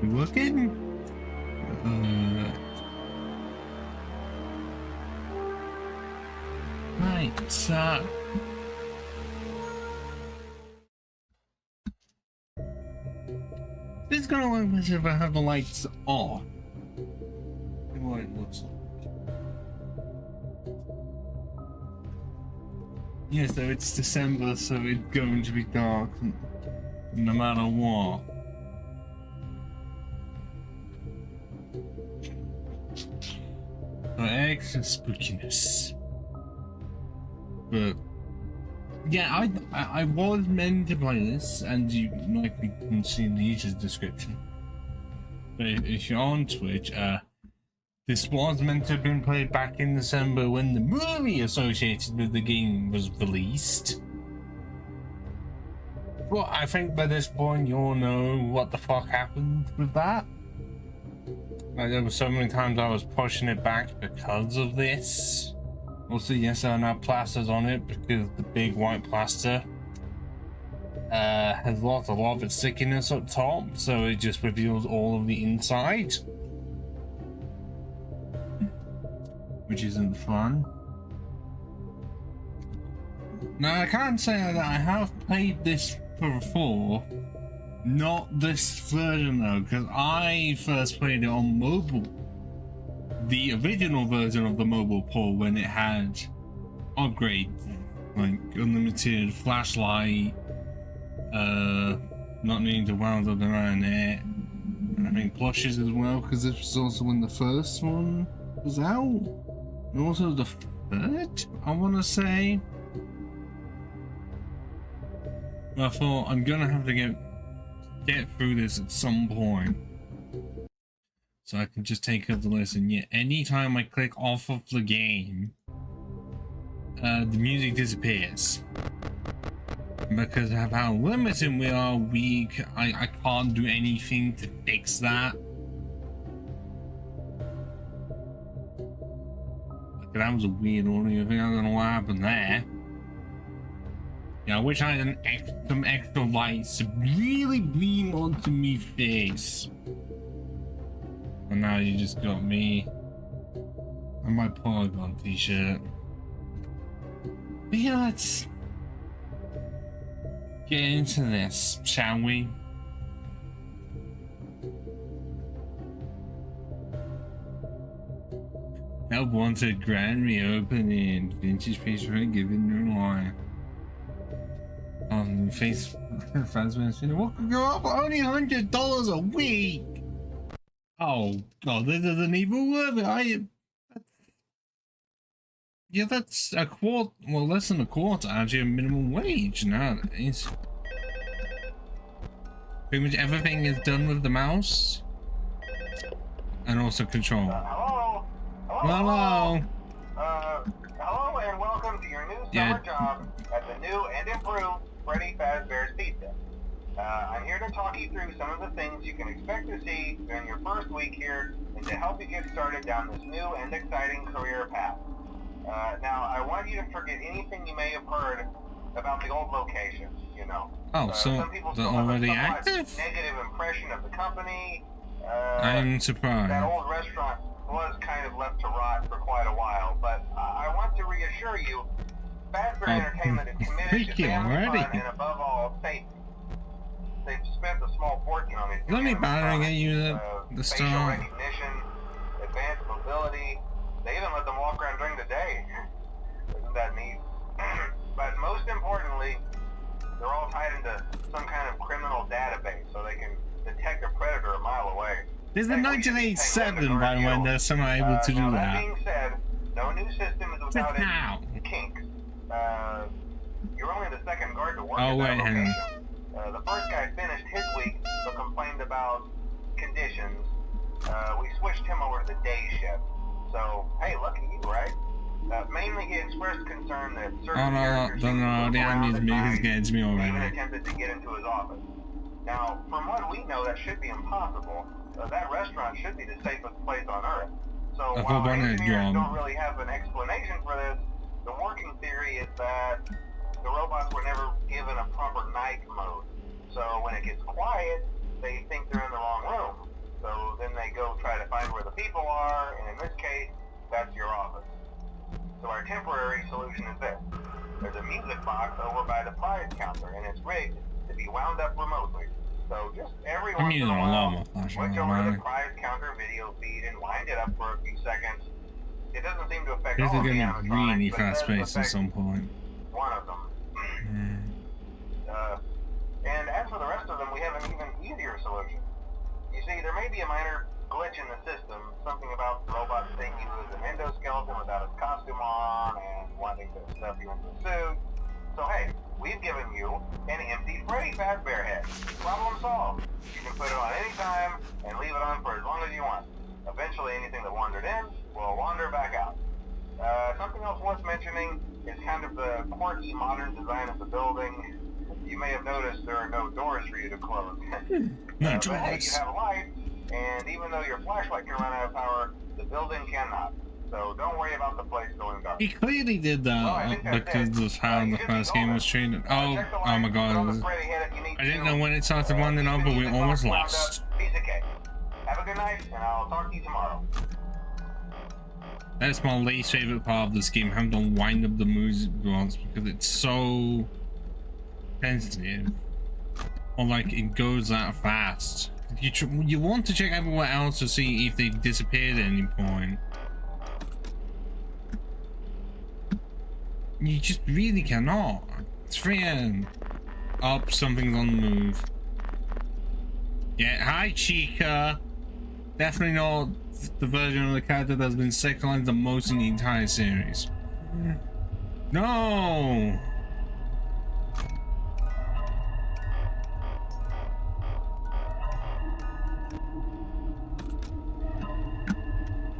You working? Right, so this is gonna work better if I have the lights off. See what it looks like. Yeah, so it's December, so it's going to be dark no matter what. For extra spookiness. But yeah, I was meant to play this, and you might be seeing the user's description. But if you're on Twitch, this was meant to have been played back in December when the movie associated with the game was released. Well, I think by this point you all know what the fuck happened with that. Like, there were so many times I was pushing it back because of this. Also, yes, there are now plasters on it because the big white plaster has lost a lot of its stickiness up top, so it just reveals all of the inside, which isn't fun. Now, I can't say that I have played this before, not this version though, because I first played it on mobile. The original version of the mobile port, when it had upgrades like unlimited flashlight, not needing to weld up around it, and I think plushes as well, because this was also when the first one was out, and also the third, I want to say. But I thought I'm gonna have to get through this at some point. So I can just take up the list, and yet anytime I click off of the game, the music disappears. Because of how limited we are, I can't do anything to fix that. Like, that was a weird audio thing, I don't know what happened there. Yeah, I wish I had some extra lights to really beam onto me face. And now you just got me and my Polygon t-shirt. But yeah, let's get into this, shall we? Help wanted grand reopening. Vintage piece for giving new line. Face fans mentioned what could go up only $100 a week. Oh god, this isn't even worth it. Yeah, that's a quarter, well, less than a quarter actually of minimum wage nowadays. Pretty much everything is done with the mouse and also control. Hello. Hello. Hello and welcome to your new summer job at the new and improved Freddy Fazbear's Pizza. I'm here to talk you through some of the things you can expect to see during your first week here and to help you get started down this new and exciting career path. Now, I want you to forget anything you may have heard about the old location, you know. Oh, so some people they're still have already a active? negative impression of the company. I'm surprised. That old restaurant was kind of left to rot for quite a while, but I want to reassure you, Fazbear Entertainment is committed to family fun and above all, safety. They've spent a small fortune on these. Let me battering at you the facial star. recognition, advanced mobility. They even let them walk around during the day. Isn't that neat? But most importantly, they're all tied into some kind of criminal database, so they can detect a predator a mile away. This is 1987 by when they're somehow able to do that. That being said, no new system is without its kinks. You're only the second guard to work at that location. The first guy finished his week, but complained about conditions. We switched him over to the day shift. So, hey, lucky you, right? Mainly he expressed concern that certain characters the enemy's music gets me already. Even attempted to get into his office. Now, from what we know, that should be impossible. That restaurant should be the safest place on Earth. So while engineers don't really have an explanation for this, the working theory is that the robots were never given a proper night mode. So when it gets quiet, they think they're in the wrong room. temporary solution is this. There's a music box over by the prize counter, and it's rigged to be wound up remotely. So just every once in a while, switch over to the prize counter video feed and wind it up for a few seconds. It doesn't seem to affect all of the animatronics, really but fast it does pace at affect some point. one of them. And as for the rest of them, we have an even easier solution. You see, there may be a minor glitch in the system, something about the robot thinking he was an endoskeleton without his costume on and wanting to stuff you into a suit. So hey, we've given you an empty Freddy Fazbear head. Problem solved. You can put it on any time and leave it on for as long as you want. Eventually anything that wandered in will wander back out. Something else worth mentioning is kind of the quirky modern design of the building. You may have noticed there are no doors for you to close. No but hey, you have a light, and even though your flashlight can run out of power, the building cannot. So don't worry about the place going dark. He clearly did that because of how the first game was treated. Oh my god. I didn't know when it started winding up, but we almost lost. Piece of cake. Have a good night, and I'll talk to you tomorrow. That's my least favorite part of this game, having to wind up the music box because it's so sensitive. Or like it goes that fast. You want to check everywhere else to see if they've disappeared at any point. You just really cannot. It's freaking up, something's on the move. Yeah, hi Chica. Definitely not the version of the character that's been sexualized the most in the entire series. No!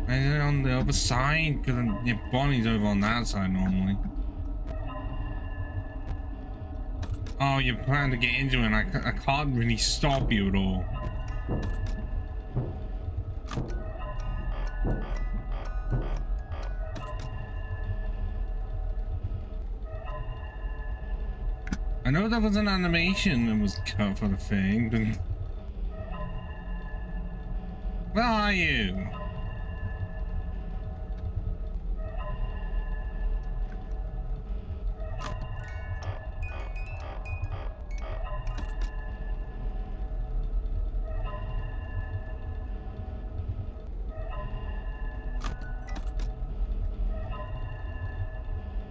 And on the other side, because yeah, Bonnie's over on that side normally. Oh, you're planning to get into it and I can't really stop you at all. I know there was an animation that was cut for the thing, but... Where are you?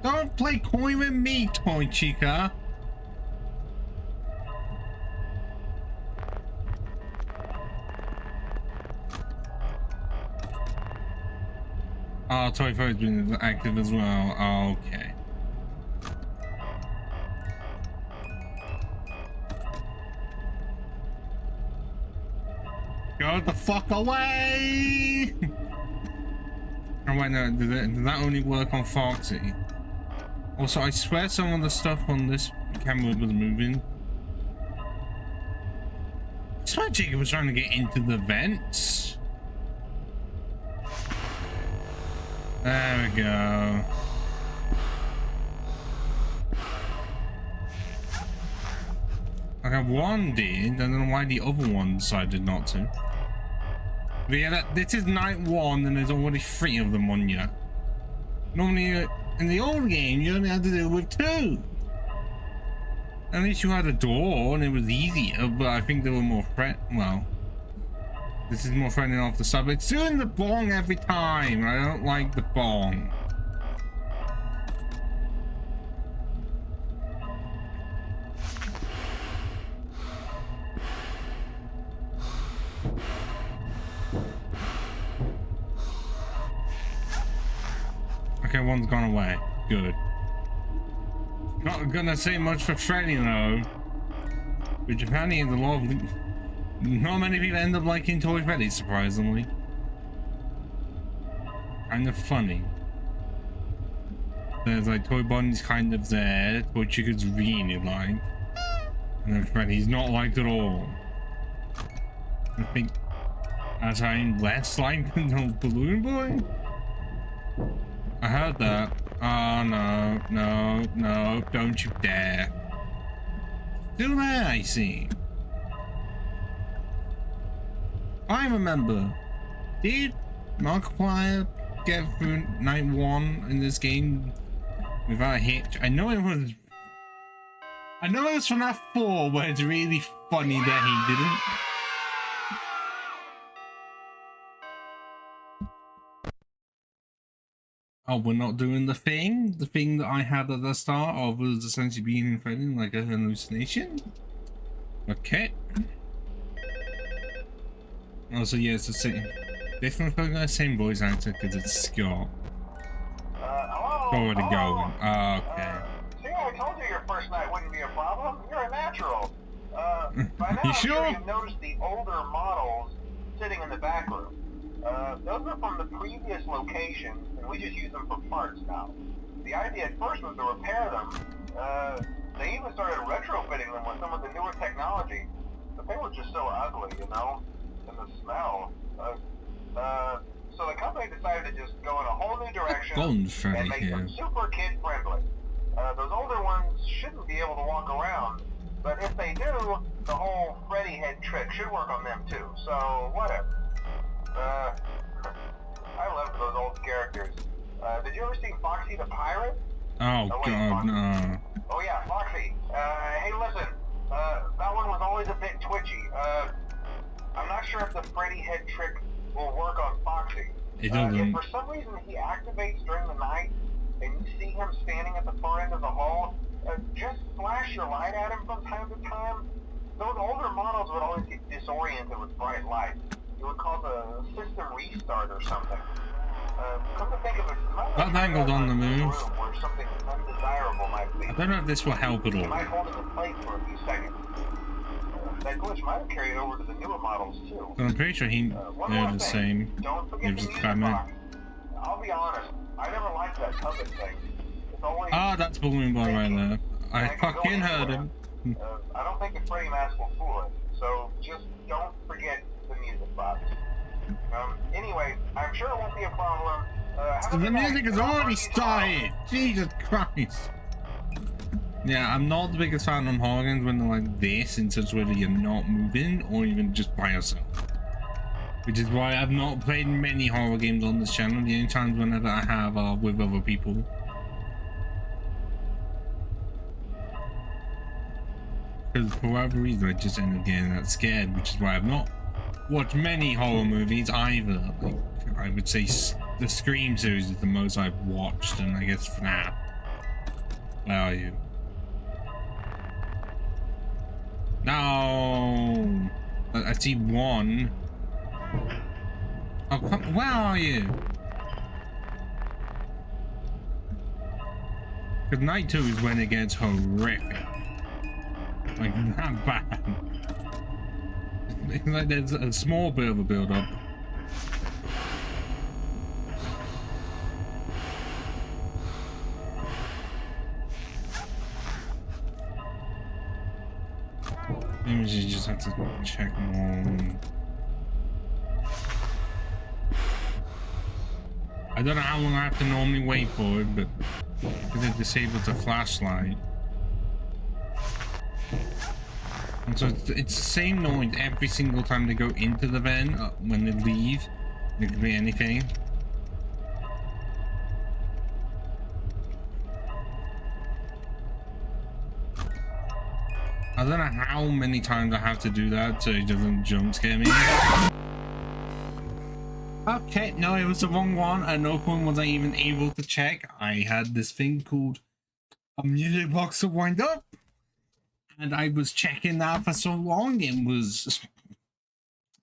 Don't play coy with me, Toy Chica. Oh, Toy Fo's been active as well. Okay. Go the fuck away! Oh wait, no, did that only work on Foxy? Also, I swear some of the stuff on this camera was moving. I swear Jacob was trying to get into the vents. There we go. Okay, one did. I don't know why the other one decided not to. But yeah, this is night one and there's already 3 of them on you. Normally, in the old game, you only had to deal with 2. At least you had a door and it was easier, but I think they were more well, this is more friendly off the sub. It's doing the bong every time. I don't like the bong. Okay, one's gone away. Good. Not gonna say much for Freddy though. But Japan is a lot of... Not many people end up liking Toy Freddy, surprisingly. Kind of funny. There's like Toy Bonnie's kind of there, Toy Chica's really like. And then Freddy's not liked at all. I think as I'm less liked than the Balloon Boy. I heard that. Oh no, no, no, don't you dare. Still there, I see. I remember. Did Markiplier get through night 1 in this game without a hitch. I know it was FNAF 4 where it's really funny that he didn't. Oh, we're not doing the thing that I had at the start of was essentially being infected like a hallucination. Okay. Also, yeah, it's the same. Definitely the same voice actor because it's Scott. Hello? Already going. Okay. See, I told you your first night wouldn't be a problem. You're a natural. By now, You I'm sure? sure you've noticed the older models sitting in the back room. Those are from the previous location, and we just use them for parts now. The idea at first was to repair them. They even started retrofitting them with some of the newer technology, but they were just so ugly, you know? And the smell. So the company decided to just go in a whole new direction and make them super kid-friendly. Those older ones shouldn't be able to walk around, but if they do, the whole Freddy head trick should work on them too, so whatever. I loved those old characters. Did you ever see Foxy the Pirate? Oh god, no. Oh yeah, Foxy. Hey listen, that one was always a bit twitchy. I'm not sure if the Freddy head trick will work on Foxy. It doesn't. If for some reason he activates during the night, and you see him standing at the far end of the hall, just flash your light at him from time to time. Those older models would always get disoriented with bright light. It would cause a system restart or something. Come to think of it, that angled on the move. Where something undesirable might be. I don't know if this will help at all. You might hold it in place for a few seconds. That glitch might have carried over to the newer models too. I'm pretty sure they're the same. Don't forget the music box. I'll be honest, I never liked that puppet thing. It's always that's Balloon Boy right there. I fucking heard him. I don't think the Freddy mask will fool it, so just don't forget the music box. Anyway, I'm sure it won't be a problem. So the music has already started! Jesus Christ! Yeah, I'm not the biggest fan of horror games when they're like this, in such a way that you're not moving or even just by yourself. Which is why I've not played many horror games on this channel. The only times whenever I have are with other people. Because for whatever reason I just end up getting that scared, which is why I've not watched many horror movies either. Like, I would say the Scream series is the most I've watched, and I guess FNAF. Where are you? No! I see one. Oh, come, where are you? Because night 2 is when it gets horrific. Like, that bad. It's like there's a small bit of a build-up. Maybe you just have to check more. I don't know how long I have to normally wait for it, but because it disables the flashlight. And so it's the same noise every single time they go into the vent. When they leave, it could be anything. I don't know how many times I have to do that so it doesn't jump scare me. Okay, no, it was the wrong one. At no point was I even able to check. I had this thing called a music box to wind up. And I was checking that for so long, it was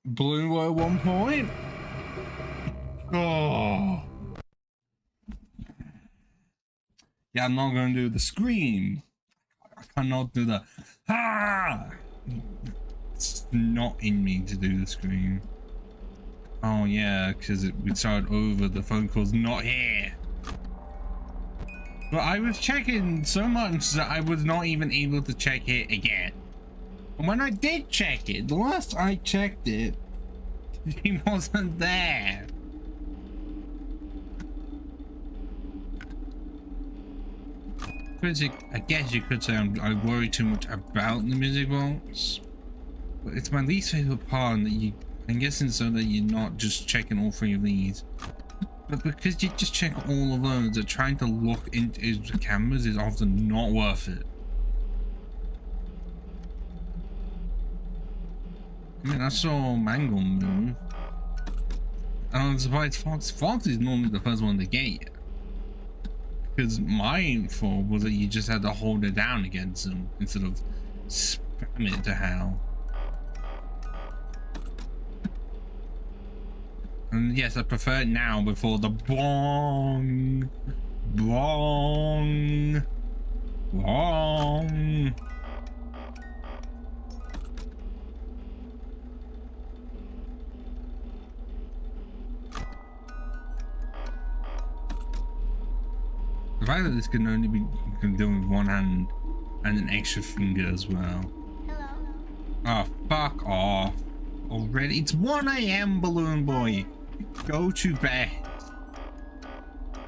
blue at one point. Oh. Yeah, I'm not going to do the scream. I cannot do the ah. It's not in me to do the scream. Oh yeah, because it would start over the phone call's not here. But I was checking so much that I was not even able to check it again. And when I did check it, the last I checked it, he wasn't there. I guess you could say I worry too much about the music box. But it's my least favorite part that I'm guessing so that you're not just checking all three of these. But because you just check all of those, that trying to look into the cameras is often not worth it. I mean, I saw Mangle move. And I'm surprised Fox is normally the first one to get you. Because my thought was that you just had to hold it down against them instead of spam it to hell. And yes, I prefer it now before the bong. Bong. Bong. The fact that this can only be done with one hand and an extra finger as well. Hello. Oh, fuck off. Already? It's 1 AM, Balloon Boy. Go to bed.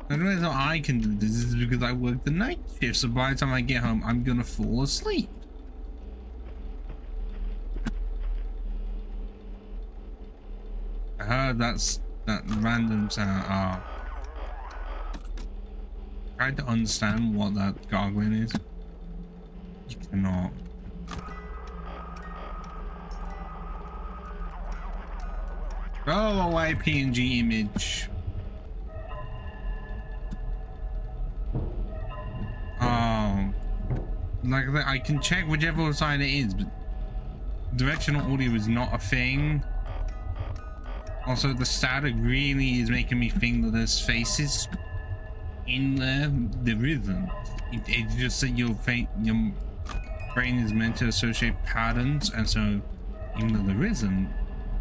The only reason I can do this is because I work the night shift, so by the time I get home, I'm gonna fall asleep. I heard that random sound. Oh. Tried to understand what that gargling is. You cannot. Go away, PNG image. Oh, like I can check whichever side it is, but directional audio is not a thing. Also, the static really is making me think that there's faces in there. There isn't. It's just that your brain is meant to associate patterns, and so even though there isn't,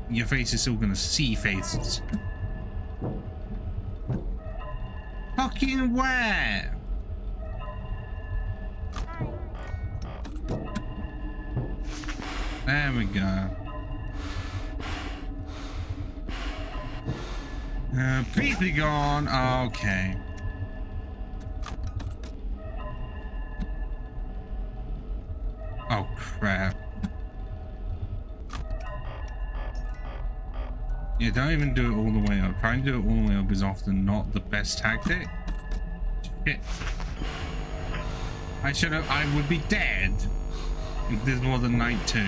your face is still gonna see faces. Fucking where? There we go. Please be gone. Okay. Oh crap. Yeah, don't even do it all the way up. Trying to do it all the way up is often not the best tactic. Shit. I would be dead if this was a night 2.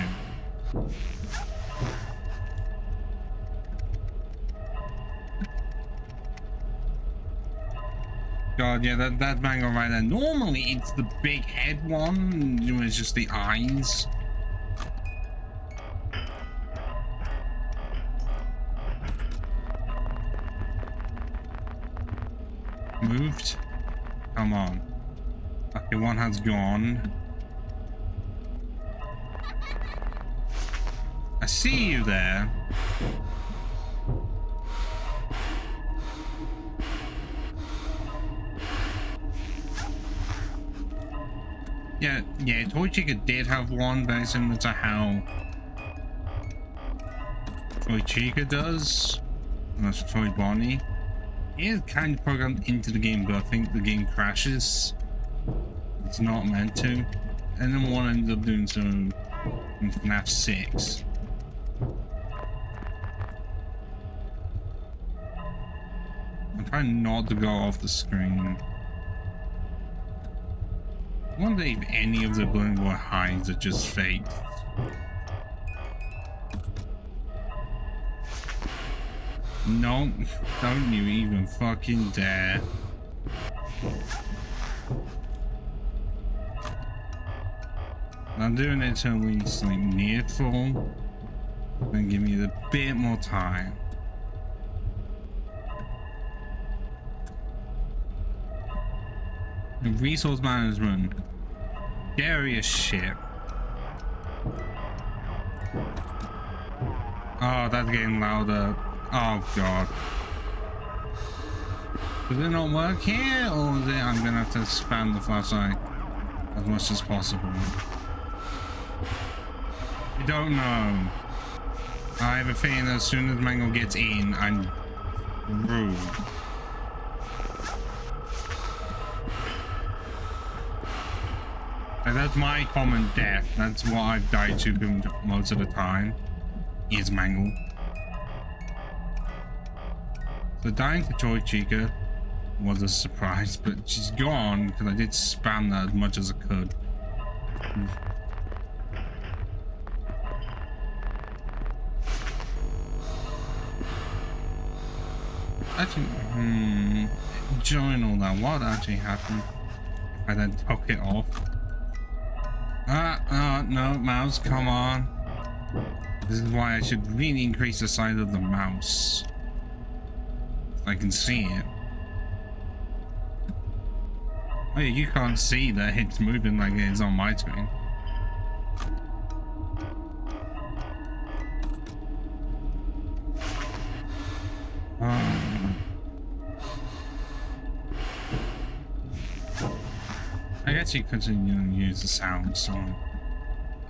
God, yeah, that mango right there. Normally it's the big head one, it's just the eyes. Moved. Come on. Okay, one has gone. I see you there. Yeah, Toy Chica did have one very similar to how Toy Chica does. And that's Toy Bonnie. It is kind of programmed into the game, but I think the game crashes. It's not meant to. And then one ends up doing so in FNAF 6. I'm trying not to go off the screen. I wonder if any of the Balloon Boy hides are just fake. No, don't you even fucking dare. I'm doing it till we like near full. And give me a bit more time. Resource management. Scary as shit. Oh, that's getting louder. Oh god. Does it not work here, or is it I'm gonna have to spam the flashlight as much as possible? I don't know. I have a feeling that as soon as Mango gets in, I'm rude. And that's my common death. That's what I've died to most of the time. Is Mangle. So dying to Joy Chica was a surprise, but she's gone because I did spam that as much as I could. Actually, enjoying all that. What actually happened if I then took it off? No, mouse, come on. This is why I should really increase the size of the mouse. I can see it. Oh, you can't see that it's moving like it is on my screen. I guess you could use the sound song.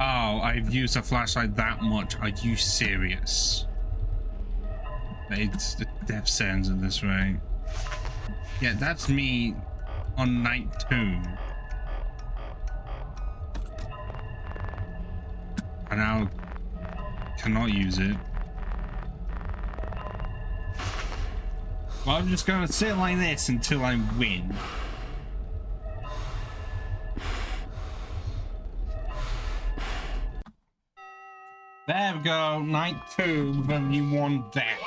Oh, I've used a flashlight that much. Are you serious? It's the death sentence at this rate. Yeah, that's me on night 2. I now cannot use it. Well, I'm just gonna sit like this until I win. There we go, night 2, when you won that.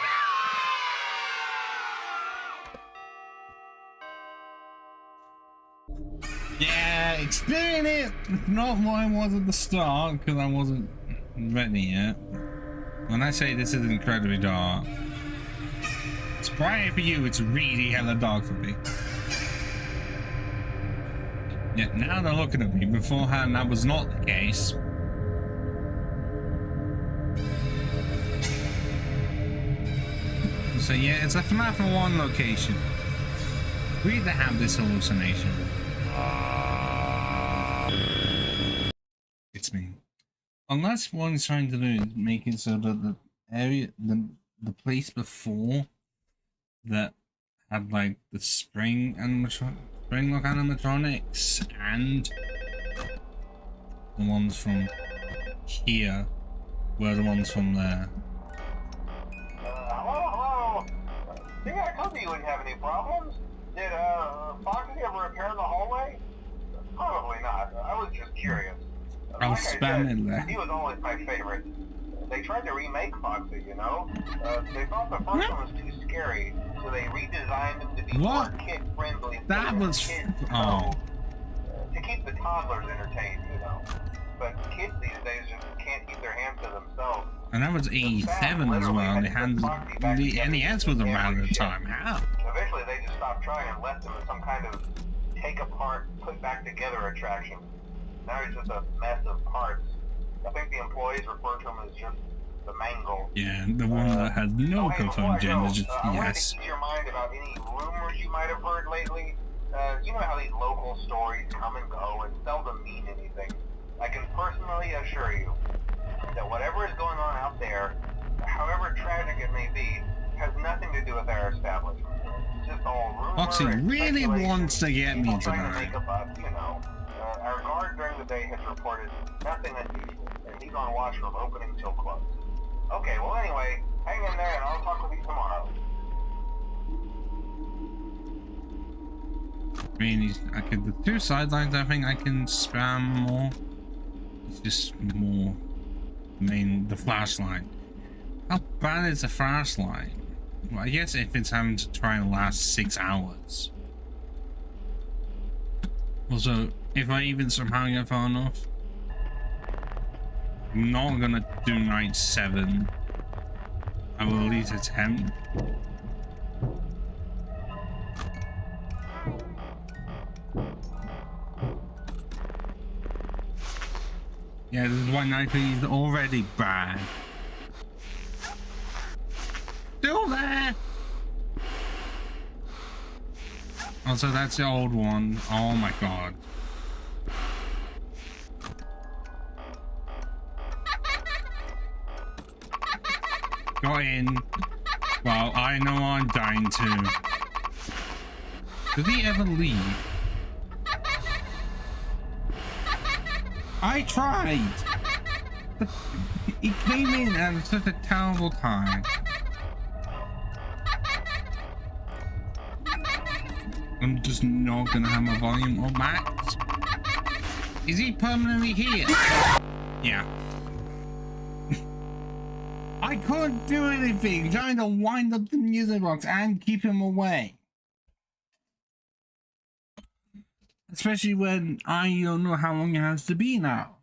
Yeah, it's doing it! Not what I was at the start, because I wasn't ready yet. When I say this is incredibly dark, it's bright for you, it's really hella dark for me. Yeah, now they're looking at me. Beforehand, that was not the case. So yeah, it's a FNAF 1 location. We either have this hallucination. It's me. Unless what it's trying to do is make it so that the area, the place before that had like the spring lock animatronics and the ones from here were the ones from there. Hello? Yeah, I told you wouldn't have any problems. Did Foxy ever repair the hallway? Probably not. I was just curious. I'll spam it there. He was always my favorite. They tried to remake Foxy, you know? They thought the first one was too scary, so they redesigned him to be more kid-friendly. That was... to keep the toddlers entertained, you know? But kids these days just can't keep their hands to themselves. And that was 87 as well. The NES was around the time. How? Eventually they just stopped trying and left him in some kind of take apart, put back together attraction. Now he's just a mess of parts. I think the employees refer to him as just the mangle. Yeah, the one that has no confirmed gender, just I wanted yes. to ease your mind about any rumors you might have heard lately. You know how these local stories come and go and seldom mean anything. I can personally assure you that whatever is going on out there, however tragic it may be, has nothing to do with our establishment. It's just all rumor. Foxy really wants to get me trying to tonight. make a buck, you know. Our guard during the day has reported nothing unusual, and he's on watch from opening till close. Okay, well anyway, hang in there and I'll talk with you tomorrow. I mean, I could the two sidelines. I think I can spam more. It's just more. The flashlight. How bad is the flashlight? Well, I guess if it's having to try and last 6 hours. Also, if I even somehow get far enough, I'm not gonna do night 7. I will at least attempt. Yeah, this is why night 3 is already bad. Still there! Also, that's the old one. Oh my god. Got in. Well, I know I'm dying too. Did he ever leave? I tried! But he came in at such a terrible time. I'm just not gonna have my volume on max. Is he permanently here? Yeah. I couldn't do anything trying to wind up the music box and keep him away. Especially when I don't know how long it has to be now.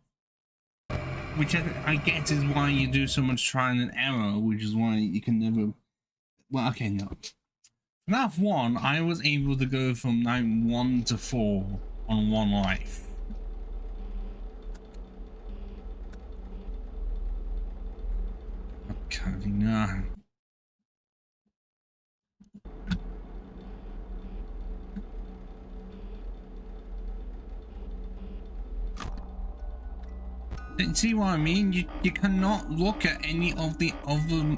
Which I guess is why you do so much trial and error, which is why you can never... Well, okay, no. FNAF 1, I was able to go from night 1 to 4 on 1 life. Okay, no. See what I mean? You cannot look at any of the other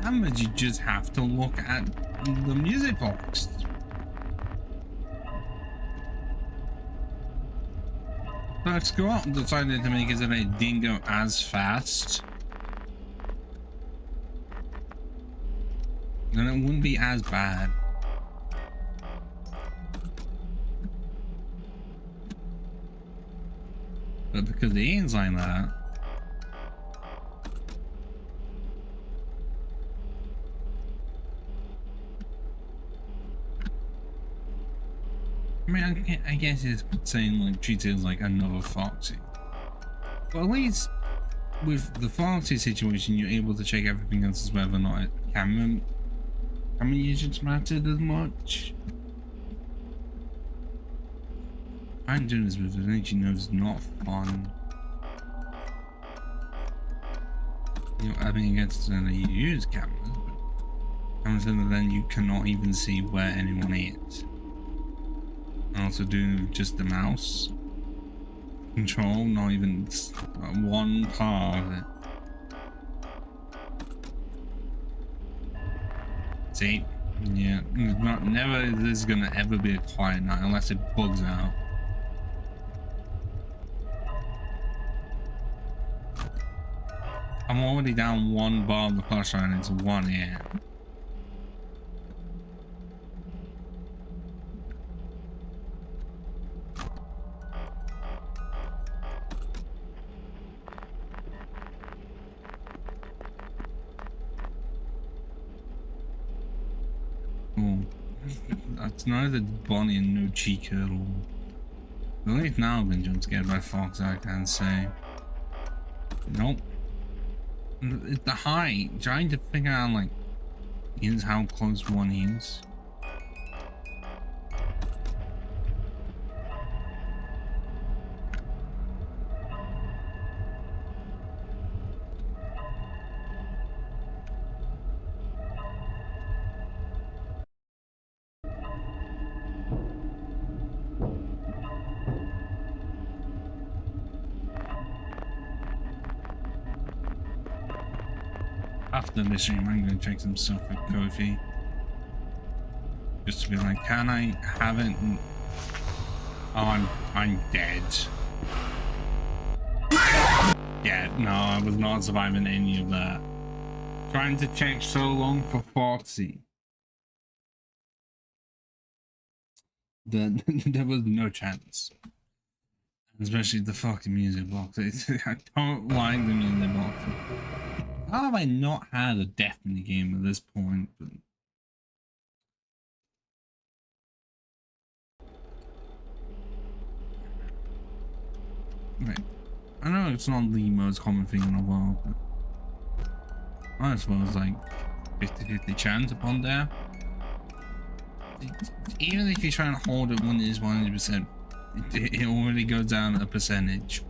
cameras. You just have to look at the music box. So if Scott decided to make it so that it didn't go as fast, then it wouldn't be as bad. But because it ain't like that, I mean, I guess it's saying like treat it as like another Foxy. Well, at least with the Foxy situation, you're able to check everything else as whether or not camera usage mattered as much. I'm doing this with it, you know, it's not fun. You know, I mean, against that you use cameras, but cameras that then you cannot even see where anyone is. I also do just the mouse control, not even one part of it. See? Yeah, never is this gonna ever be a quiet night unless it bugs out. I'm already down 1 bar of the flashlight and it's 1 AM. Oh, that's neither Bonnie and no Chica at all. At least now I've been jump scared by Fox, I can say. Nope. The height, trying to figure out like is how close one is. After this stream, I'm going to check some stuff with Kofi. Just to be like, can I have it? Oh, I'm dead. Yeah, no, I was not surviving any of that. Trying to check so long for Foxy. There was no chance. Especially the fucking music box. I don't like the music box. How have I not had a death in the game at this point? But right. I know it's not the most common thing in the world, but I suppose like 50-50 chance upon there. Even if you try and hold it when it is 100%, it already goes down a percentage.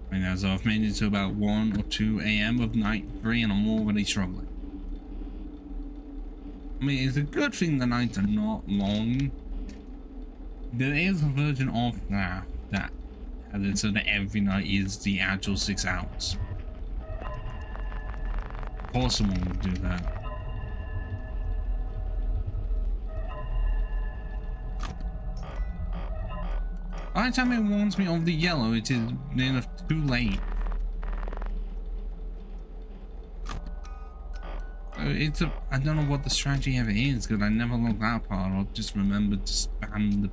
Right now, so I've made it to about 1 or 2 AM of night 3 and I'm already struggling. I mean, it's a good thing the nights are not long. There is a version of FNAF that has it so that every night is the actual 6 hours. Of course someone would do that. By the time it warns me of the yellow, it is enough too late. I don't know what the strategy ever is, because I never logged that part. I'll just remember to spam the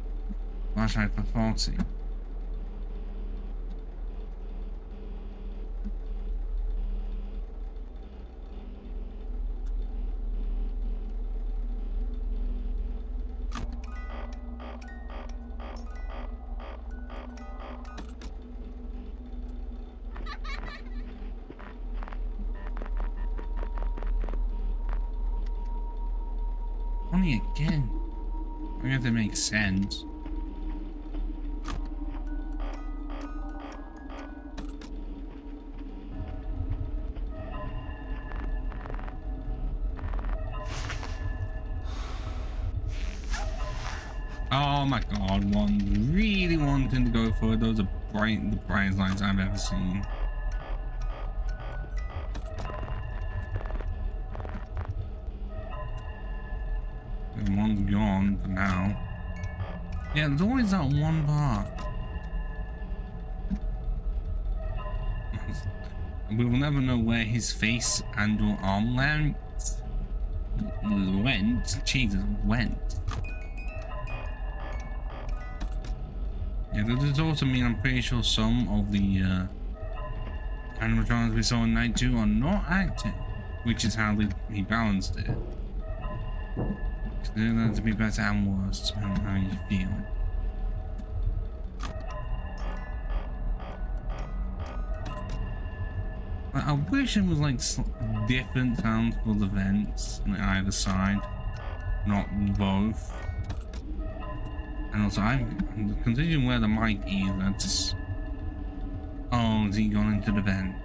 flashlight for 40. Only again. I guess that makes sense. Oh my god, one really wanting to go for it. Those are the brightest lights I've ever seen. And one's gone for now. Yeah, there's always that one part. We will never know where his face and or arm went. Jesus, went. Yeah, that does also mean I'm pretty sure some of the animatronics we saw in Night 2 are not active, which is how he balanced it. They're going to be better and worse, depending on how you feel. I wish it was like different sounds for the vents on either side, not both. And also, I'm considering where the mic is. That's. Oh, has he gone into the vent?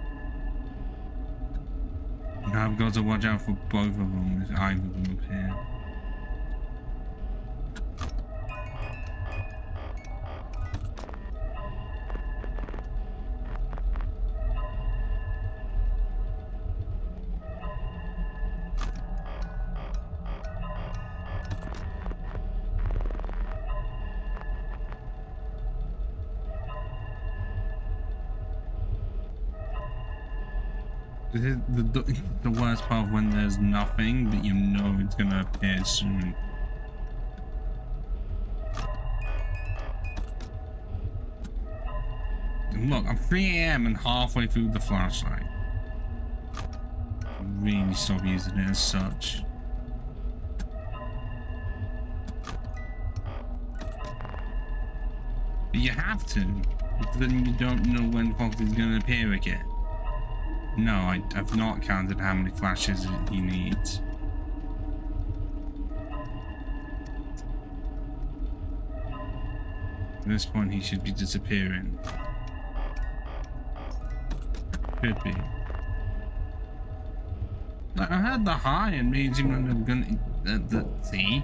Now I've got to watch out for both of them. If either of them appear. This is the worst part when there's nothing, but you know it's gonna appear soon. And look, I'm 3 AM and halfway through the flashlight. Really stop using it as such. But you have to, because then you don't know when Fox is gonna appear again. No, I've not counted how many flashes he needs. At this point, he should be disappearing. Could be. Like, I had the high and made him not have gonna see.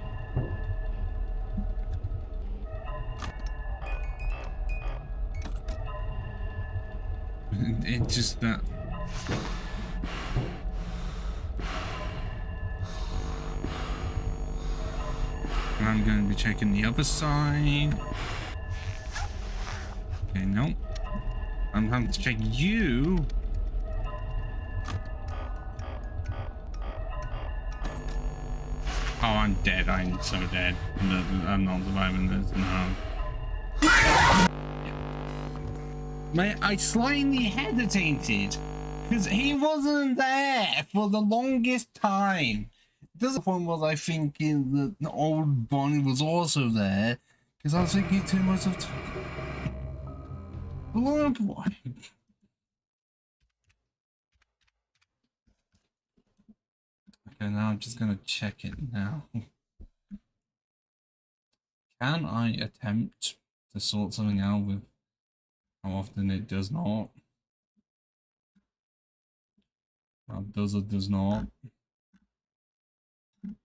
It's just that. And I'm going to be checking the other side. Okay, nope. I'm having to check you. Oh, I'm dead. I'm so dead. I'm not surviving this. No. Mate, I slightly hesitated because he wasn't there for the longest time. The point was I thinking that the old Bonnie was also there because I was thinking too much of Lord boy. Okay, now I'm just gonna check it now. Can I attempt to sort something out with how often it does not? Does or does not?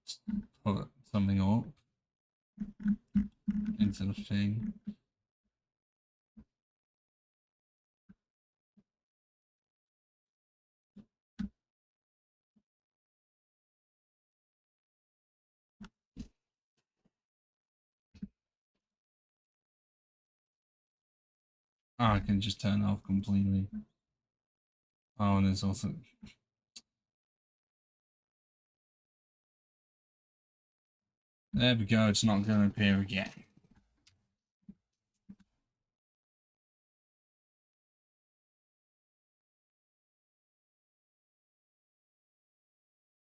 Just put something up instead of thing. Oh, I can just turn it off completely. Oh, and there's also There we go, it's not going to appear again.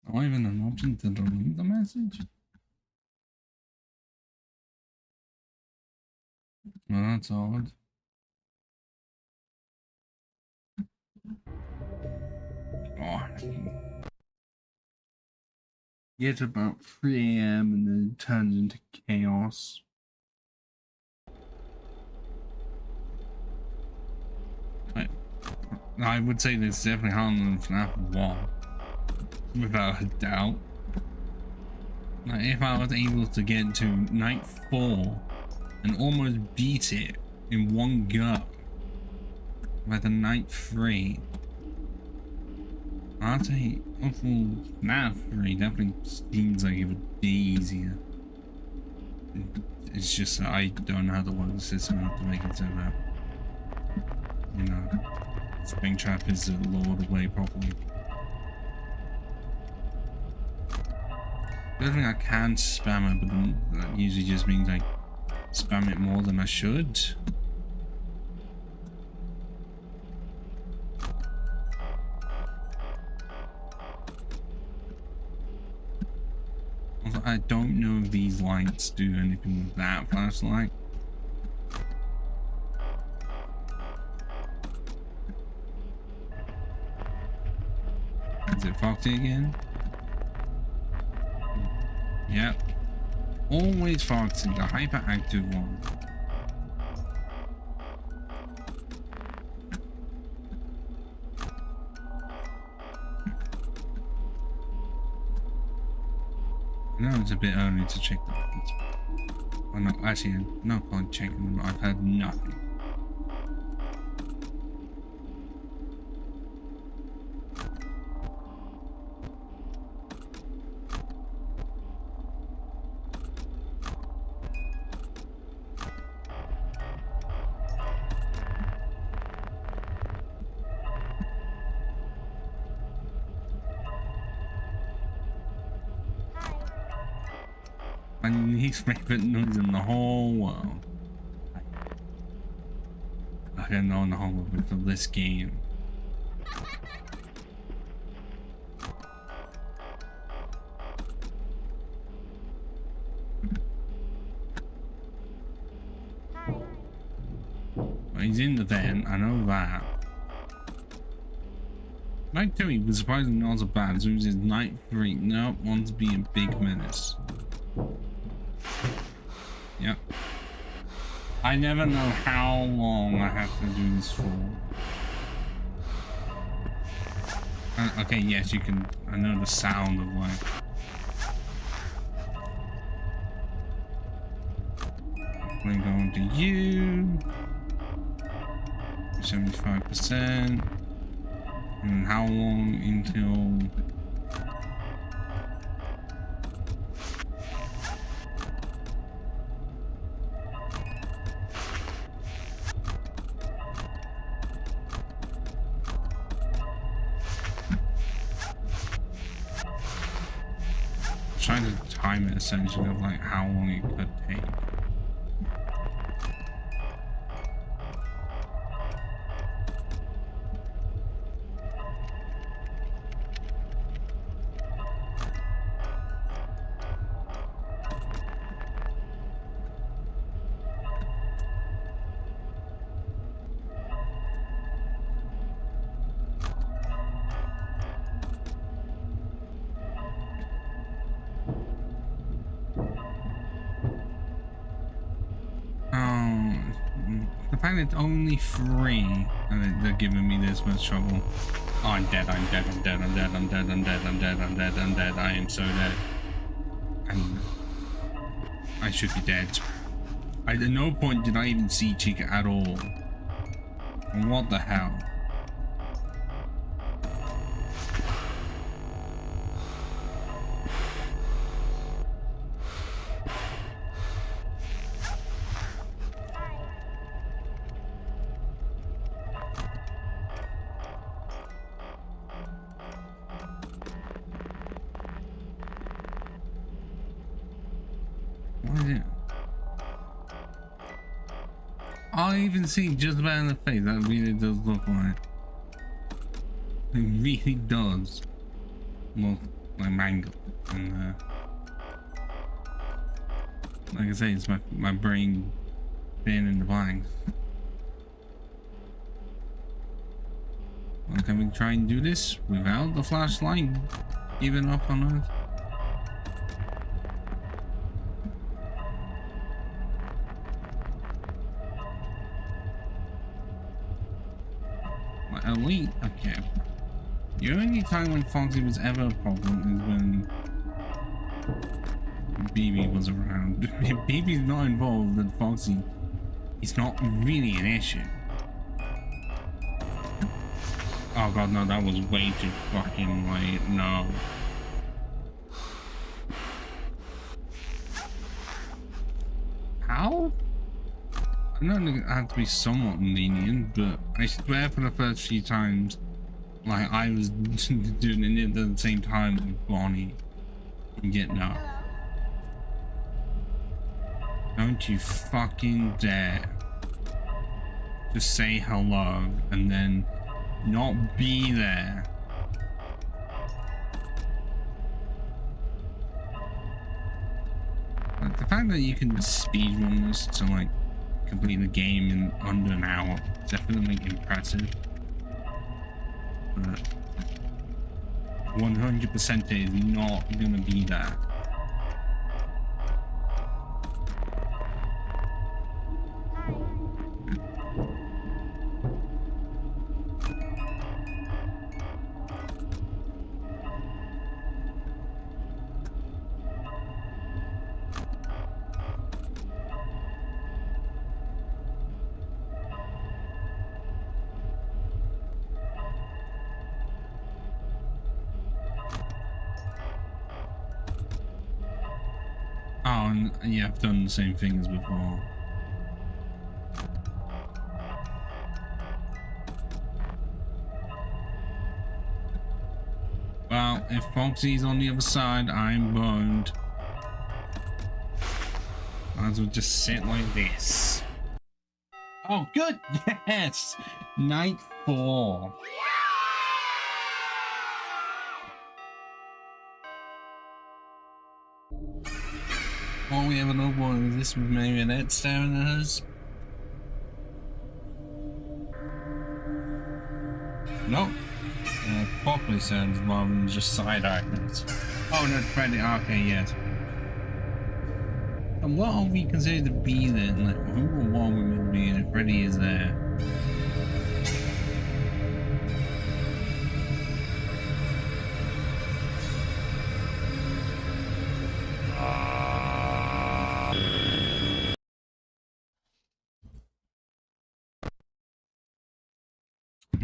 Not even an option to delete the message? Well, that's odd. God. Get about 3 AM and then it turns into chaos. I would say this is definitely harder than FNAF 1. Without a doubt. Like, if I was able to get to night 4 and almost beat it in one go by the night 3, I'd say overall FNAF 3 definitely seems like it would be easier. It's just that I don't know how to work the system enough to make it so that, you know, Springtrap is lured away properly. I don't think I can spam it, but then that usually just means I spam it more than I should. Also, I don't know if these lights do anything with that flashlight. Is it Foxy again? Yep. Always Foxy, the hyperactive one. I know it's a bit early to check the buttons. Oh no, actually, no point checking them. I've had nothing. My least favorite noise in the whole world. I don't know in the whole world for this game. Well, he's in the van, I know that. Night 2 he was surprisingly not so bad. As soon as it's night 3, no, wants to be a big menace. Yep. I never know how long I have to do this for. Okay, yes, you can. I know the sound of like. We're going to you. 75%. And how long until. Trying to time it essentially of like how long it could take. The fact that it's only 3 and they're giving me this much trouble. Oh, I'm dead, I'm dead, I'm dead, I'm dead, I'm dead, I'm dead, I'm dead, I'm dead, I'm dead, I am so dead. I should be dead. At no point did I even see Chica at all. What the hell? What is it? I even see just about in the face. That really does look like. It really does look like mango. And like I say, it's my brain being in the blanks. Well, can we try and do this without the flashlight even up on us? Well, at least, okay. The only time when Foxy was ever a problem is when BB was around. If BB's not involved, then Foxy is not really an issue. Oh god, no, that was way too fucking late. No. How? I know I have to be somewhat lenient, but I swear for the first few times, like I was doing it at the same time with Bonnie and getting up. Don't you fucking dare just say hello and then not be there. Like the fact that you can speedrun this to like complete the game in under an hour is definitely impressive. But 100% is not gonna be that. Yeah, I've done the same thing as before. Well, if Foxy's on the other side, I'm boned. Might as well just sit like this. Oh, good! Yes! Night 4. All we ever know what is this with marionette staring at us? Nope. Properly sounds rather than just side eyes. Oh no, Freddy. Okay, yes. And what are we considered to be then? Like, who or what are we going to be if Freddy is there?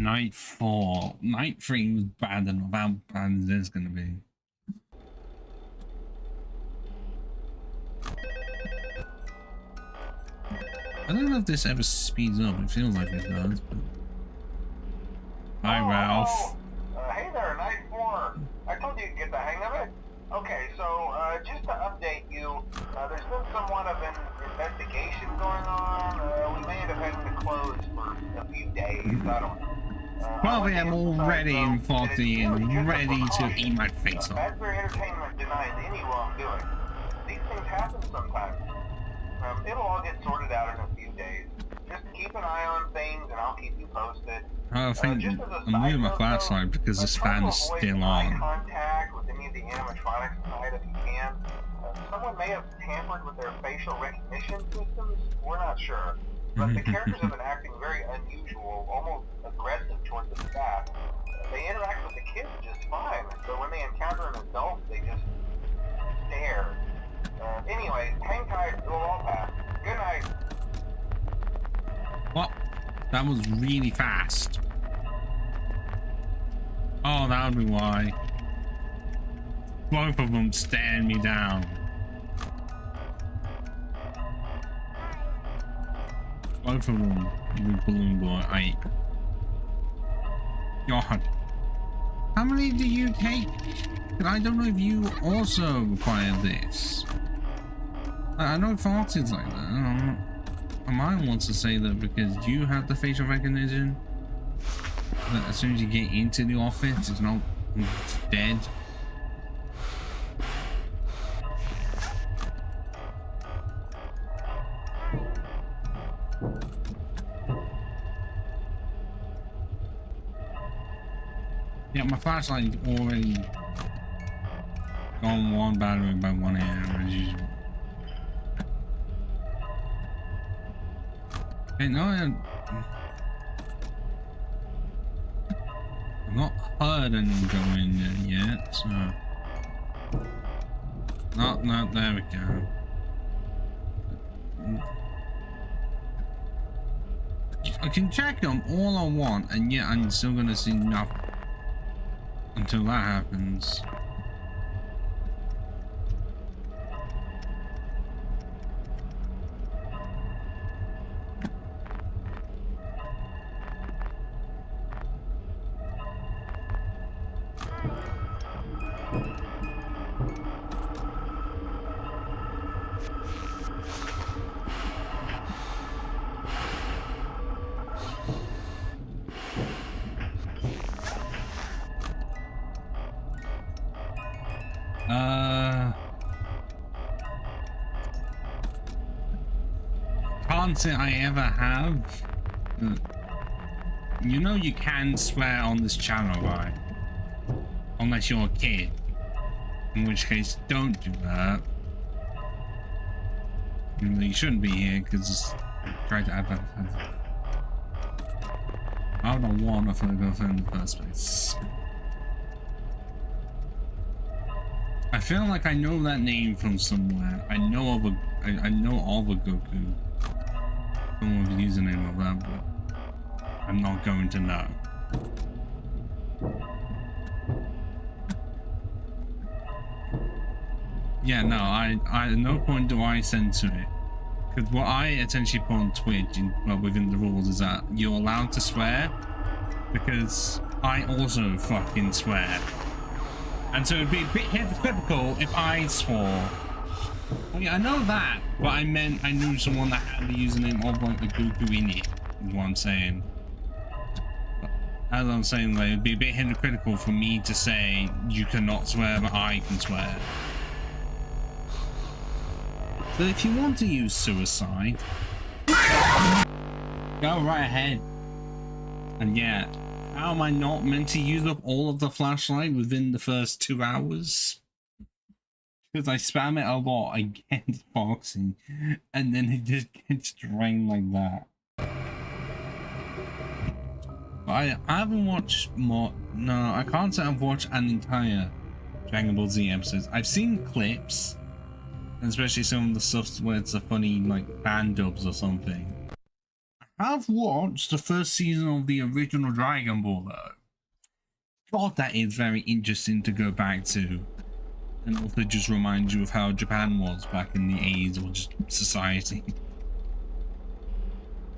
Night 4. Night 3 was bad enough. How bad is this gonna be? I don't know if this ever speeds up. It feels like it does, but... Hi, Ralph. Hey there, Night 4. I told you to get the hang of it. Okay, so, just to update you, there's been somewhat of an investigation going on. We may have had to close for a few days. I don't know. Probably I'm all ready and Foxy and ready to eat my face off. Fazbear Entertainment denies any wrongdoing. These things happen sometimes. It'll all get sorted out in a few days. Just keep an eye on things and I'll keep you posted. I think I'm leaving my flashlight because this fan is still on. Contact with any of the animatronics tonight if you can. Someone may have tampered with their facial recognition systems. We're not sure. But the characters have been acting very unusual, almost aggressive towards the staff. They interact with the kids just fine, but when they encounter an adult, they just stare. Anyway, hang tight, it'll all pass. Good night. What? That was really fast. Oh, that would be why. Both of them staring me down. Both of them with Balloon Boy. God. How many do you take? I don't know if you also require this. I know Foxy's like that. I might want to say that because you have the facial recognition, that as soon as you get into the office, it's not dead. Yeah, my flashlight is already gone one battery by 1 AM as usual. Okay, no, I've not heard anyone go in there yet, so... No, there we go. I can check them all I want, and yet I'm still gonna see nothing until that happens. Can't say I ever have. You know you can swear on this channel, right? Unless you're a kid. In which case, don't do that. You shouldn't be here because try to add that. I don't want to go for in the first place. I feel like I know that name from somewhere. I know of a Goku. I don't know the username of that, but I'm not going to know. Yeah, no, I at no point do I censor it. Because what I essentially put on Twitch, within the rules, is that you're allowed to swear. Because I also fucking swear. And so it'd be a bit hypocritical if I swore. I mean, I know that, but I meant I knew someone that had the username of like the Goku in it, is what I'm saying. But as I'm saying, like, it'd be a bit hypocritical for me to say you cannot swear, but I can swear. So if you want to use suicide, go right ahead. And yeah, how am I not meant to use up all of the flashlight within the first 2 hours? Because I spam it a lot against Foxy, and then it just gets drained like that. But I haven't watched more. No, I can't say I've watched an entire Dragon Ball Z episodes. I've seen clips, and especially some of the stuff where it's a funny like fan dubs or something. I've watched the first season of the original Dragon Ball though. God, that is very interesting to go back to. And also just remind you of how Japan was back in the 80s, or just society.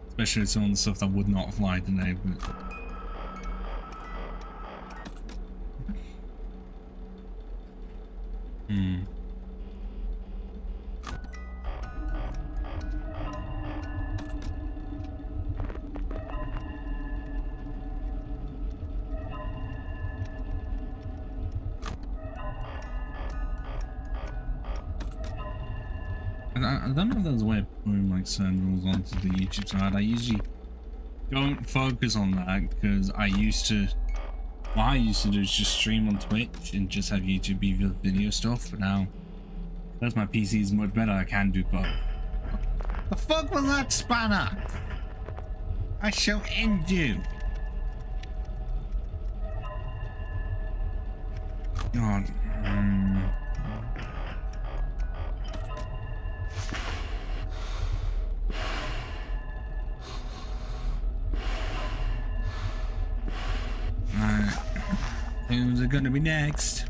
Especially some of the stuff that would not fly today, but... I don't know if there's a way of putting like certain rules onto the YouTube side. I usually don't focus on that because what I used to do is just stream on Twitch and just have YouTube be video stuff, but now because my PC is much better, I can do both. The fuck was that spanner? I shall end you. God. Who's it gonna be next?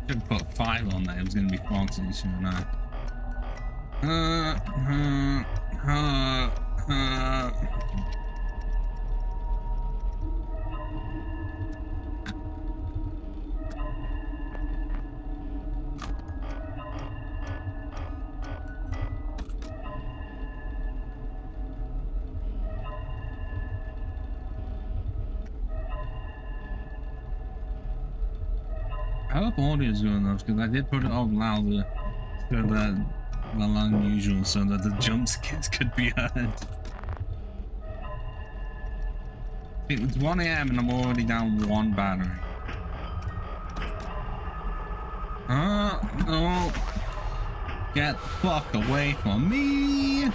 Should put 5 on there. It was gonna be Foxy soon. I hope audio is good enough because I did put it up louder so that well unusual so that the jump scares could be heard. It's 1 AM and I'm already down 1 battery. No. Get the fuck away from me.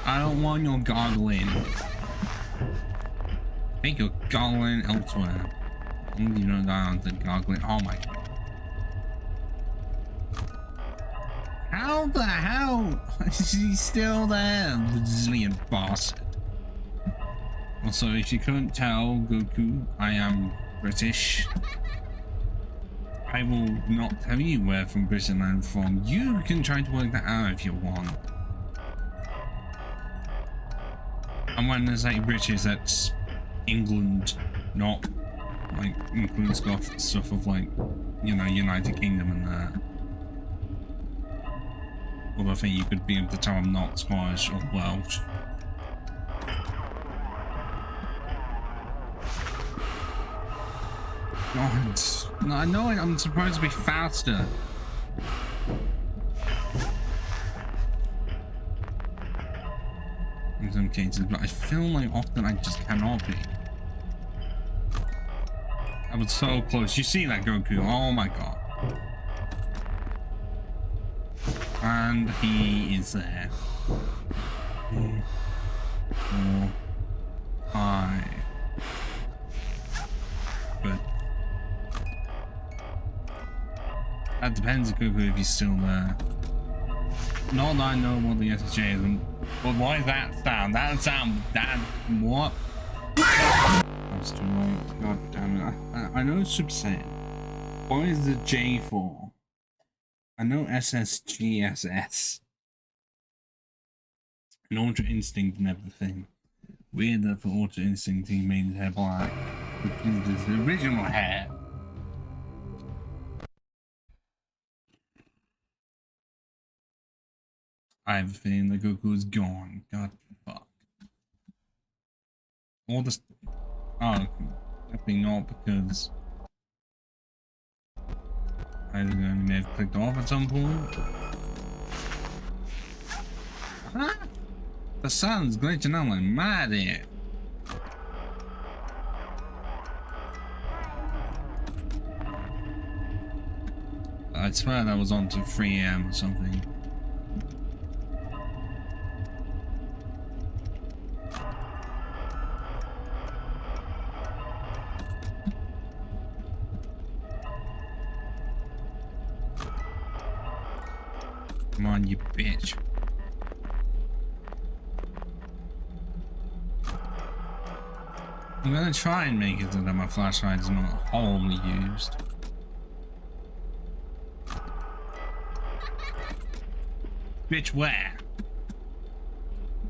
I don't want your goggling. Take your goggling elsewhere. You don't die on the goggling. Oh my god. How the hell is he still there? Resilient bastard. Also, if you couldn't tell, Goku, I am British. I will not tell you where from Britain I'm from. You can try to work that out if you want. And when I say British, that's England, not like includes stuff of like, you know, United Kingdom and that. Although I think you could be able to tell I'm not Scottish or Welsh. God, no, I know I'm supposed to be faster. In some cases, but I feel like often I just cannot be. I was so close. You see that, Goku? Oh my god. And he is there. 3, 4, 5. Good. That depends, Goku, if he's still there. Not that I know what the SSJ is, but why is that sound? That sound, that, what? That's too late. God damn it. I know Subset. What is the J for? I know SSGSS. And Ultra Instinct and everything. Weird that for Ultra Instinct he made his hair black, which is his original hair. I have a feeling that Goku is gone. God fuck. All this. Oh, definitely not because I may have clicked off at some point. Huh? The sun's glitching out like mad here. I swear that was on to 3 AM or something. Come on, you bitch. I'm gonna try and make it so that my flashlight is not wholly used. Bitch, where?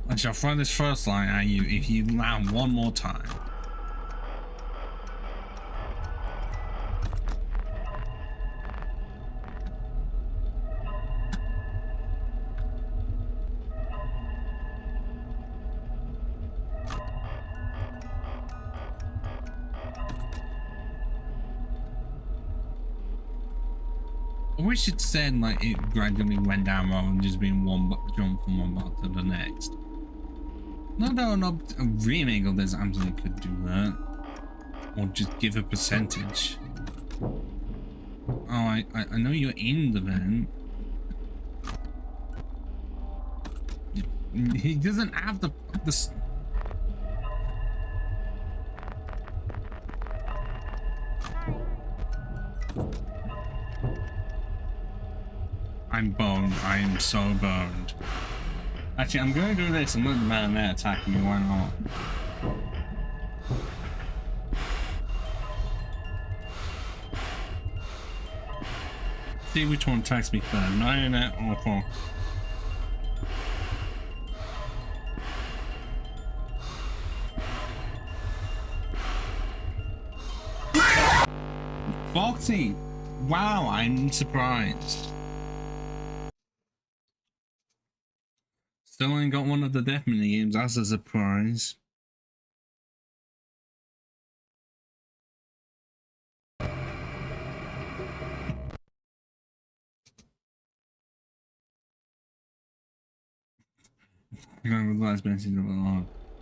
I shall throw this first line at you if you land one more time. I wish it said like it gradually went down rather than just being one jump from one bot to the next. No, a remake of this absolutely could do that. Or just give a percentage. Oh, I know you're in the vent. He doesn't have the I'm boned. I am so boned. Actually, I'm going to do this and let the man there attack me. Why not? See which one attacks me first. Marionette or Fox. Foxy! Wow, I'm surprised. Still ain't got one of the death mini games, that's a surprise.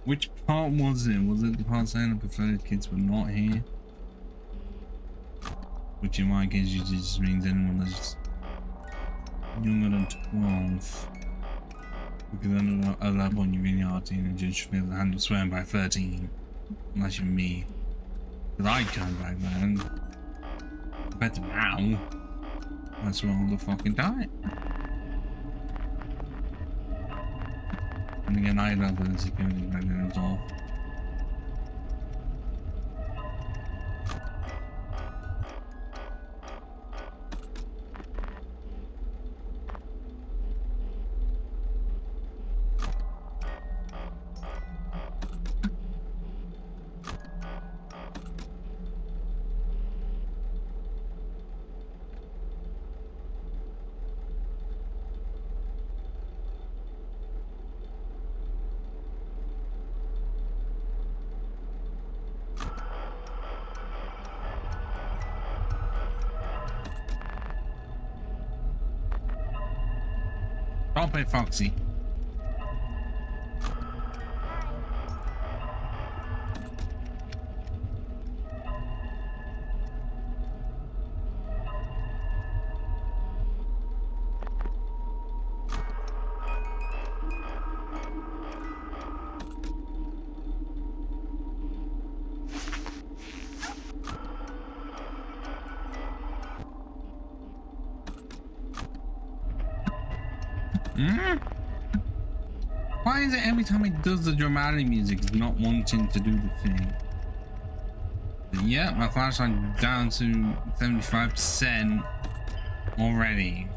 Which part was it? Was it the part saying I preferred kids were not here? Which in my case just means anyone that's younger than 12. Because at that point you really are a teenager, you should be able to handle swearing by 13. Unless you're me. Because I can't back then. Compared to now. I swear all the fucking time. And again, I love the security back then as well. Stop it, Foxy. Why is it every time it does the dramatic music, it's not wanting to do the thing? But yeah, my flashlight down to 75% already.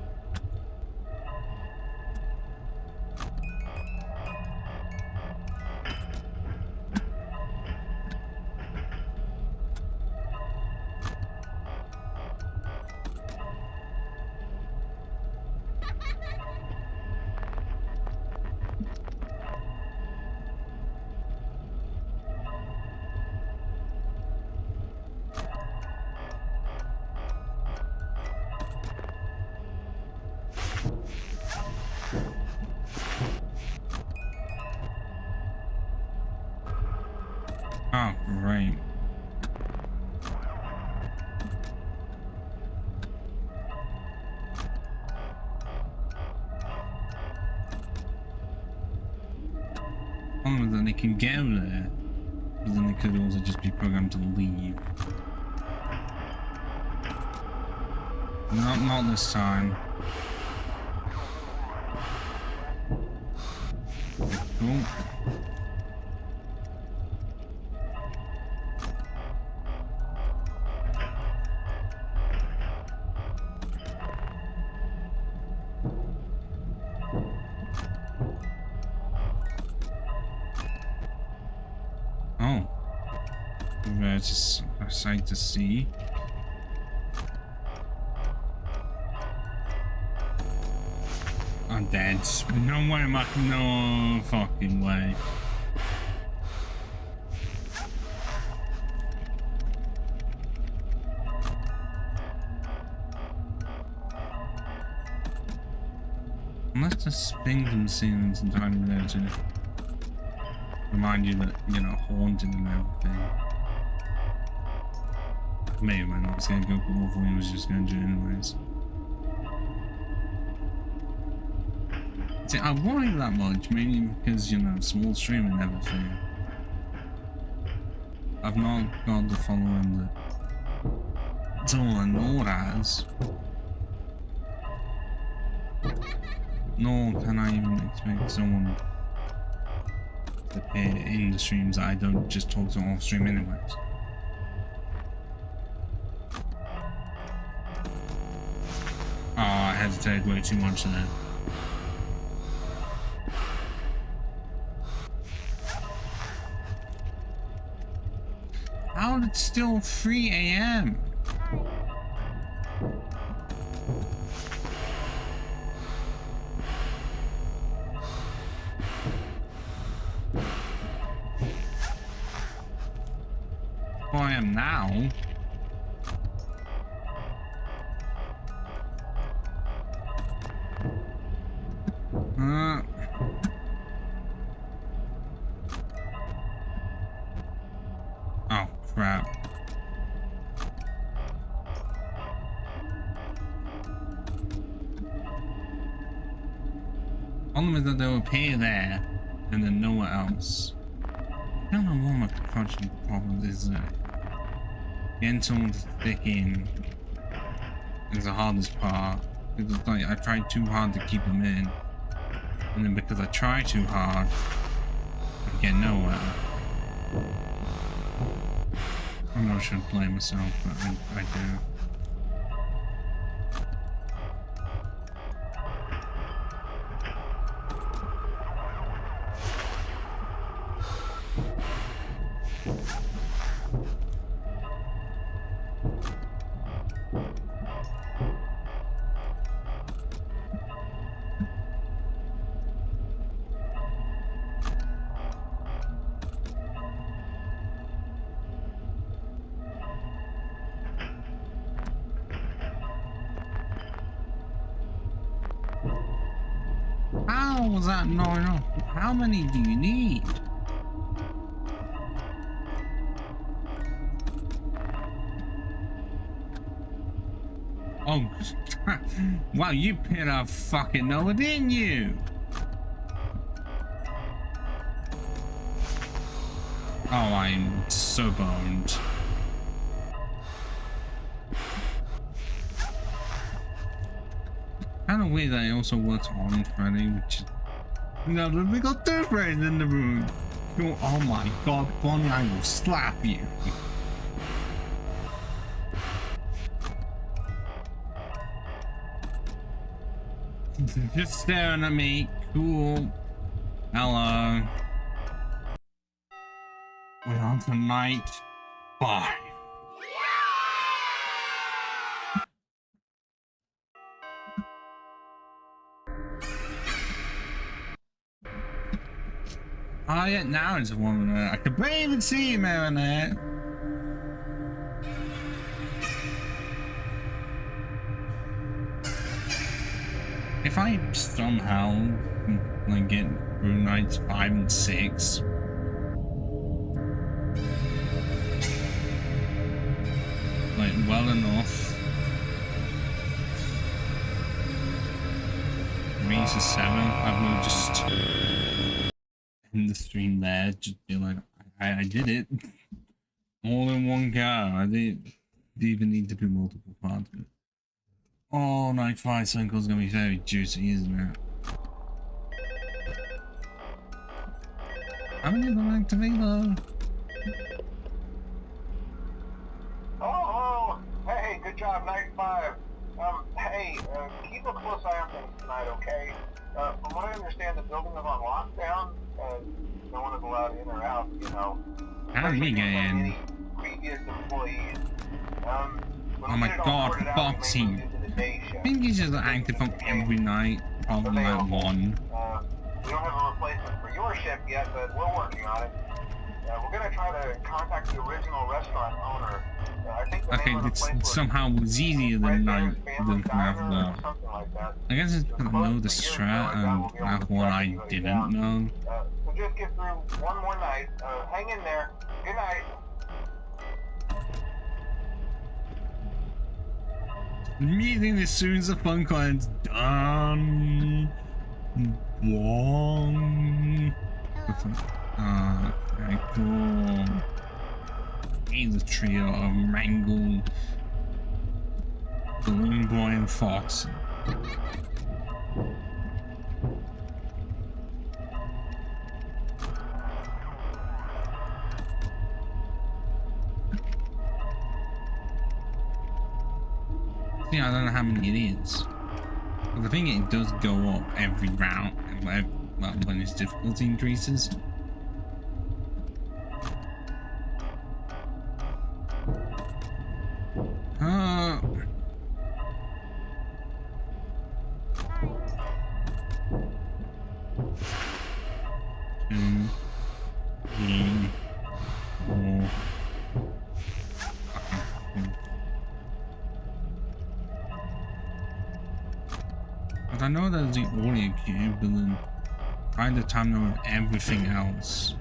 Oh, great. Problem is that they can get over there, but then they could also just be programmed to leave. Not this time. Cool. Oh, that's a sight to see. I'm dead. No way, no fucking way. Unless the spindle ceiling's entirely there to remind you that, you know, haunted and everything. Maybe when I was gonna go, but hopefully I was just gonna do it anyways. See, I worry that much, mainly because, you know, small stream and everything. I've not got the following that someone nor has. Nor can I even expect someone to appear in the streams that I don't just talk to off stream anyways. Oh, I hesitated way too much there. How did it still 3 AM? Who I am now? Problem is that they'll appear there and then nowhere else. I don't know what my constant problem is. Getting someone to stick in is the hardest part. It's like I tried too hard to keep them in, and then because I try too hard, I get nowhere. I know I shouldn't blame myself, but I do. How was that not enough? How many do you need? Oh, wow, you picked up fucking Noah, didn't you? Oh, I'm so boned. Kind of weird that it also works on Friday, which is, you know, we got two friends in the room. Oh my god, Bonnie, I will slap you. Just staring at me. Cool. Hello. We're on to night 5. Oh yeah, now it's a woman. I can barely even see you, Marinette. If I somehow like get through nights 5 and 6, like well enough, reach the 7, I will just end the stream there. Just be like, I did it all in one go. I didn't even need to do multiple parts. Oh, night 5 cycle is gonna be very juicy, isn't it? How many of them activate though? Oh, hey, good job, night 5. Hey, keep a close eye on things tonight, okay? From what I understand, the building is on lockdown, no one is allowed in or out, you know. How did we get in? Any previous employees. Oh my god, Foxy. I think he's just active on every night, probably like 1. We don't have a replacement for your shift yet, but we're working on it. We're gonna try to contact the original restaurant owner. I think the name of the place was somehow was easier than FNAF though. Something like that. I guess it's because I know the strat and FNAF 1 I didn't know. We'll just get through one more night. Hang in there. Good night. Meeting as soon as the phone call is done. One. Okay, cool. He's a trio of Mangle, Balloon Boy, and Fox. See, I don't know how many it is. But I think it does go up every round, well, when its difficulty increases. I know there's the audio cube, but then by the time there was everything else,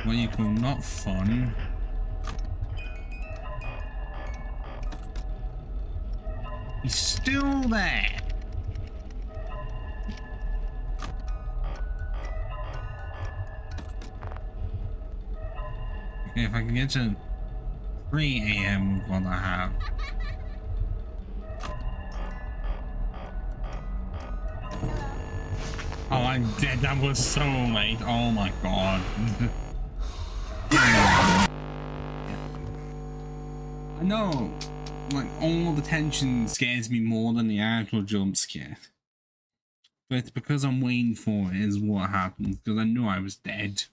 what you call not fun. He's still there. Okay, if I can get to 3 a.m. with what I have. Oh, I'm dead. That was so late. Oh my god. I know, like, all the tension scares me more than the actual jump scare. But it's because I'm waiting for it is what happens, because I knew I was dead.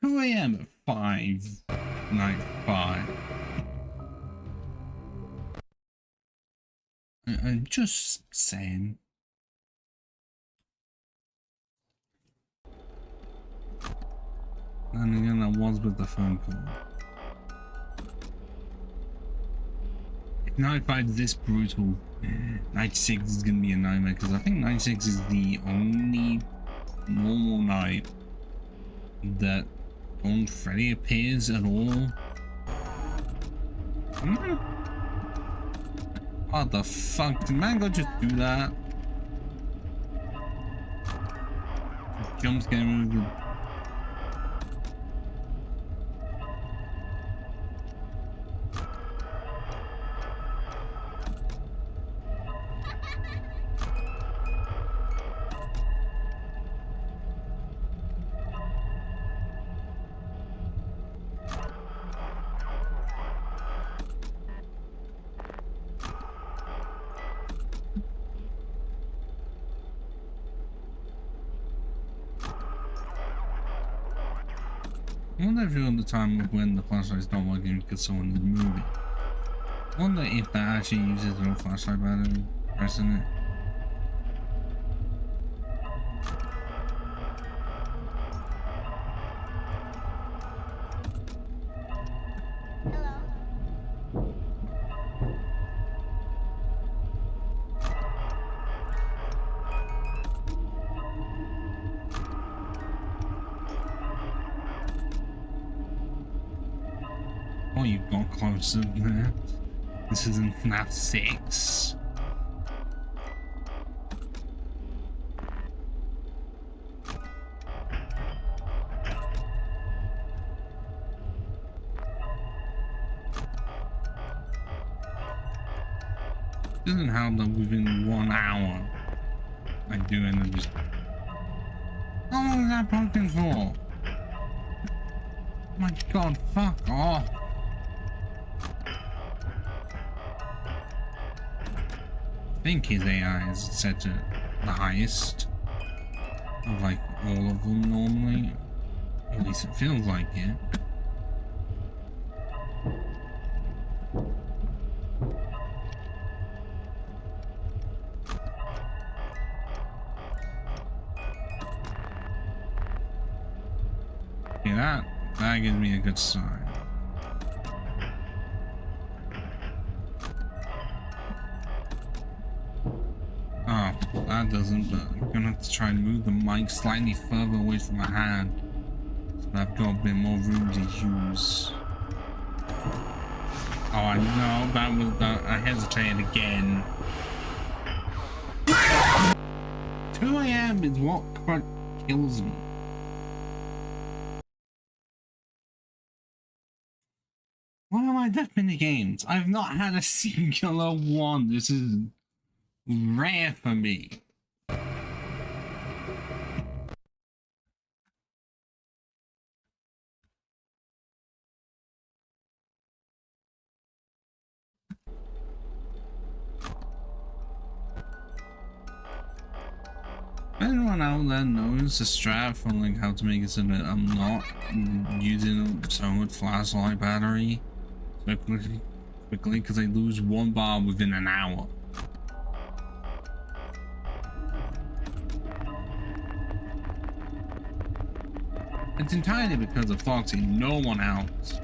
2 a.m. at 5, night 5. I'm just saying. And again, that was with the phone call. If night 5 is this brutal, night 6 is gonna be a nightmare, because I think night 6 is the only normal night that Old Freddy appears at all. What the fuck? Did man go just do that? Jump scare movie. I wonder if you're at the time of when the flashlight's not working because someone is moving. I wonder if that actually uses a little flashlight battery, pressing it. Oh, you got closer there. This is in FNAF 6. Doesn't help that within 1 hour I do end up just. How long is that pumpkin for? Oh my god, fuck off. I think his AI is set to the highest of like all of them normally. At least it feels like it. Okay, that gives me a good sign. Oh, that doesn't, but I'm gonna have to try and move the mic slightly further away from my hand so that I've got a bit more room to use. Oh, I know, that was that. I hesitated again. 2 a.m. is what kills me. What are my death mini games? I've not had a singular one. This is rare for me. Anyone out there knows the strat for like how to make it so that I'm not using so much flashlight battery so quickly because I lose 1 bar within an hour. It's entirely because of Foxy, no one else.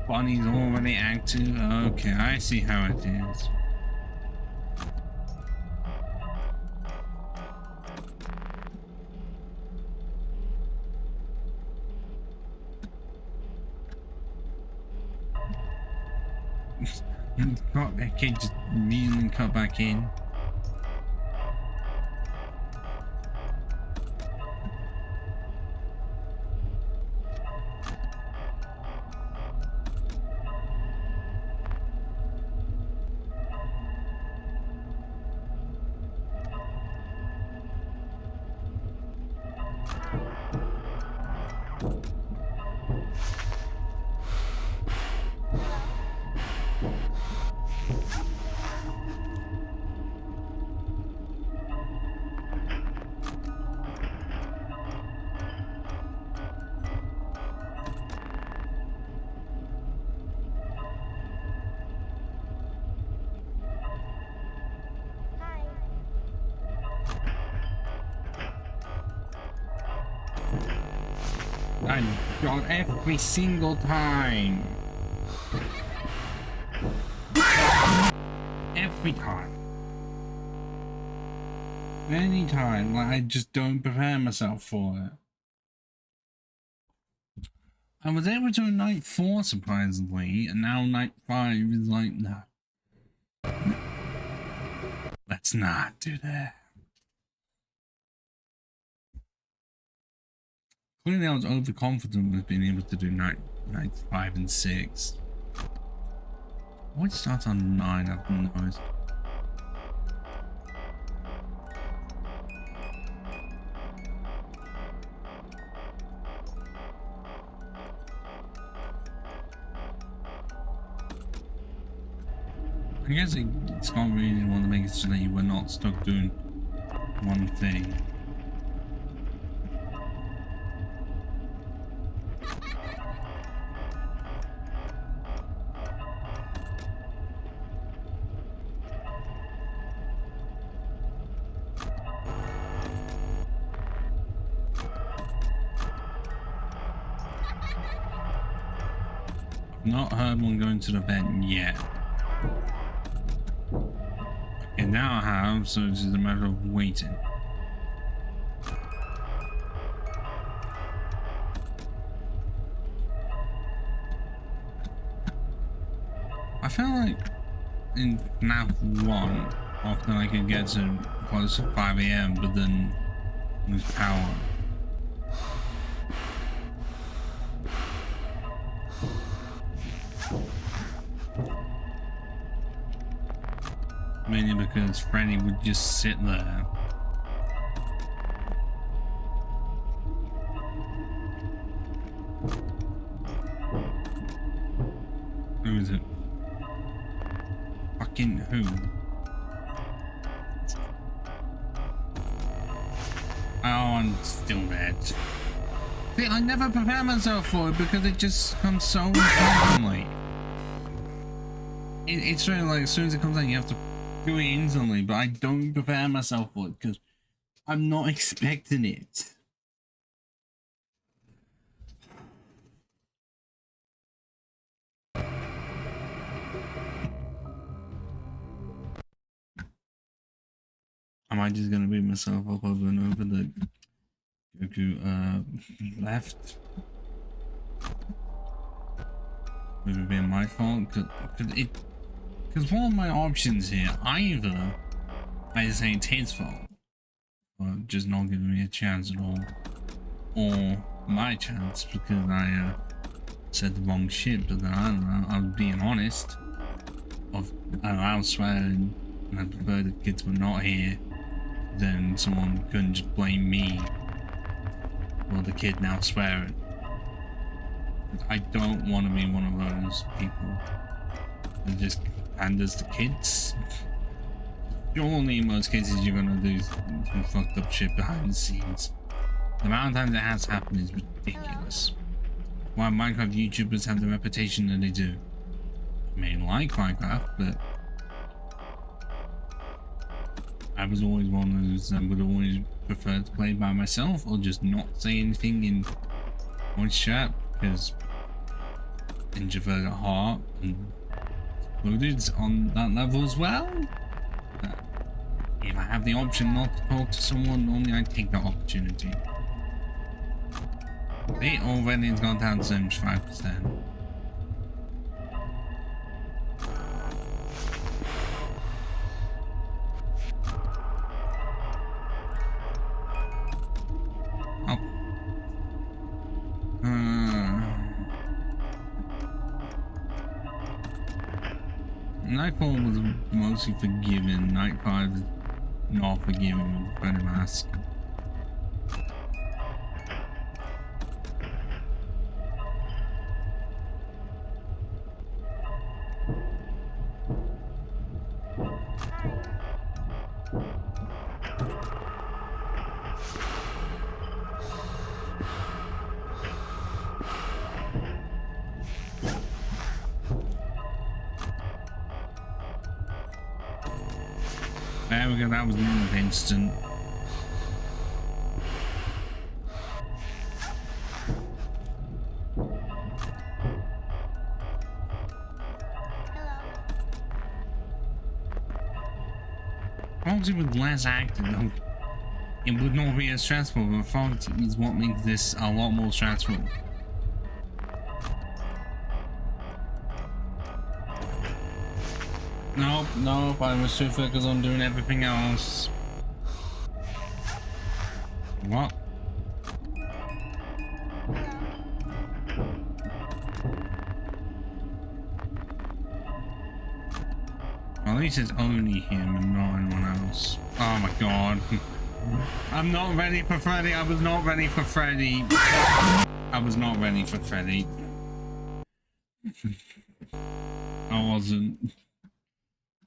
Bonnie's already active. Okay, I see how it is. Got that kid just immediately cut back in. I got every single time. Every time. Anytime. Like, I just don't prepare myself for it. I was able to do night 4 surprisingly, and now night 5 is like, no. Let's not do that. Clearly I was overconfident with being able to do night 5 and 6. What starts on 9, I've noticed. I guess it's not really want to make it so that you were not stuck doing one thing. Not heard one going to the vent yet. Okay, now I have, so it's just a matter of waiting. I feel like in FNAF 1, often I could get to close to 5 AM, but then lose power. Mainly because Freddy would just sit there. Who is it? Fucking who? Oh, I'm still dead. See, I never prepare myself for it because it just comes so randomly. It's really like as soon as it comes out, you have to do it instantly, but I don't prepare myself for it because I'm not expecting it. Am I just gonna beat myself up over and over that Goku left? Would it be my fault? Because one of my options here, either I say it's his fault, or just not giving me a chance at all, or my chance because I said the wrong shit, but then I don't know, I was being honest. I was swearing, and I prefer the kids were not here, then someone couldn't just blame me for the kid now swearing. I don't want to be one of those people that just panders to kids. Surely in most cases you're gonna do some fucked up shit behind the scenes. The amount of times that has happened is ridiculous. Why Minecraft YouTubers have the reputation that they do. I may like Minecraft, but I was always one of those that would always prefer to play by myself or just not say anything in voice chat because introvert at heart and included on that level as well. If I have the option not to talk to someone, normally I take that opportunity. It already has gone down to 75%. Night 4 was mostly forgiven. Night 5 is not forgiven with Freddy Mask. There we go, that was an instant. Obviously with less acting though, it would not be as stressful, but fog is what makes this a lot more stressful. Nope, I was too focused on doing everything else. What? Well, at least it's only him and not anyone else. Oh my god. I'm not ready for Freddy. I was not ready for Freddy. I was not ready for Freddy. I wasn't.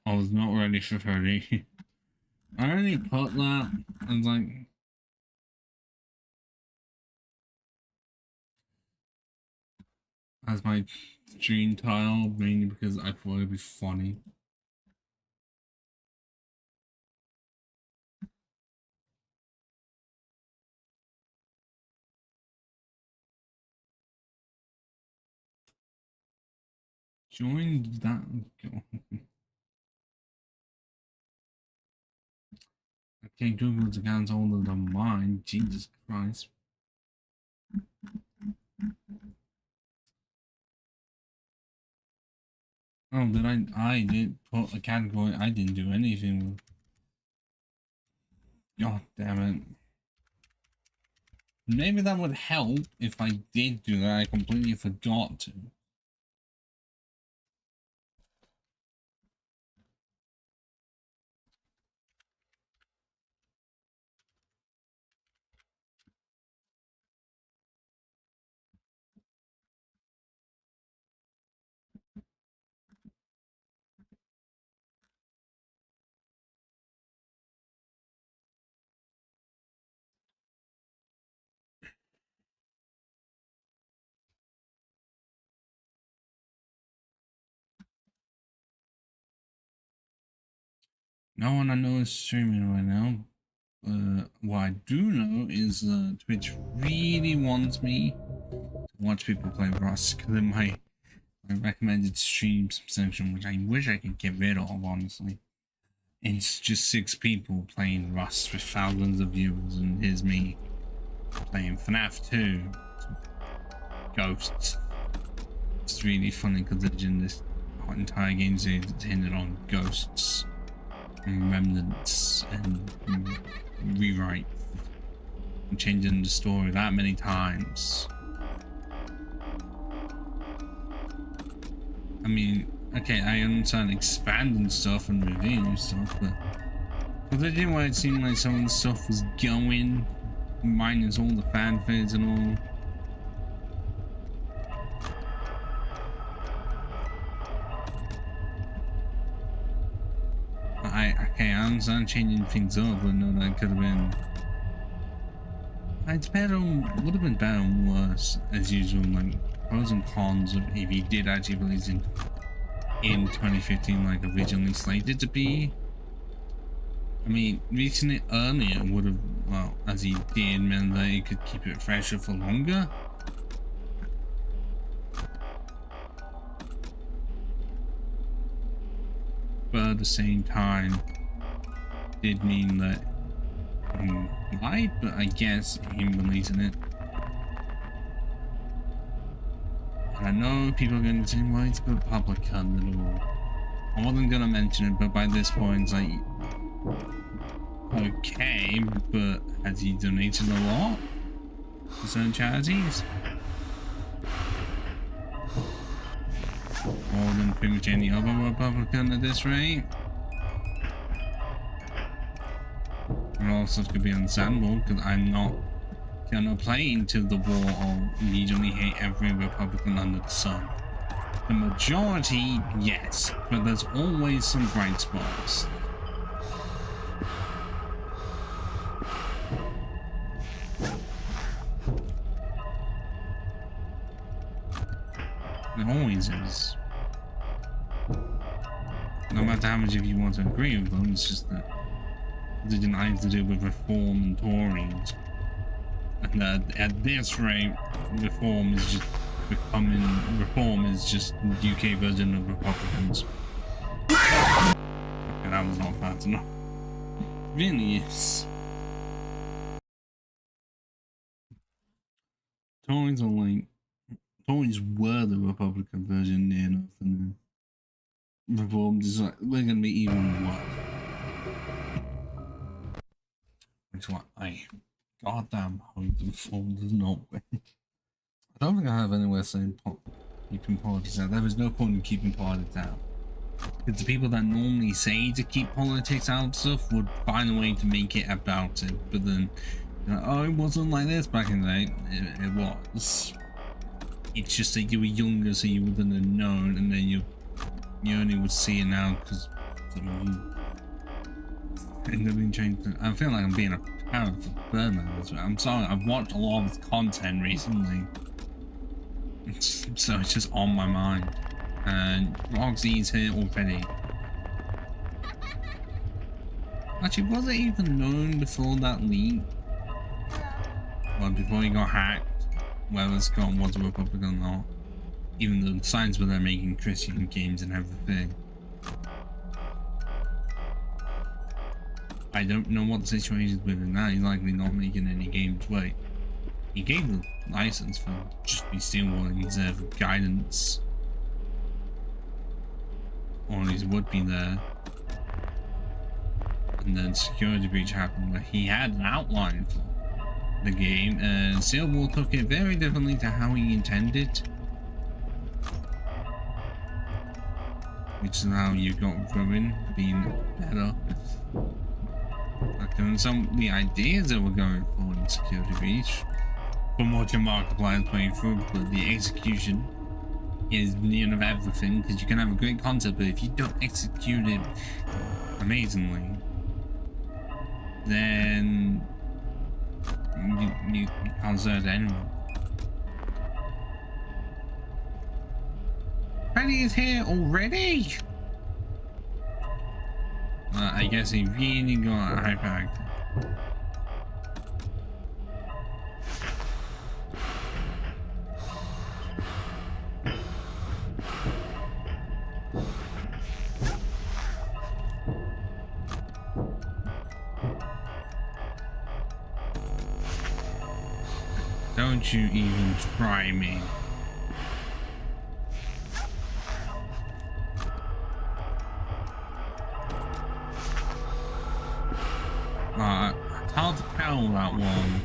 I was not ready for Freddy. I only put that as like as my stream title mainly because I thought it'd be funny. Join that. Okay, Google's account's older than mine. Jesus Christ. Oh, did I did put a category. I didn't do anything with. God damn it. Maybe that would help if I did do that. I completely forgot to. No one I know is streaming right now. What I do know is Twitch really wants me to watch people play Rust because in my recommended streams section, which I wish I could get rid of, honestly. It's just 6 people playing Rust with thousands of viewers, and here's me playing FNAF 2 Ghosts. It's really funny because this entire game series is hindered on ghosts and remnants and rewrite and changing the story that many times. I mean, okay, I understand expanding stuff and revealing stuff, but considering where it seemed like some of the stuff was going, minus all the fanfares and all. Okay, I understand changing things up, but no, that could have been. It's better, would have been better and worse, as usual, like pros and cons of if he did actually release in 2015 like originally slated to be. I mean, reaching it earlier would have, well, as he did, meant that he could keep it fresher for longer. But at the same time, did mean that lied, but I guess him releasing it. I know people are going to say, well, it's a public and all. I wasn't going to mention it, but by this point, it's like, okay, but has he donated a lot to certain charities? more than pretty much any other Republican at this rate. And also could be understandable because I'm not gonna play into the war or immediately hate every Republican under the sun. The majority, yes, but there's always some bright spots. There always is. No matter how much of you want to agree with them, it's just that it didn't have to do with reform and Tories. And at this rate, reform is just the UK version of Republicans. Okay, that was not fast enough. Really is. Tories were the Republican version near enough, and then reform is like, we're gonna be even worse. Which is why I goddamn hope the reform does not win. I don't think I have anywhere saying keeping politics out. There is no point in keeping politics out. Because the people that normally say to keep politics out of stuff would find a way to make it about it. But then, you know, oh, it wasn't like this back in the day. It was. It's just that you were younger, so you wouldn't have known, and then you only would see it now because you end up being changed. I feel like I'm being a parent for Birdman. I'm sorry, I've watched a lot of his content recently. So it's just on my mind. And Roxy's here already. Actually, was it even known before that leak? Well, before he got hacked, whether Scott was a Republican or not. Even though the signs were there making Christian games and everything. I don't know what the situation is with him now. He's likely not making any games. Wait. He gave the license for just be still wanting to guidance. Or at least would be there. And then security breach happened where he had an outline for the game and Silver took it very differently to how he intended. Which is how you got Ruin being better. Like there were some of the ideas that were going for in security breach. From watching Markiplier playing through, but the execution is near of everything because you can have a great concept, but if you don't execute it amazingly, then you can't serve anyone. Freddy is here already? I guess he really got hyperactive. Don't you even try me. It's hard to tell that one.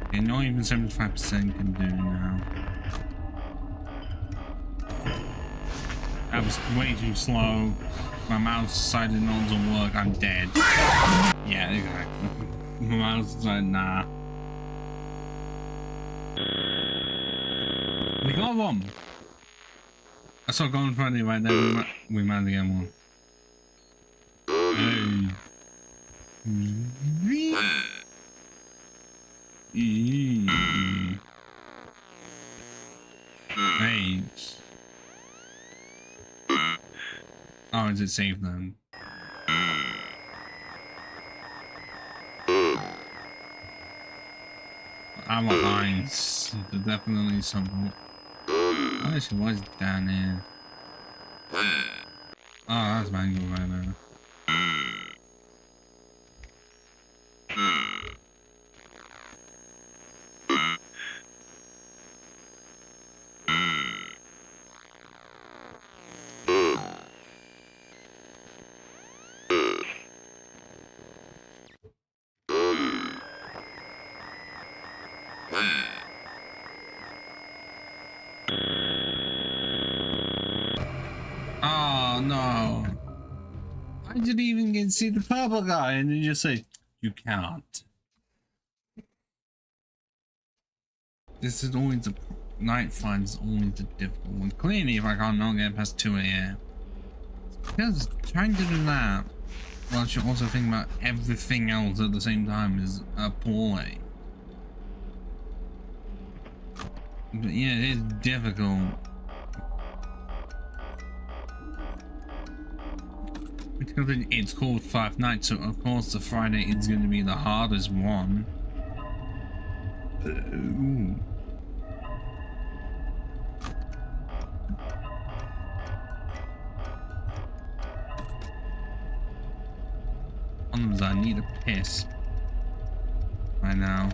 Okay, not even 75% can do now. That was way too slow. My mouse decided not to work. I'm dead. Yeah, exactly. My mouse decided, nah. We got one. I saw Golden Friday right there. We might get one. Hey. Hey. Oh, is it safe then? I'm behind. There's definitely something. I wish it was down here. Oh, that's Mango right there. Oh no. I didn't even get to see the purple guy, and you just say, you can't. This is always the night fight is always the difficult one. Clearly, if I can't not get past 2 a.m. Because trying to do that while you're also thinking about everything else at the same time is appalling. But yeah, it is difficult. Because it's called Five Nights, so of course the Friday is going to be the hardest one. Ooh. I need a piss right now.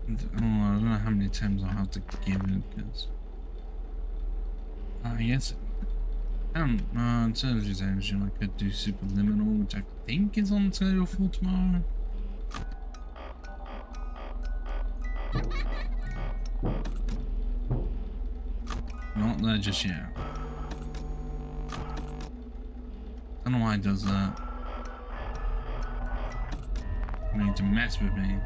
I don't know how many times I'll have to give it because yes, instead of just engine, I could do Superliminal, which I think is on schedule for tomorrow. Not there just yet. I don't know why it does that. I need to mess with me.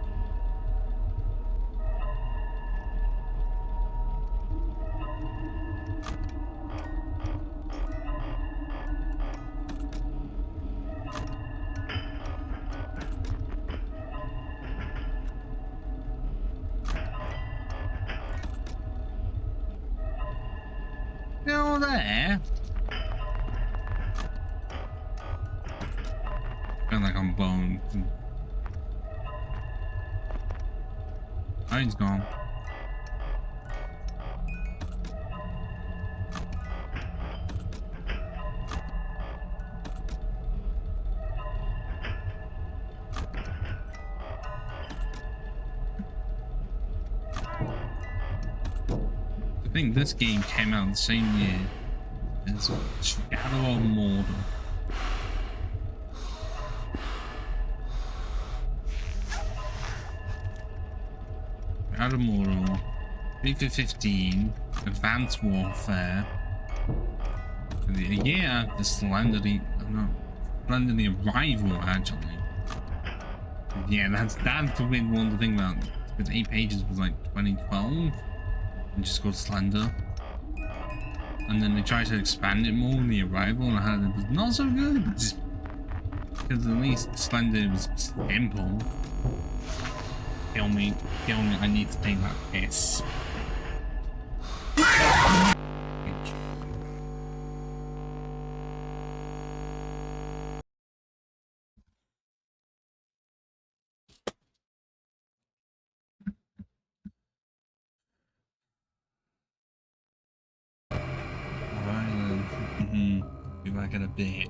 Still there. I feel like I'm boned. Oh, he's gone. I think this game came out the same year as Shadow of Mordor. Shadow of Mordor, FIFA 15, Advanced Warfare. Yeah, the Slenderly, Slender the Arrival actually. Yeah, that's the weird one to think about. Because 8 Pages was like 2012. And just called Slender, and then they tried to expand it more in the Arrival, and it was not so good because at least Slender was simple. Kill me, I need to take that piss. Alright then, be back in a bit.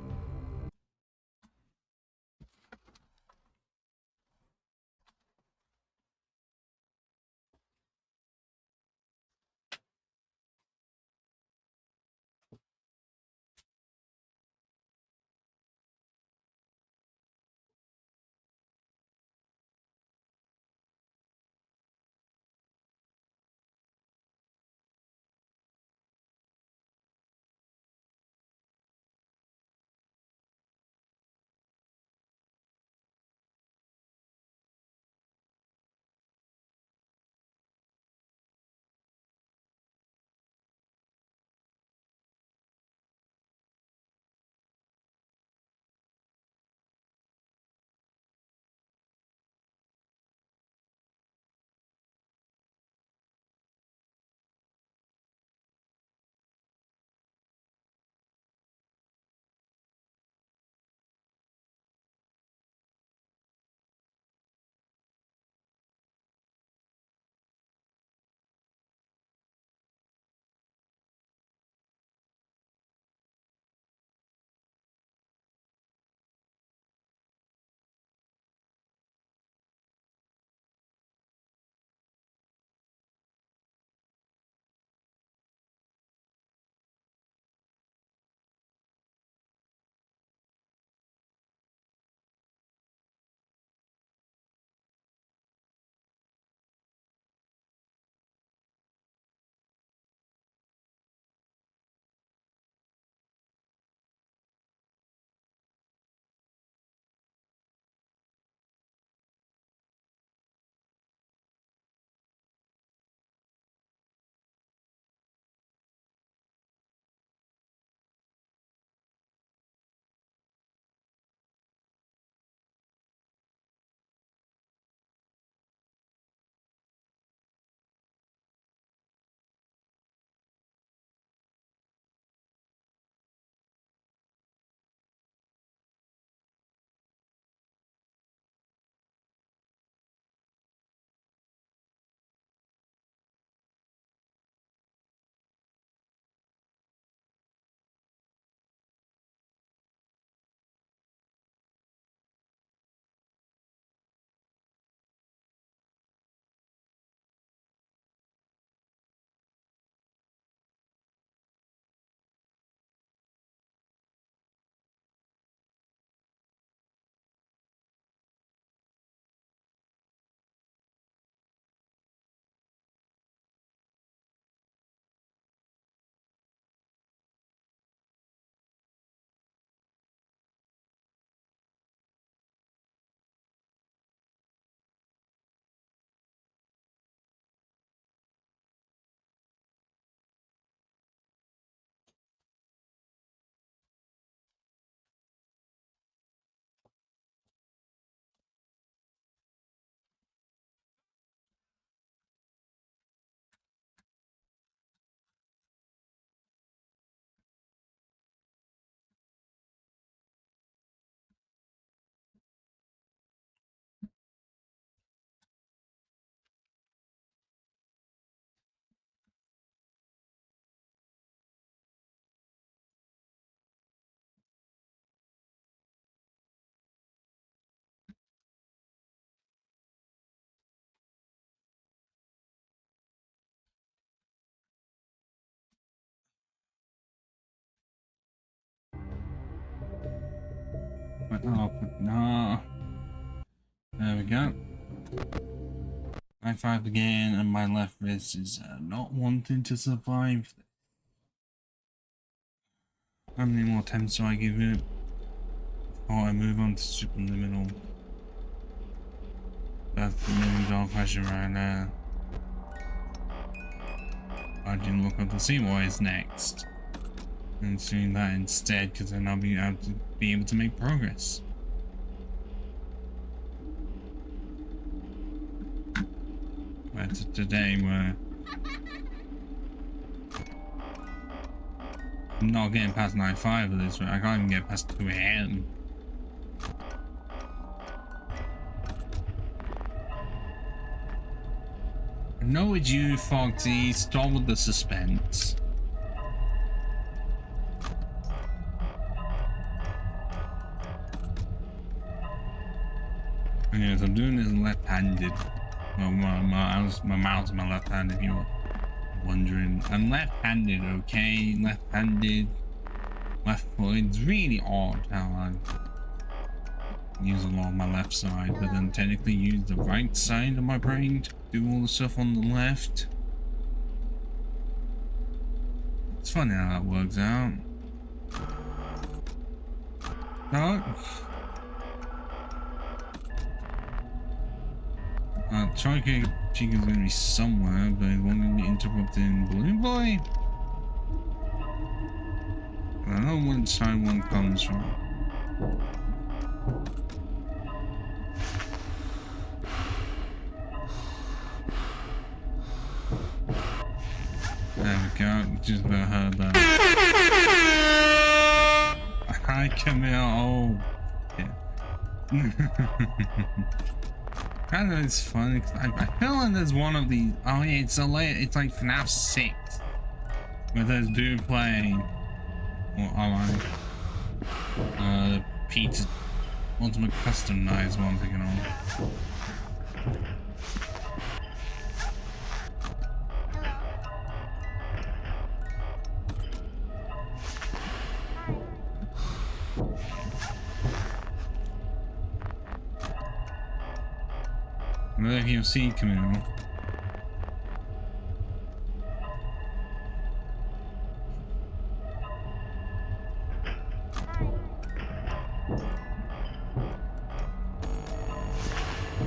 Oh, no. There we go. High five again, and my left wrist is not wanting to survive. How many more attempts do I give it before I move on to Superliminal? That's the million-dollar question right now. I didn't look up to see what is next. And doing that instead, because then I'll be able to make progress. That's today where I'm not getting past 9:05 of this, I can't even get past 2 AM. I know it's you, Foxy. Stop with the suspense. Anyways, I'm doing this left-handed. Well, my mouse is my left hand, if you're wondering. I'm left-handed, okay? Left-handed. Left foot. It's really odd how I use a lot on my left side, but then technically use the right side of my brain to do all the stuff on the left. It's funny how that works out. No. Choco Chica's gonna be somewhere, but it won't be interrupting Balloon Boy. I don't know which side one comes from. There we go, just about heard that. Hi, Camille. Oh, yeah. Kind of, it's funny because I feel like there's one of these. Oh yeah, it's like FNAF 6, where there's dude playing. Well, the Pizza Ultimate Custom Night is what I'm thinking of. Look, you'll see Camille.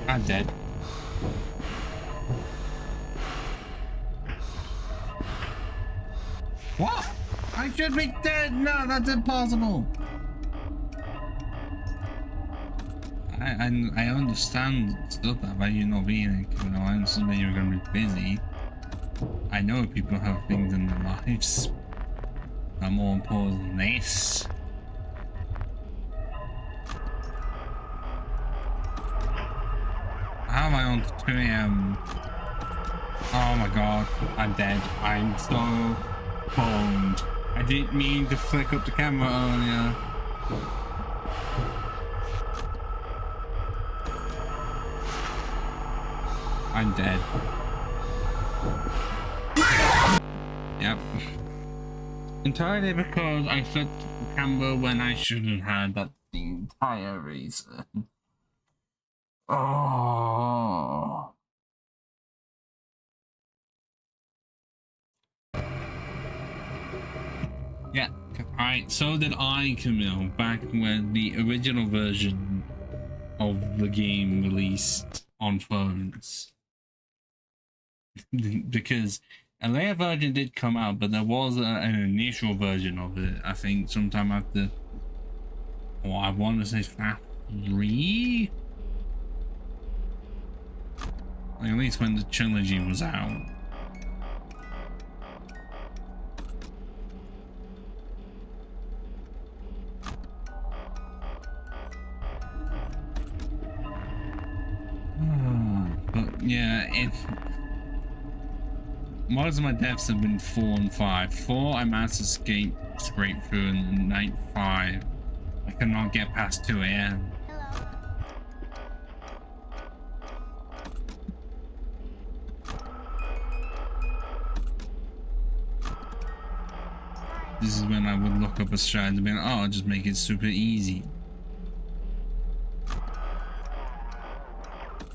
I'm dead. What? I should be dead? No, that's impossible. I understand stuff about you not being it, you know, I understand that you're gonna be busy. I know people have things in their lives that are more important than this. How am I on to 2 AM? Oh my god, I'm dead. I'm so boned. I didn't mean to flick up the camera earlier. I'm dead. Yep. Entirely because I flipped the camera when I shouldn't have. That's the entire reason. Oh. Yeah. Alright, so did I, Camille, back when the original version of the game released on phones. Because a later version did come out, but there was an initial version of it, I think, sometime after, or I want to say FNAF 3? Like, at least when the trilogy was out. But yeah, most of my deaths have been 4 and 5. 4 I managed to scrape through, and night 5 I cannot get past 2 AM. This is when I would look up a strategy and be like, oh, I'll just make it super easy.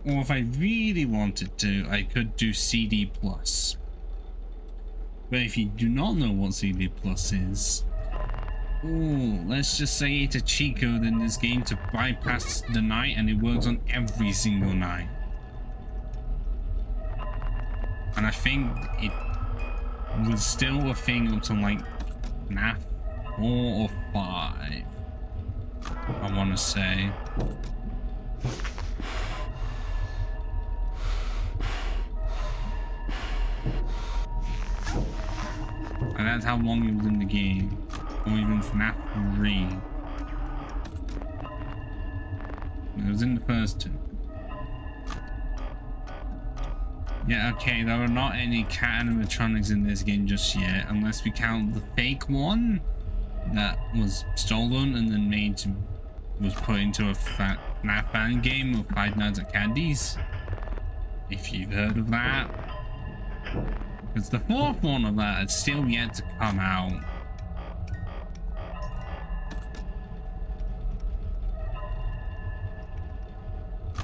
Or if I really wanted to, I could do CD plus. But if you do not know what CD plus is, oh, let's just say it's a cheat code in this game to bypass the night, and it works on every single night. And I think it was still a thing until like FNAF 4 or 5, I want to say. And that's how long it was in the game. Or even FNAF 3. It was in the first two. Yeah, okay, there are not any cat animatronics in this game just yet, unless we count the fake one that was stolen and then was put into a FNAF fan game of Five Nights at Candy's. If you've heard of that. Because the fourth one of that is still yet to come out.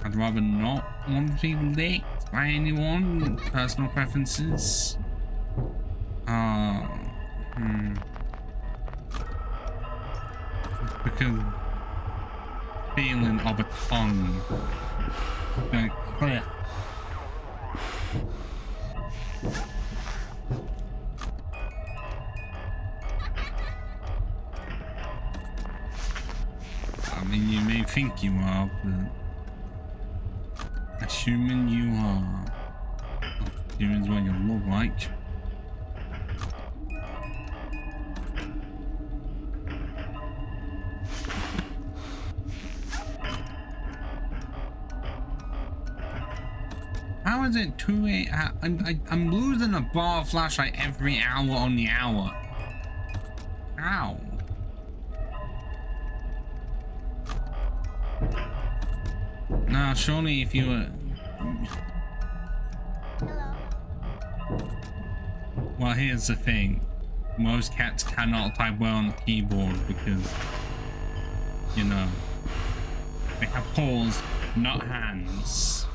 I'd rather not want to be licked by anyone. Personal preferences. Because feeling of a tongue. Like, I mean, you may think you are, but assuming you are, humans what you look like. How is it 2 a.m.? I'm losing a bar of flashlight every hour on the hour. Ow. Now, surely if you were... Hello. Well, here's the thing. Most cats cannot type well on the keyboard because, you know, they have paws, not hands.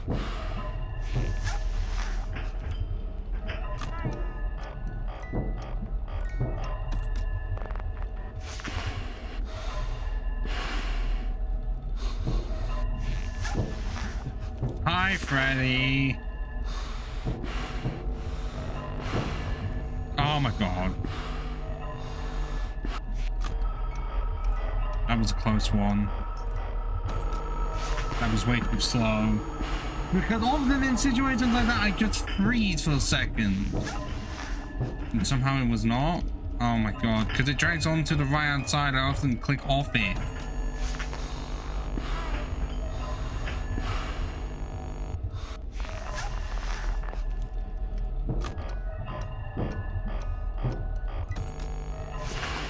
Hi, Freddy. Oh my god. That was a close one. That was way too slow. Because often in situations like that, I just freeze for a second. And somehow it was not. Oh my god. Because it drags on to the right hand side, I often click off it.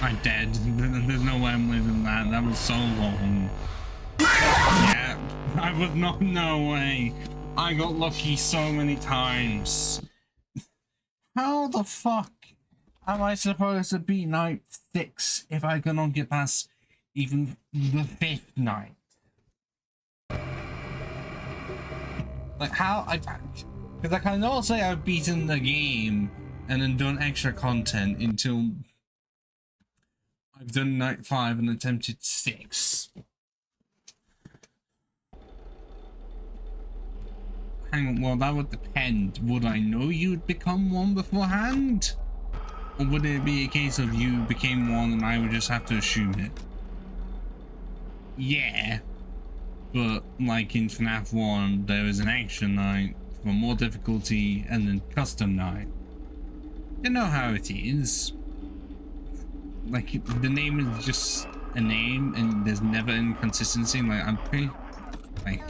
I'm dead. There's no way I'm living that. That was so long. Yeah, I was not. No way. I got lucky so many times. How the fuck am I supposed to be night 6 if I cannot get past even the 5th night? Like how because I cannot say I've beaten the game and then done extra content until I've done night 5 and attempted 6. Hang on, well that would depend. Would I know you'd become one beforehand? Or would it be a case of you became one and I would just have to assume it? Yeah. But like in FNAF 1, there is an action night for more difficulty and then custom night. You know how it is. Like the name is just a name and there's never any consistency. Like I'm pretty like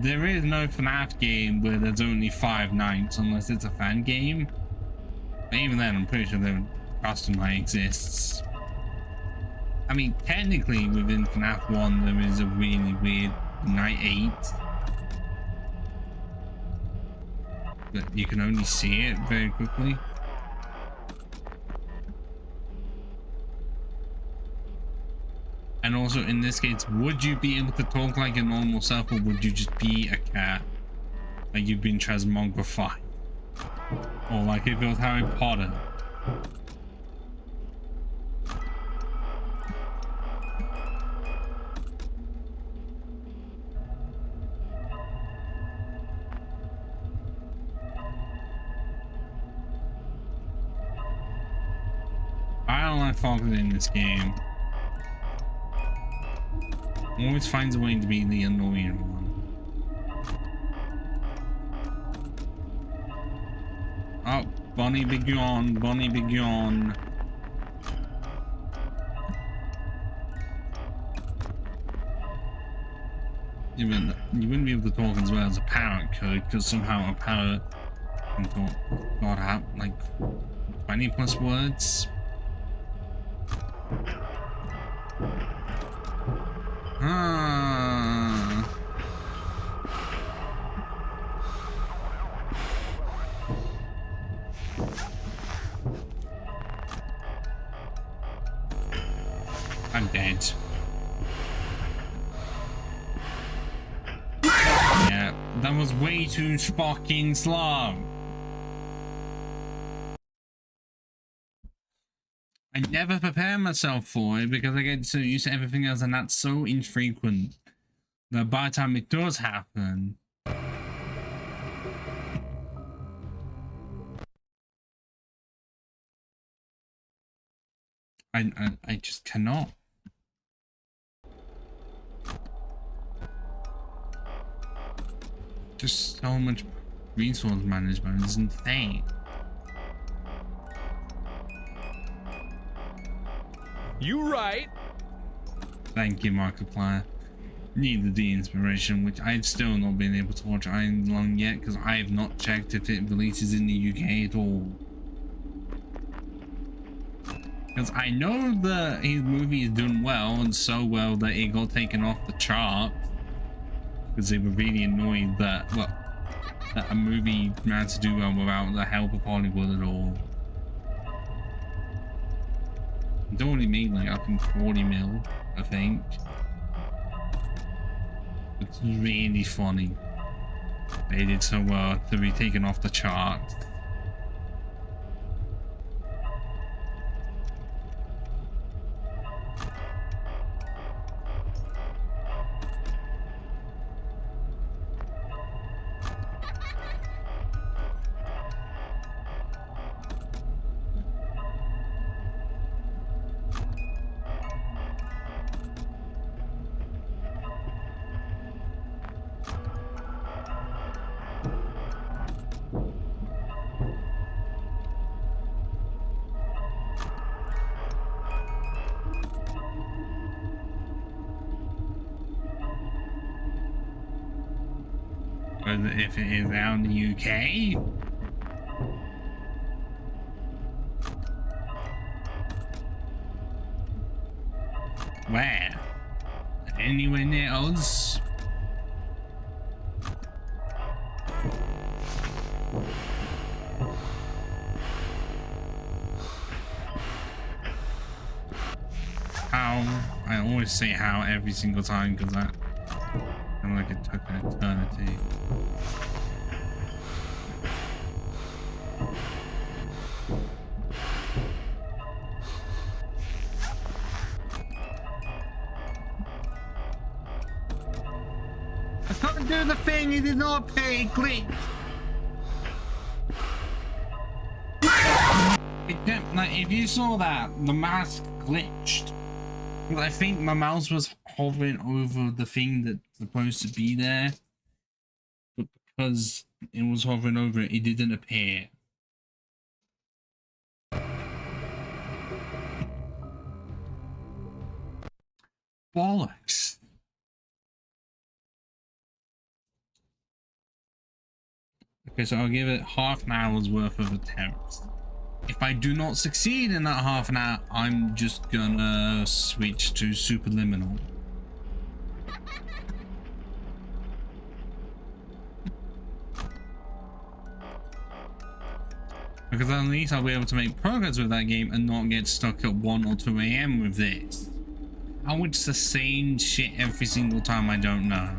there is no FNAF game where there's only 5 nights unless it's a fan game. But even then I'm pretty sure the custom night exists. I mean technically within FNAF 1 there is a really weird night 8. But you can only see it very quickly. And also in this case, would you be able to talk like a normal self, or would you just be a cat? Like you've been transmogrified? Or like if it was Harry Potter? I don't like Falcon in this game. Always finds a way to be the annoying one. Oh, Bonnie be gone, Bonnie be gone. Even you wouldn't be able to talk as well as a parrot could, because somehow a parrot can talk, God, have like 20 plus words. Ah. I'm dead. Yeah, that was way too fucking slow. I never prepare myself for it because I get so used to everything else, and that's so infrequent that by the time it does happen, I just cannot. Just so much resource management is insane. You right. Thank you, Markiplier. Needed the inspiration, which I've still not been able to watch Iron Lung yet because I have not checked if it releases in the UK at all. Because I know that his movie is doing well, and so well that it got taken off the chart because they were really annoyed that, well, that a movie managed to do well without the help of Hollywood at all. It only made like up in 40 mil, I think. It's really funny. They did so well to be taken off the chart. If it is out in the UK. Where? Anywhere near us? How? I always say how every single time because that feel like it took an eternity. I can't do the thing, it did not pay, click. Like, if you saw that, the mask glitched. I think my mouse was hovering over the thing that's supposed to be there, but because it was hovering over it, it didn't appear. Bollocks. Okay, so I'll give it half an hour's worth of attempts. If I do not succeed in that half an hour, I'm just gonna switch to Superliminal. Because at least I'll be able to make progress with that game and not get stuck at 1 or 2 AM with this. how it's the same shit every single time, I don't know.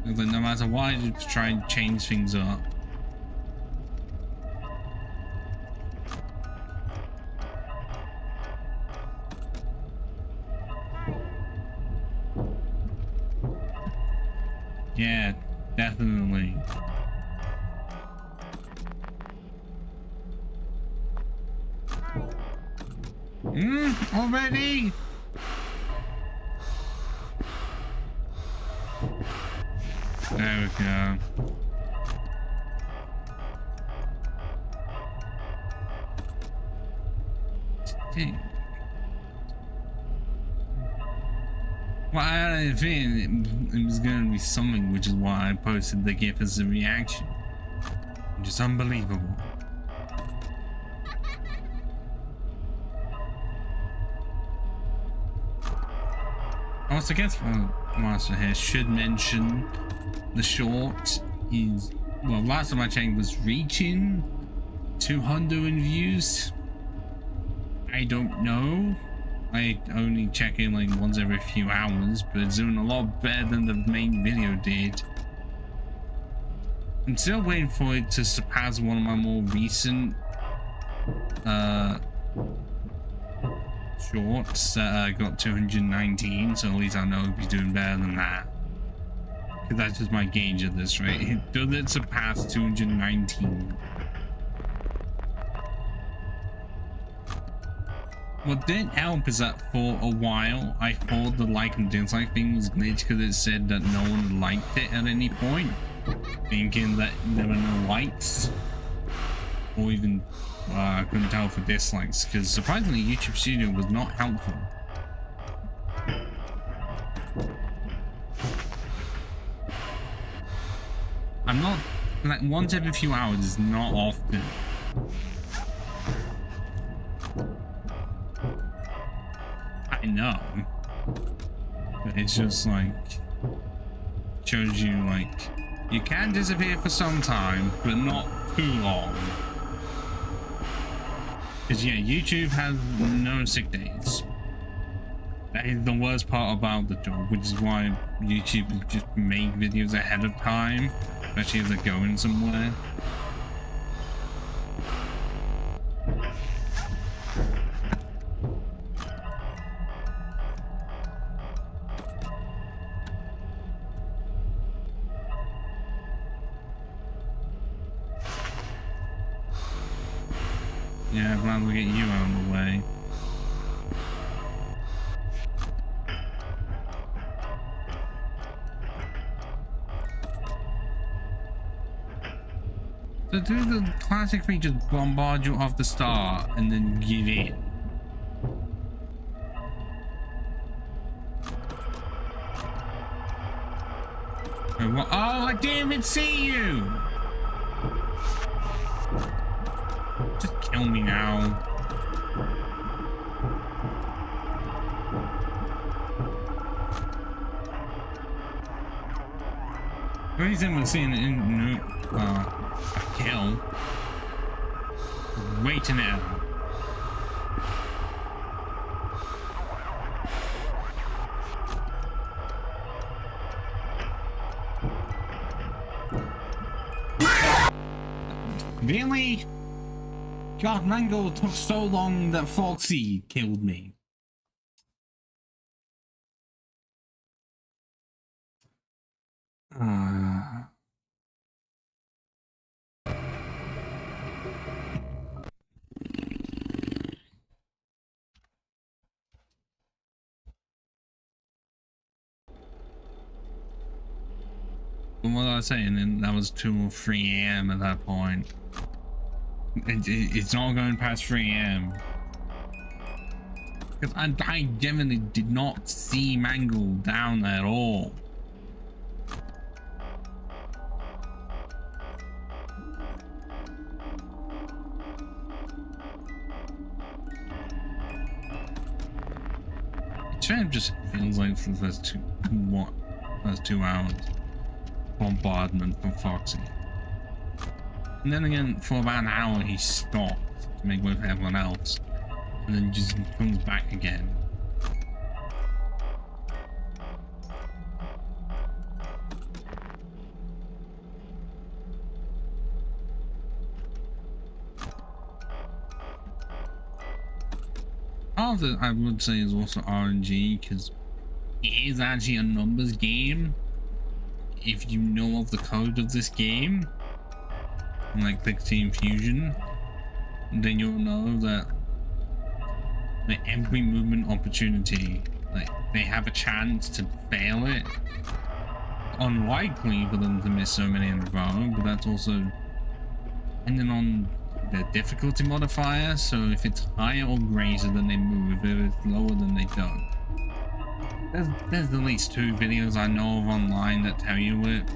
Like, no matter what I do to try and change things up. Yeah, definitely. Already? There we go. Well, I think it was going to be something, which is why I posted the GIF as a reaction. Just unbelievable. Also, I guess Master here should mention the short is, well, last time I checked was reaching 200 views. I don't know. I only check in like once every few hours, but it's doing a lot better than the main video did. I'm still waiting for it to surpass one of my more recent shorts that got 219, so at least I know it'll be doing better than that. Because that's just my gauge of this, right? Does it surpass 219? What didn't help is that for a while I thought the like and dislike thing was glitched because it said that no one liked it at any point, thinking that there were no likes, or even I couldn't tell for dislikes, because surprisingly YouTube Studio was not helpful. I'm not, like, once every few hours is not often. I know, but it's just like shows you like you can disappear for some time, but not too long. Because yeah, YouTube has no sick days. That is the worst part about the job, which is why YouTube just make videos ahead of time, especially if they're going somewhere. Yeah, I'm glad we'll get you out of the way. So do the classic thing, just bombard you off the start and then give in. Oh, I didn't even see you! Just kill me now. The reason we're seeing it in kill. Waiting it out. Really? God, Mango took so long that Foxy killed me. What was I saying? And that was 2 or 3 AM at that point. It's not going past 3 AM. Because I genuinely did not see Mangle down at all. It kind of just feels like for the first first 2 hours. Bombardment from Foxy. And then again, for about an hour he stopped to make way for everyone else. and then just comes back again. Part of it, I would say, is also RNG, because it is actually a numbers game. If you know of the code of this game, like click Team Fusion, then you'll know that like every movement opportunity, like they have a chance to fail it. Unlikely for them to miss so many in a row, but that's also depending on the difficulty modifier. So if it's higher or greater, then they move. If it's lower, then they don't. There's at least 2 videos I know of online that tell you it.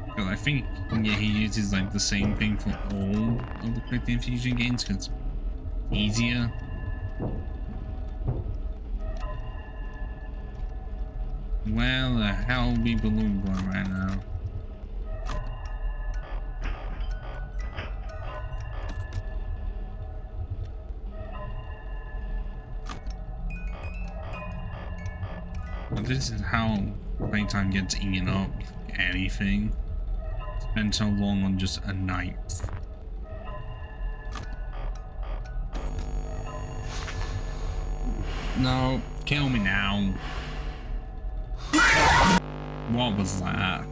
Because I think, yeah, he uses like the same thing for all of the quick infusion games because it's easier. Where the hell be Balloon Boy right now? But this is how playtime gets eaten up. Anything. Spend so long on just a night. No, kill me now. What was that?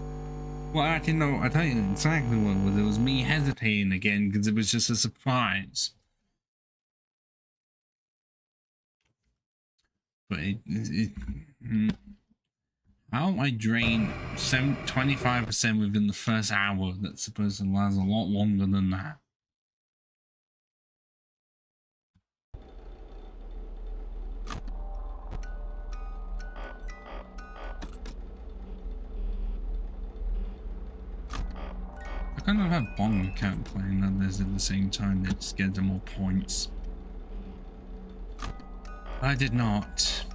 Well, actually, no, I tell you exactly what it was. It was me hesitating again because it was just a surprise. But how I drain 25% within the first hour, that's supposed to last a lot longer than that. I kind of have Bong account playing others at the same time that just gets them more points. I did not.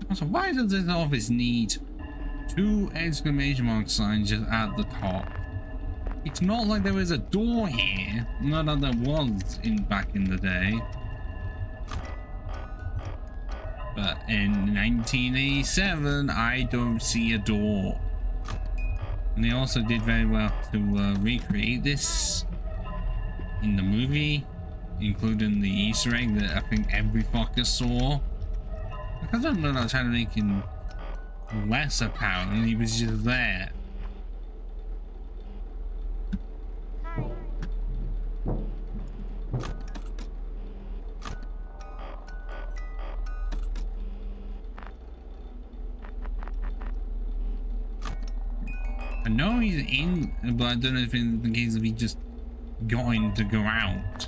Also, why does this office need 2 exclamation mark signs just at the top? It's not like there was a door here. Not that there was back in the day. But in 1987, I don't see a door. And they also did very well to recreate this in the movie, including the Easter egg that I think every fucker saw. Like, I don't know, I was trying to make him less apparent, he was just there. I know he's in, but I don't know if it's the case of he just going to go out.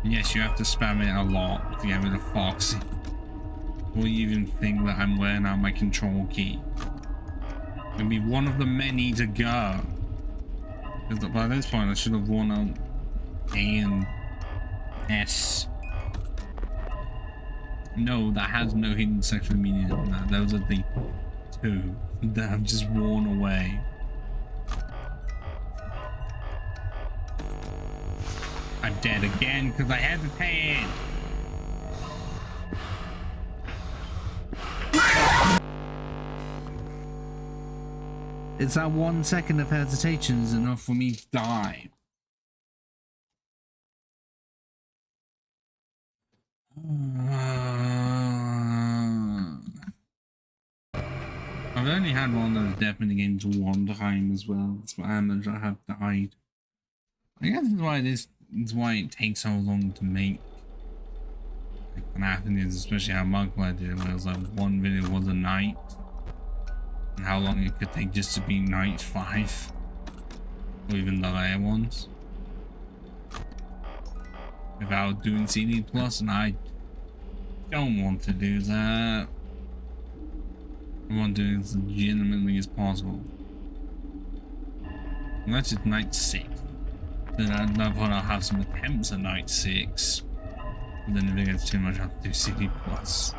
Yes, you have to spam it a lot to get rid of Foxy. Or you even think that I'm wearing out my control key. It'll be one of the many to go. Because by this point I should have worn out A and S. No, that has no hidden sexual meaning in that. Those are the 2 that have just worn away. I'm dead again because I hesitated. It's that 1 second of hesitation is enough for me to die. I've only had one of those death in the games 1 time as well. That's what happens. I have died. I guess that's why it takes so long to make. Like FNAF is, especially how Monk did it, where it was like 1 video was a night, and how long it could take just to be night 5, or even the later ones, without doing CD plus, and I don't want to do that. I want to do it as legitimately as possible. Unless it's night 6. Then I'd love when I'll have some attempts at night 6. But then if it gets too much, I'll do CD plus.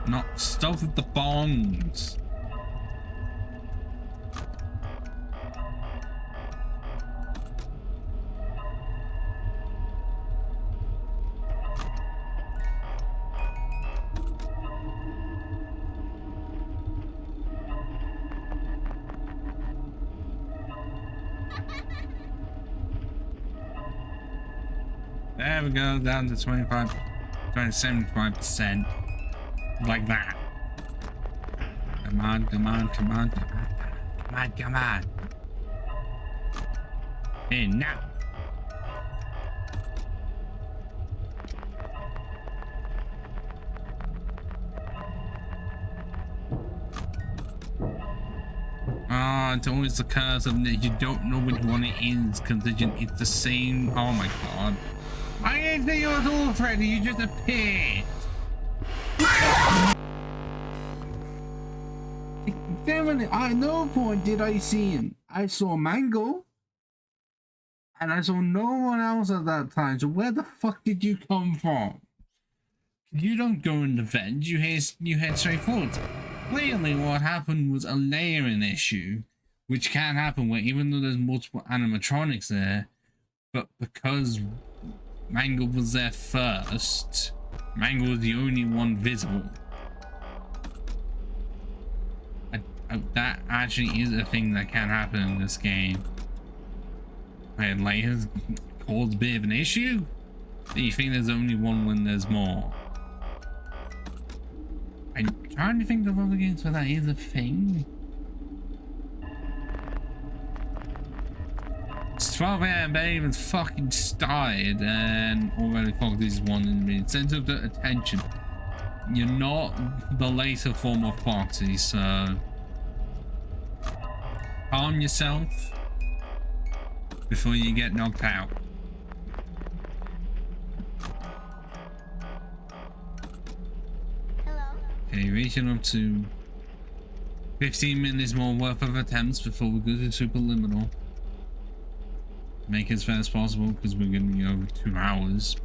Not stuff with the bombs. There we go, down to 75%. Like that. Come on, come on, come on, come on, come on, come on. Hey, now. Oh, it's always the curse of that you don't know which one it is because it's the same. Oh my god. I didn't think it was all Freddy, you just appeared. Definitely, at no point did I see him. I saw Mango, and I saw no one else at that time. So where the fuck did you come from? You don't go in the vent. You head straight forward. Clearly, what happened was a layering issue, which can happen where even though there's multiple animatronics there, but because Mango was there first, Mango was the only one visible. That actually is a thing that can happen in this game. And layers cause a bit of an issue. Do you think there's only one when there's more? I'm trying to think of other games where that is a thing. It's 12 a.m. babe, it's fucking started, and already fuck this is one in the center of the attention. You're not the later form of Foxy, so calm yourself before you get knocked out. Hello. Okay, reaching up to 15 minutes more worth of attempts before we go to Superliminal. Make it as fast as possible because we're going to be over 2 hours.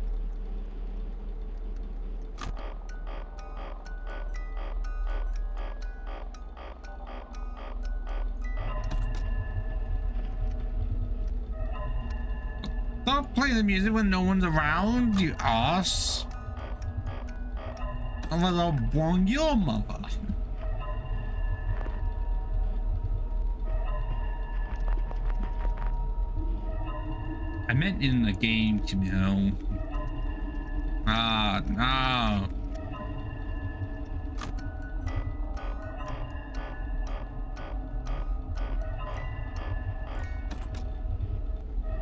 Stop playing the music when no one's around, you ass. Otherwise I'll bong your mother. I meant in the game, you know. Ah, no.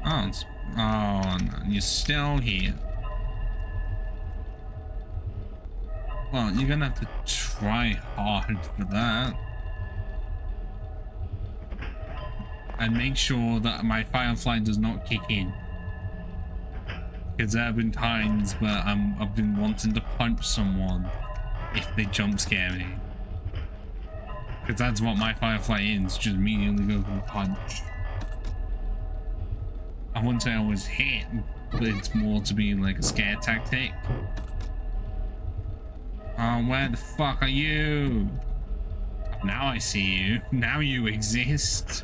Oh, oh, no, you're still here. Well, you're gonna have to try hard for that. And make sure that my Firefly does not kick in. Because there have been times where I've been wanting to punch someone if they jump scare me. Because that's what my Firefly is, just immediately go for the punch. I wouldn't say I was hit, but it's more to be like a scare tactic. Oh, where the fuck are you? Now I see you. Now you exist.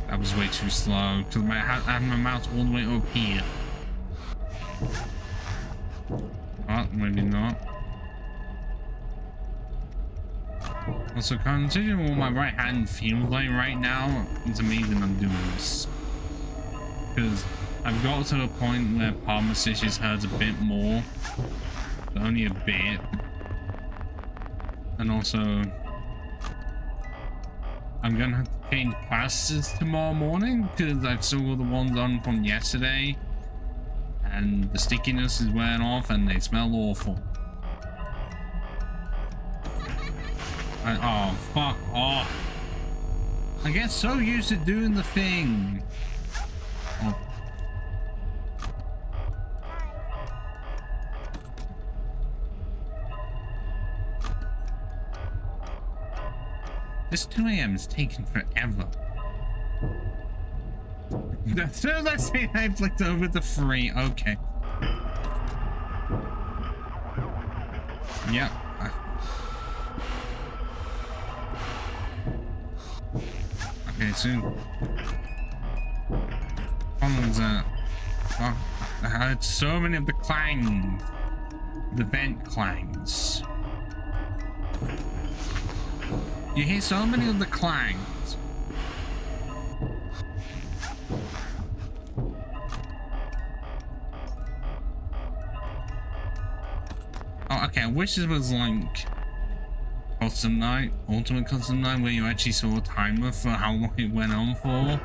That was way too slow because I had my mouse all the way up here. Oh, maybe not. Also, considering what my right hand feels like right now, it's amazing I'm doing this. Because I've got to a point where palm stitches hurts a bit more but only a bit. And also, I'm gonna have to change classes tomorrow morning because I've still got the ones on from yesterday, and the stickiness is wearing off and they smell awful. Oh, fuck off. I get so used to doing the thing. Oh. This 2 a.m. is taking forever. As soon as I say that, I flicked over to 3. Okay. Yep. Okay, soon. Problem is that I heard so many of the clangs, the vent clangs. You hear so many of the clangs. Oh, okay. I wish this was like custom night, ultimate custom night, where you actually saw a timer for how long it went on for.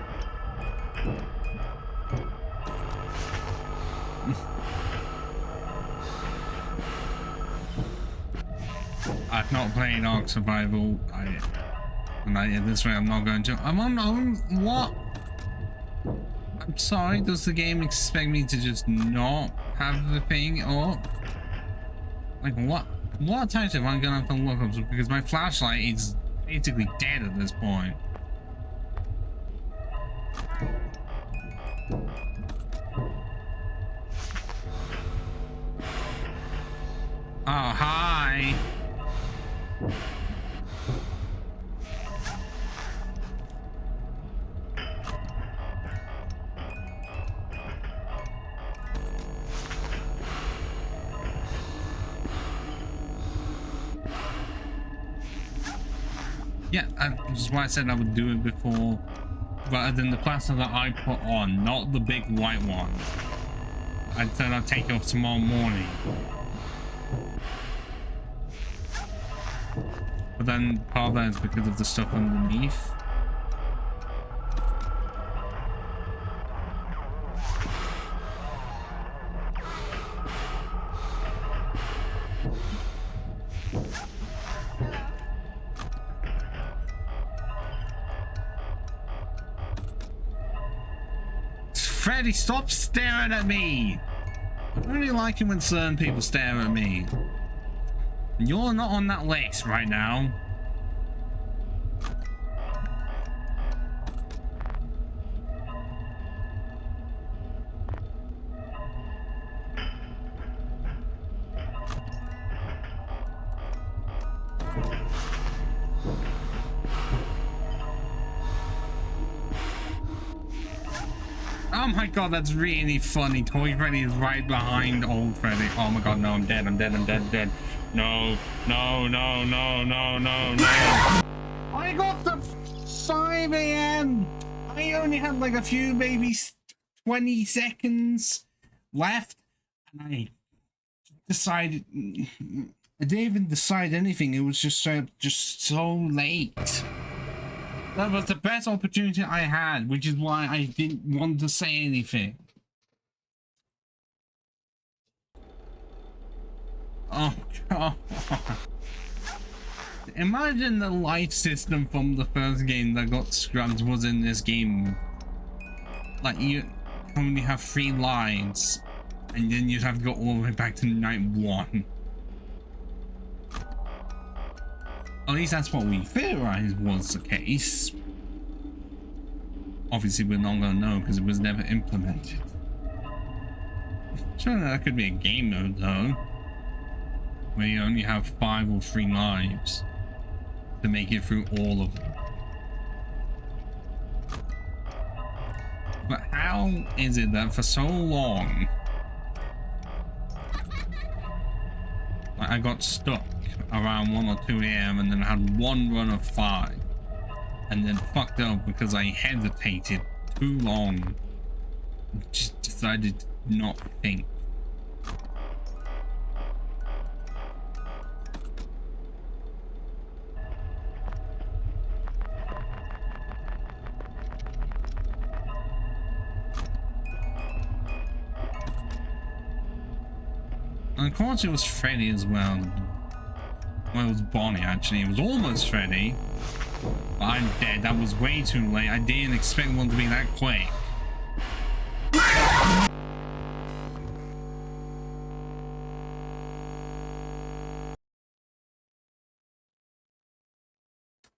I've not played Ark Survival. This way I'm not going to. I'm on what? I'm sorry. Does the game expect me to just not have the thing up? Like what? What times am I gonna have to look up? Because my flashlight is basically dead at this point. Oh, hi. Yeah, this is why I said I would do it before, rather than the plaster that I put on, not the big white one. I said I'd take it off tomorrow morning. But then part of that is because of the stuff underneath. Freddy, stop staring at me! I don't really like it when certain people stare at me. You're not on that list right now. Oh my god, that's really funny. Toy Freddy is right behind old Freddy. Oh my god, no, I'm dead, I'm dead, I'm dead, I'm dead. No, no, no, no, no, no, no. I got the 5 a.m. I only had like a few, maybe 20 seconds left. And I decided, I didn't even decide anything. It was just so late. That was the best opportunity I had, which is why I didn't want to say anything. Oh god. Imagine the life system from the first game that got scrubbed was in this game. Like, you only have 3 lives, and then you'd have to go all the way back to night 1. At least that's what we theorized was the case. Obviously, we're not going to know because it was never implemented. Sure, that could be a game mode though, where you only have 5 or 3 lives to make it through all of them. But how is it that for so long, like, I got stuck around 1 or 2 a.m. and then had 1 run of 5 and then fucked up because I hesitated too long, just decided to not think. And of course it was Freddy as well. Well, it was Bonnie actually. It was almost Freddy. But I'm dead. That was way too late. I didn't expect one to be that quick.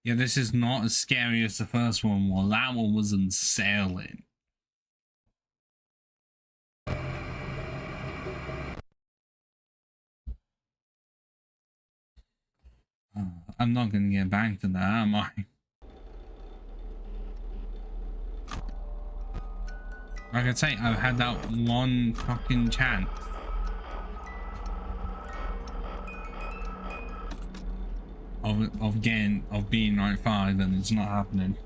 Yeah, this is not as scary as the first one was. That one was unsettling. I'm not gonna get back to that, am I? Like I say, I've had that one fucking chance. Of being like 5 and it's not happening.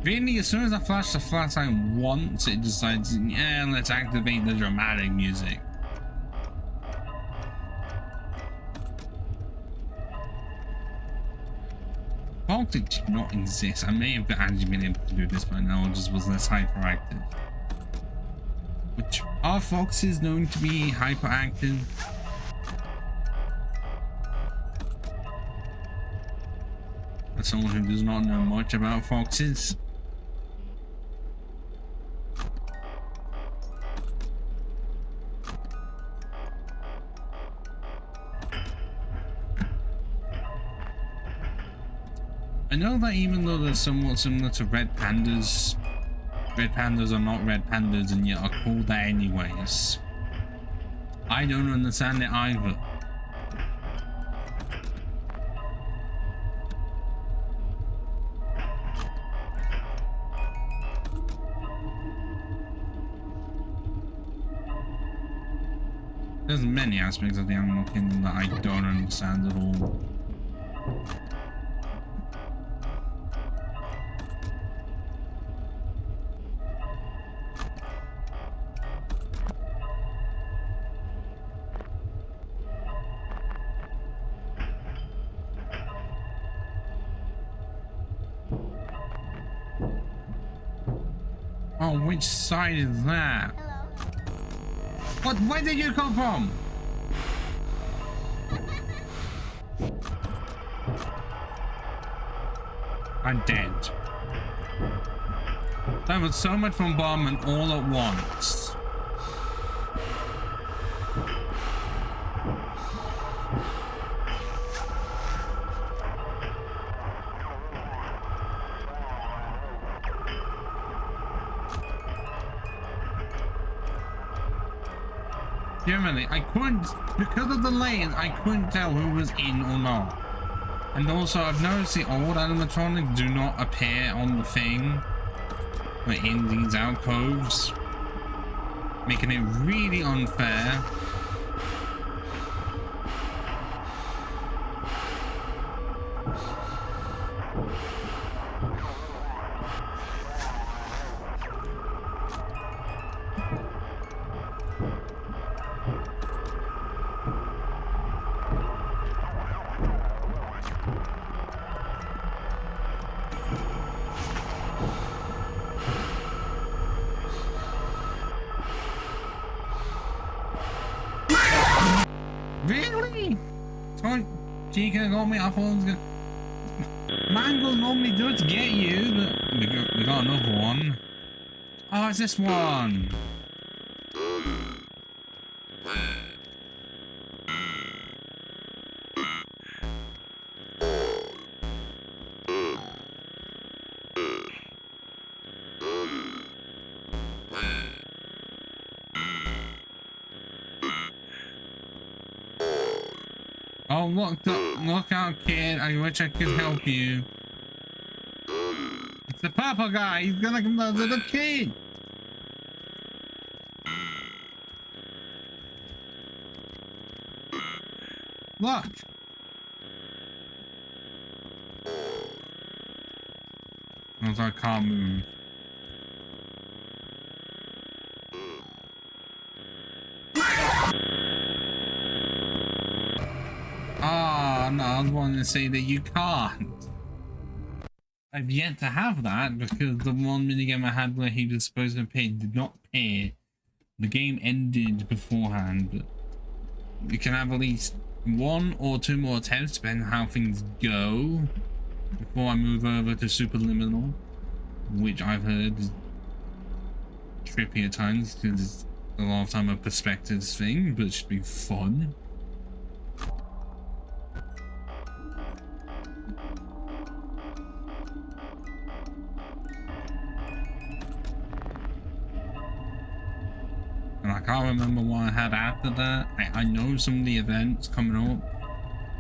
Really, as soon as I flash the flashlight once, it decides, yeah, let's activate the dramatic music. Foxes did not exist. I may have actually been able to do this by now, it just was less hyperactive. Which, are foxes known to be hyperactive? As someone who does not know much about foxes. I know that even though they're somewhat similar to red pandas are not red pandas and yet are called that anyways. I don't understand it either. There's many aspects of the animal kingdom that I don't understand at all. Oh, which side is that? What? Where did you come from? I'm dead. That was so much bombardment all at once. Generally, I couldn't, because of the lanes, I couldn't tell who was in or not. And also, I've noticed the old animatronics do not appear on the thing, like in these alcoves, making it really unfair. Really? So she could have got me. I thought I was gonna. Mango normally does get you, but we got another one. Oh, it's this one. Oh, look out, kid. I wish I could help you. It's the purple guy. He's gonna come down to the kid. Look. I can't move. Ah, no, I was wanting to say that you can't. I've yet to have that because the one minigame I had where he was supposed to pay did not pay. The game ended beforehand, but we can have at least 1 or 2 more attempts depending on how things go before I move over to Superliminal, which I've heard is trippy at times because it's a lot of time a perspectives thing, but it should be fun. And I can't remember what I had after that. I know some of the events coming up.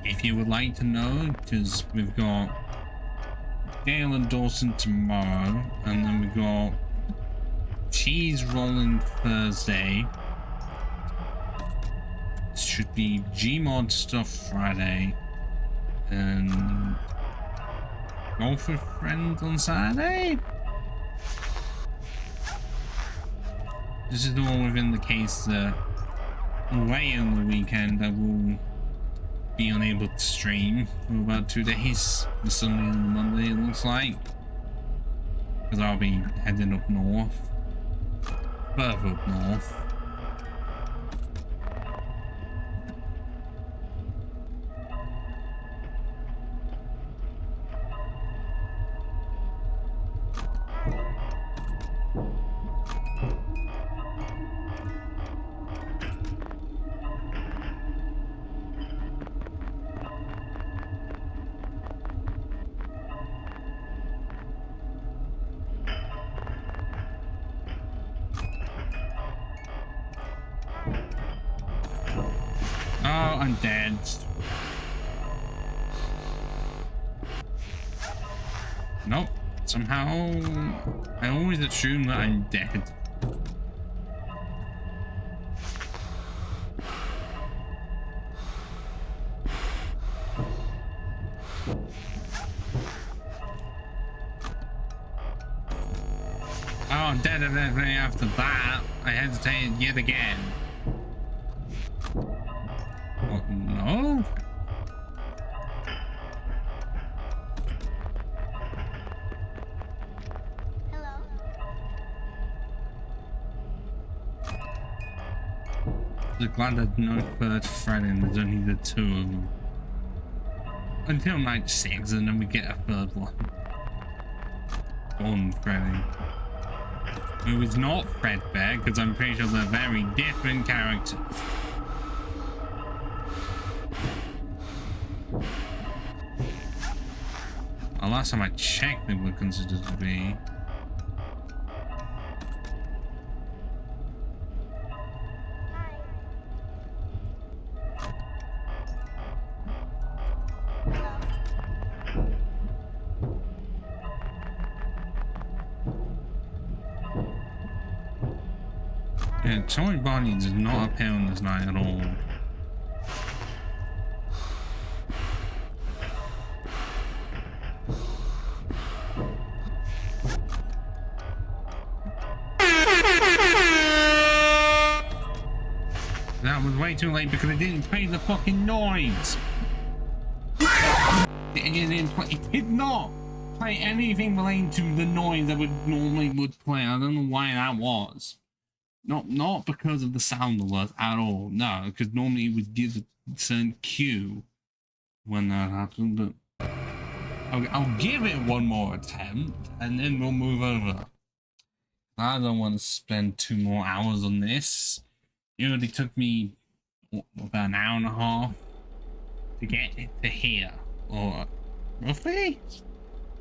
If you would like to know, because we've got Dale and Dawson tomorrow, and then we've got Cheese Rolling Thursday. Should be Gmod stuff Friday, and Golf with Friends on Saturday. This is all within the case that way on the weekend I will be unable to stream for about 2 days, the Sunday and the Monday it looks like, because I'll be heading up north, further up north. Oh, I'm dead. Nope. Somehow, I always assume that I'm dead. Oh, I'm dead and everything after that. I hesitated yet again. What? No? Hello. So glad there's no third Friday and there's only the 2 of them. Until night 6 and then we get a 3rd one. On Friday. Who is not Fredbear, because I'm pretty sure they're very different characters. Last time I checked, they were considered to be. Yeah, Toy Bonnie does not appear on this night at all. That was way too late because it didn't play the fucking noise. It did not play anything relating to the noise that would normally play. I don't know why that was. Not because of the sound alert at all. No, because normally it would give a certain cue when that happened. But I'll give it one more attempt and then we'll move over. I don't want to spend 2 more hours on this. It only took me about an hour and a half to get it to here, or roughly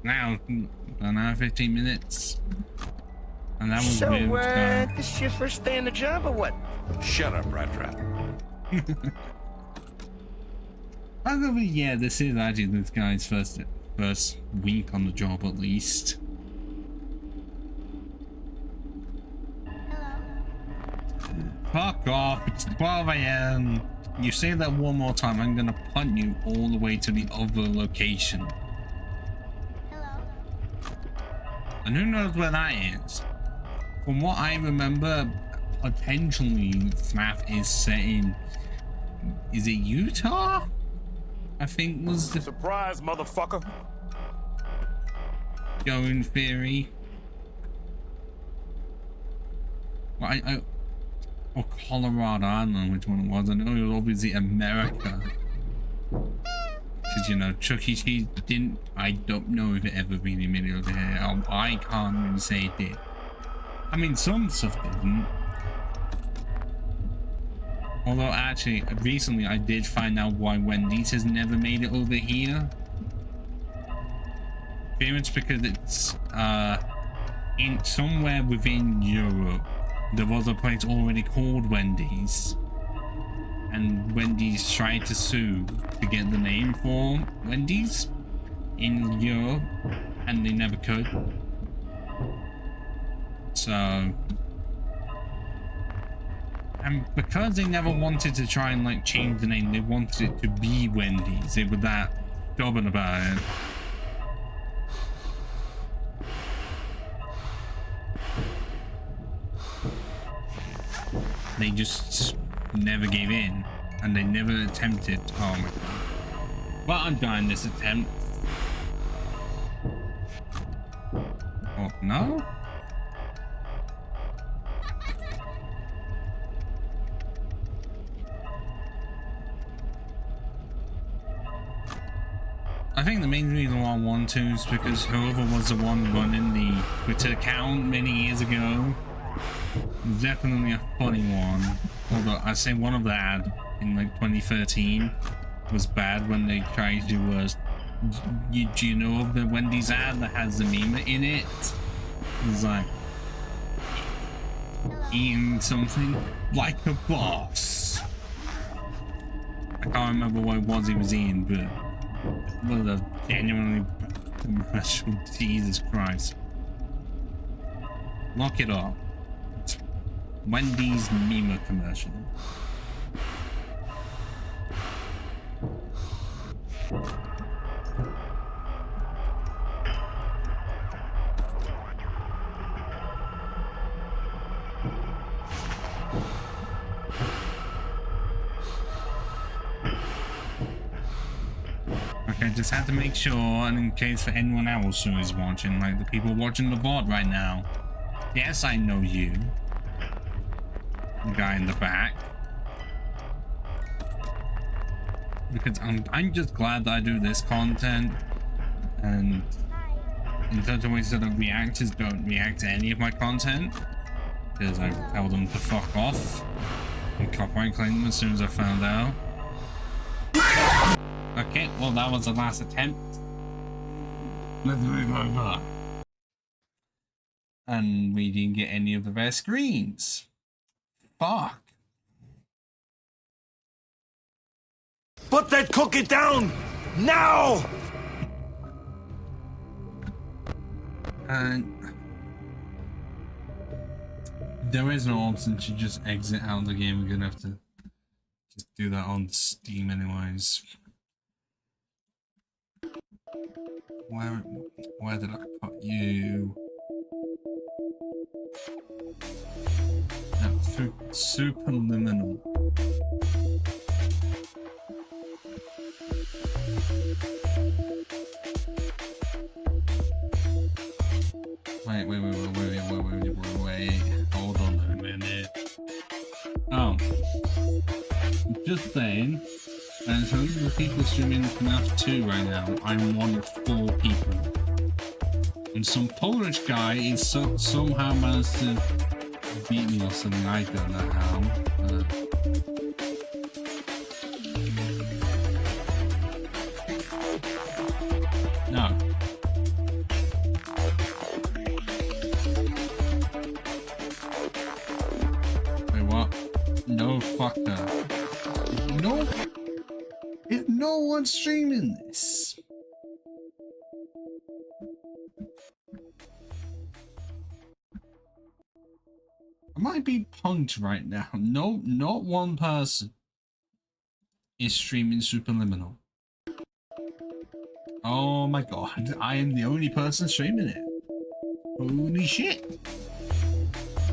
now about an hour 15 minutes, and that was so. Weird This is your first day on the job, or what? Shut up, Rat Trap. Probably, yeah. This is actually this guy's first week on the job, at least. Fuck off, it's 12 AM. You say that one more time, I'm gonna punt you all the way to the other location. Hello. And who knows where that is? From what I remember, potentially FNAF is set in... Is it Utah? I think was the... Surprise, motherfucker. going theory. Well, or Colorado, I don't know which one it was. I know it was obviously America. Because, you know, Chuck E. Cheese didn't... I don't know if it ever really made it over here. I can't really say it did. I mean, some stuff didn't. Although, actually, recently I did find out why Wendy's has never made it over here. I think it's because it's, in somewhere within Europe, there was a place already called Wendy's. And Wendy's tried to sue to get the name for Wendy's in Europe, and they never could. So, and because they never wanted to try and like change the name, they wanted it to be Wendy's. They were that stubborn about it. They just never gave in, and they never attempted. Oh my god. Well, I'm dying this attempt. Oh, no? I think the main reason why I want to is because whoever was the one running the Twitter account many years ago, definitely a funny one. Although I say one of the ad in like 2013 was bad when they tried to do you know of the Wendy's ad that has the meme in it? It's like eating something like a boss. I can't remember what it was he was eating, but it was a genuinely commercial. Jesus Christ. Lock it up. Wendy's meme commercial. Okay, just had to make sure, and in case for anyone else who is watching, like the people watching the VOD right now. Yes, I know you. The guy in the back, because I'm just glad that I do this content, and in such a way so that reactors don't react to any of my content, because I tell them to fuck off and copyright claim them as soon as I found out. Okay, well that was the last attempt. Let's move over. And we didn't get any of the rare screens. Fuck. Put that cookie down! Now! And there is no option to just exit out of the game. We're gonna have to just do that on Steam anyways. Where did I put you? No, Superliminal. Wait. Hold on a minute. Oh. Just saying. And so the people streaming FNAF 2 right now, I'm one of 4 people. And some Polish guy is somehow managed to beat me or something. I don't know how. No. Wait, what? No, fuck that. No. If no one's streaming this. I might be punked right now. No, not one person is streaming Superliminal. Oh my god, I am the only person streaming it. Holy shit.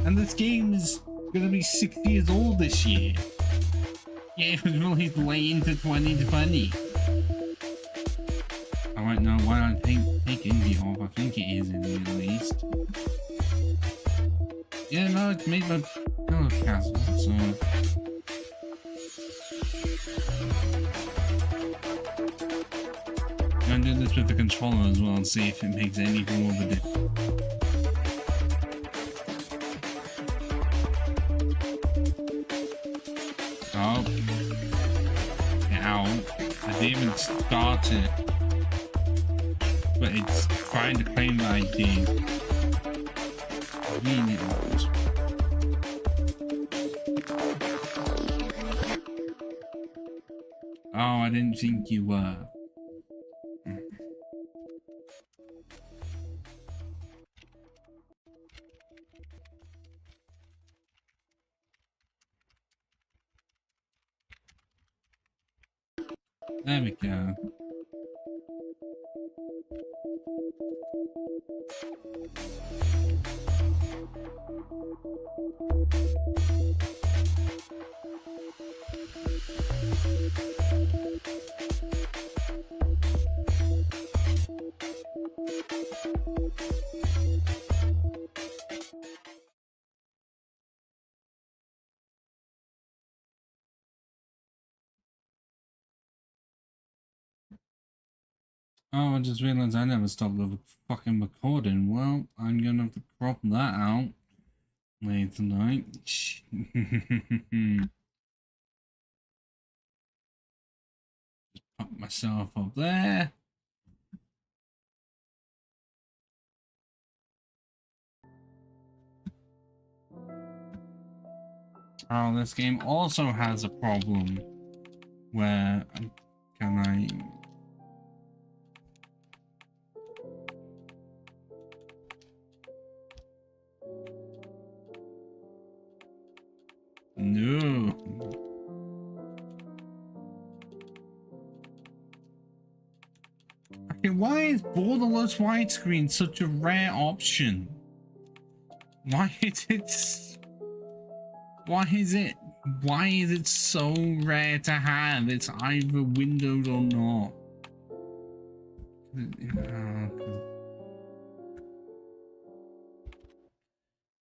And this game is gonna be 6 years old this year. Yeah, it was released way into 2020. I won't know why I'm taking indie off. I think it is indie at least. Yeah, no, it's made by Pillar Castle, so. I'm gonna do this with the controller as well and see if it makes any more of a difference. Oh. Ow. I didn't even start it. But it's trying to claim that I did. Really odd. Oh, I didn't think you were. There we go. Oh, I just realized I never stopped the fucking recording. Well, I'm gonna have to crop that out later tonight. Just pop myself up there. Oh, this game also has a problem where can I... No. Okay, why is borderless widescreen such a rare option? Why is it so rare to have? It's either windowed or not.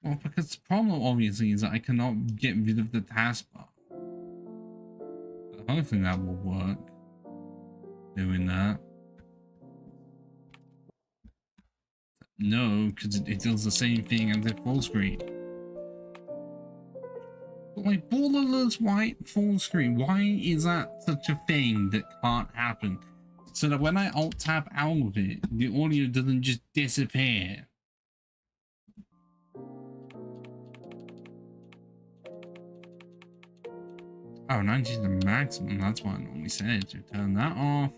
Well, because the problem obviously is that I cannot get rid of the taskbar. Hopefully that will work. Doing that. No, because it does the same thing as the full screen. But like borderless white full screen, why is that such a thing that can't happen? So that when I alt tab out of it, the audio doesn't just disappear. Oh, 90 is the maximum. That's what I normally said. So turn that off.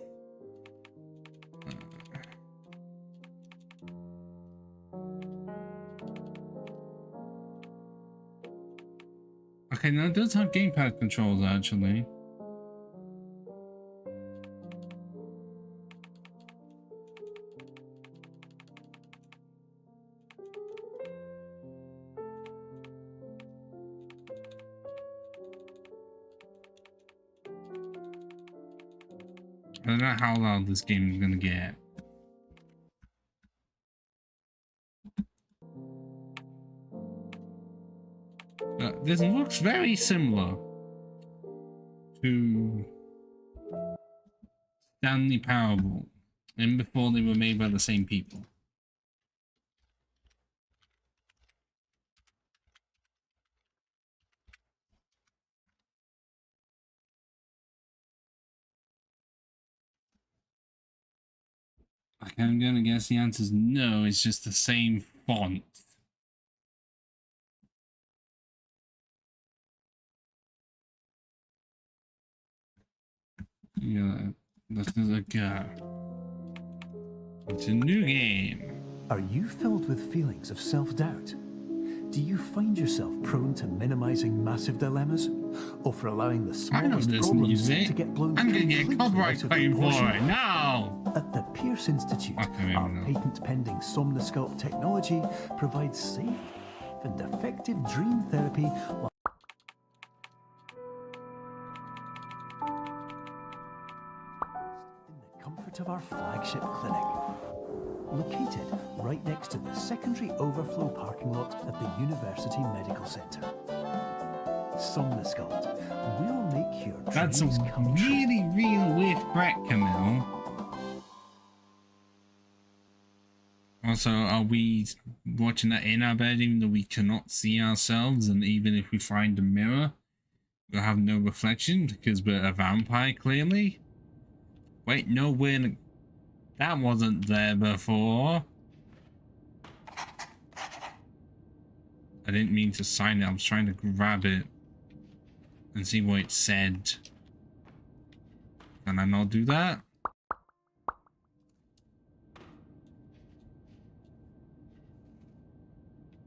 Okay, now it does have gamepad controls actually. I don't know how loud this game is gonna get. This looks very similar to Stanley Parable, and before they were made by the same people. I'm gonna guess the answer is no, it's just the same font. Yeah, this is a go. It's a new game. Are you filled with feelings of self-doubt? Do you find yourself prone to minimizing massive dilemmas? Or for allowing the smallest problems to get blown I'm gonna get copyright claim for it now! At the Pierce Institute, our patent-pending Somnosculpt technology provides safe and effective dream therapy while in the comfort of our flagship clinic. located right next to the secondary overflow parking lot at the University Medical Centre. Somnosculpt will make your That's a dreams come true. really weird threat, Camille. Also, are we watching that in our bed even though we cannot see ourselves? And even if we find a mirror, we'll have no reflection because we're a vampire, clearly? Wait, no, that wasn't there before. I didn't mean to sign it. I was trying to grab it and see what it said. Can I not do that?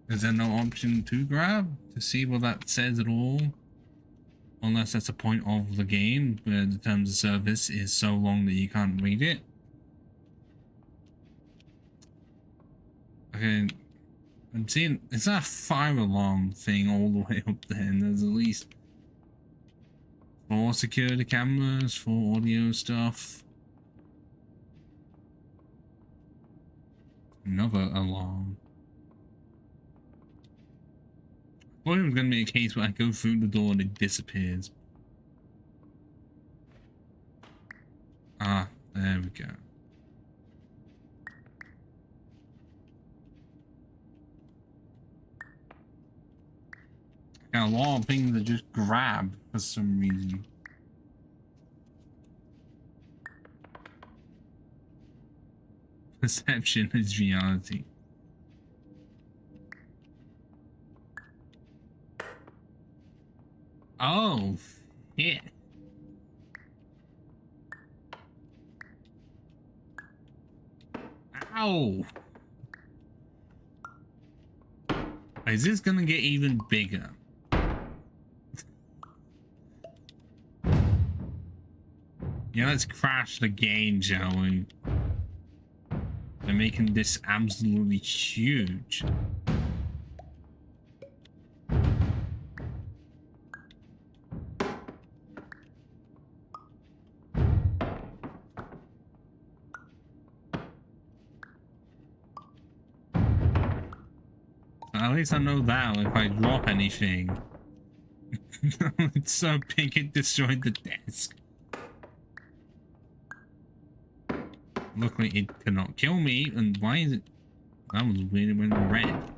Is there no option to grab to see what that says at all? Unless that's a point of the game where the terms of service is so long that you can't read it. Okay, I'm seeing, is that a fire alarm thing all the way up there? And there's at least 4 security cameras, 4 audio stuff. Another alarm. I thought it was going to be a case where I go through the door and it disappears. Ah, there we go. Got a lot of things that just grab for some reason. Perception is reality. Oh, shit. Ow. Is this gonna get even bigger? Yeah, let's crash the game, shall we? They're making this absolutely huge. At least I know that if I drop anything. It's so big it destroyed the desk. Luckily it cannot kill me, and why is it? That was weird, it went red.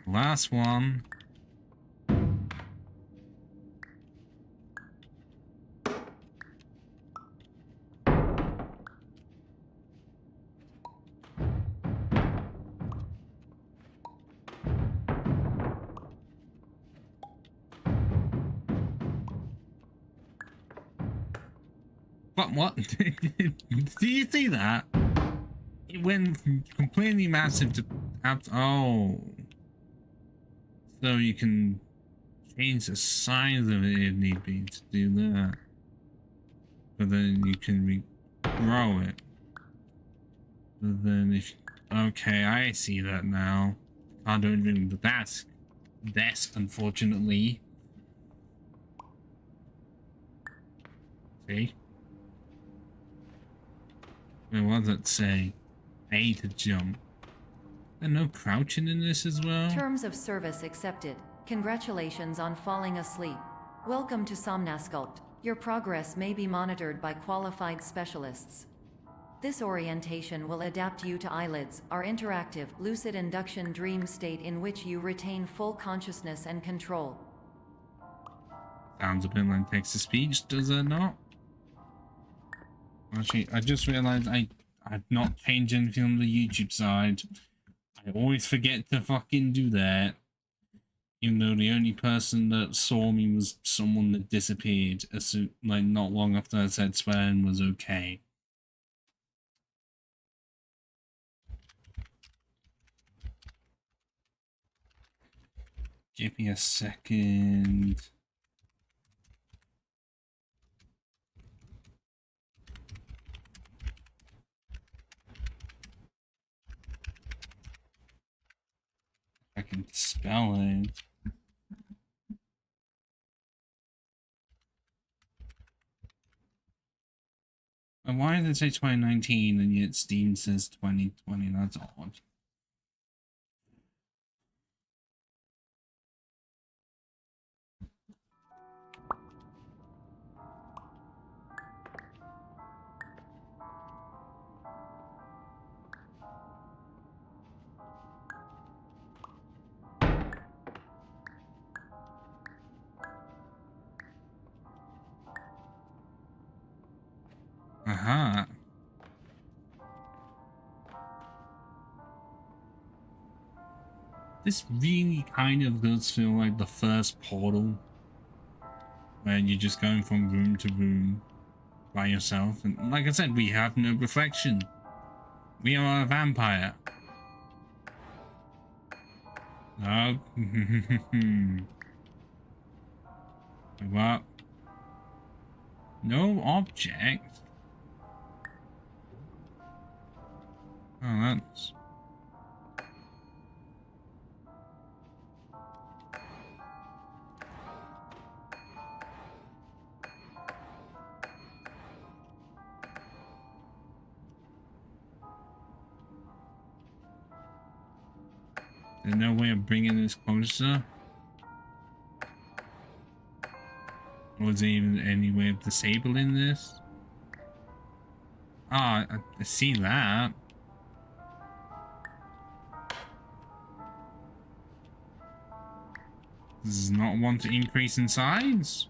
Last one. What? Do you see that? It went completely massive to... Oh. So you can change the size of it if need be to do that. But then you can regrow it. But then if... Okay, I see that now. Can't do anything with that desk, unfortunately. See? What does it say? A to jump. And no crouching in this as well? Terms of service accepted. Congratulations on falling asleep. Welcome to Somnosculpt. Your progress may be monitored by qualified specialists. This orientation will adapt you to eyelids, our interactive, lucid induction dream state in which you retain full consciousness and control. Sounds a bit like text-to-speech, does it not? Actually, I just realized I've not changed anything on the YouTube side. I always forget to fucking do that. Even though the only person that saw me was someone that disappeared as soon, like not long after I said swearing was okay. Give me a second. I can spell it. And why does it say 2019 and yet Steam says 2020? That's odd. Aha. This really kind of does feel like the first Portal, where you're just going from room to room by yourself. And like I said, we have no reflection. We are a vampire. No. What? No object? Oh, that's... There's no way of bringing this closer? Or is there even any way of disabling this? Ah, I see that. Does not want to increase in size?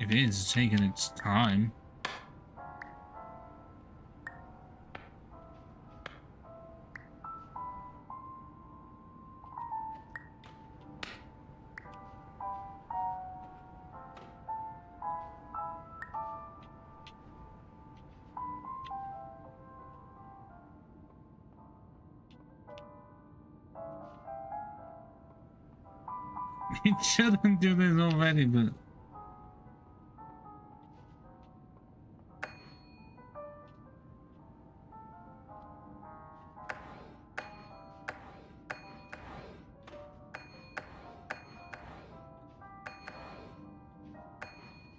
If it is, it's taking its time. It shouldn't do this already, but...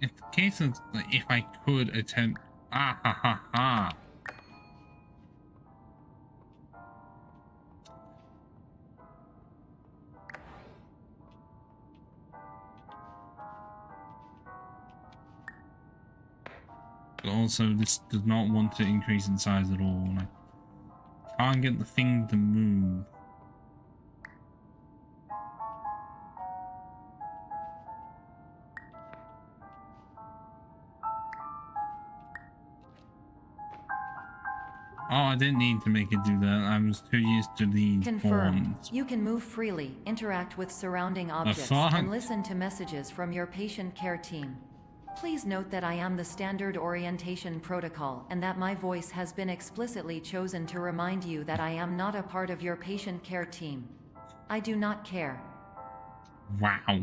It's the case of, like, if I could attempt... Ah ha ha ha! But also, this does not want to increase in size at all. And I can't get the thing to move. Oh, I didn't need to make it do that. I was too used to these Confirm. horns. You can move freely, interact with surrounding objects, fuck? and listen to messages from your patient care team. Please note that I am the standard orientation protocol and that my voice has been explicitly chosen to remind you that I am not a part of your patient care team. I do not care. Wow.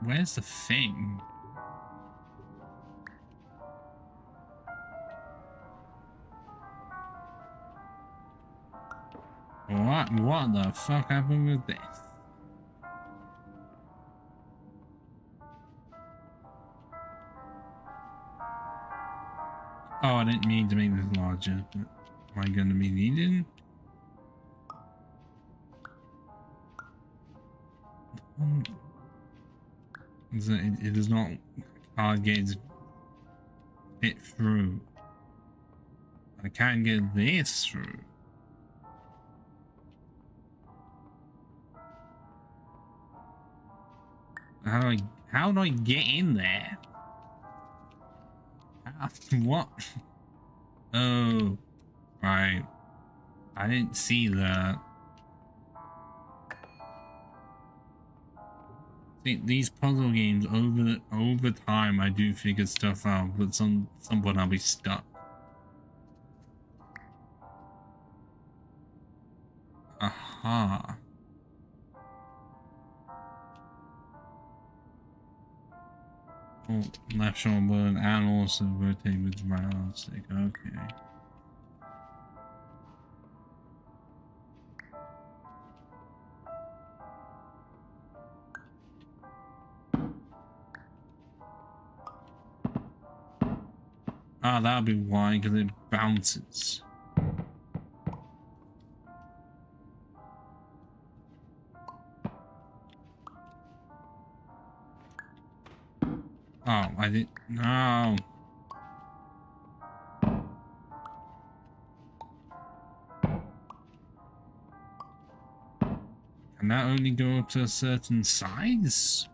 Where's the thing? What the fuck happened with this? Oh, I didn't mean to make this larger, but am I gonna be needed? It does not hard gates fit through. I can't get this through. How do I get in there? What? Oh, right. I didn't see that. See, these puzzle games over time I do figure stuff out, but some point I'll be stuck. Aha. Oh, left shoulder button and also rotate with the right arm stick. Okay. Ah, that'll be why, because it bounces. Oh, I didn't. No. Can that only go up to a certain size?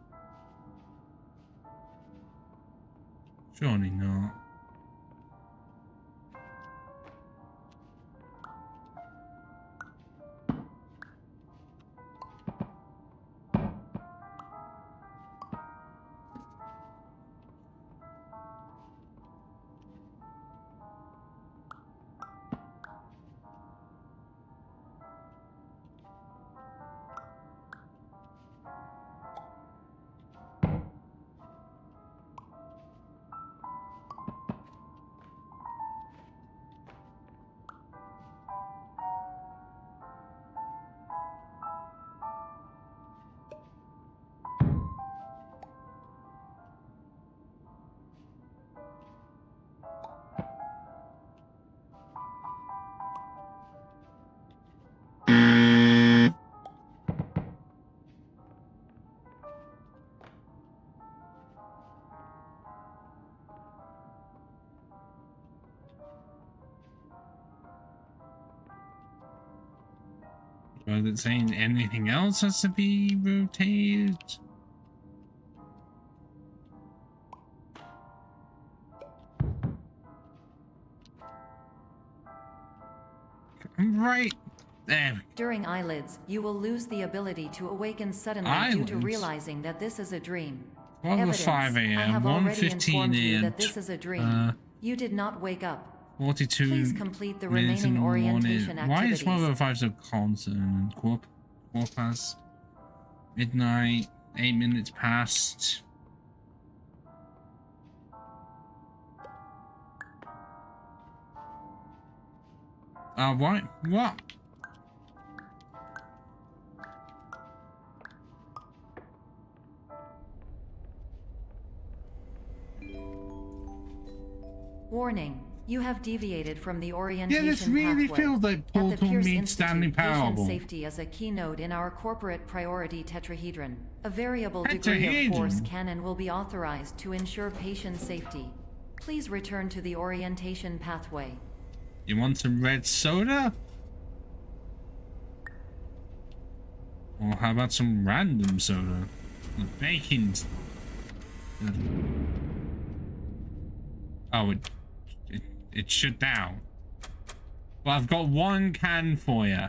Surely not. Was it saying anything else has to be rotated? I'm right there. During eyelids, you will lose the ability to awaken suddenly due to realizing that this is a dream. 12:05 I a.m. have already 1:15 informed you a.m. that this is a dream. You did not wake up. 42 Please complete the minutes in remaining the morning. orientation Why is activities. 12:05 so constant? Quarter past midnight, 8 minutes past. What? What? Warning. You have deviated from the orientation Yeah, this really pathway. feels like At the Portal Pierce meets Stanley Institute, patient Parable. safety is a keynote in our corporate priority tetrahedron. A variable degree of Tetrahedron? force can and will be authorized to ensure patient safety. Please return to the orientation pathway. You want some red soda? Or how about some random soda? With bacon. Oh, it shut down. Well, I've got one can for you.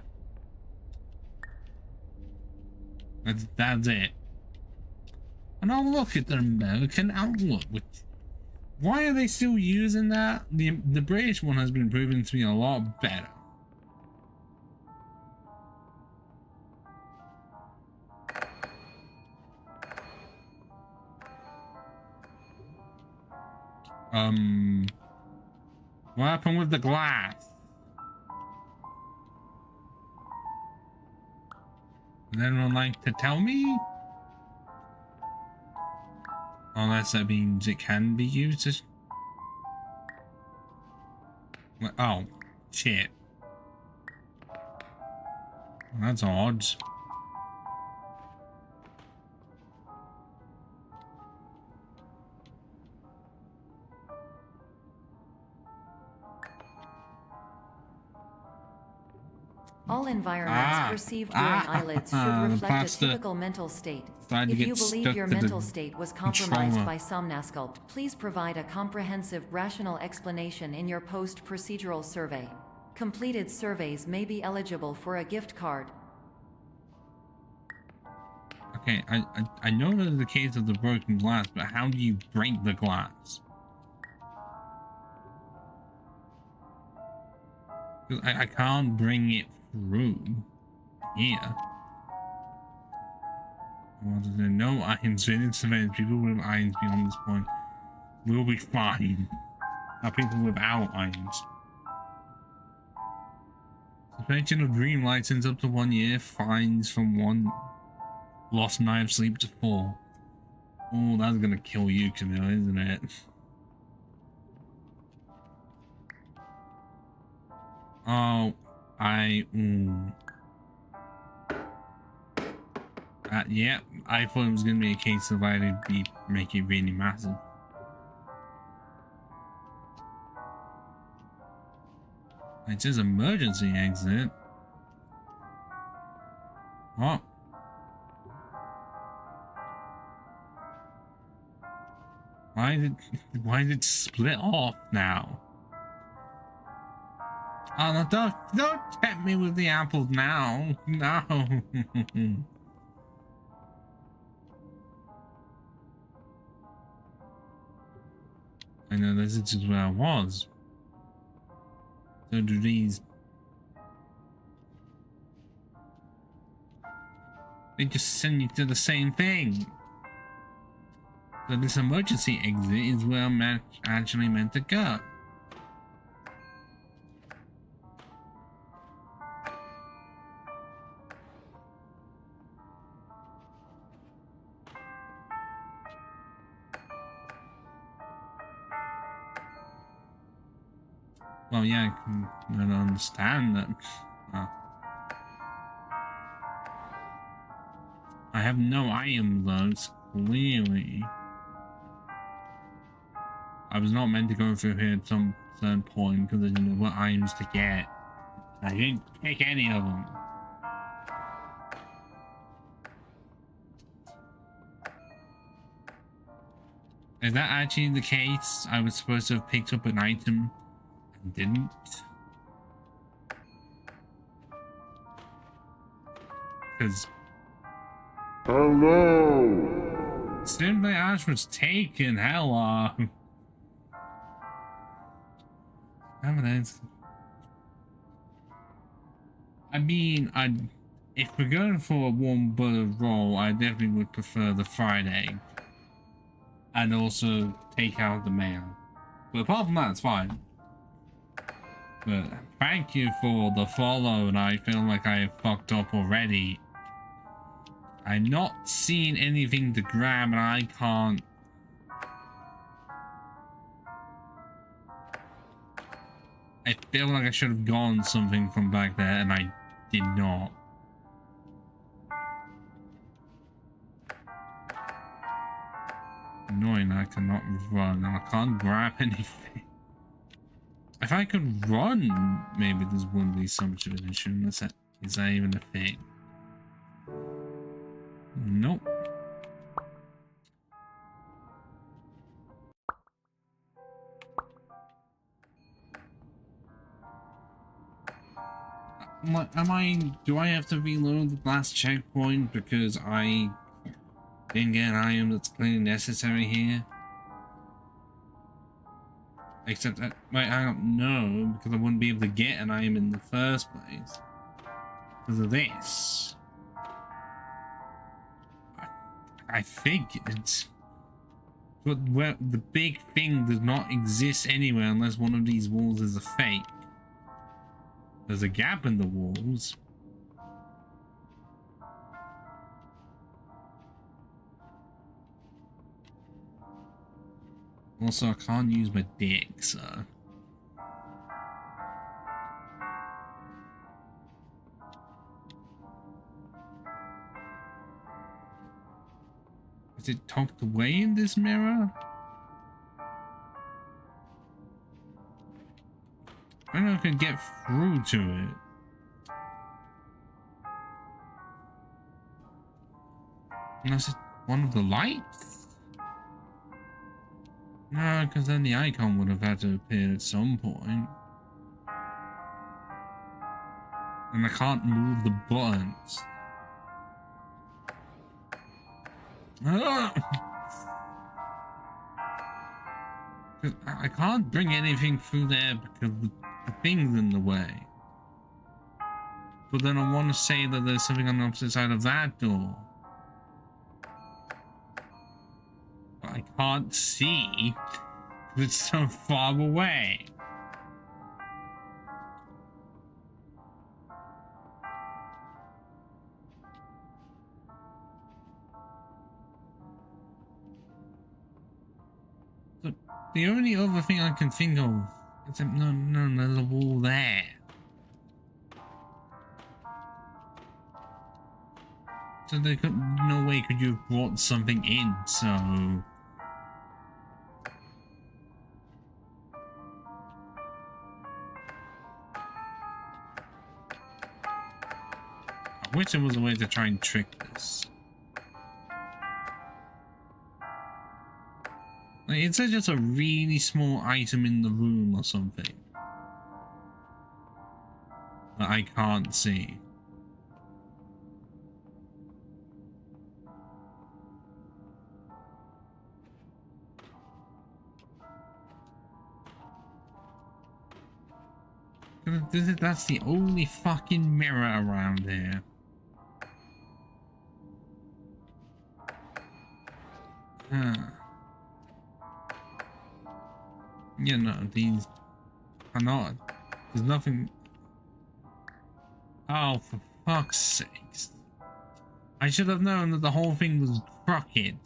That's it. And I'll look at the American Outlook. Why are they still using that? The British one has been proven to be a lot better. What happened with the glass? Would anyone like to tell me? Unless that means it can be used as... Oh, shit. That's odd. All environments perceived during eyelids should reflect a typical mental state. If you believe your mental state was compromised by Somnasculpt, please provide a comprehensive, rational explanation in your post-procedural survey. Completed surveys may be eligible for a gift card. Okay, I know there's the case of the broken glass, but how do you break the glass? I can't bring it through here. Well, there's no irons fitted surveillance. People with irons beyond this point will be fine. Now people without irons. Suspension of dream license up to 1 year. Fines from 1 lost night of sleep to 4. Oh, that's gonna kill you, Camille, isn't it? Oh, yeah, I thought it was gonna be a case of I'd be make it really massive. It says emergency exit. What? Why did it split off now? Oh no, don't tempt me with the apples now. No. I know this is just where I was. So do these. They just send you to the same thing. So this emergency exit is where I'm actually meant to go. Well, yeah, I don't understand that. I have no items though, so clearly. I was not meant to go through here at some certain point because I didn't know what items to get. I didn't pick any of them. Is that actually the case? I was supposed to have picked up an item and didn't? Because... Hello! Simply Ash was taken, hello! Evidence. I mean, if we're going for a warm buttered roll, I definitely would prefer the fried egg. And also take out the mayo. But apart from that, it's fine. But thank you for the follow, and I feel like I have fucked up already. I'm not seeing anything to grab, and I can't. I feel like I should have gone something from back there, and I did not. Annoying, I cannot run, and I can't grab anything. If I could run, maybe this wouldn't be so much of an issue. Is that even a thing? Nope. Do I have to reload the last checkpoint because I didn't get an item that's clearly necessary here? Except that, wait, I don't know, because I wouldn't be able to get an item in the first place. Because of this. I think it's... But where the big thing does not exist anywhere unless one of these walls is a fake. There's a gap in the walls. Also, I can't use my dick, so... Is it tucked away in this mirror? I don't know if I can get through to it. Unless it's one of the lights? No, because then the icon would have had to appear at some point. And I can't move the buttons. I can't bring anything through there because the thing's in the way. But then I want to say that there's something on the opposite side of that door. But I can't see because it's so far away. The only other thing I can think of is that no, there's a wall there. So there could no way could you have brought something in, so I wish there was a way to try and trick this. Like, it's just a really small item in the room or something that I can't see. That's the only fucking mirror around here. Yeah, no, these are not. There's nothing. Oh, for fuck's sakes. I should have known that the whole thing was crooked.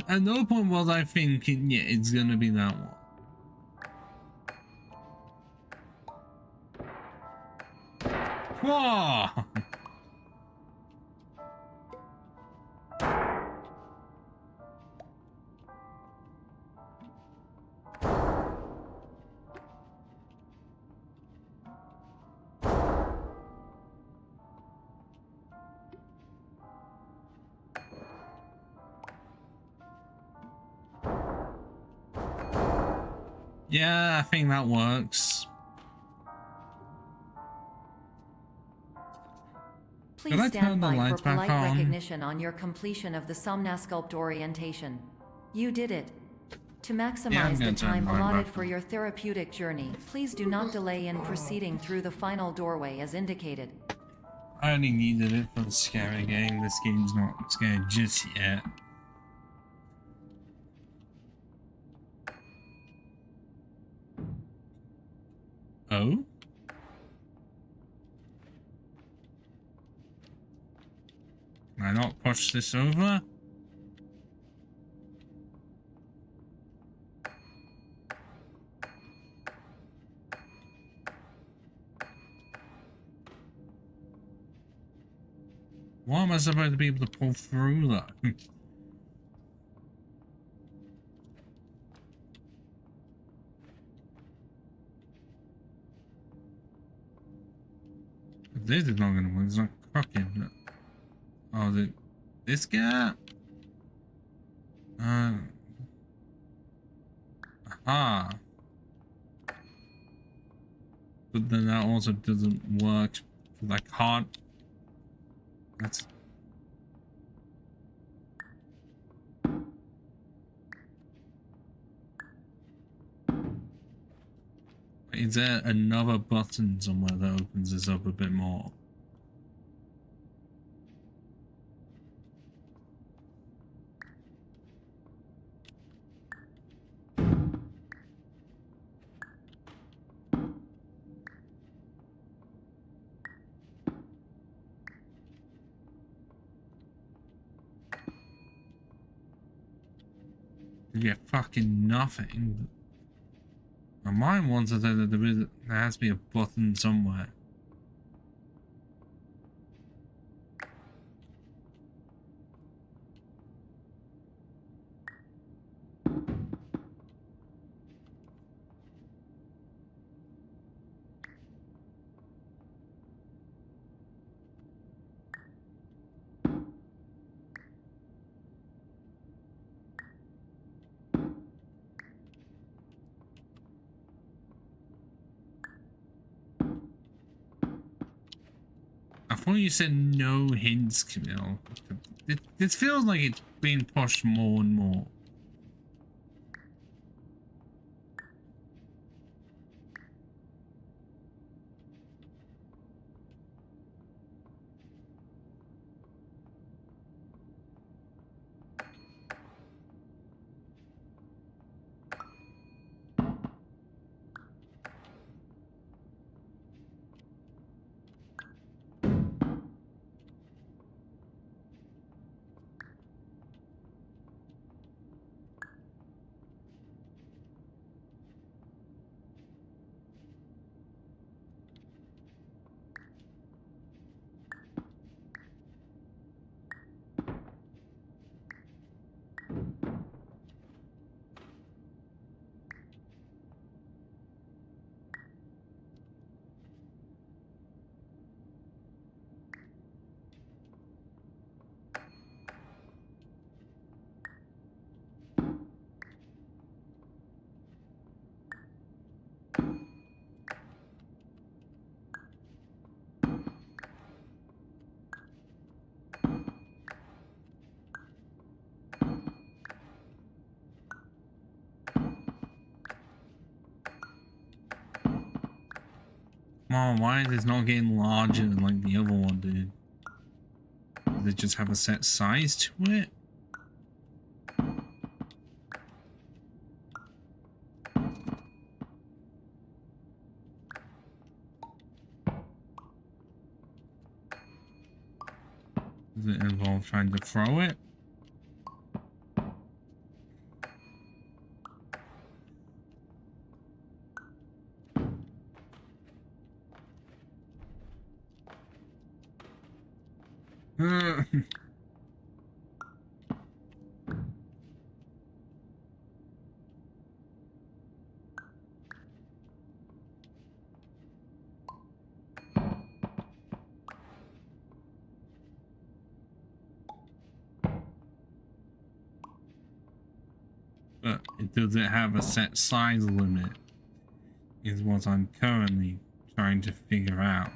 At no point was I thinking, yeah, it's gonna be that one. Whoa! Yeah, I think that works. Please stand by for polite recognition on your completion of the Somnasculpt orientation. You did it. To maximize the time allotted for your therapeutic journey, please do not delay in proceeding through the final doorway as indicated. I only needed it for the scary game. This game's not scary just yet. Oh? Can I not push this over? What am I supposed to be able to pull through that? This is not gonna work, it's not crooked. Oh, this guy? Aha. But then that also doesn't work. I can't. That's. Is there another button somewhere that opens this up a bit more? Yeah, fucking nothing. My mind wants to say that there has to be a button somewhere. I thought you said no hints, Camille. This feels like it's being pushed more and more. on, why is this not getting larger like the other one did? Does it just have a set size to it? Does it involve trying to throw it? But it doesn't have a set size limit, is what I'm currently trying to figure out.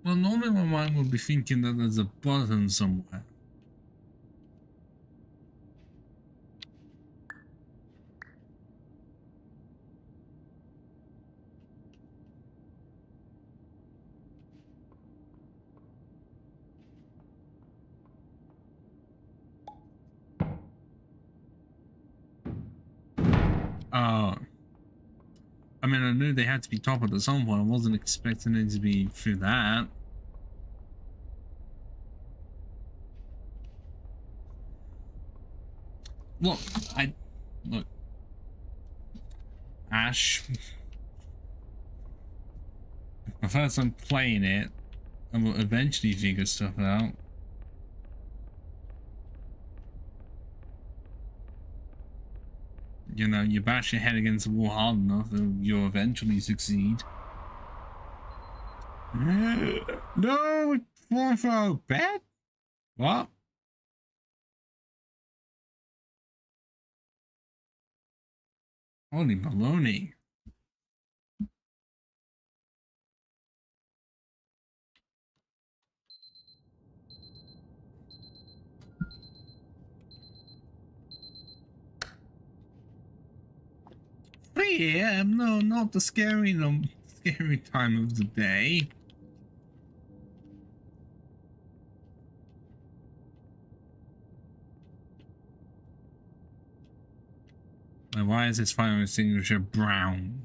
Well, normally my mind would be thinking that there's a button somewhere. I mean, I knew they had to be toppled at some point. I wasn't expecting it to be through that. Look, look, Ash. My first time playing it, I will eventually figure stuff out. You know, you bash your head against the wall hard enough, you'll eventually succeed. No, fall for a bed? What? Holy baloney. Yeah, no, not the scary time of the day. Now, why is this fire extinguisher brown?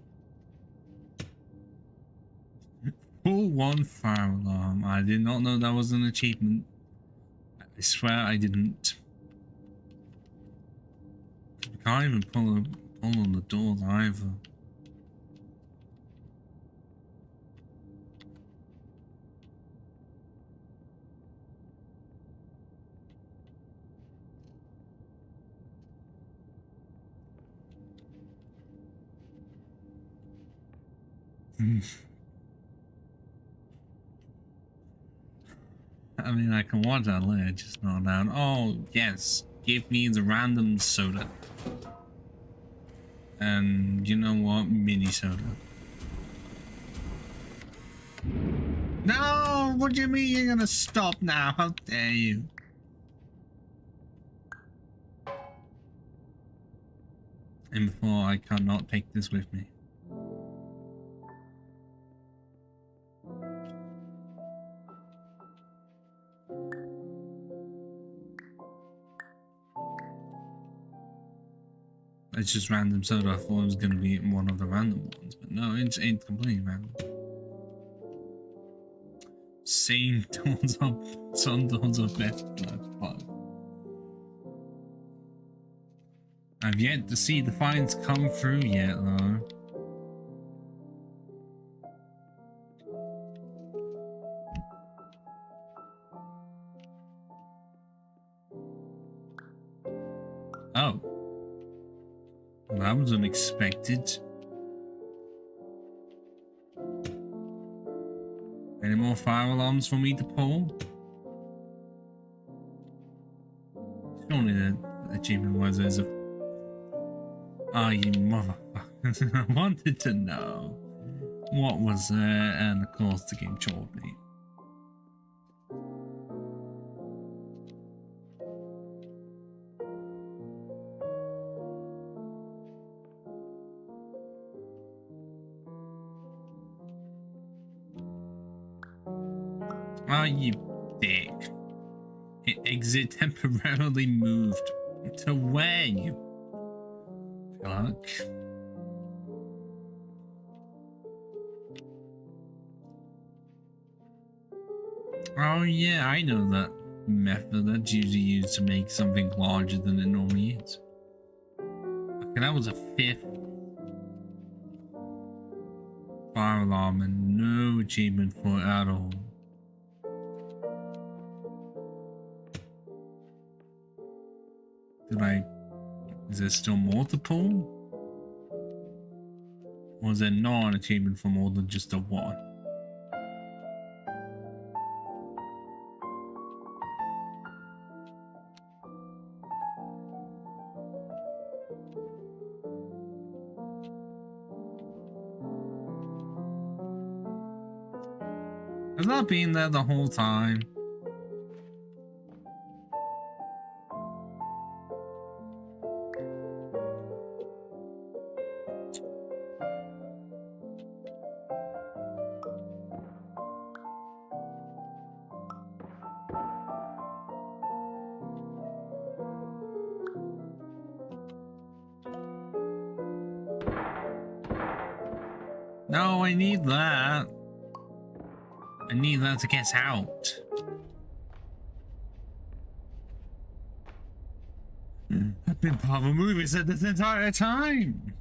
Full one fire alarm. I did not know that was an achievement. I swear I didn't. I can't even pull on the doors either. I mean, I can watch that later, just not down. Oh, yes. Give me the random soda. And you know what? Mini soda. No! What do you mean you're gonna stop now? How dare you? And before I cannot take this with me. It's just random soda. I thought it was going to be one of the random ones, but no, it's completely random. Same doors up, some doors are better. But I've yet to see the fines come through yet, though. Oh. Well, that was unexpected. Any more fire alarms for me to pull? Surely the achievement was as a. Oh, you motherfucker. I wanted to know what was there, and of course the game told me. Oh, you dick. Exit temporarily moved. To where, you fuck? Oh yeah, I know that method. That's usually used to make something larger than it normally is. Okay, that was a 5th fire alarm and no achievement for it at all. Is there still multiple? Or is there not an achievement for more than just a 1? Has that been there the whole time? No, I need that. I need that to get out. I've been part of a movie set this entire time.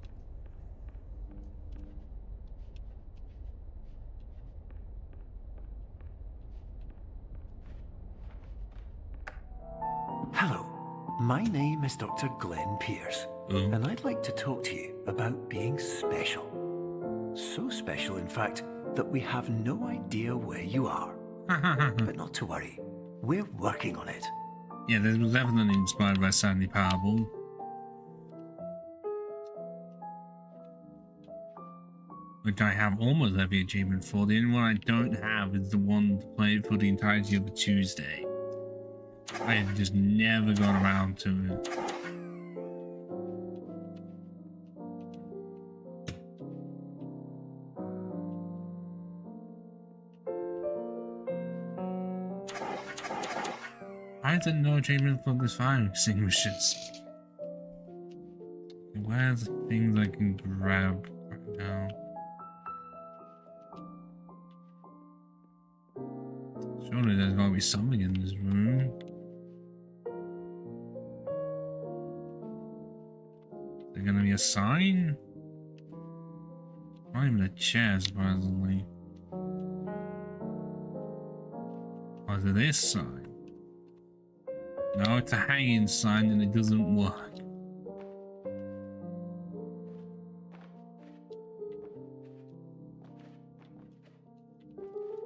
Hello, my name is Dr. Glenn Pierce, and I'd like to talk to you about being special. So special, in fact, that we have no idea where you are. But not to worry, we're working on it. Yeah, this was definitely inspired by Stanley Parable. Which I have almost every achievement for. The only one I don't have is the one to play it for the entirety of a Tuesday. I just never got around to it. Why is there no achievement for this fire extinguishers? Where's the things I can grab right now? Surely there's gotta be something in this room. Is there gonna be a sign? Not even a chair, surprisingly. Or is it this sign? No, it's a hanging sign and it doesn't work.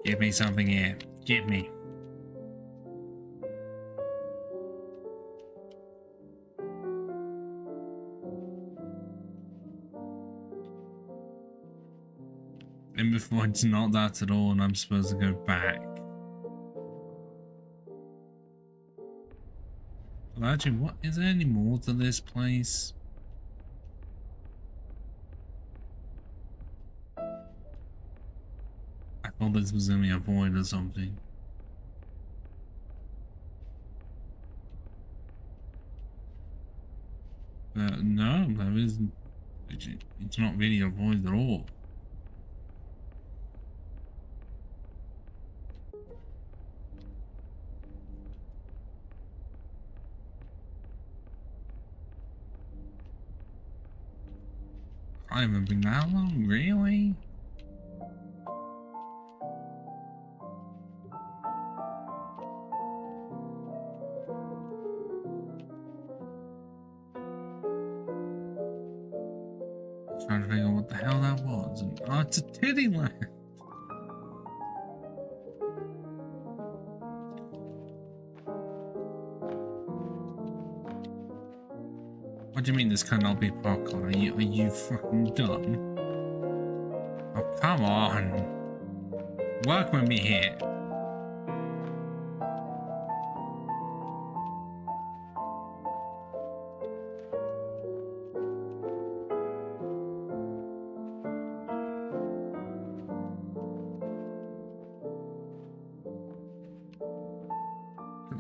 Give me something here. Give me. And before it's not that at all and I'm supposed to go back. Well, actually, what is there any more to this place? I thought this was only a void or something. No, there isn't. It's not really a void at all. I haven't been that long, really? I'm trying to figure out what the hell that was. And, oh, it's a titty land. What do you mean this cannot be parkour? Are you fucking dumb? Oh, come on. Work with me here.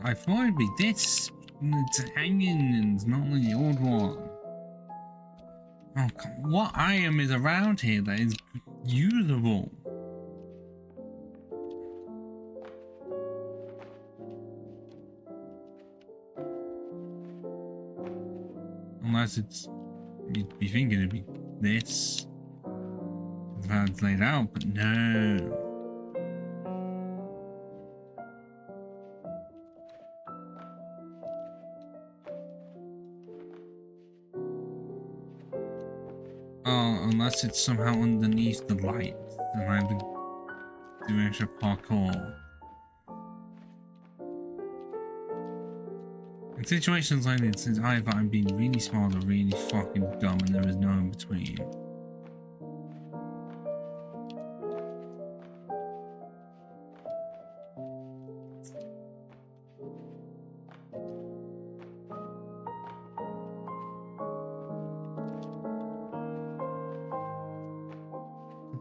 I thought it'd be this. It's hanging and it's not like the old one. Oh, what item is around here that is usable? Unless it's, you'd be thinking it'd be this. That's how it's laid out, but no. Oh, unless it's somehow underneath the light, and I have to do extra parkour. In situations like this, it's either I'm being really smart or really fucking dumb, and there is no in between.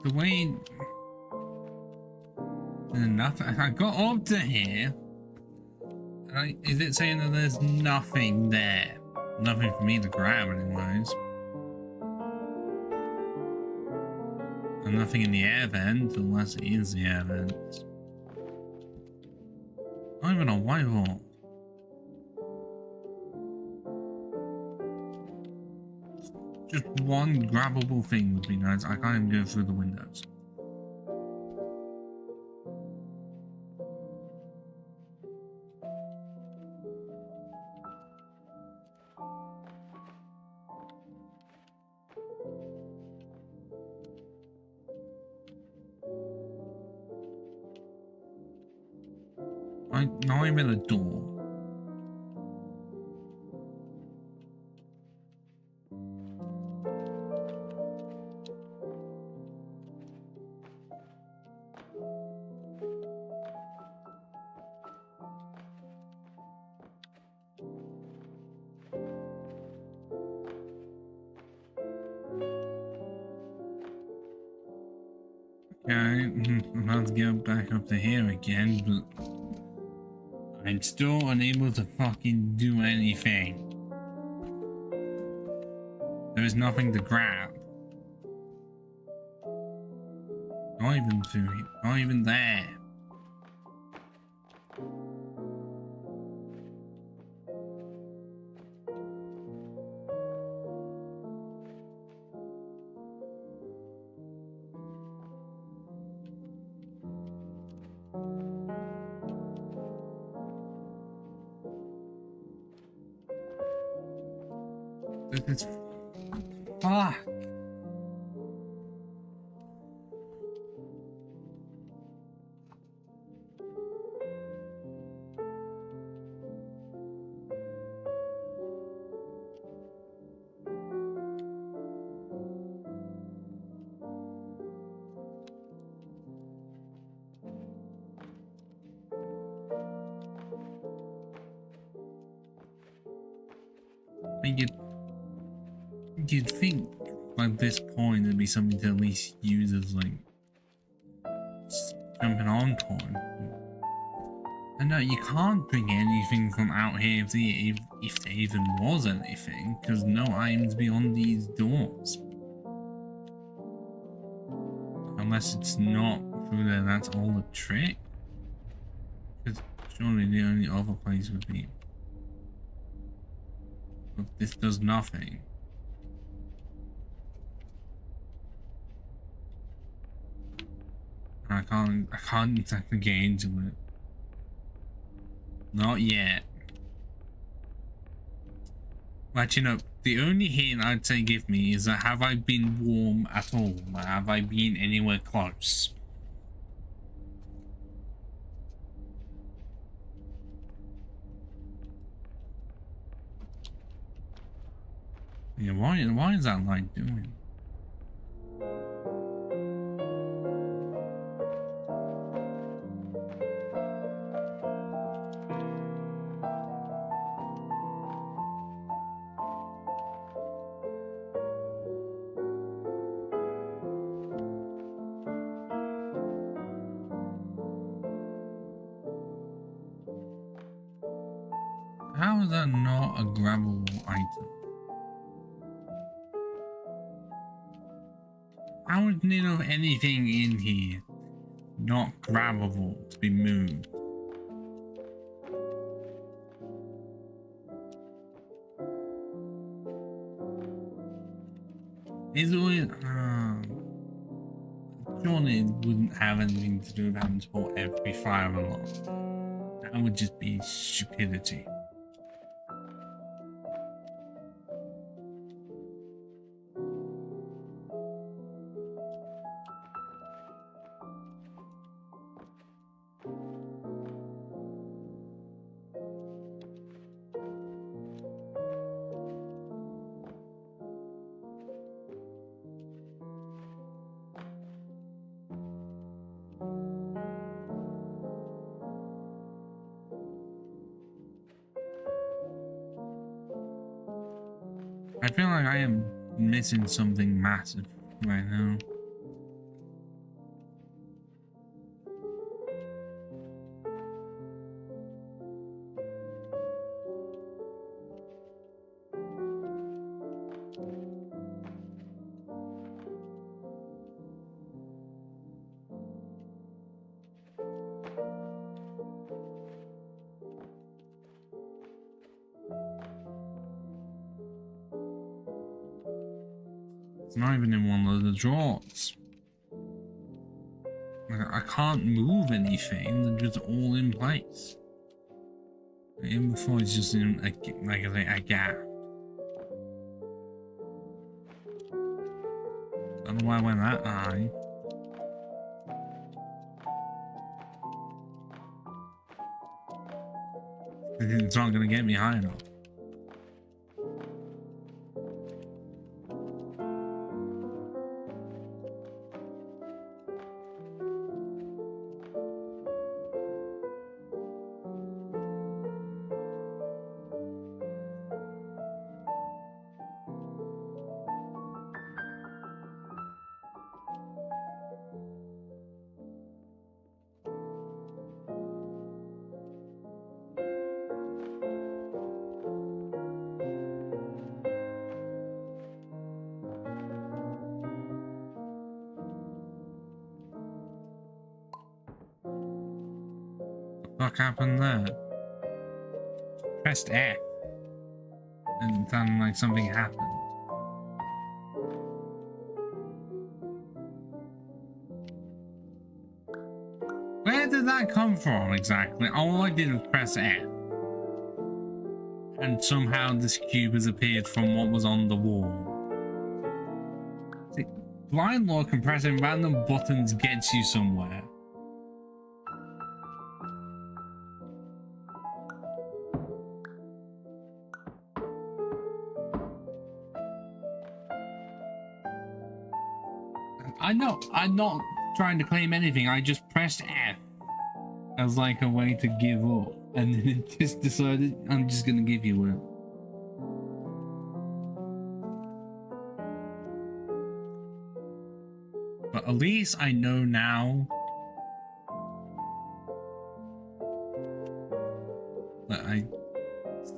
The way there's nothing, I got up to here. Is it saying that there's nothing there? Nothing for me to grab, anyways. And nothing in the air vent, unless it is the air vent. Not even a whiteboard. Just one grabbable thing would be nice. I can't even go through the windows. Not even a door. Okay, I'm about to go back up to here again, but I'm still unable to fucking do anything. There is nothing to grab. Not even through here. Not even there. This is fuck. You'd think by this point there'd be something to at least use as like jumping on point. And no, you can't bring anything from out here if there even was anything, because no items beyond these doors. Unless it's not through there, that's all the trick. Because surely the only other place would be. But this does nothing. I can't exactly get into it. Not yet. But you know, the only hint I'd say give me is that have I been warm at all? Have I been anywhere close? Yeah, why is that light doing? How is that not a grabbable item? How is none of anything in here not grabbable to be moved? Is it surely it wouldn't have anything to do with having to pull every fire alarm. That would just be stupidity. I feel like I am missing something massive right now. It's not even in one of the drawers. I can't move anything, they're just all in place. Even before it's just in a gap. I don't know why I went that high. It's not gonna get me high enough. What happened there? Pressed F and then like something happened. Where did that come from exactly? All I did was press F and somehow this cube has appeared from what was on the wall. See, blind look and pressing random buttons gets you somewhere. I'm not trying to claim anything. I just pressed F as like a way to give up, and then it just decided I'm just gonna give you it. But at least I know now that I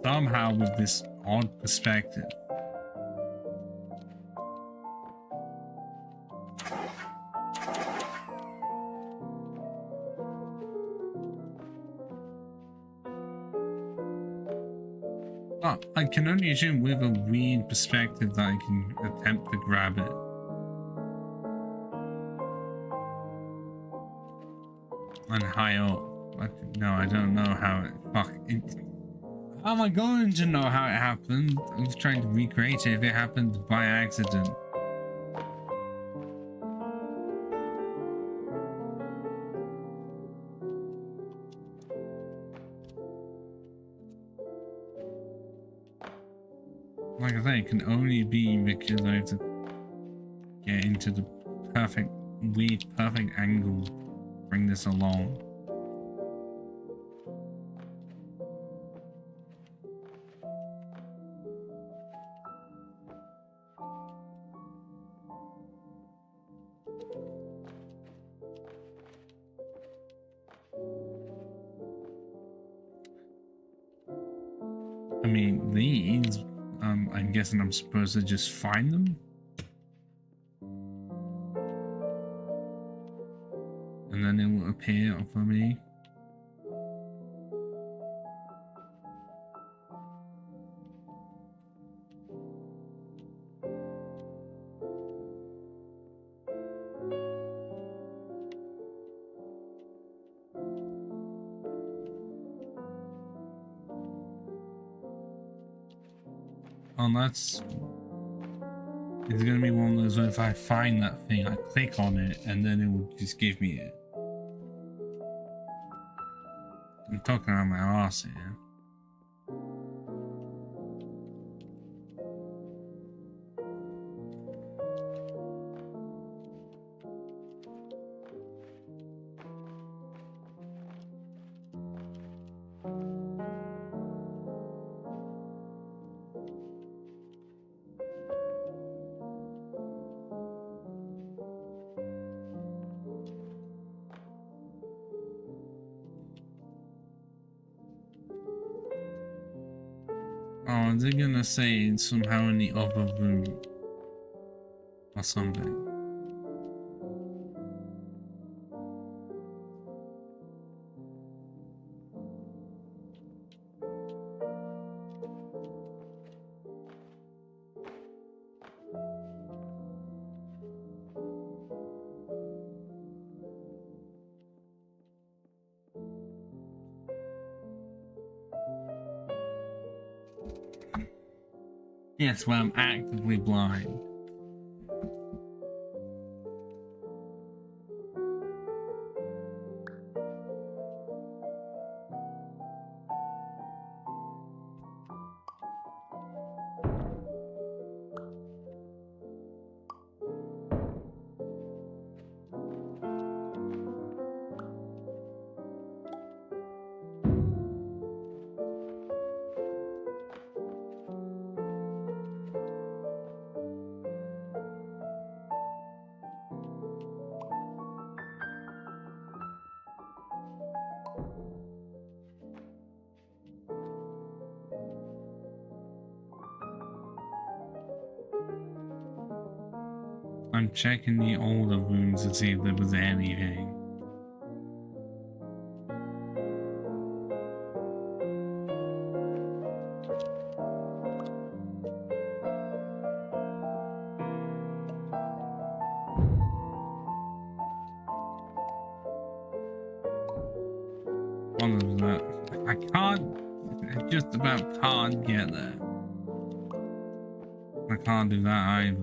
somehow with this odd perspective. I can only assume with a weird perspective that I can attempt to grab it. And high up. No, I don't know how it... How am I going to know how it happened? I was trying to recreate it if it happened by accident. Like I say, it can only be because I have to get into the perfect, weird, perfect angle, bring this along. I mean, these, I'm guessing I'm supposed to just find them. And then it will appear for me. Oh, that's... It's gonna be one of those where if I find that thing, I click on it, and then it will just give me it. I'm talking out my arse here. Oh, they're gonna say it's somehow in the other room or something. Yes, well, I'm actively blind. I'm checking the older rooms to see if there was anything. One of that. I just about can't get there. I can't do that either.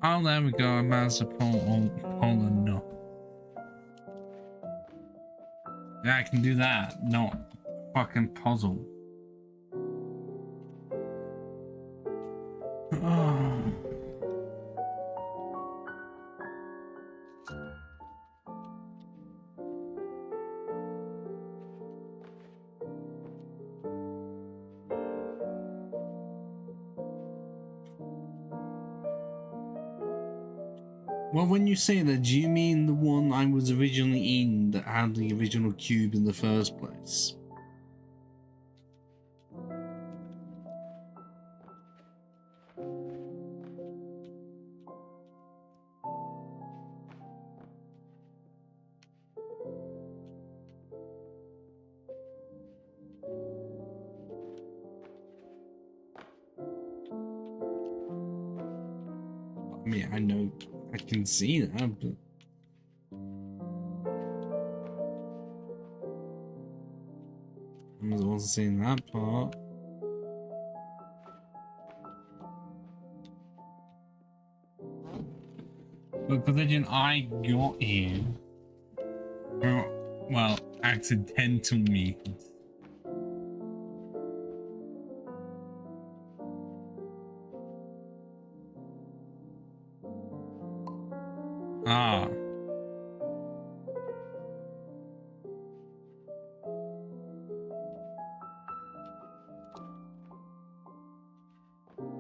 Oh, there we go. I managed to pull a no. Yeah, I can do that. Not fucking puzzle. Oh. Well, when you say that, do you mean the one I was originally in that had the original cube in the first place? I mean, I know I can see that, but I was also seeing that part. But considering I got here, well, accidental means. Ah.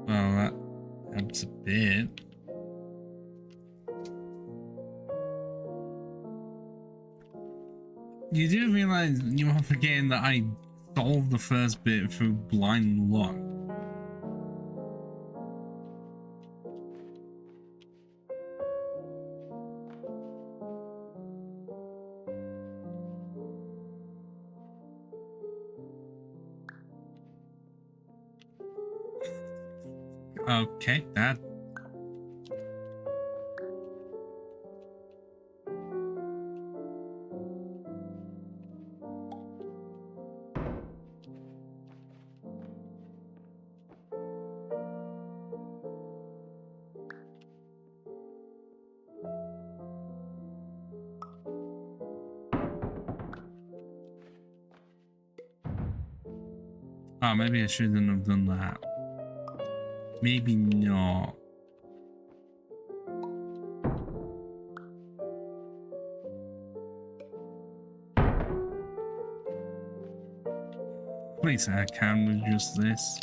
Well, that helps a bit. You do realize you are forgetting that I solved the first bit through blind luck. Okay, that. Oh, maybe I shouldn't have done that. Maybe not. Please, I can with just this.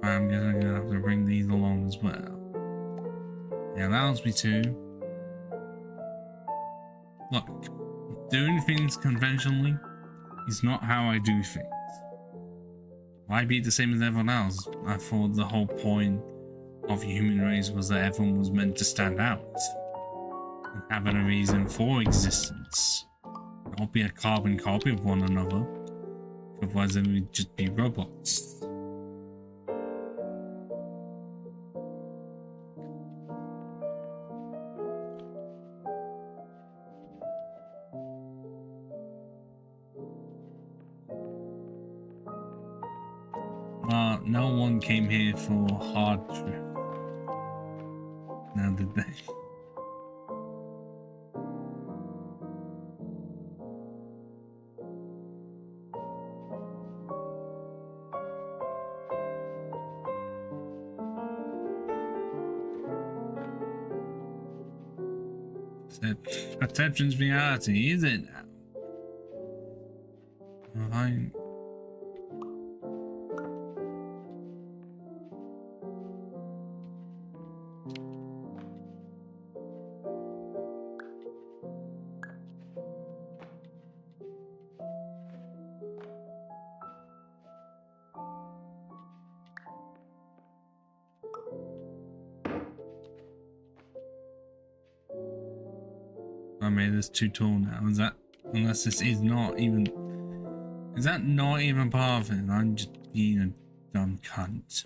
I'm gonna have to bring these along as well. It allows me to. Look, doing things conventionally is not how I do things. Why be the same as everyone else? I thought the whole point of the human race was that everyone was meant to stand out and having a reason for existence, not be a carbon copy of one another. Otherwise, then we'd just be robots. No one came here for hard trip. Now did they? Perception's reality, is it now? Fine. I made this too tall now. Is that, unless this is not even, is that not even part of it? I'm just being a dumb cunt.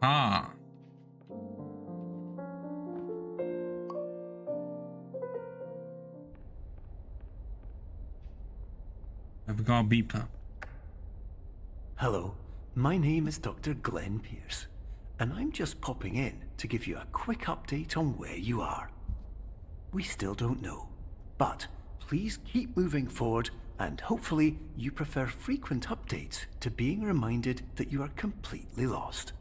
Aha. I've got a beeper. Hello, my name is Dr. Glenn Pierce, and I'm just popping in to give you a quick update on where you are. We still don't know, but please keep moving forward, and hopefully you prefer frequent updates to being reminded that you are completely lost.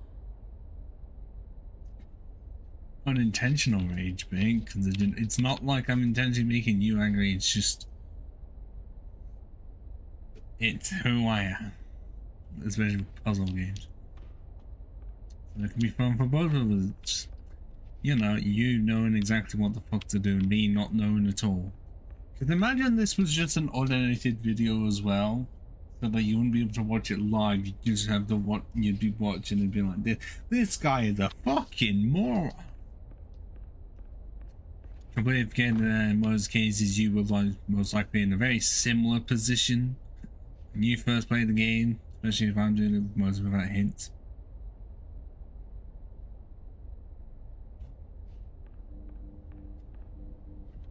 Unintentional rage bait, because it's not like I'm intentionally making you angry, it's just It's who I am, especially with puzzle games. So it can be fun for both of us. You know, you knowing exactly what the fuck to do, and me not knowing at all. Because imagine this was just an unedited video as well, so that you wouldn't be able to watch it live. You just have to what you'd be watching and be like, this guy is a fucking moron. But again, in most cases, you were like most likely in a very similar position when you first played the game, especially if I'm doing it most without hints.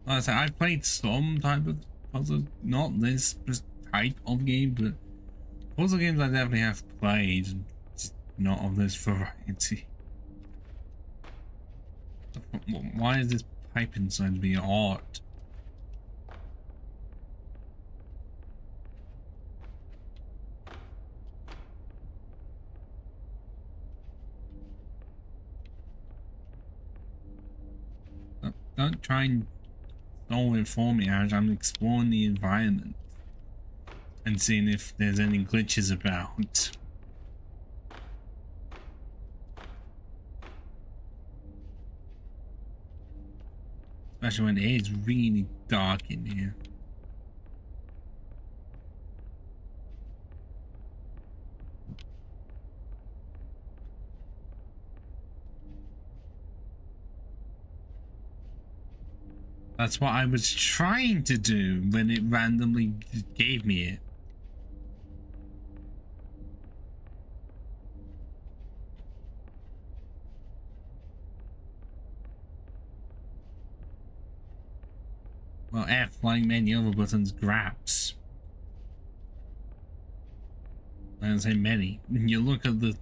Like I said, I've played some type of puzzle, not this type of game, but puzzle games I definitely have played, just not of this variety. Why is this pipe inside to be art? Don't try and stall it for me, as I'm exploring the environment and seeing if there's any glitches about. Especially when it is really dark in here. That's what I was trying to do when it randomly gave me it. Well, F, like many other buttons, grabs. I don't say many. You look at the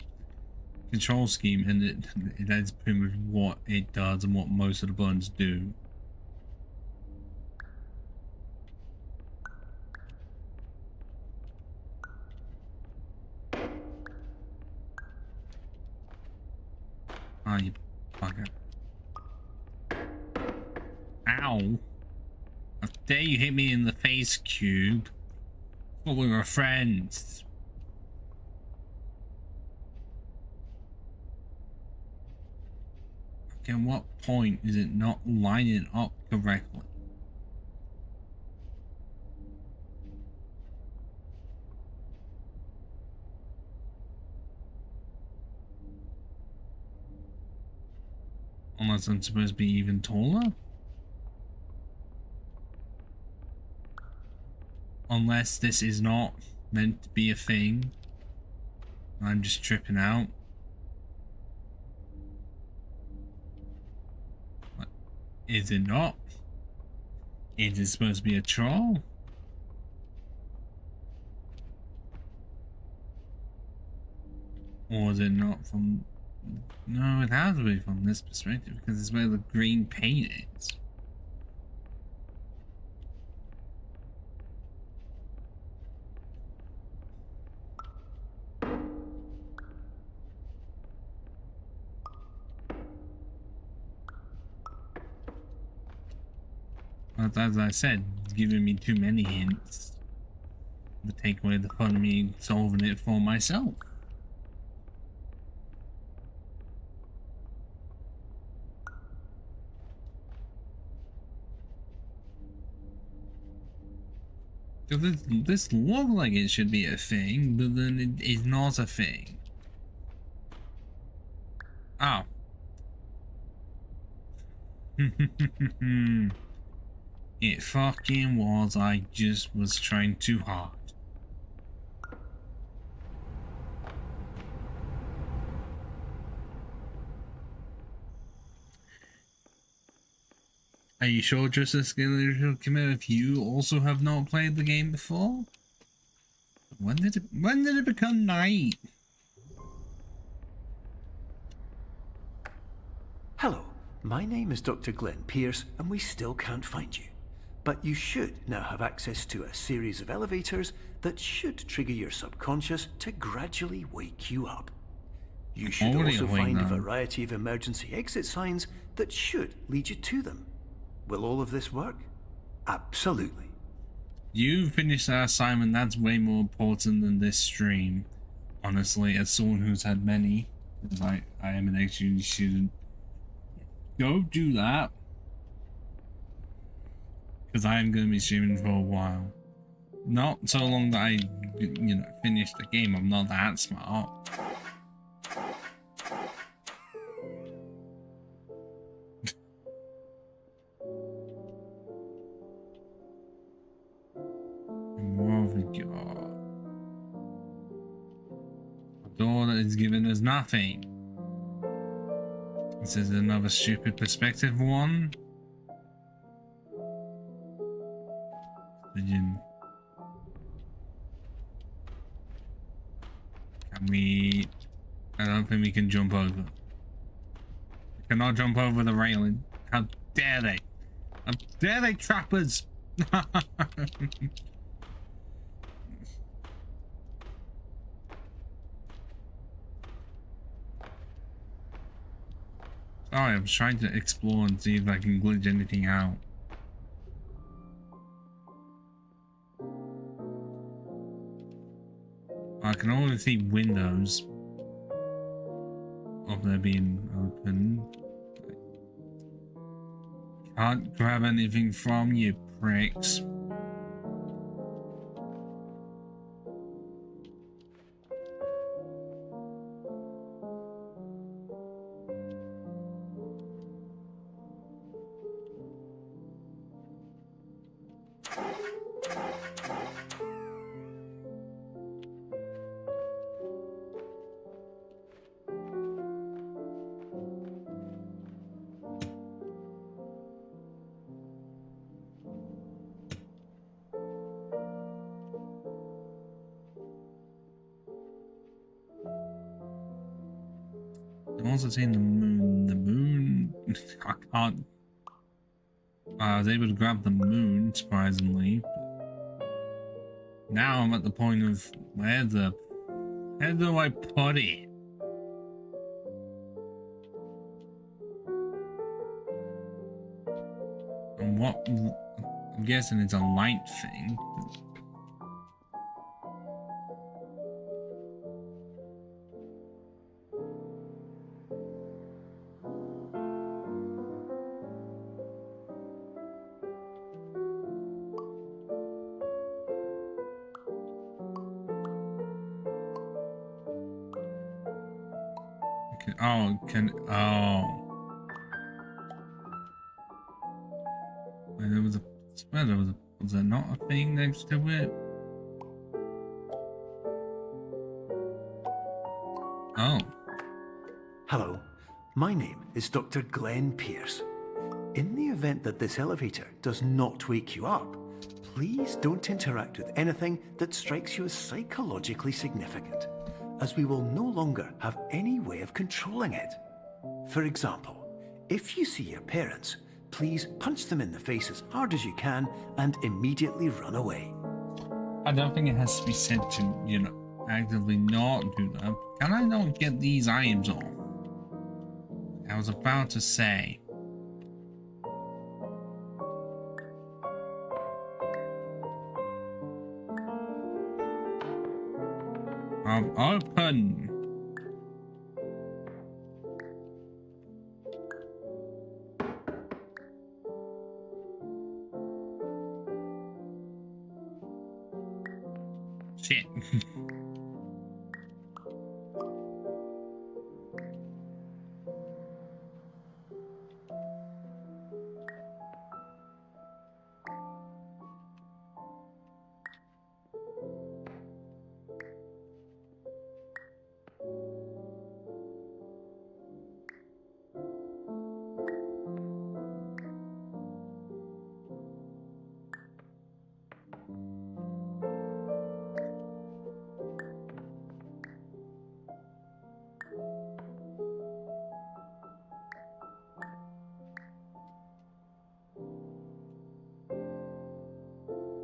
control scheme and that's pretty much what it does and what most of the buttons do. Oh, you fucker. Ow. How dare you hit me in the face, Cube? Thought we were friends. Okay, at what point is it not lining up correctly? Unless I'm supposed to be even taller? Unless this is not meant to be a thing. I'm just tripping out. What? Is it not? Is it supposed to be a troll? Or is it not from... No, it has to be from this perspective because it's where the green paint is. But as I said, it's giving me too many hints to take away the fun of me solving it for myself. This looks like it should be a thing, but then it is not a thing. Oh. It fucking was. I just was trying too hard. Are you sure just as Skeletor commit if you also have not played the game before? When did it become night? Hello, my name is Dr. Glenn Pierce, and we still can't find you. But you should now have access to a series of elevators that should trigger your subconscious to gradually wake you up. You should also find a variety of emergency exit signs that should lead you to them. Will all of this work? Absolutely. You finished that assignment. That's way more important than this stream. Honestly, as someone who's had many, because I am an ex-uni student. Go do that. Because I am going to be streaming for a while. Not so long that I, you know, finish the game. I'm not that smart. What have we got? A door that is giving us nothing. This is another stupid perspective one. Can we... I don't think we can jump over. We cannot jump over the railing. How dare they? How dare they, trappers? Sorry, I was trying to explore and see if I can glitch anything out. I can only see windows of there being open. Can't grab anything from you, pricks. I'm also seeing the moon. The moon. I can't. I was able to grab the moon, surprisingly. But now I'm at the point of where do I put it? And what? I'm guessing it's a light thing. There was a swear there was there not a thing next to it? Oh. Hello, my name is Dr. Glenn Pierce. In the event that this elevator does not wake you up, please don't interact with anything that strikes you as psychologically significant, as we will no longer have any way of controlling it. For example, if you see your parents, please punch them in the face as hard as you can and immediately run away. I don't think it has to be said to, you know, actively not do that. Can I not get these items off? I was about to say. Open. Shit.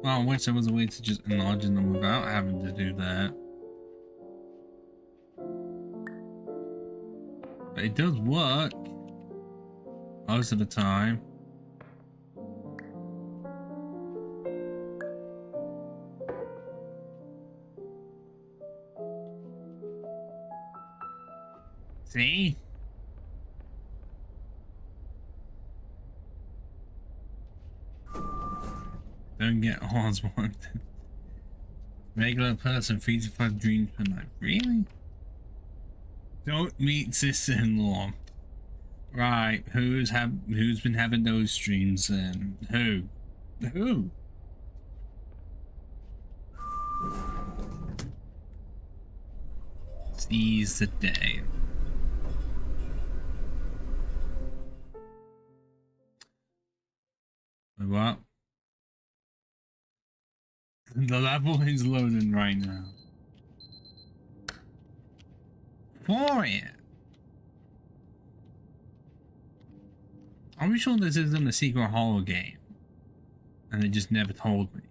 Well, I wish there was a way to just enlarge them without having to do that. But it does work most of the time. See? Don't get Oswald. Regular person, 3 to 5 dreams per night. Really? Don't meet sister-in-law. Right, who's been having those streams then? Who? Seize the day. What? The level is loading right now. For it. Are we sure this isn't a secret horror game? And they just never told me.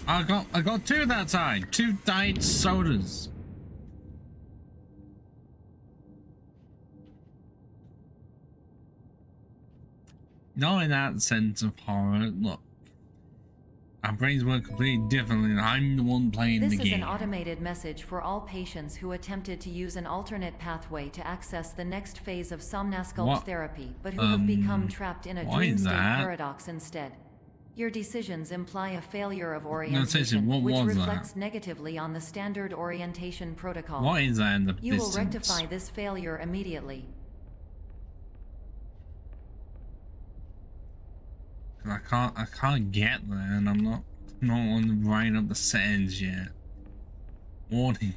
I got 2 that side. 2 diet sodas. Not in that sense of horror. Look, our brains work completely differently, and I'm the one playing the game. This is an automated message for all patients who attempted to use an alternate pathway to access the next phase of Somnasculpt therapy, but who have become trapped in a dream state paradox instead. Your decisions imply a failure of orientation, which reflects negatively on the standard orientation protocol. What is that in the distance? You will rectify this failure immediately. I can't get there, and I'm not on the right of the settings yet. Warning.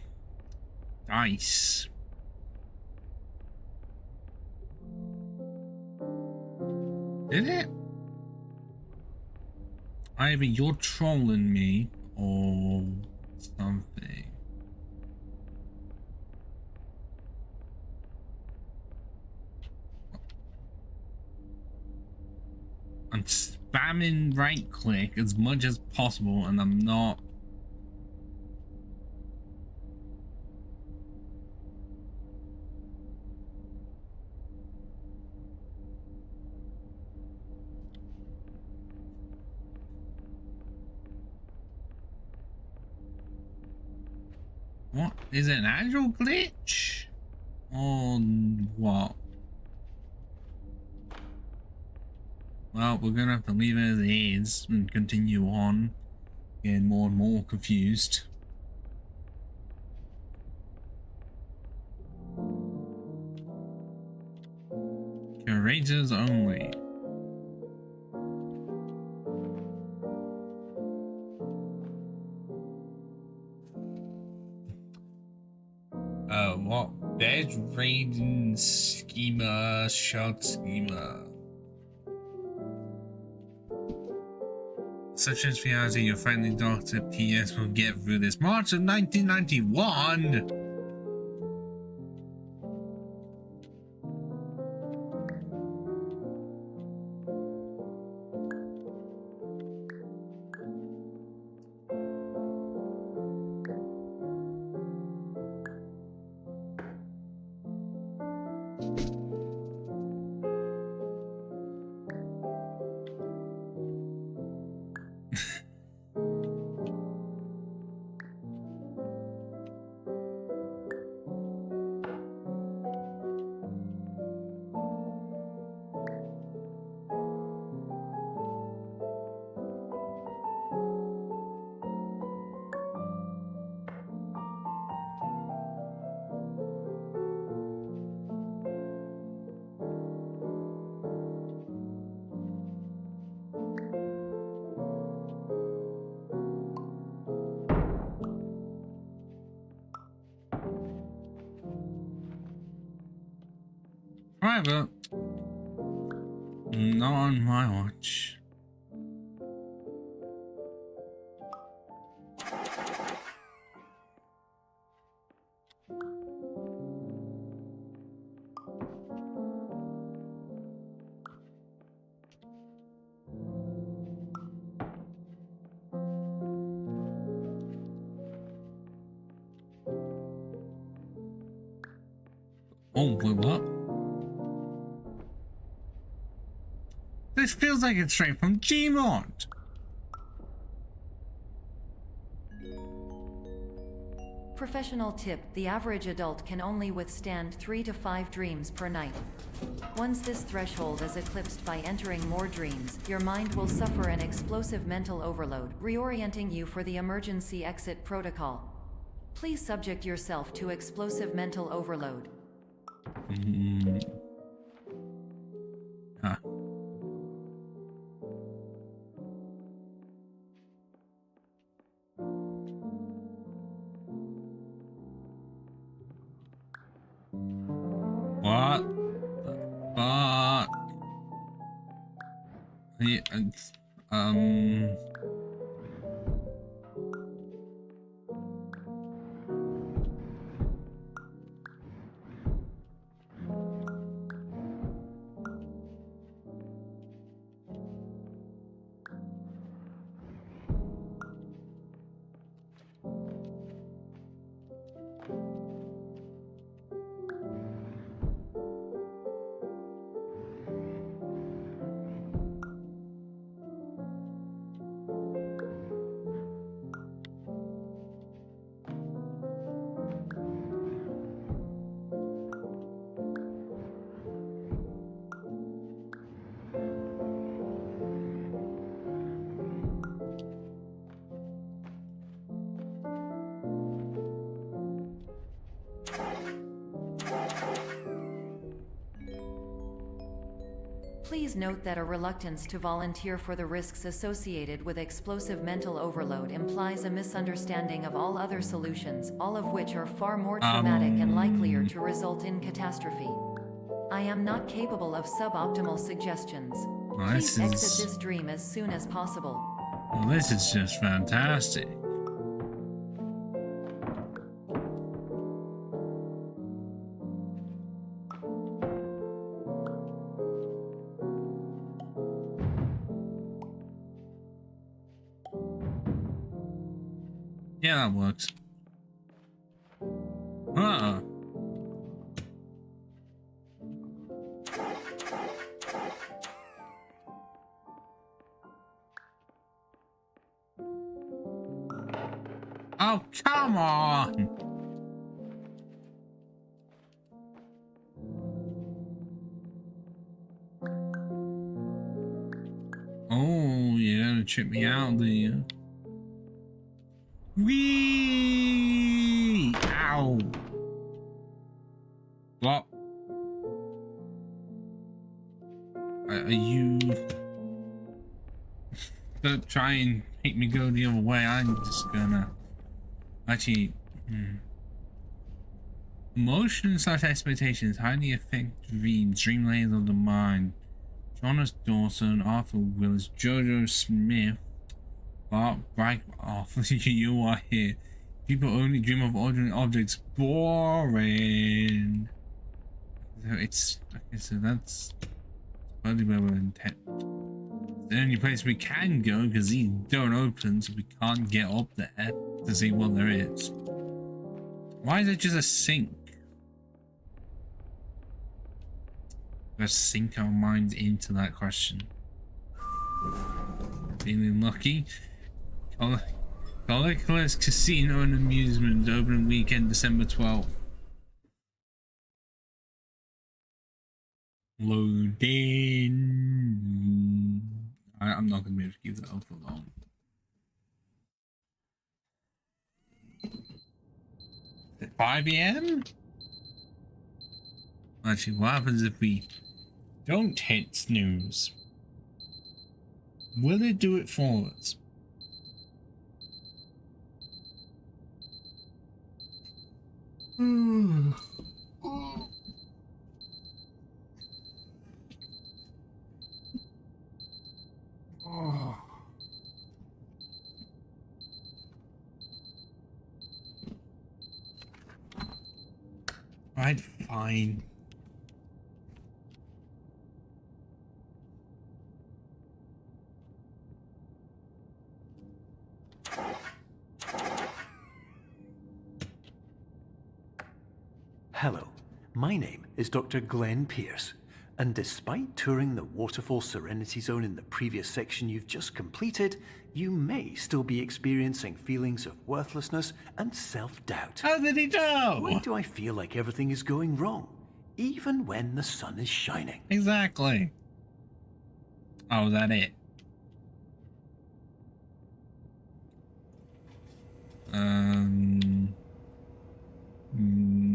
Dice. Did it? Either you're trolling me or something. I'm spamming right click as much as possible, and I'm not. What is it, an actual glitch or what? Well, we're gonna have to leave it as it is and continue on, getting more and more confused. Curators only. What? Bed raiding schema, shot schema. Such as reality, your friendly doctor PS will get through this. March of 1991! Private. Not on my watch. Oh, wait, what? This feels like it's straight from Gmod. Professional tip: the average adult can only withstand 3 to 5 dreams per night. Once this threshold is eclipsed by entering more dreams, your mind will suffer an explosive mental overload, reorienting you for the emergency exit protocol. Please subject yourself to explosive mental overload. Huh. What the fuck? Please note that a reluctance to volunteer for the risks associated with explosive mental overload implies a misunderstanding of all other solutions, all of which are far more traumatic and likelier to result in catastrophe. I am not capable of suboptimal suggestions. Please exit this dream as soon as possible. Well, this is just fantastic. Yeah, that works. Oh, come on! Oh, you're gonna trip me out, do you? Wee! Ow! What? Are you... Don't try and make me go the other way. I'm just gonna... Actually... Emotion/expectations highly affect dreams, dream layers of the mind. Jonas Dawson, Arthur Willis, Jojo Smith, Bart Bragg-Off, you are here. People only dream of ordinary objects. Boring. So it's okay, so that's probably where we're intent. The only place we can go because these don't open, so we can't get up there to see what there is. Why is it just a sink? Let's sink our minds into that question. Feeling lucky? Colorless Casino and Amusement, opening weekend December 12th. Loading. I'm not going to be able to keep that up for long. At 5 AM? Actually, what happens if we don't hit snooze? Will it do it for us? Right, fine. Hello, My name is Dr. Glenn Pierce, and despite touring the Waterfall Serenity Zone in the previous section you've just completed, you may still be experiencing feelings of worthlessness and self-doubt. How did he know? Why do I feel like everything is going wrong, even when the sun is shining? Exactly. Oh, that it?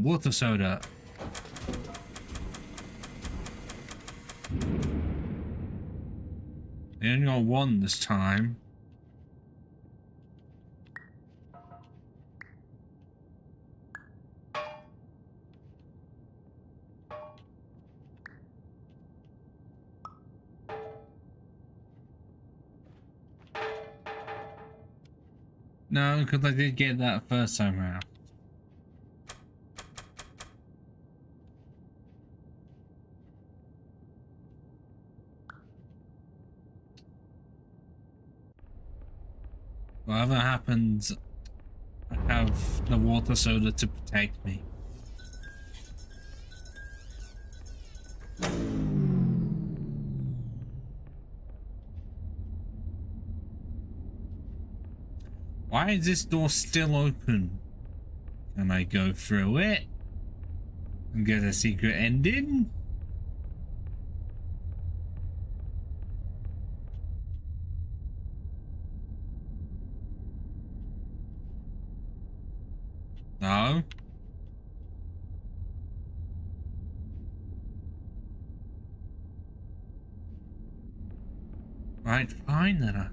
Water soda. They only got one this time. No, because I did get that first time around. Whatever happens, I have the water soda to protect me. Why is this door still open? Can I go through it and get a secret ending? No. Right, fine then.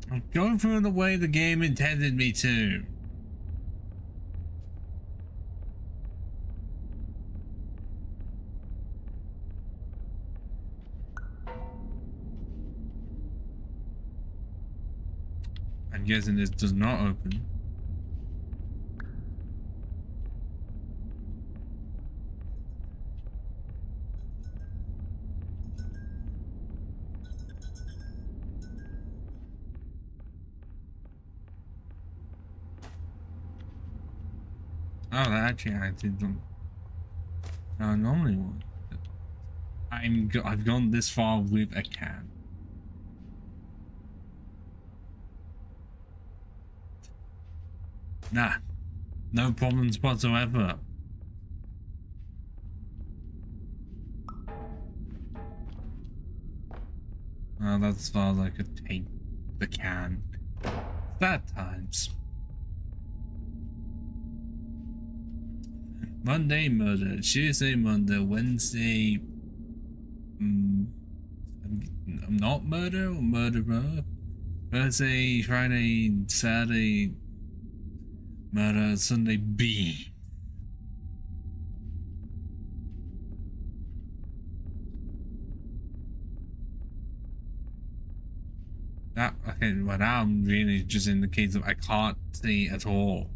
I'm going through the way the game intended me to. I'm guessing this does not open. Oh, actually, I didn't. I normally would. I've gone this far with a can. Nah, no problems whatsoever. Well, that's as far as I could take the can. Bad times. Monday murder, Tuesday murder, Wednesday not murder or murderer, Thursday, Friday, Saturday murder, Sunday B. That okay, well now I'm really just in the case of I can't see at all.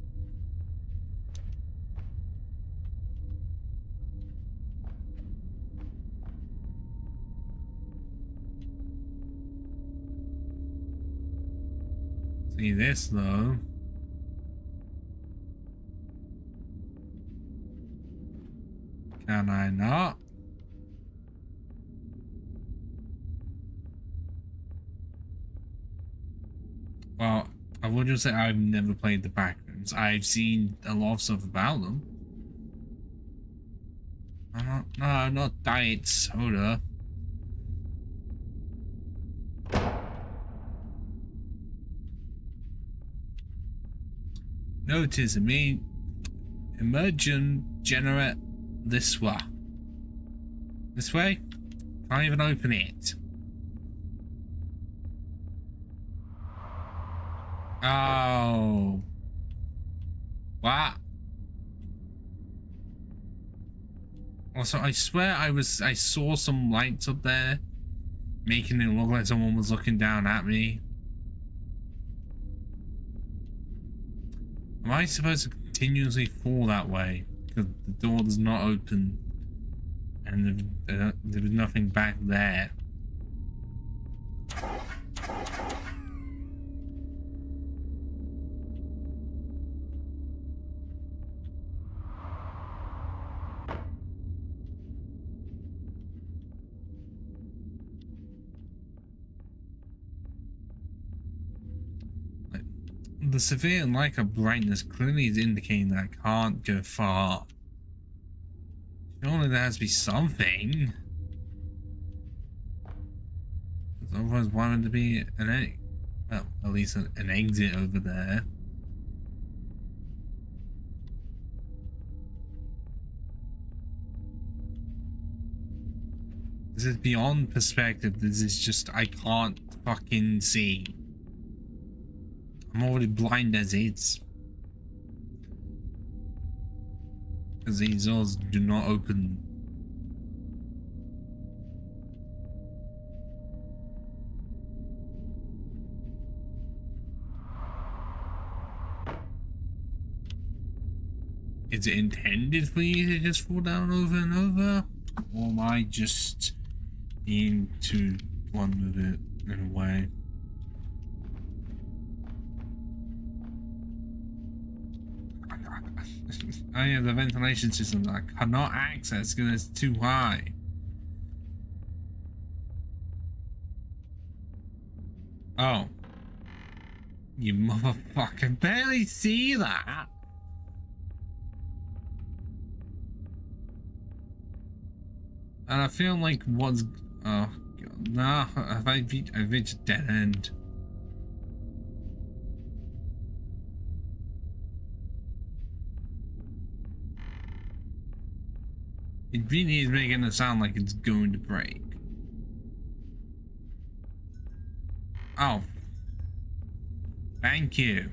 See this though. Can I not? Well, I would just say I've never played the backrooms. I've seen a lot of stuff about them. No, not diet soda. Notice me emergent generate this way. This way? Can't even open it. Oh. What? Also, I swear I saw some lights up there making it look like someone was looking down at me. Am I supposed to continuously fall that way? Because the door does not open and there was nothing back there. The severe lack of brightness clearly is indicating that I can't go far. Surely there has to be something. Otherwise, why would there be an egg? Well, at least an exit over there. This is beyond perspective. This is just, I can't fucking see. I'm already blind as is. Because these doors do not open. Is it intended for you to just fall down over and over? Or am I just being too one with it in a way? Oh yeah, the ventilation system that I cannot access because it's too high. Oh. You motherfucker, barely see that. And I feel like what's... Oh, God. Nah, I've reached a dead end. It really is making it sound like it's going to break. Oh. Thank you.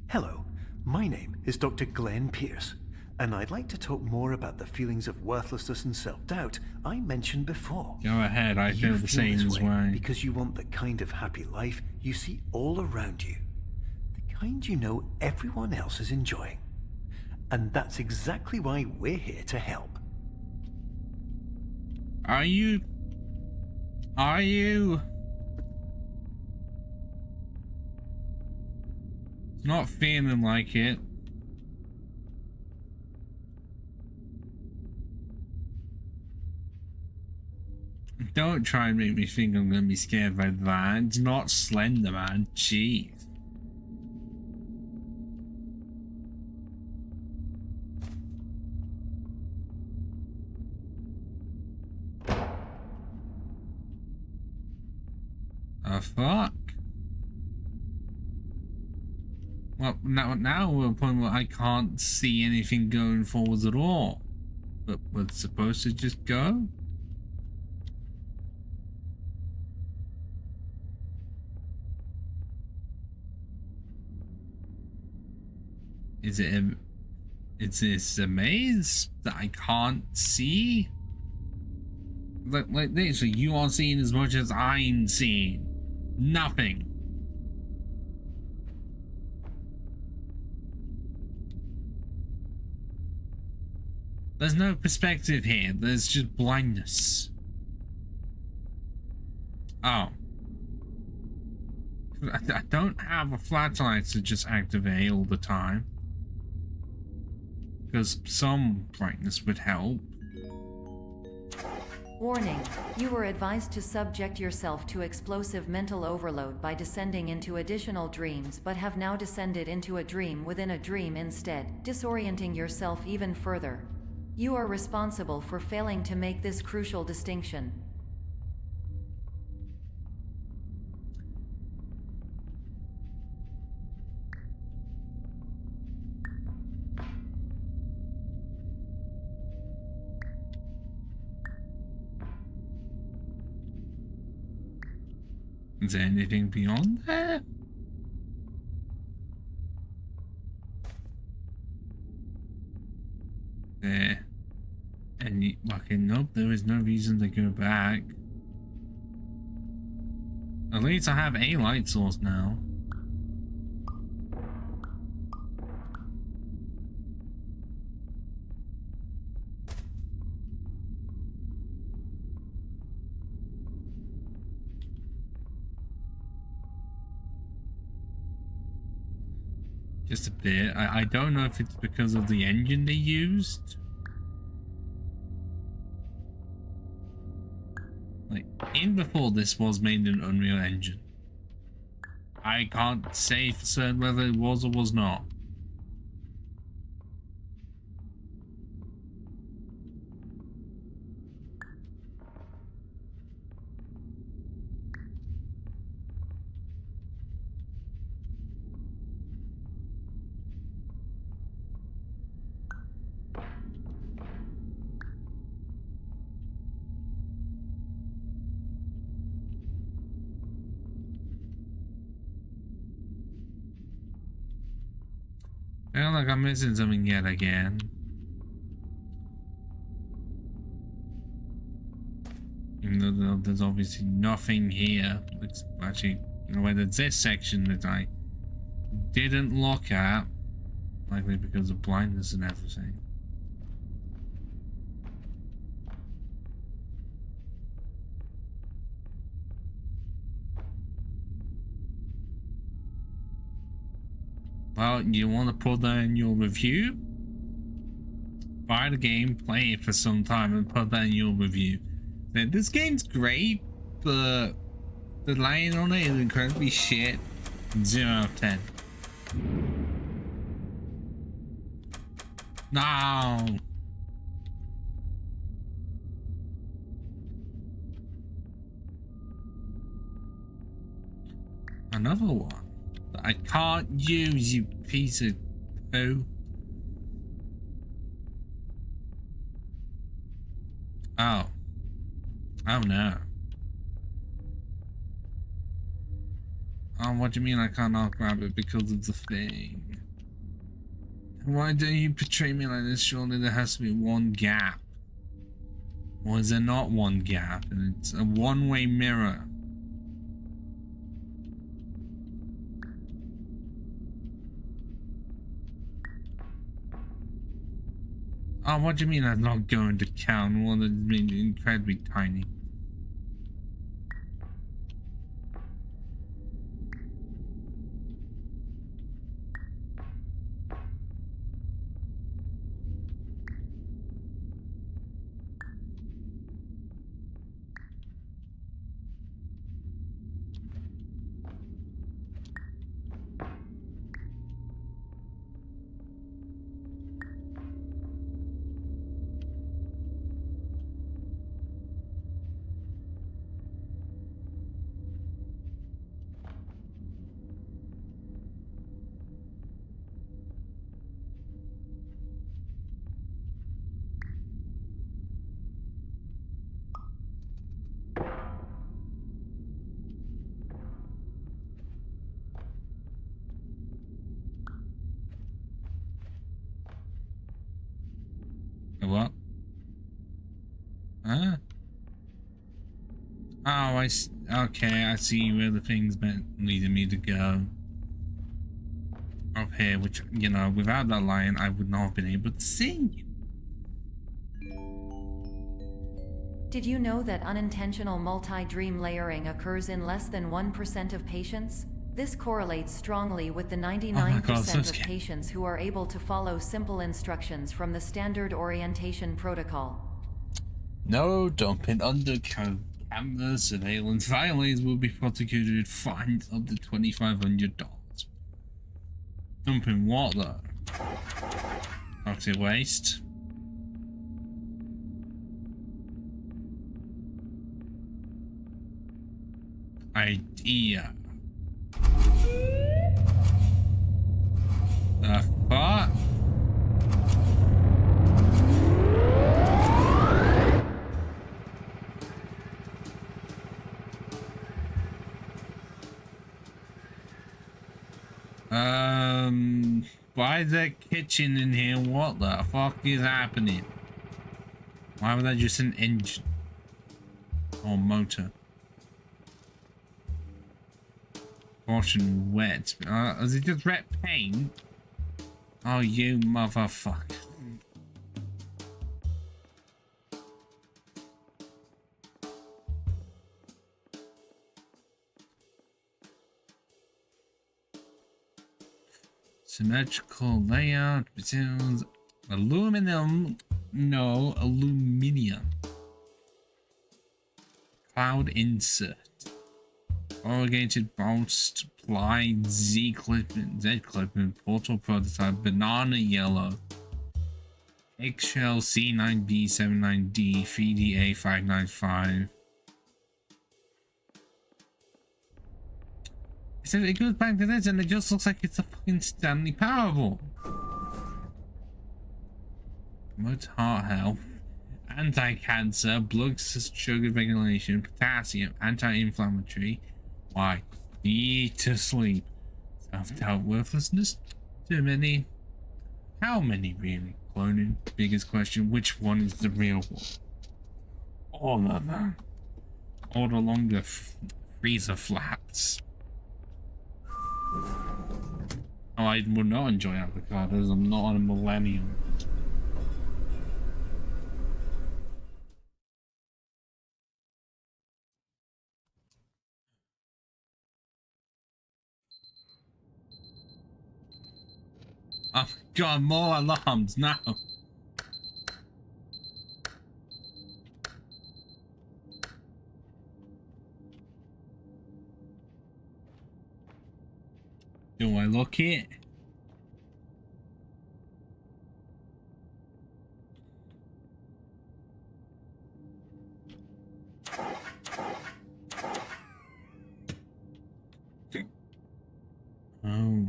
Hello, my name is Dr. Glenn Pierce, and I'd like to talk more about the feelings of worthlessness and self-doubt I mentioned before. Go ahead, I feel the same as well. Because you want the kind of happy life you see all around you. The kind you know everyone else is enjoying. And that's exactly why we're here to help. Are you? It's not feeling like it. Don't try and make me think I'm gonna be scared by that. It's not Slender Man. Jeez. Fuck. Well, now we're at a point where I can't see anything going forwards at all. But we're supposed to just go? Is this a maze that I can't see? Like literally, you are seeing as much as I'm seeing. Nothing. There's no perspective here. There's just blindness. Oh. I don't have a flashlight to just activate all the time. Because some brightness would help. Warning, you were advised to subject yourself to explosive mental overload by descending into additional dreams, but have now descended into a dream within a dream instead, disorienting yourself even further. You are responsible for failing to make this crucial distinction. Is there anything beyond there? There. Any fucking nope, there is no reason to go back. At least I have a light source now. Just a bit. I don't know if it's because of the engine they used. Like, in before this was made in Unreal Engine. I can't say for certain whether it was or was not. I feel like I'm missing something yet again. Even though there's obviously nothing here. It's actually, you know, whether it's this section that I didn't look at, likely because of blindness and everything. Well, you want to put that in your review? Buy the game, play it for some time, and put that in your review. Now, this game's great, but the line on it is incredibly shit. 0 out of 10. No! Another one. I can't use, you piece of poo. Oh. Oh no. Oh, what do you mean I cannot grab it because of the thing? Why don't you portray me like this? Surely there has to be one gap. Or is there not one gap? And it's a one-way mirror. Oh, what do you mean I'm not going to count? Well, it's been incredibly tiny. What? Huh? Oh, okay, I see where the thing's been leading me to go. Up here, which, you know, without that line, I would not have been able to see. Did you know that unintentional multi-dream layering occurs in less than 1% of patients? This correlates strongly with the 99% of patients who are able to follow simple instructions from the standard orientation protocol. No dumping under camera surveillance. Violators will be prosecuted with fines up to $2,500. Dumping what though? Toxic waste. Idea. The fuck? Why is there kitchen in here? What the fuck is happening? Why was that just an engine? Or motor? Portion wet. Is it just red paint? Oh, you motherfucker. Symmetrical layout. Aluminum. No, aluminium. Cloud insert. Corrugated bolts, plied Z clipping, Z clipping, portal prototype, banana yellow, eggshell C9B79D, 3DA595. So it goes back to this and it just looks like it's a fucking Stanley Parable. Promotes heart health, anti-cancer, blood sugar regulation, potassium, anti-inflammatory. Why? Need to sleep. Self-doubt, worthlessness. Too many. How many really? Cloning. Biggest question. Which one is the real one? All of them. All the longer freezer flats. Oh, I will not enjoy avocados. I'm not on a millennium. Oh god, more alarms now. Do I look it? Oh.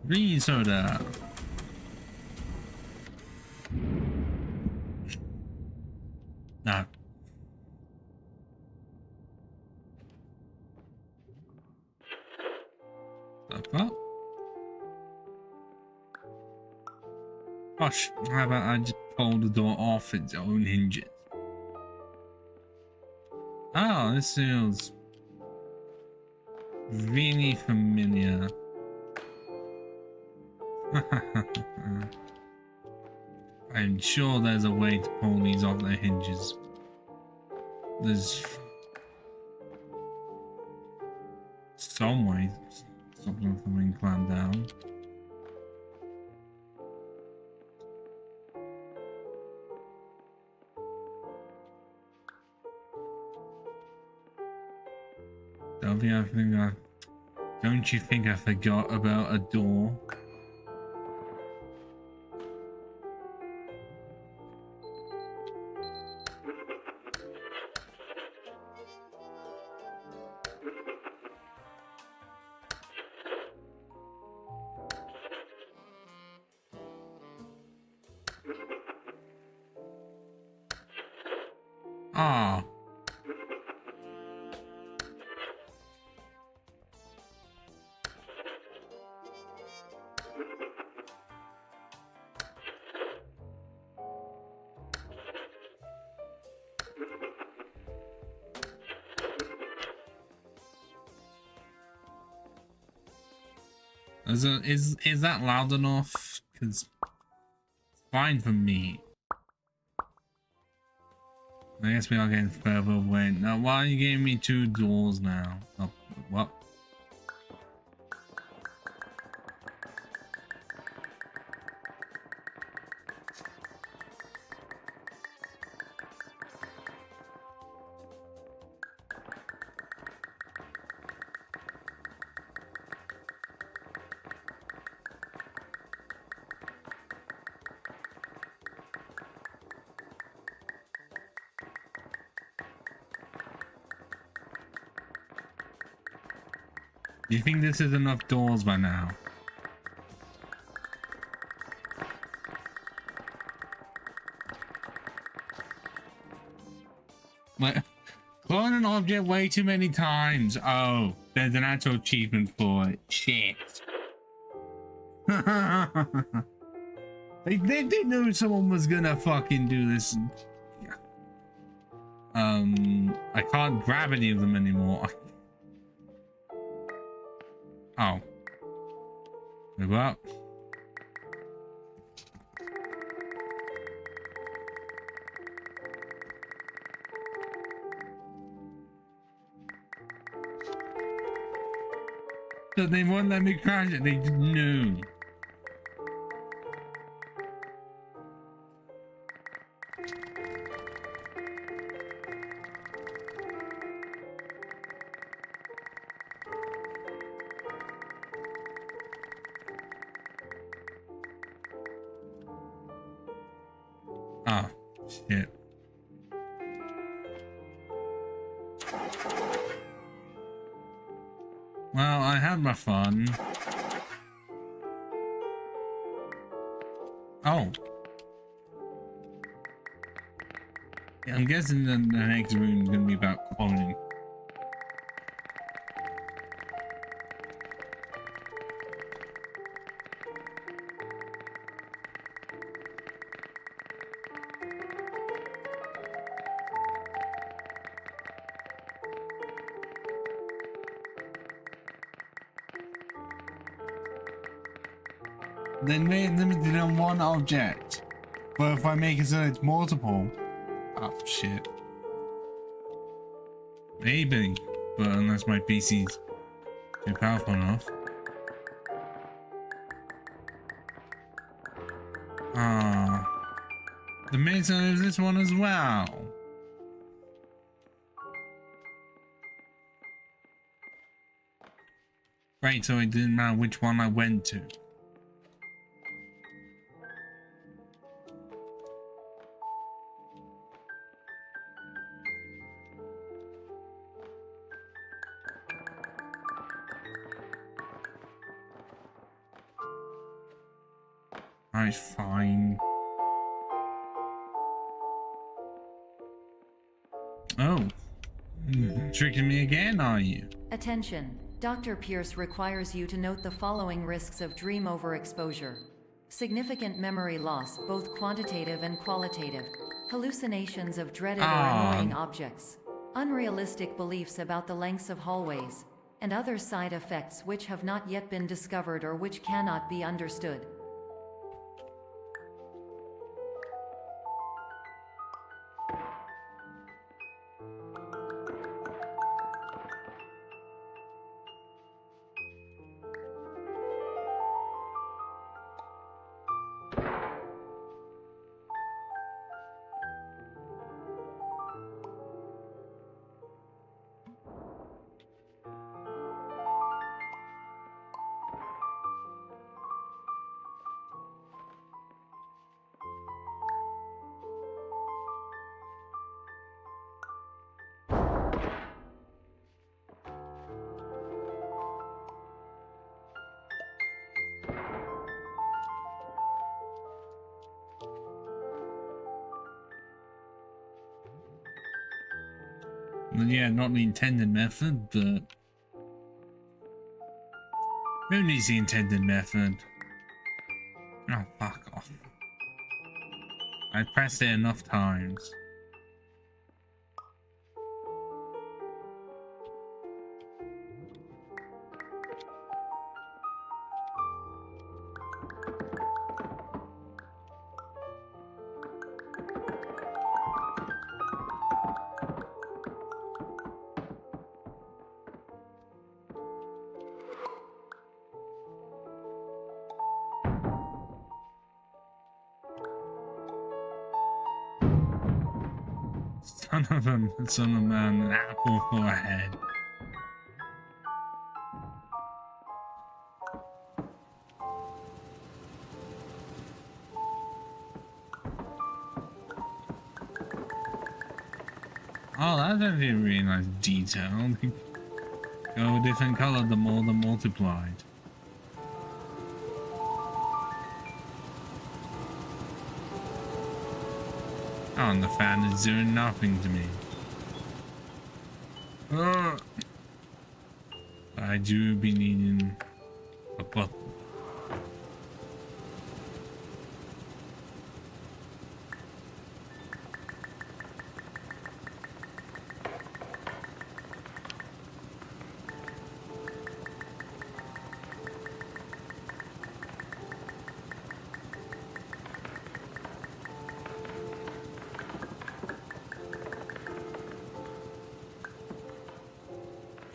Green soda. Nah. Up. Gosh, how about I just pull the door off its own hinges? Oh, this feels really familiar. I'm sure there's a way to pull these off their hinges. There's some way something from being clamped down. Don't you think I forgot about a door? Ah. Is that loud enough? Because it's fine for me. I guess we are getting further away. Now, why are you giving me two doors now? Oh, what? Do you think this is enough doors by now? Like, clone an object way too many times. Oh, there's an actual achievement for it. Shit. they knew someone was gonna fucking do this. I can't grab any of them anymore. Oh. Move up. So they won't let me crash it. They knew. Shit. Well, I had my fun. Oh. I'm guessing the next room is going to be about cloning. They made limited on one object, but if I make it so it's multiple, oh shit. Maybe, but unless my PC's too powerful enough. Ah, the Mason is this one as well. Right, so it didn't matter which one I went to. Alright, fine. Oh. Tricking me again, are you? Attention. Dr. Pierce requires you to note the following risks of dream overexposure. Significant memory loss, both quantitative and qualitative. Hallucinations of dreaded or annoying objects. Unrealistic beliefs about the lengths of hallways. And other side effects which have not yet been discovered or which cannot be understood. Yeah, not the intended method, but who needs the intended method? Oh, fuck off. I pressed it enough times. Son of a man, an apple for a head. Oh, that's actually a really nice detail. Go a different color the more they're multiplied. Oh, and the fan is doing nothing to me. I do be needing a button.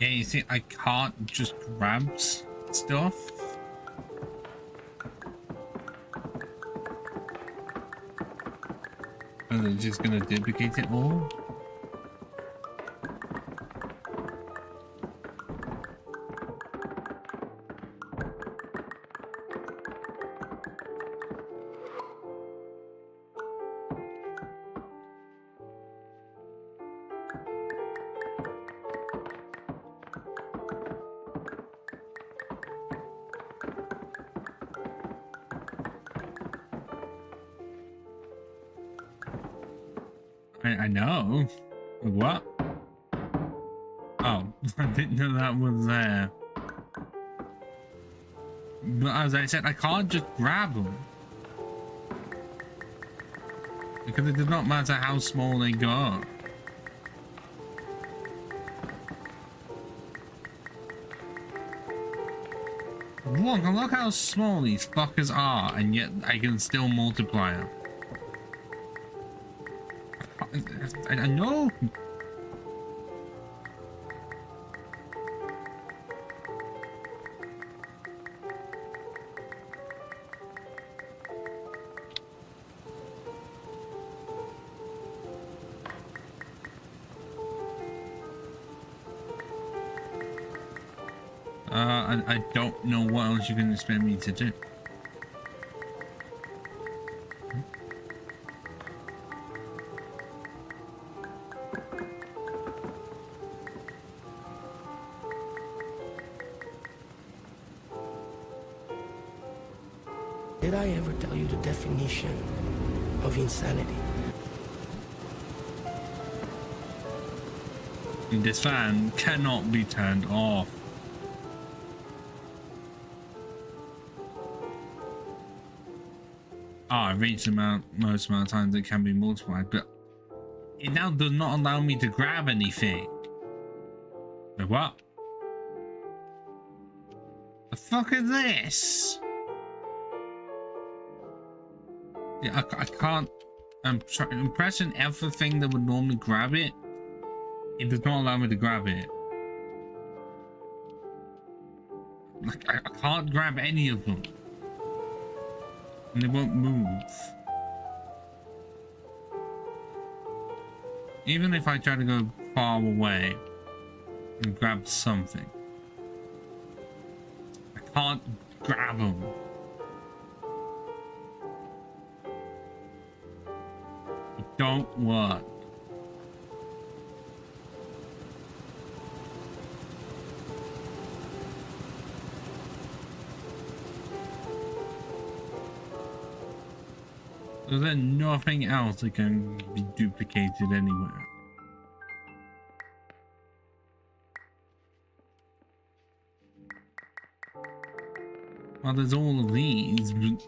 Yeah, you see, I can't just grab stuff. And they're just gonna duplicate it all. I know. What? Oh, I didn't know that was there. But as I said, I can't just grab them. Because it does not matter how small they go. Look how small these fuckers are, and yet I can still multiply them. I know. I don't know what else you can expect me to do. Did I ever tell you the definition of insanity? This fan cannot be turned off. I reached the most amount of times it can be multiplied, but it now does not allow me to grab anything. Wait, what? The fuck is this? Yeah, I can't. I'm pressing everything that would normally grab it. It does not allow me to grab it. Like I can't grab any of them. And they won't move. Even if I try to go far away and grab something, I can't grab them. It don't work. So there's nothing else that can be duplicated anywhere. Well, there's all of these, but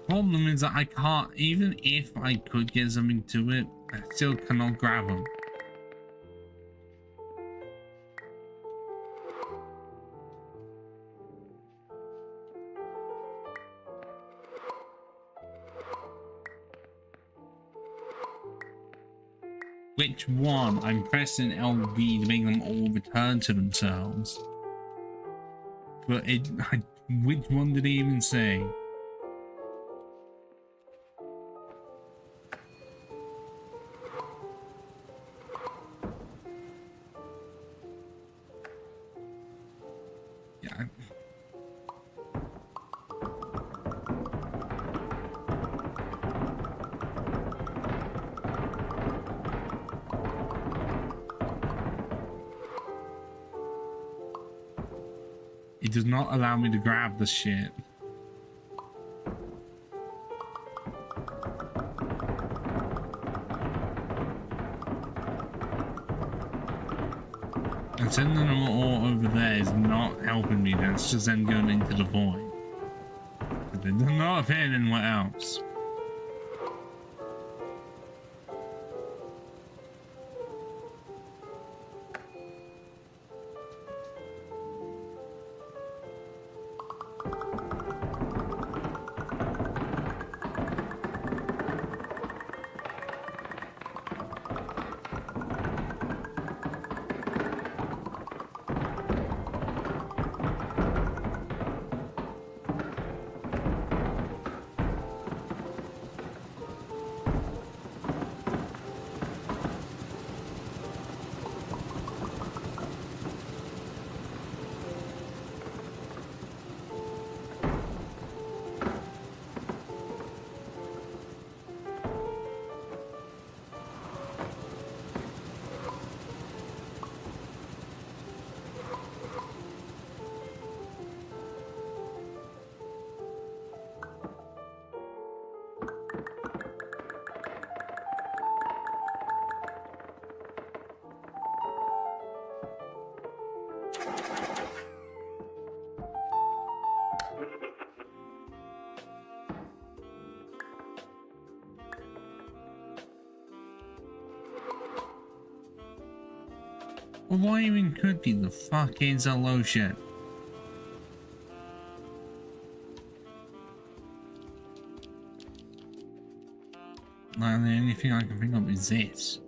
problem is that I can't, even if I could get something to it, I still cannot grab them. Which one? I'm pressing LB to make them all return to themselves. But which one did he even say? Yeah. It does not allow me to grab the shit. And sending them all over there is not helping me. That's just them going into the void. But they do not appear anywhere else. Well, why even could be the fuck is a lotion? Like, the only thing I can think of is this.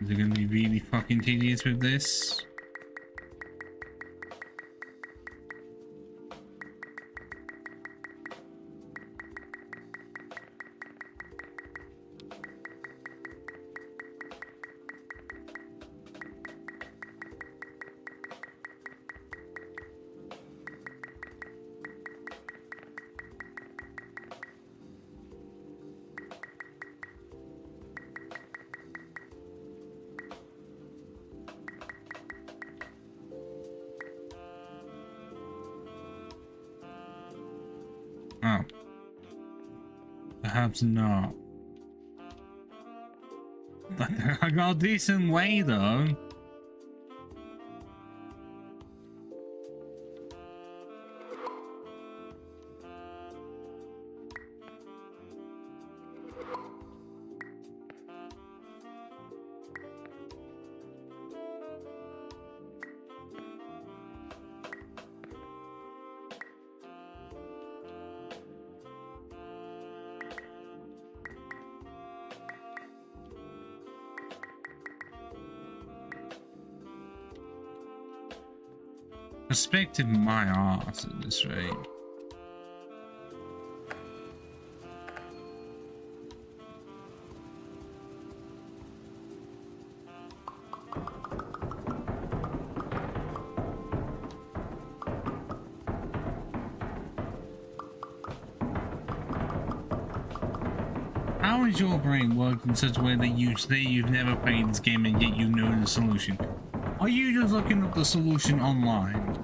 Is it going to be really fucking tedious with this? Oh. Perhaps not. But I got a decent way though. Respected my ass at this rate. How is your brain working in such a way that you say you've never played this game and yet you know the solution? Are you just looking up the solution online?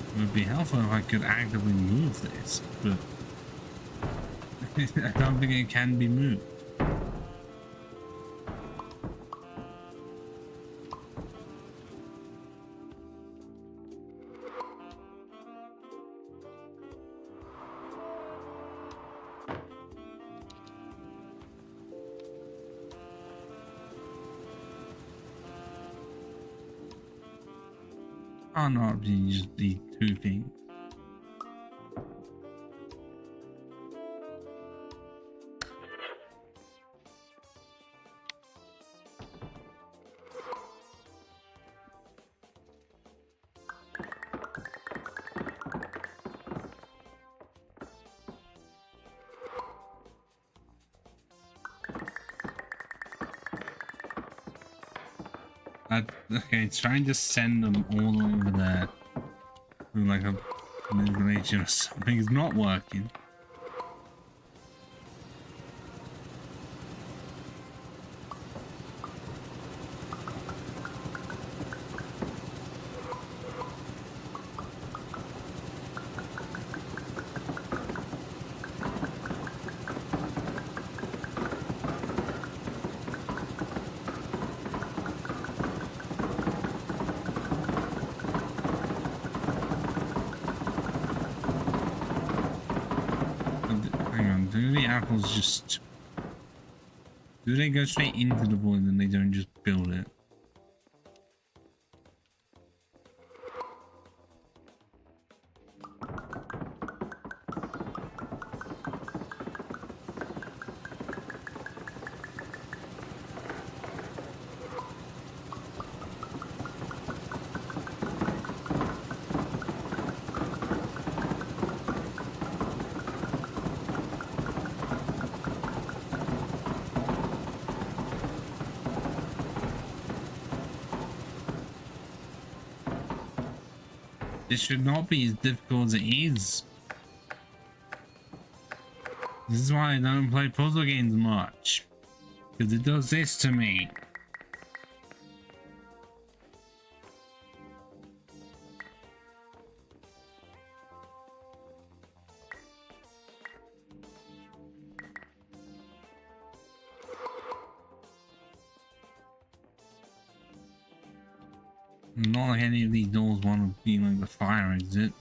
It would be helpful if I could actively move this, but I don't think it can be moved. Oh no, just the two things. Okay, trying to send them all over there through like a manipulation or something is not working. Do they go straight into the void and they don't just build it? This should not be as difficult as it is. This is why I don't play puzzle games much. Because it does this to me. Not like any of these doors want to be like the fire exit.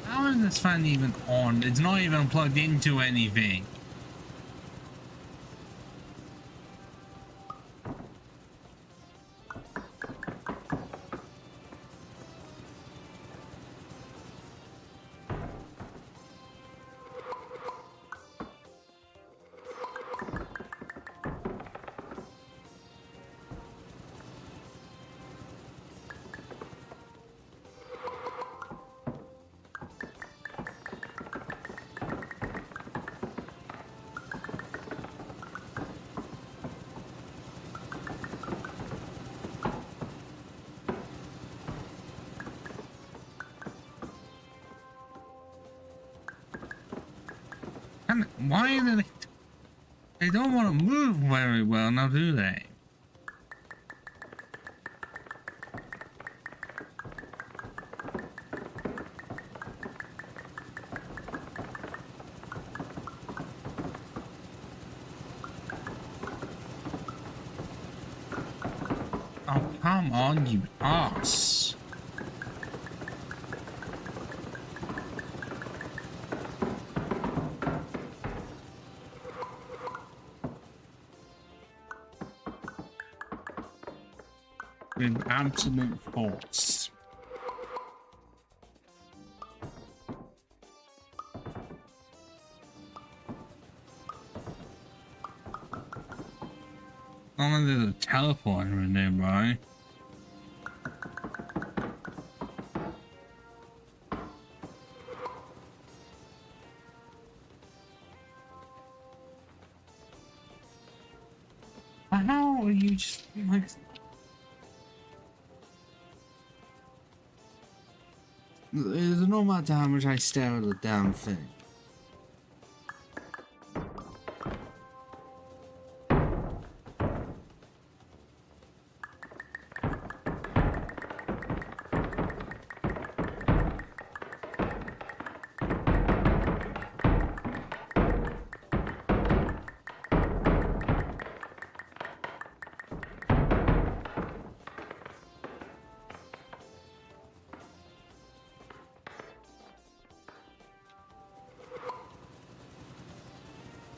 How is this fan even on? It's not even plugged into anything. And why are they don't want to move very well now, do they? Oh, come on, you ass. With absolute force. Oh, there's a teleporter nearby. How are you just like... It's no matter how much I stare at the damn thing.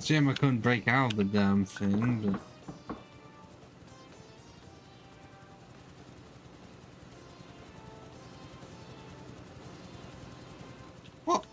Shame I couldn't break out of the damn thing, but... What?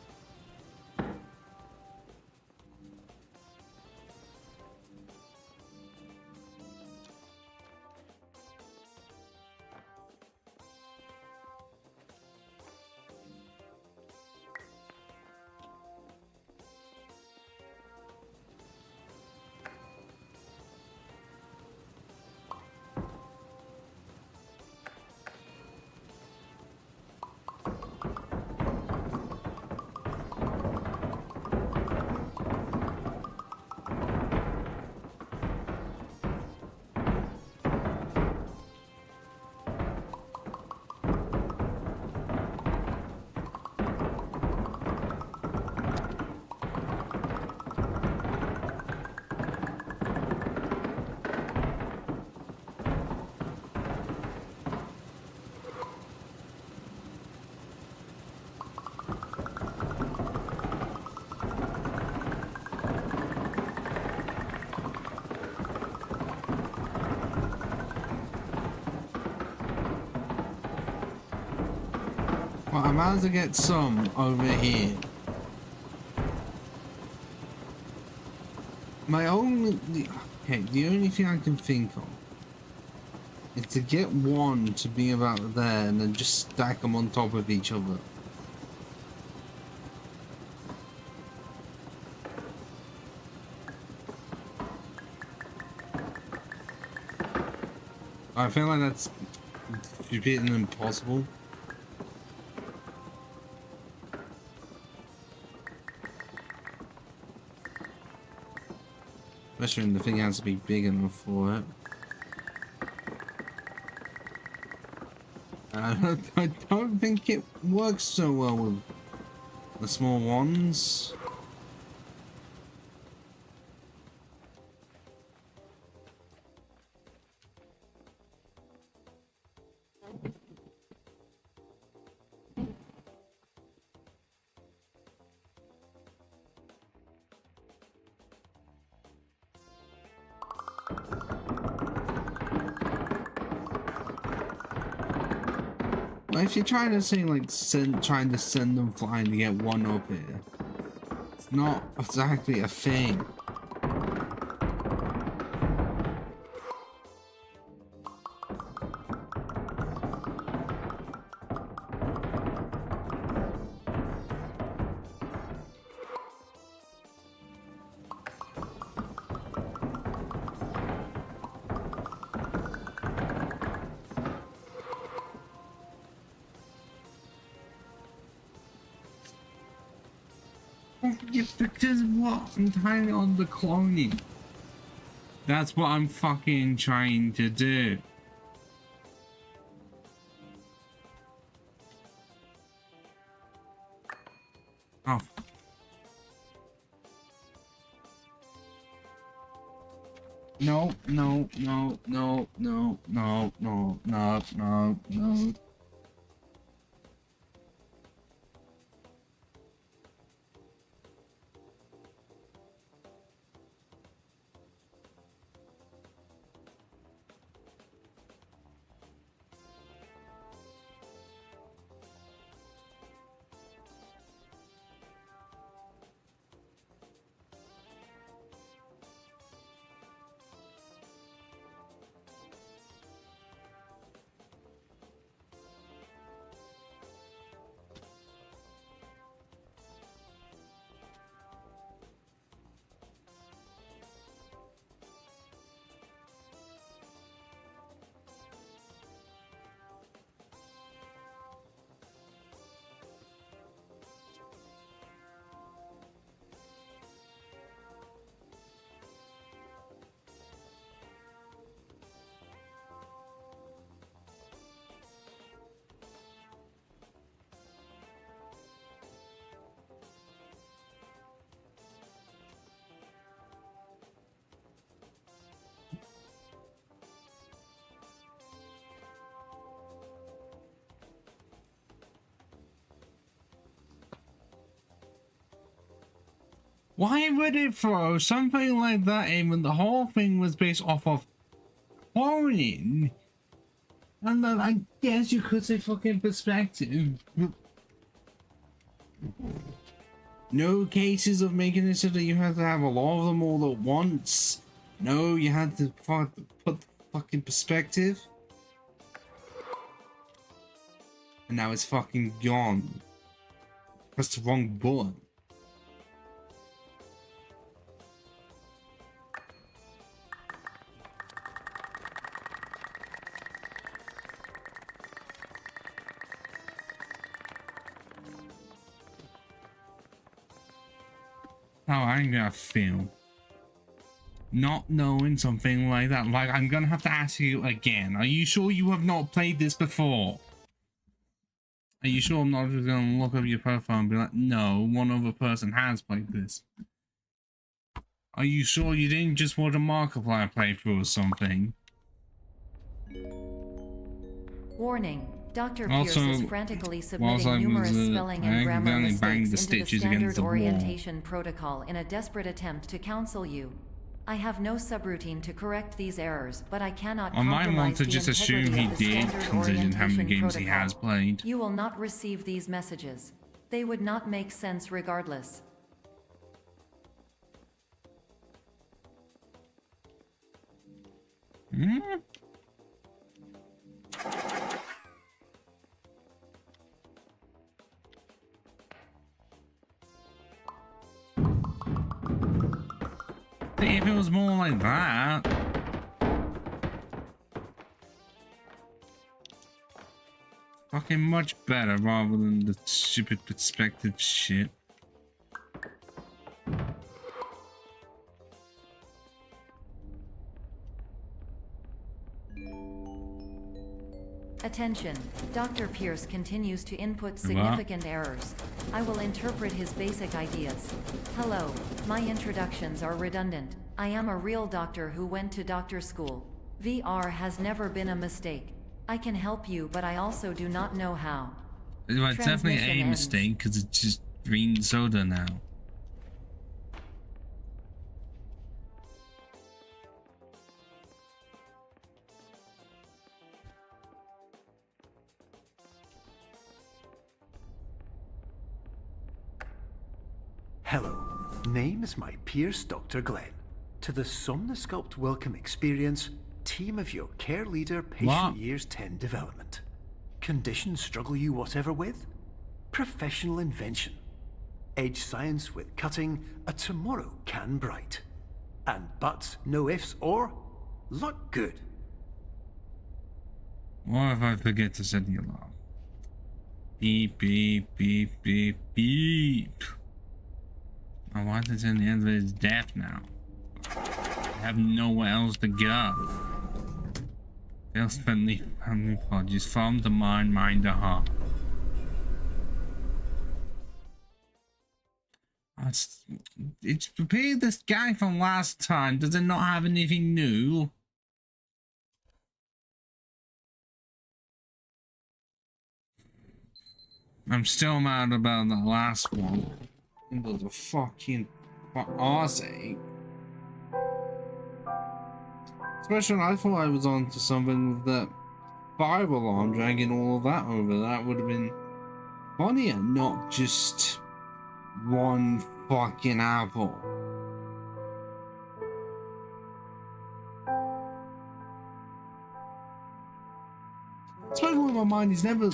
Well, I'm about to get some over here. My only... Okay, the only thing I can think of is to get one to be about there and then just stack them on top of each other. I feel like that's stupid and impossible. Especially when the thing has to be big enough for it. I don't think it works so well with the small ones. If you're trying to say like trying to send them flying to get one up here, it's not exactly a thing. Because what? I'm trying on the cloning. That's what I'm fucking trying to do. Oh. No, no, no, no, no, no, no, no, no, no. Why would it throw something like that in when the whole thing was based off of cloning? And then I guess you could say fucking perspective. No cases of making it so that you have to have a lot of them all at once. No, you had to put fucking perspective. And now it's fucking gone. Press the wrong button. How I'm gonna feel not knowing something like that. Like, I'm gonna have to ask you again, are you sure you have not played this before? Are you sure I'm not just gonna look up your profile and be like, no, one other person has played this? Are you sure you didn't just watch a Markiplier playthrough or something? Warning. Dr. Pierce is frantically submitting numerous spelling and grammar mistakes into the standard orientation protocol in a desperate attempt to counsel you. I have no subroutine to correct these errors, but I cannot I might want compromise to the just assume he integrity of the did, standard considering how many orientation games he has protocol. played. You will not receive these messages. They would not make sense regardless. Hmm? See, if it was more like that. Fucking much better rather than the stupid perspective shit. Attention, Dr. Pierce continues to input significant errors. I will interpret his basic ideas. Hello, my introductions are redundant. I am a real doctor who went to doctor school. VR has never been a mistake. I can help you, but I also do not know how. Well, it's definitely a Transmission ends. mistake because it's just green soda now. Hello, name is my Pierce Dr. Glenn. To the Somnosculpt Welcome Experience, team of your care leader, patient What? years 10 development. Conditions struggle you whatever with? Professional invention. Edge science with cutting, a tomorrow can bright. And buts, no ifs, or luck good. What if I forget to set the alarm? Beep, beep, beep, beep, beep. I want this in the end of his death now. I have nowhere else to go. They'll spend the family apologies from the mind the heart. It's prepared this guy from last time. Does it not have anything new? I'm still mad about the last one. It was a fucking for arse sake. Especially I thought I was on to something with that fire alarm dragging all of that over. That would have been funnier, not just one fucking apple. Especially when my mind is never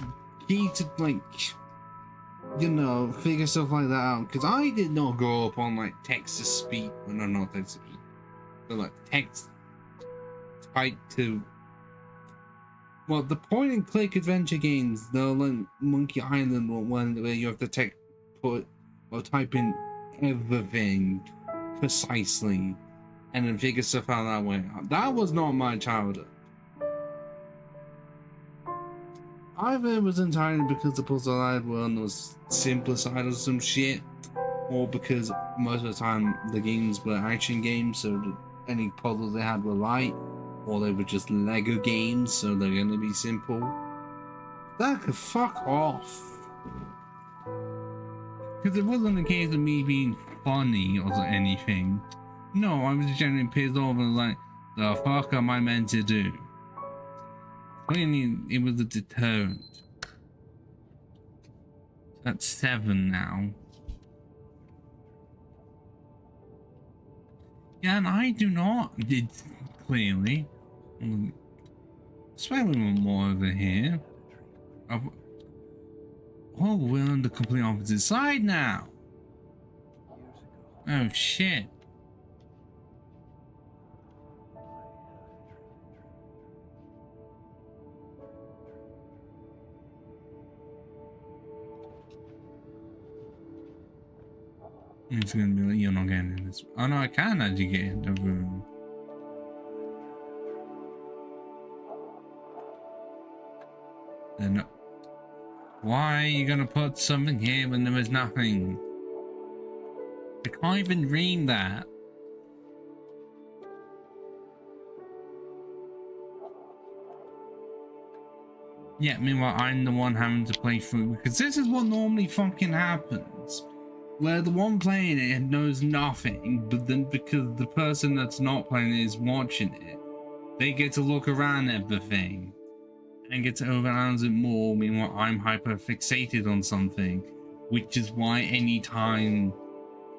key to, like, you know, figure stuff like that out. Because I did not grow up on, like, text to speech. No, not text to speech. But, like, text type to. Well, the point and click adventure games, the like Monkey Island one where you have to put or type in everything precisely and then figure stuff out that way. That was not my childhood. Either it was entirely because the puzzle I had were on the simpler side of some shit, or because most of the time the games were action games, so any puzzles they had were light, or they were just Lego games, so they're gonna be simple. That could fuck off. Because it wasn't a case of me being funny or anything. No, I was generally pissed off and like, the fuck am I meant to do? Clearly, it was a deterrent. That's 7 now. Yeah, and I do not, clearly. Especially more over here. Oh, we're on the complete opposite side now. Oh shit. It's gonna be like, you're not getting in this. Oh no, I can actually get in the room. Then why are you gonna put something here when there is nothing? I can't even read that. Yeah, meanwhile I'm the one having to play through because this is what normally fucking happens. where the one playing it knows nothing, but then because the person that's not playing it is watching it, they get to look around everything and get to overanalyze it more. Meanwhile, I'm hyper fixated on something, which is why any time,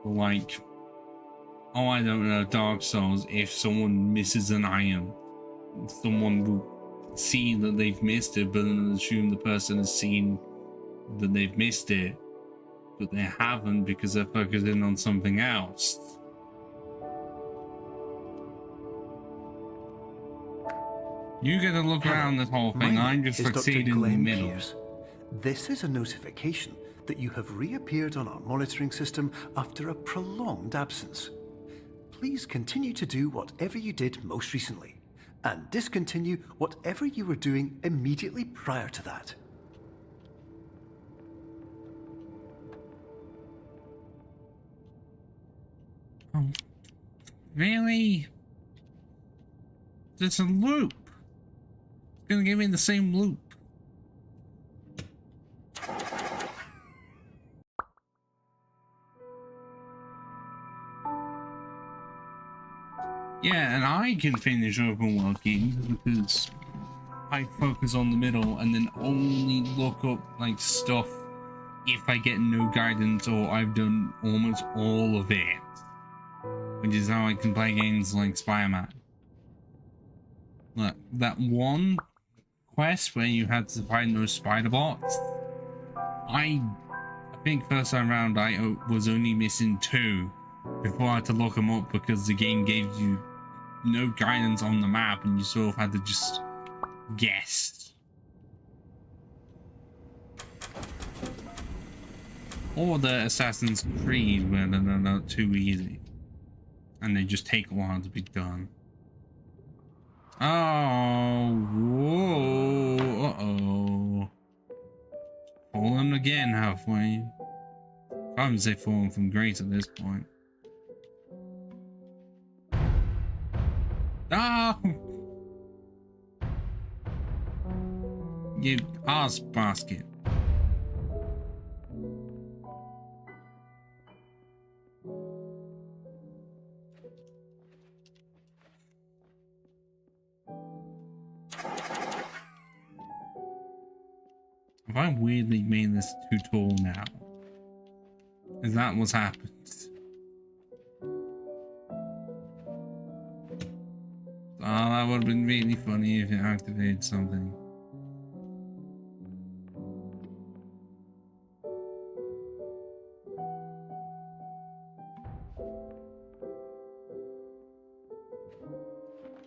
like, oh, I don't know, Dark Souls, if someone misses an item, someone will see that they've missed it, but then assume the person has seen that they've missed it, but they haven't because they're focusing on something else. You get to look around this whole thing. I'm just fixated in the middle. Pierce. This is a notification that you have reappeared on our monitoring system after a prolonged absence. Please continue to do whatever you did most recently, and discontinue whatever you were doing immediately prior to that. Oh, really? It's a loop. It's gonna give me the same loop. Yeah, and I can finish open world games because I focus on the middle and then only look up like stuff if I get no guidance or I've done almost all of it, which is how I can play games like Spider-Man. Look, that one quest where you had to find those spider bots, I think first time around I was only missing 2 before I had to look them up because the game gave you no guidance on the map and you sort of had to just guess. Or the Assassin's Creed where they're not too easy and they just take a while to be done. Oh, whoa, uh-oh. Fallen again halfway. I would say fallen from grace at this point. Ah! You ass basket. Have I weirdly made this too tall now? Is that what's happened? Oh, that would have been really funny if it activated something.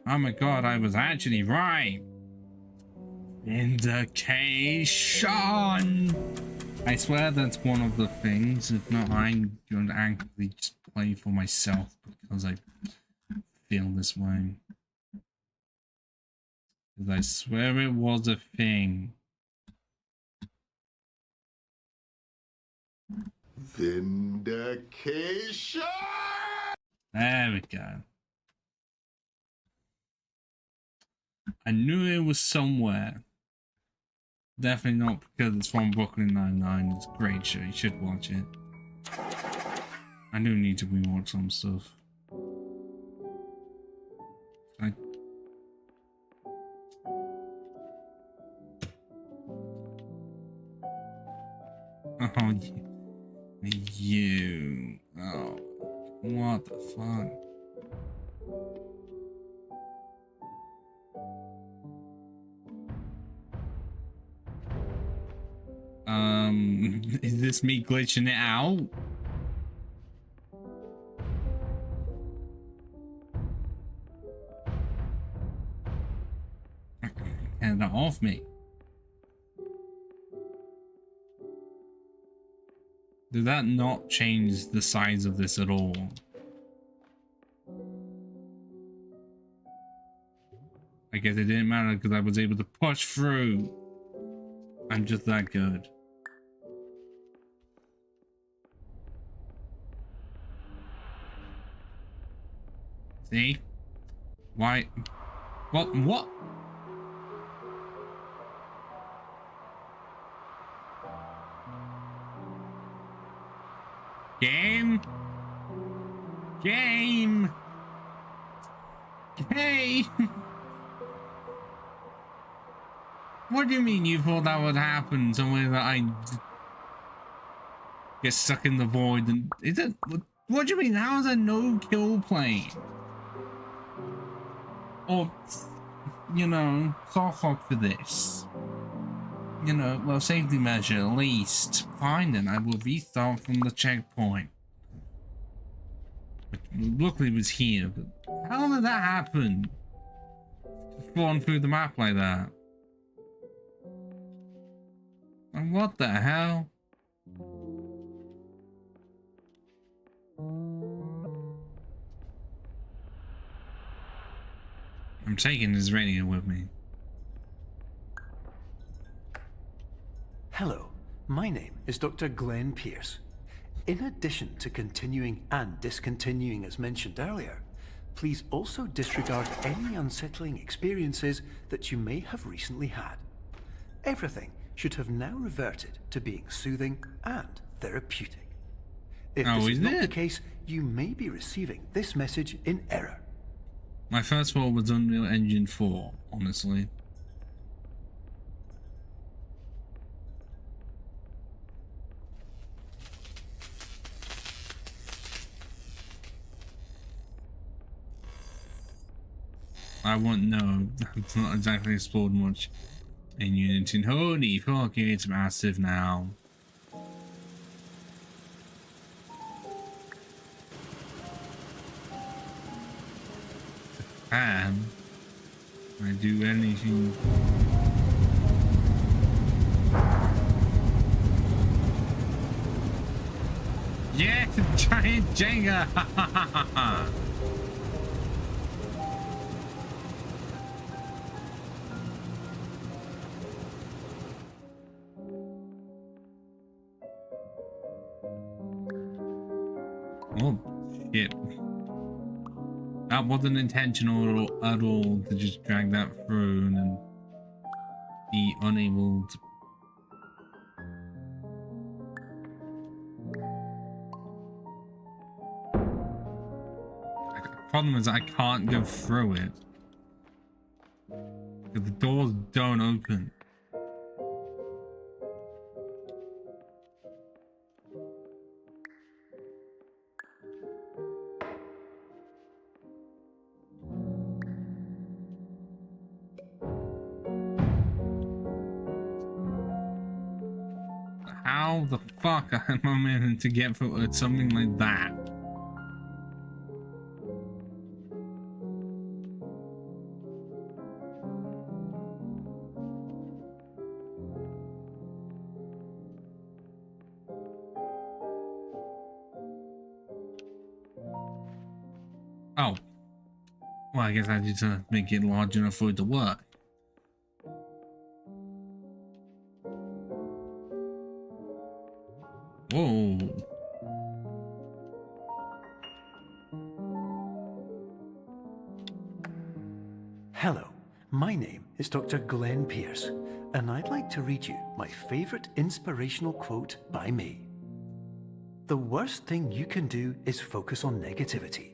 Oh my god, I was actually right. Indication. I swear that's one of the things. If not, I'm going to actively just play for myself because I feel this way. Because I swear it was a thing. Vindication! There we go. I knew it was somewhere. Definitely not because it's from Brooklyn Nine-Nine. It's a great show. You should watch it. I do need to rewatch some stuff. Oh, you. Oh, what the fuck? Is this me glitching it out? Get that off me. Did that not change the size of this at all? I guess it didn't matter because I was able to push through. I'm just that good. See? Why? What? Game! Hey! What do you mean you thought that would happen? Somewhere that I get stuck in the void and... Is it... What do you mean? How is a no-kill plane? Or... You know, soft lock for this. You know, well, safety measure at least. Fine then, I will restart from the checkpoint. But luckily it was here, but how did that happen? Just falling through the map like that. And what the hell? I'm taking this radio with me. Hello, my name is Dr. Glenn Pierce. In addition to continuing and discontinuing as mentioned earlier, please also disregard any unsettling experiences that you may have recently had. Everything should have now reverted to being soothing and therapeutic. If this is not the case, you may be receiving this message in error. My first one was Unreal Engine 4, honestly. I won't know. I've not exactly explored much in Unity. Holy fuck, it's massive now. Can I do anything? Yeah, it's a giant Jenga! Oh, shit. That wasn't intentional at all to just drag that through and then be unable to... The problem is I can't go through it. Because the doors don't open. How the fuck am I meant to get through something like that? Oh. Well, I guess I need to make it large enough for it to work. Whoa. Hello, my name is Dr. Glenn Pierce, and I'd like to read you my favorite inspirational quote by me. The worst thing you can do is focus on negativity.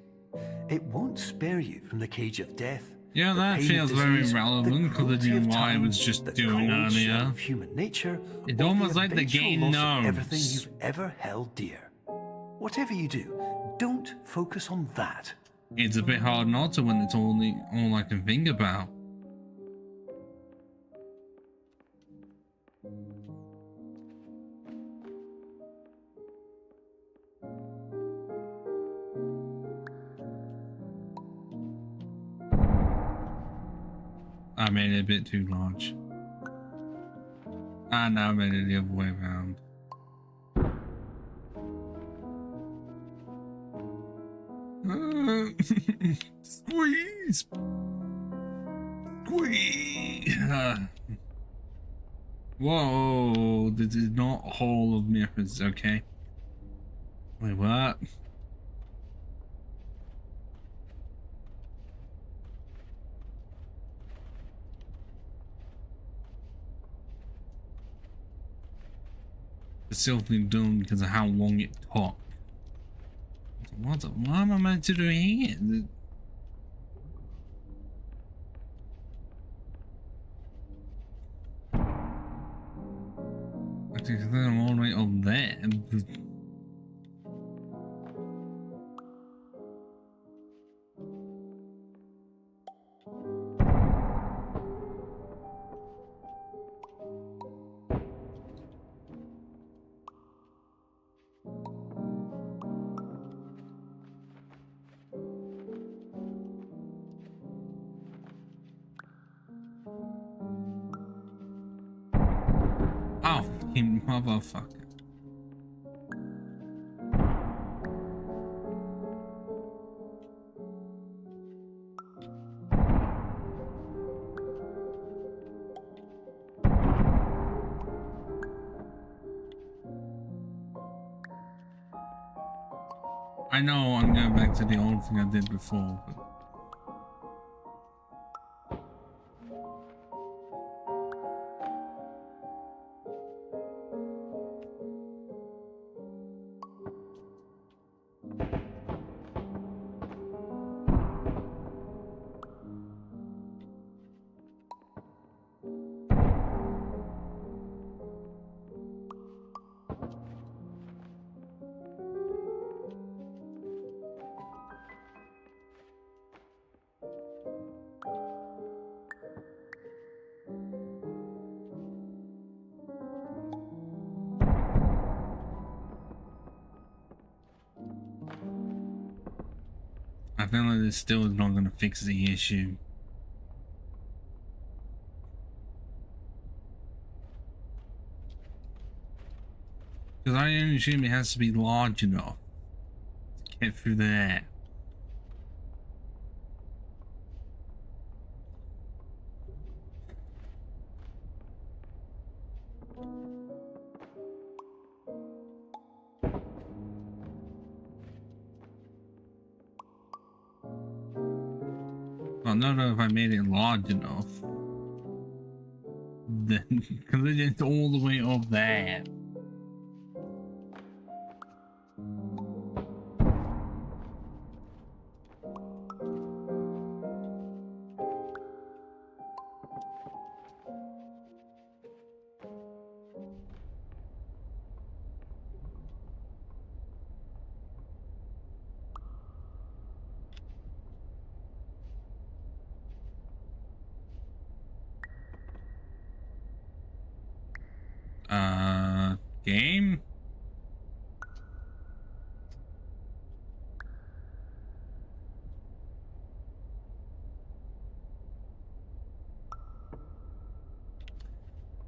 It won't spare you from the cage of death. Yeah, that feels very relevant considering what I was just doing earlier. Human nature, it's almost like the game knows everything you've ever held dear. Whatever you do, don't focus on that. It's a bit hard not to when it's all I can think about. I made it a bit too large. And now I made it the other way around. Squeeze! Squeeze! Whoa, this is not Hall of Mirrors, okay? Wait, what? It's simply done because of how long it took. What am I meant to do here? I think I'm all the way up there. Oh, you motherfucker. I know I'm going back to the old thing I did before, but... I feel like this still is not going to fix the issue. Because I only assume it has to be large enough to get through there. I don't know if I made it large enough. Then, because it's all the way up there. Game?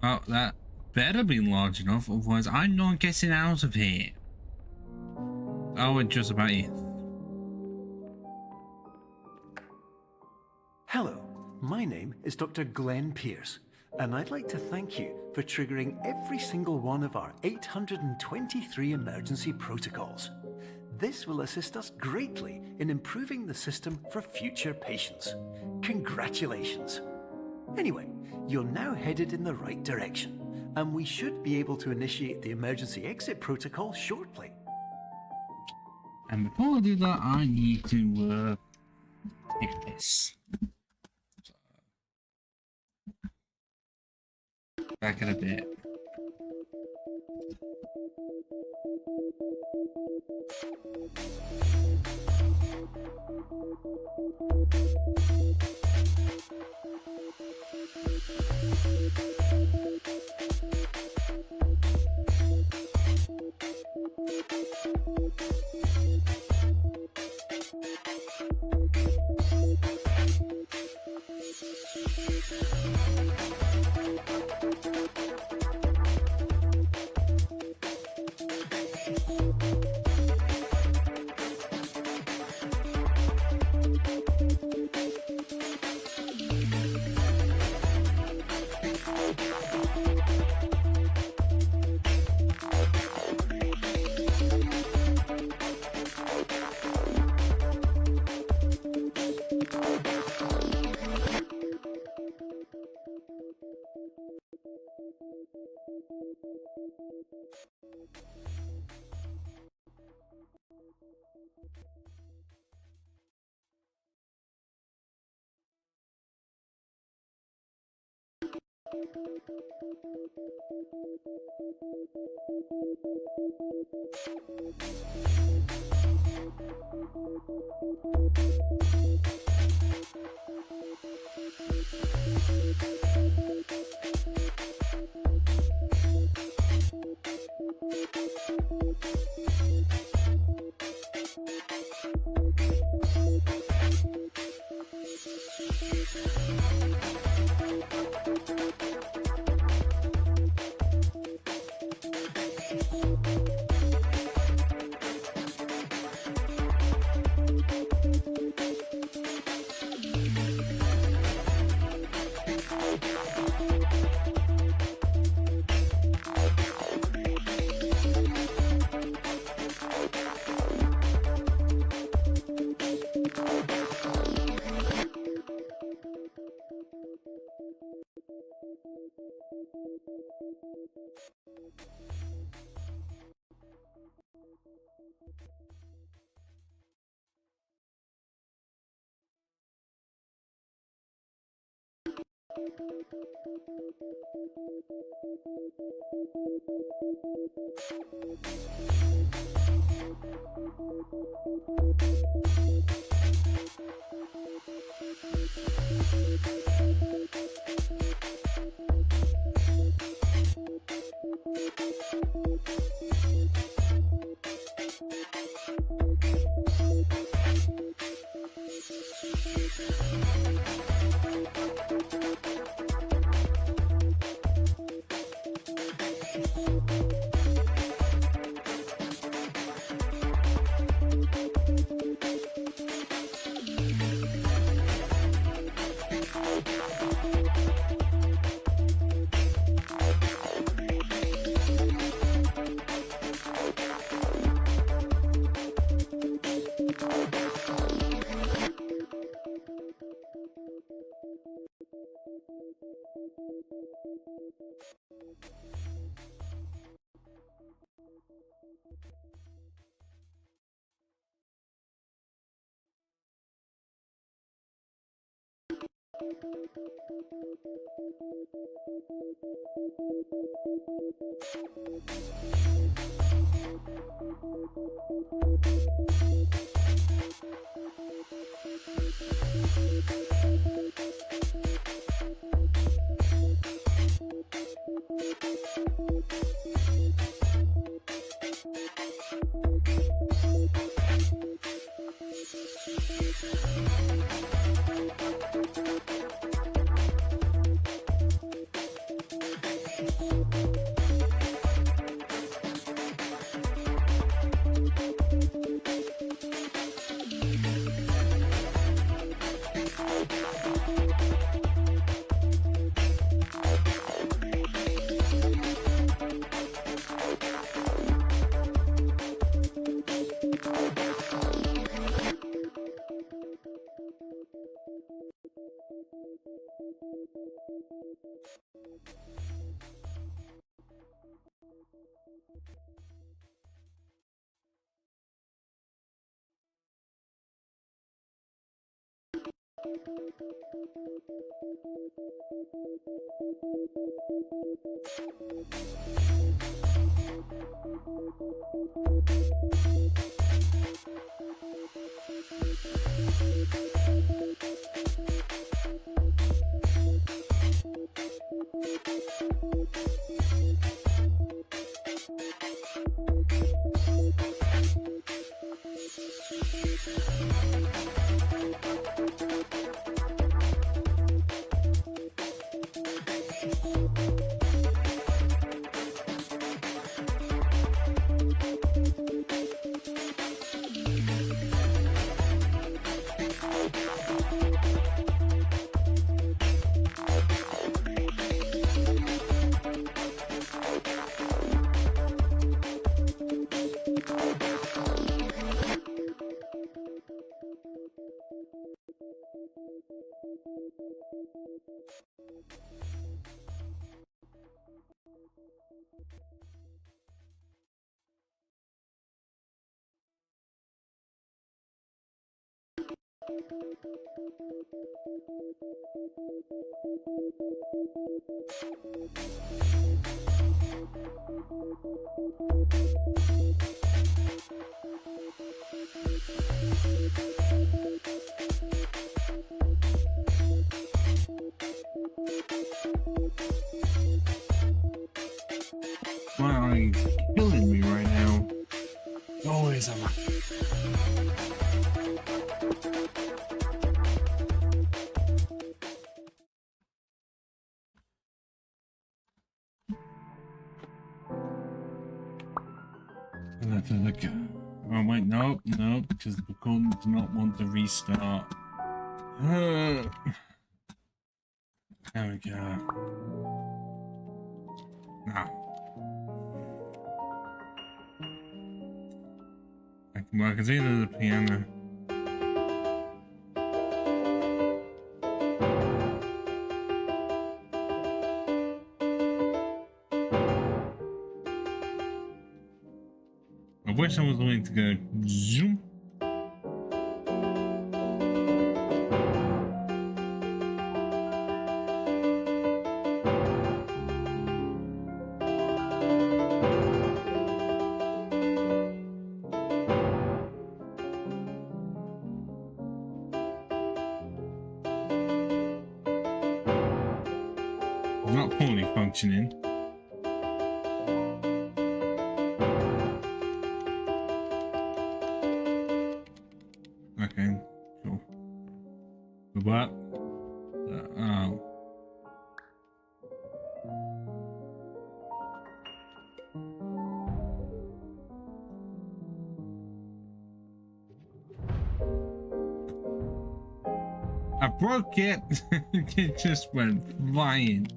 Well, that better be large enough, otherwise I'm not getting out of here. Oh, it's just about it. Hello, my name is Dr. Glenn Pierce, and I'd like to thank you for triggering every single one of our 823 emergency protocols. This will assist us greatly in improving the system for future patients. Congratulations. Anyway, you're now headed in the right direction, and we should be able to initiate the emergency exit protocol shortly. And before I do that, I need to take this. Back in a bit. Why are you killing me right now? Always am I. Oh wait, no, because the code does not want to restart. There we go. Now. I can see there's a piano. I wish I was willing to go zoom. Not poorly functioning. Okay, cool. What? Oh. I broke it. It just went flying.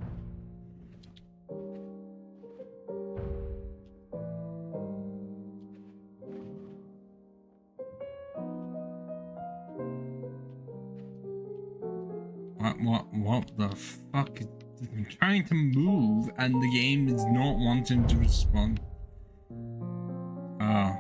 What the fuck? I'm trying to move and the game is not wanting to respond. Oh.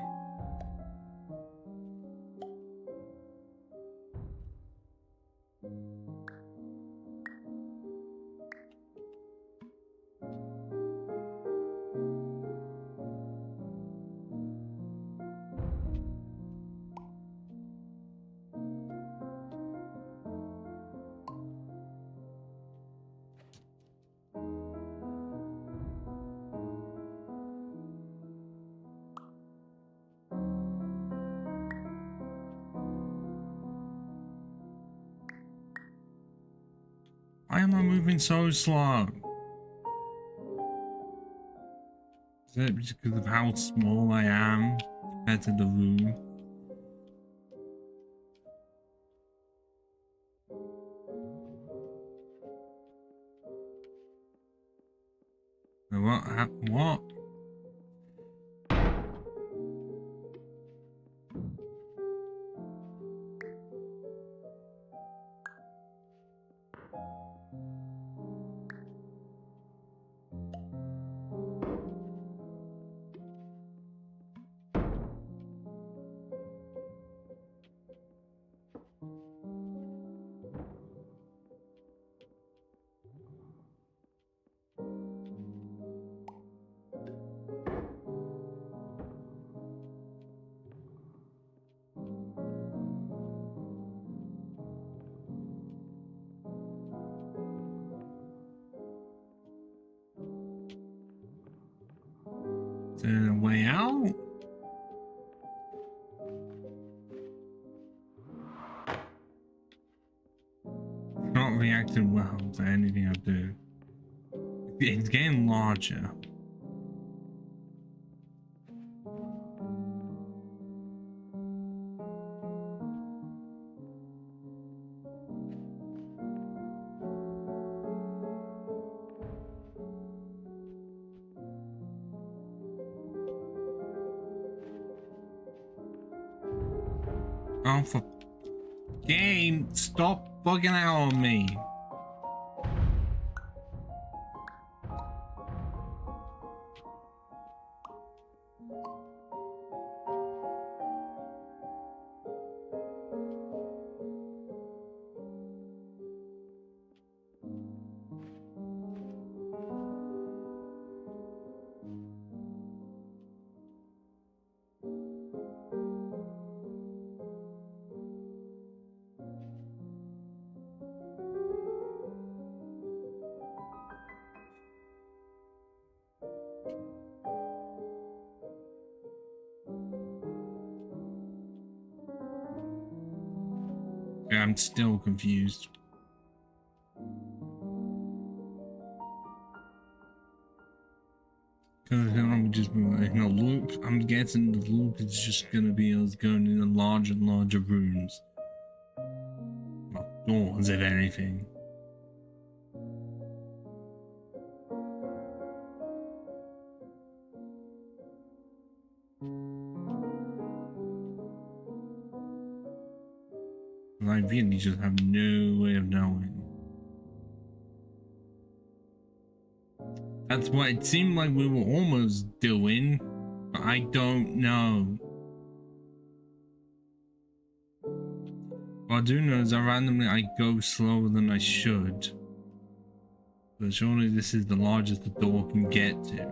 Why am I moving so slow? Is it because of how small I am compared to the room? What? Is there a way out? Not reacting well to anything I do. It's getting larger. Oh, for game, stop bugging out on me. I'm still confused. Because I'm just in a loop. I'm guessing the loop is just gonna be us going into larger and larger rooms. Well, doors, if anything. I really just have no way of knowing. That's what it seemed like we were almost doing, but I don't know. What I do know is that randomly I go slower than I should. But surely this is the largest the door can get to.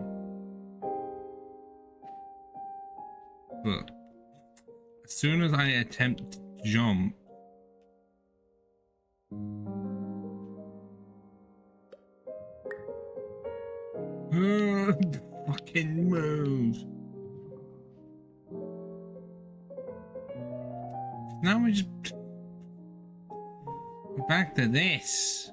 But as soon as I attempt to jump, fucking move. Now we just back to this.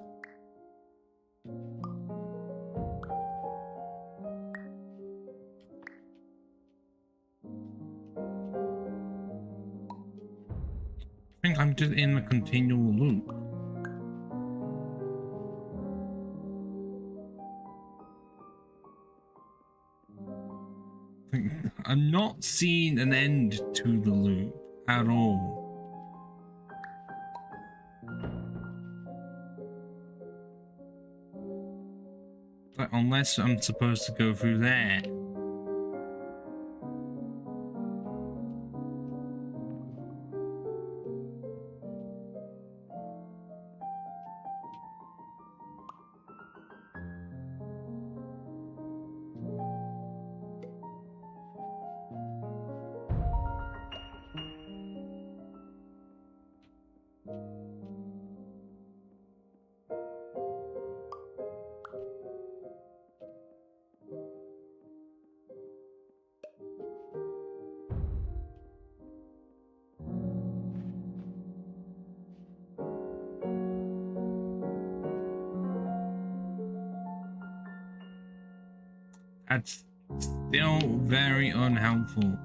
I think I'm just in a continual loop. I'm not seeing an end to the loop at all. But unless I'm supposed to go through there. That's still very unhelpful.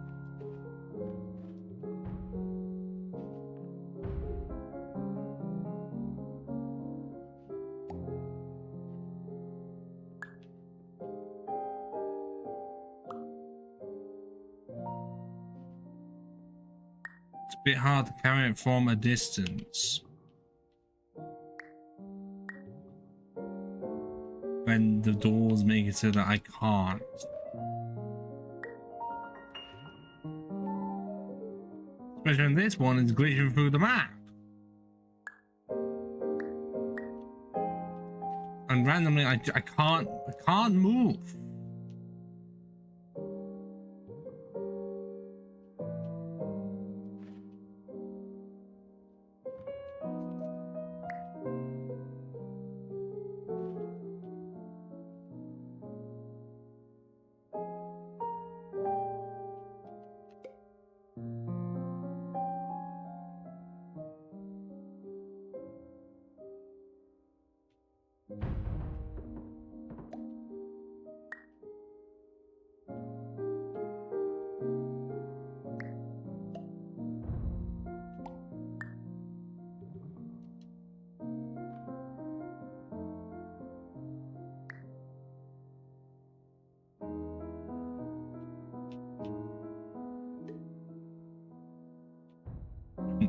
It's a bit hard to carry it from a distance. When the doors make it so that I can't. Especially when this one is glitching through the map. And randomly I can't move.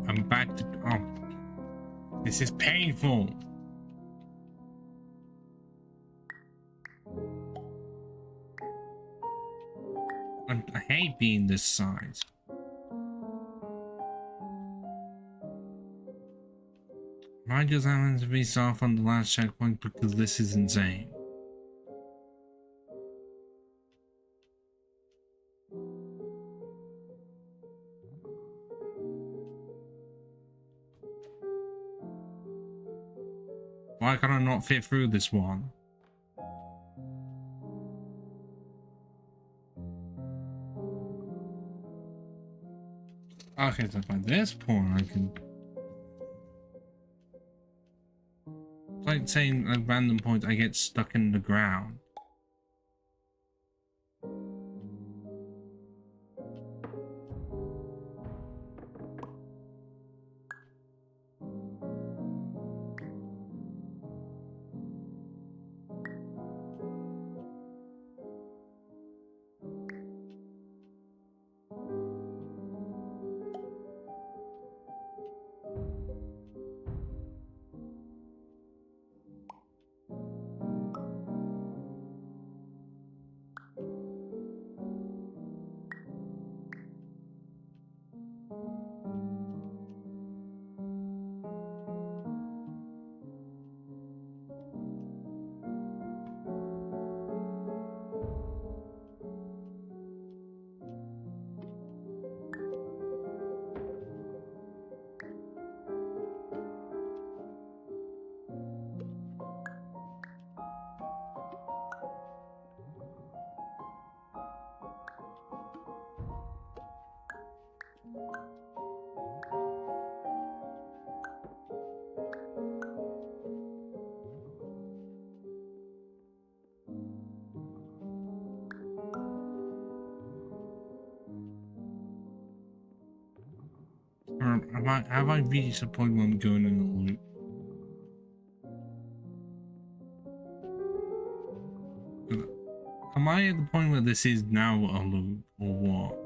I'm back to, oh, this is painful. I hate being this size. I just happened to be off on the last checkpoint because this is insane. Why can I not fit through this one? Okay, so by this point I can like saying at random points I get stuck in the ground. Have I reached a point where I'm going in a loop? Am I at the point where this is now a loop or what?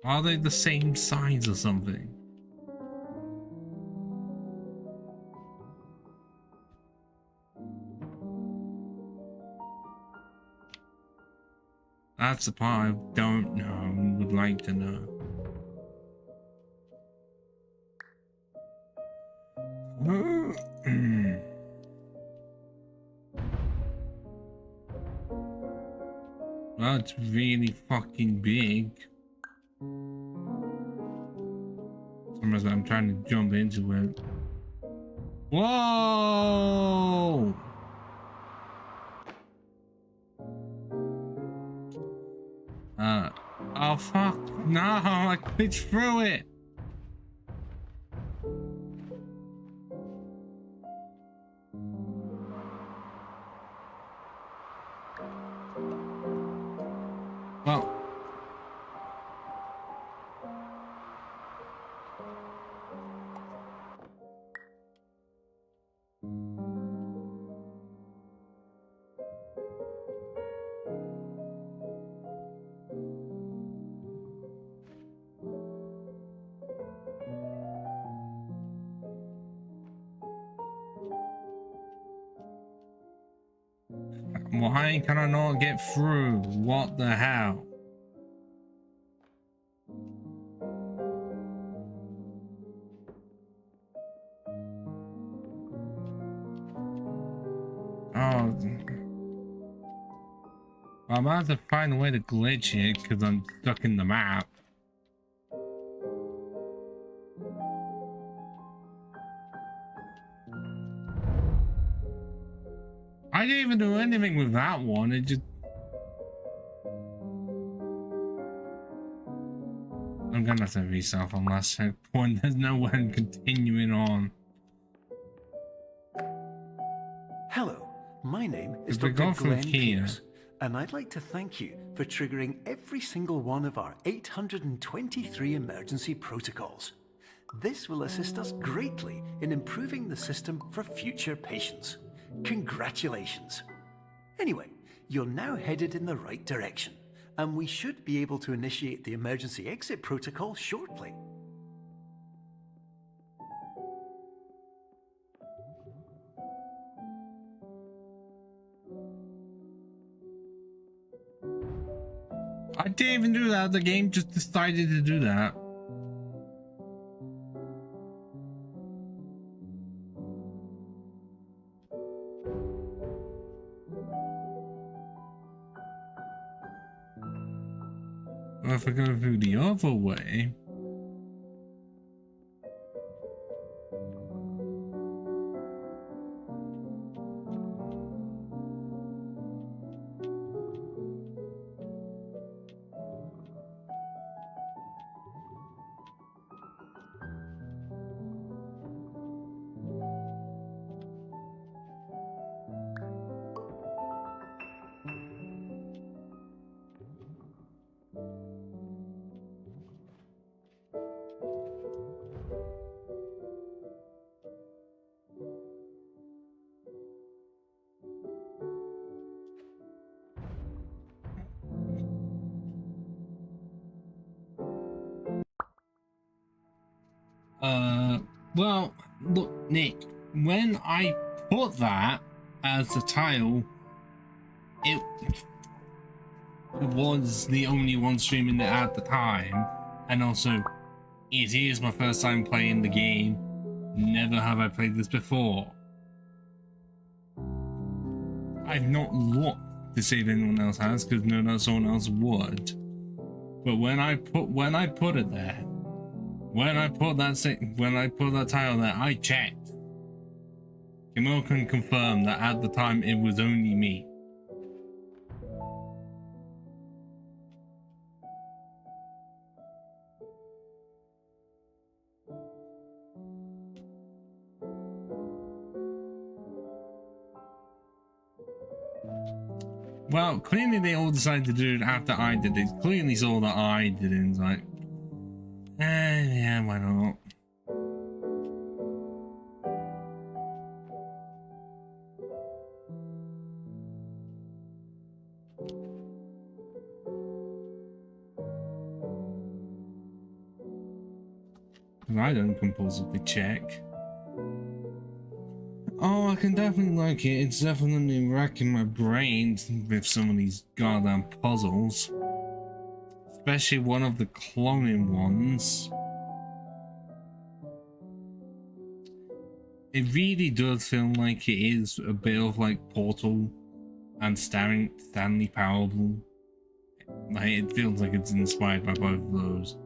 Are they the same size or something? That's the part I don't know and would like to know. Well, it's really fucking big. For some reason I'm trying to jump into it. Whoa! Oh fuck, no, I glitched through it. Well, why can I not get through? What the hell? Oh, I'm about to find a way to glitch it because I'm stuck in the map. I didn't even do anything with that one. It just... I'm gonna have to restart from last point. There's no way I'm continuing on. Hello, my name is If we Dr. go from Glenn here... Pierce, and I'd like to thank you for triggering every single one of our 823 emergency protocols. This will assist us greatly in improving the system for future patients. Congratulations. Anyway, you're now headed in the right direction, and we should be able to initiate the emergency exit protocol shortly. I didn't even do that. The game just decided to do that. Well, if I go through the other way... Well, look, Nick, when I put that as a title, it was the only one streaming it at the time, and also it is my first time playing the game. Never have I played this before. I've not looked to see if anyone else has, because no, someone else would. But when I put it there, when I put that title there, I checked. Camille can confirm that at the time it was only me. Well, clearly they all decided to do it after I did it. Clearly saw that I did it and was like, yeah, why not? I don't compulsively check. Oh, I can definitely like it. It's definitely racking my brain with some of these goddamn puzzles. Especially one of the cloning ones. It really does feel like it is a bit of like Portal and Stanley Parable. Like, it feels like it's inspired by both of those.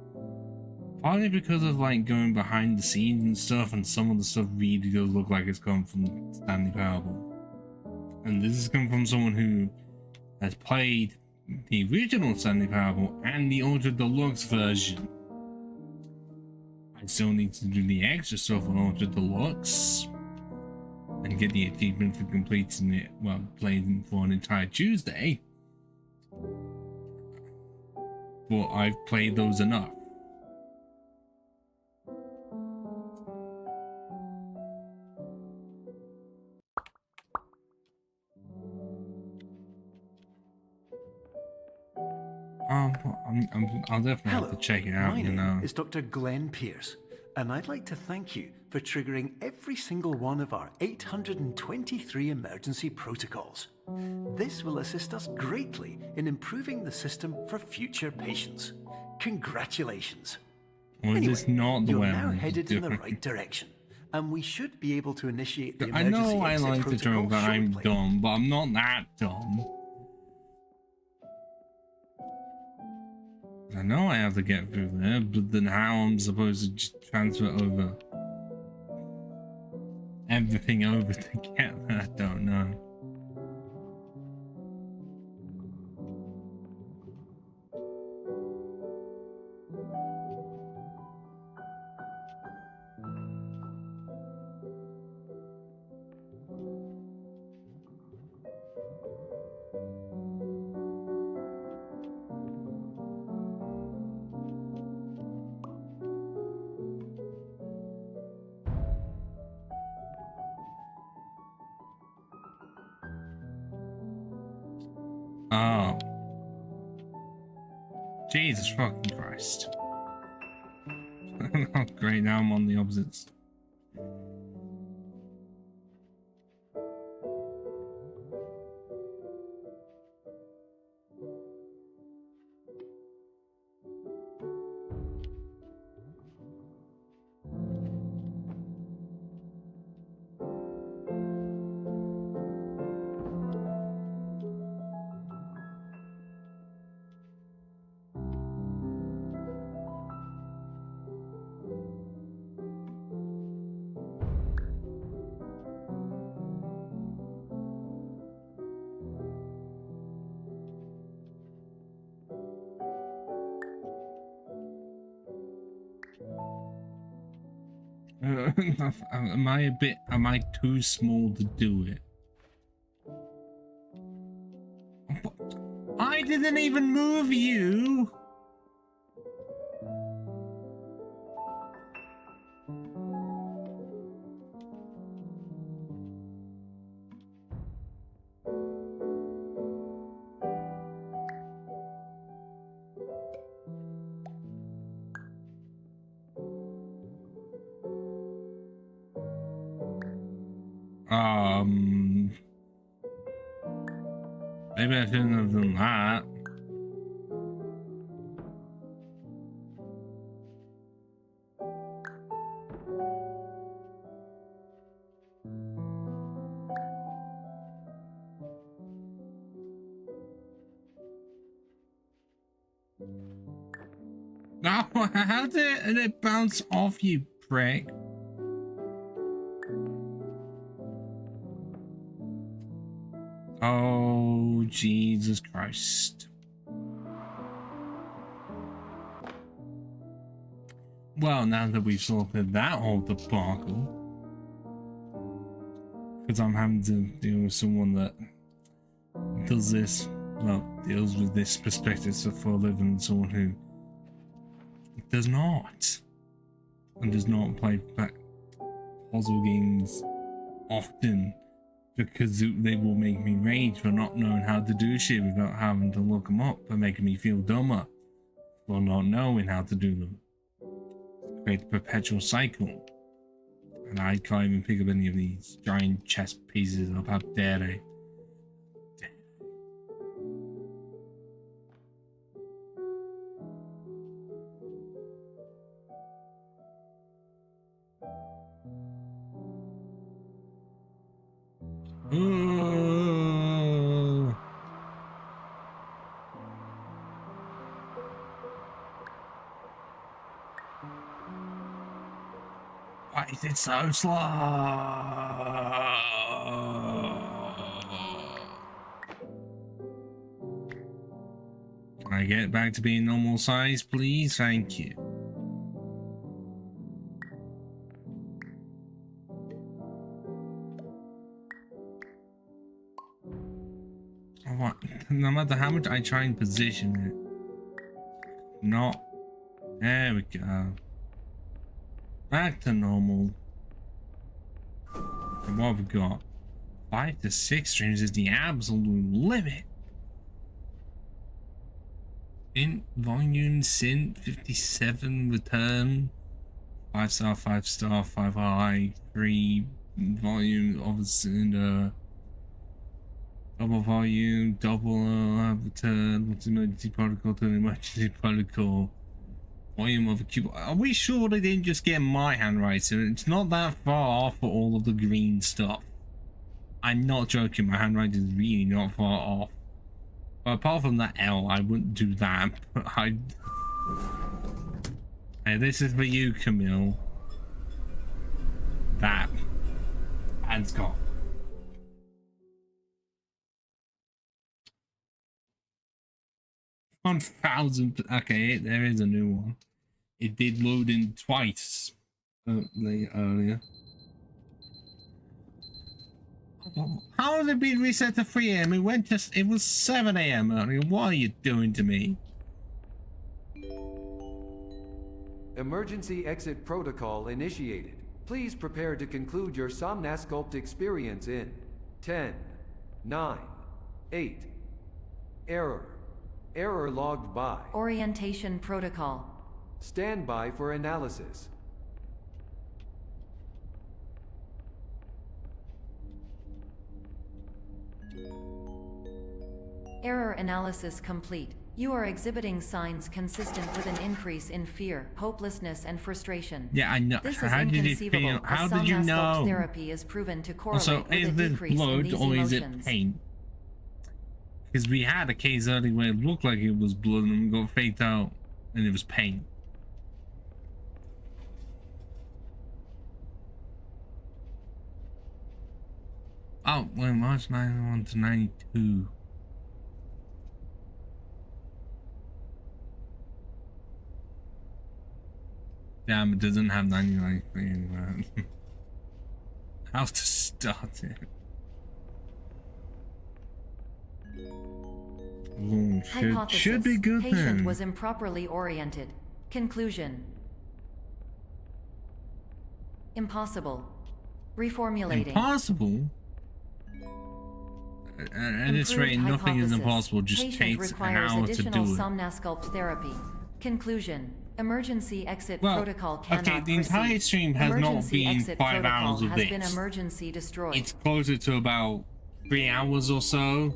Partly because of like going behind the scenes and stuff, and some of the stuff really does look like it's come from Stanley Parable. And this has come from someone who has played the original Stanley Parable and the Ultra Deluxe version. I still need to do the extra stuff on Ultra Deluxe and get the achievement for completing it, well, playing for an entire Tuesday. But I've played those enough. I'll definitely have to check it out, my you know. name is Dr. Glenn Pierce, and I'd like to thank you for triggering every single one of our 823 emergency protocols. This will assist us greatly in improving the system for future patients. Congratulations. Well, Anyway, this not the you're way now I'm headed in the doing. right direction, and we should be able to initiate the I emergency know I exit like to protocol joke that I'm shortly. dumb, but I'm not that dumb. I know I have to get through there, but then how I'm supposed to just transfer over everything over to get there, I don't know. Oh. Jesus fucking Christ. Oh, great, now I'm on the opposites. Am I too small to do it? I didn't even move you! Maybe I shouldn't have done that. No, how did it bounce off, you prick? Oh, Jesus Christ. Well, now that we've sorted that whole debacle, because I'm having to deal with someone that does this, well, deals with this perspective for a living, someone who does not, and does not play puzzle games often, because they will make me rage for not knowing how to do shit without having to look them up, and making me feel dumber for not knowing how to do them. Create a perpetual cycle, and I can't even pick up any of these giant chess pieces up. How dare they? Ooh. Why is it so slow? Can I get back to being normal size, please? Thank you. What? No matter how much I try and position it, not. There we go. Back to normal. And what have we got? 5 to 6 streams is the absolute limit. In volume synth 57 return 5-star 5-star 5 high 3 volume of cylinder. Double volume, double return, multi-emergency protocol to the emergency protocol. Volume of a cube. Are we sure they didn't just get my handwriting? It's not that far off for all of the green stuff. I'm not joking, my handwriting is really not far off. But apart from that L, I wouldn't do that. But hey, this is for you, Camille. That. And Scott. 1,000. Okay, there is a new one. It did load in twice earlier. How has it been reset to 3 AM? It was 7 AM earlier. What are you doing to me? Emergency exit protocol initiated. Please prepare to conclude your Somnasculpt experience in 10, 9, 8. Error. Error logged by. Orientation protocol. Stand by for analysis. Error analysis complete. You are exhibiting signs consistent with an increase in fear, hopelessness, and frustration. Yeah, I know. This is how did you inconceivable. feel? How did you know? Therapy is proven to correlate Also, with a is it decrease in blood these or is it emotions. pain? Because we had a case earlier where it looked like it was blood and we got faked out and it was pain. Oh, well, March 91 to 92. Damn, it doesn't have 99 anywhere. How to start it? Ooh, should be good Patient then. was improperly oriented. Conclusion. Impossible. Reformulating. Impossible? At this rate, nothing is impossible. Just Patient takes an requires hour to additional do it. Somnasculpt therapy. Conclusion. Emergency exit Well, protocol cannot okay, the entire proceed. stream has not Emergency been exit 5 protocol hours of has been this. emergency destroyed. It's closer to about 3 hours or so.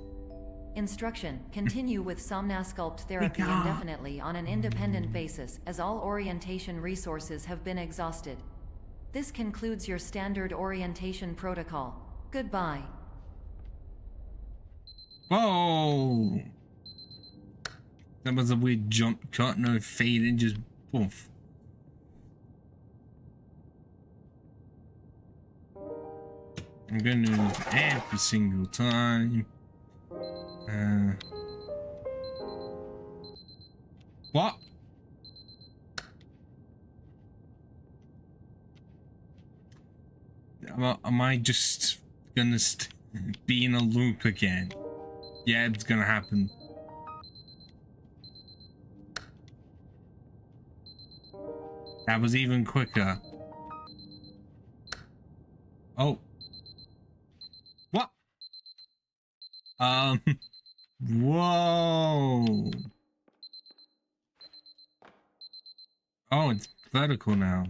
Instruction: continue with Somnasculpt therapy indefinitely on an independent basis, as all orientation resources have been exhausted. This concludes your standard orientation protocol. Goodbye. Whoa! That was a weird jump cut, no fade in, just poof. I'm gonna do this every single time. What? Am I just gonna be in a loop again? Yeah, it's gonna happen. That was even quicker. Oh. What? Whoa. Oh, it's vertical now.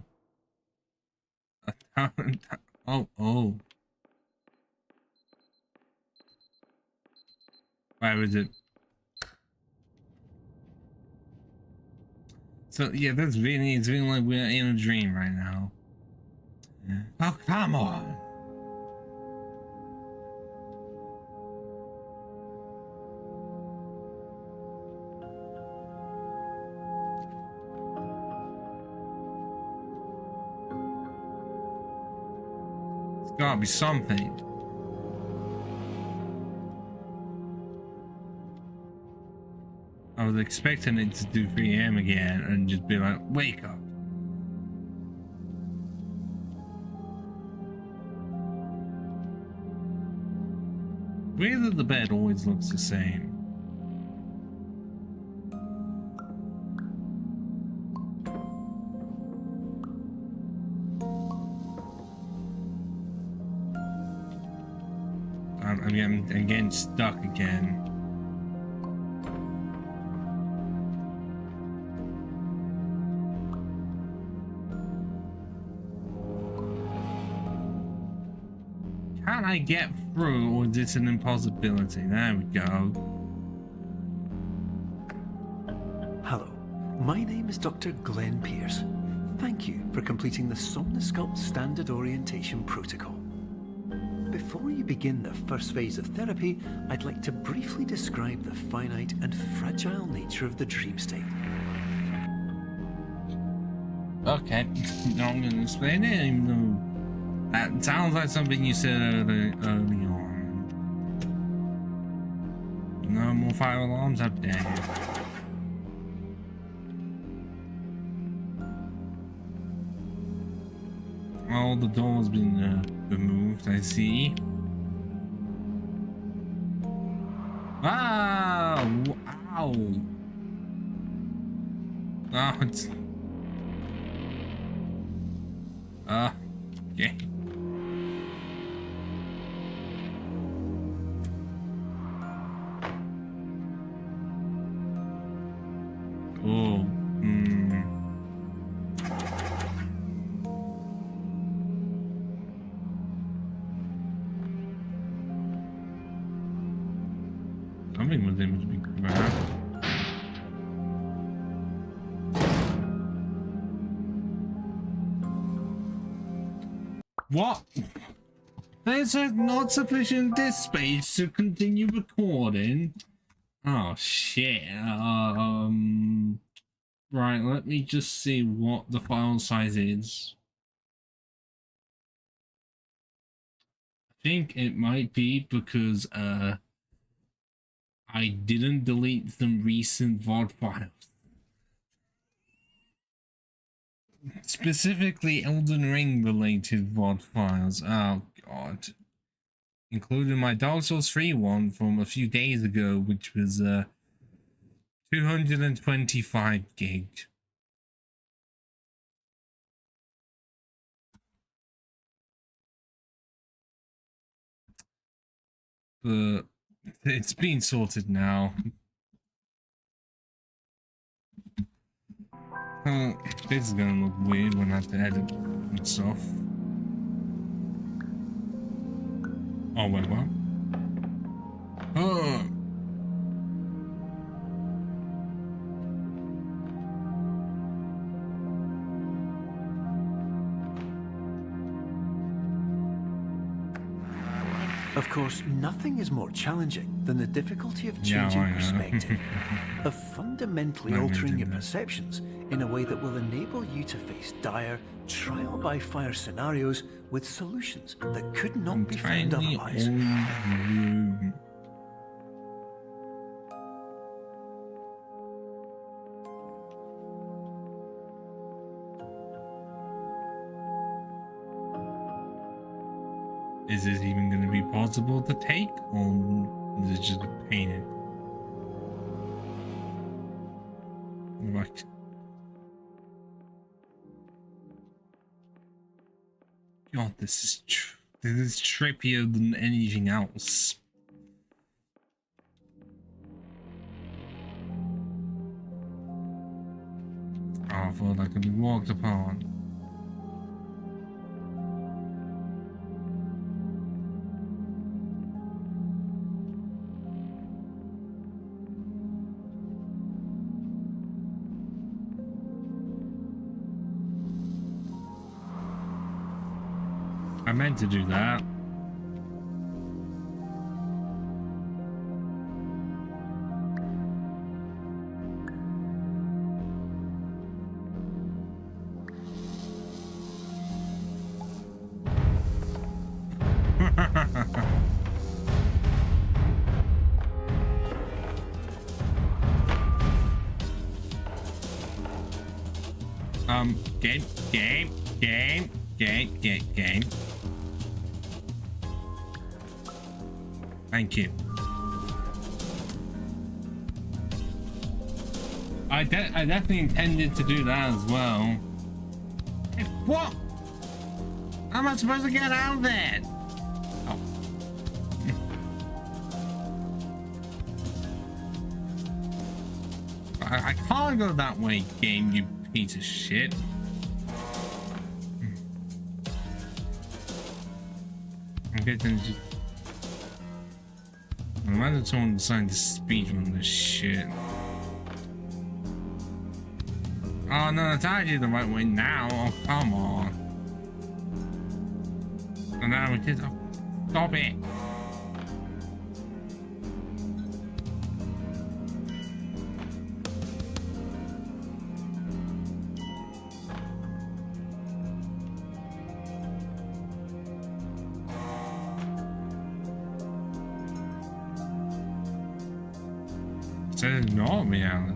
Oh. Why was it? So yeah, it's feeling like we're in a dream right now. Oh, come on. It's gotta be something. I was expecting it to do 3 AM again and just be like, wake up. Weird that the bed always looks the same. I'm getting stuck again. Can I get through, or is this an impossibility? There we go. Hello, my name is Dr. Glenn Pierce. Thank you for completing the Somnasculpt Standard Orientation Protocol. Before you begin the first phase of therapy, I'd like to briefly describe the finite and fragile nature of the dream state. Okay, no, I'm gonna explain it, even though that sounds like something you said early on. No more fire alarms, how dare you. All the doors been removed, I see. Wow! Ow! Oh, it's... okay. Oh, Something was able to be grabbed. What? There's not sufficient disk space to continue recording. Oh shit. Right, let me just see what the file size is. I think it might be because I didn't delete some recent VOD files. Specifically Elden Ring related VOD files. Oh god. Including my Dark Souls 3 one from a few days ago, which was 225 gig. But it's been sorted now. This is gonna look weird when I have to edit and stuff. Oh wait, what? Oh. Of course, nothing is more challenging than the difficulty of changing perspective, of fundamentally altering your perceptions in a way that will enable you to face dire, trial-by-fire scenarios with solutions that could not be found otherwise. Is this even going to be possible to take, or is it just painted? Right. God, this is trippier than anything else. Oh, I thought I could be walked upon. I meant to do that. Game. Thank you. I definitely intended to do that as well. Hey, what? How am I supposed to get out of there? Oh. I can't go that way, game, you piece of shit. I'm getting just... Imagine someone deciding to speedrun this shit. Oh no, it's actually the right way now. Oh, come on. And now we did. Oh, stop it. That is not reality.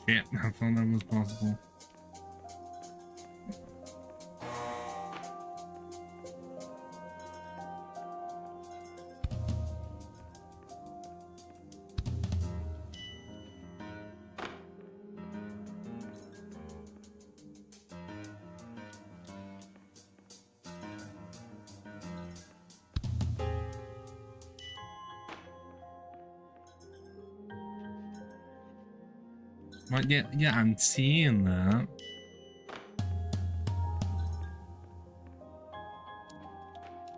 Shit, I thought that was possible. But yeah, I'm seeing that.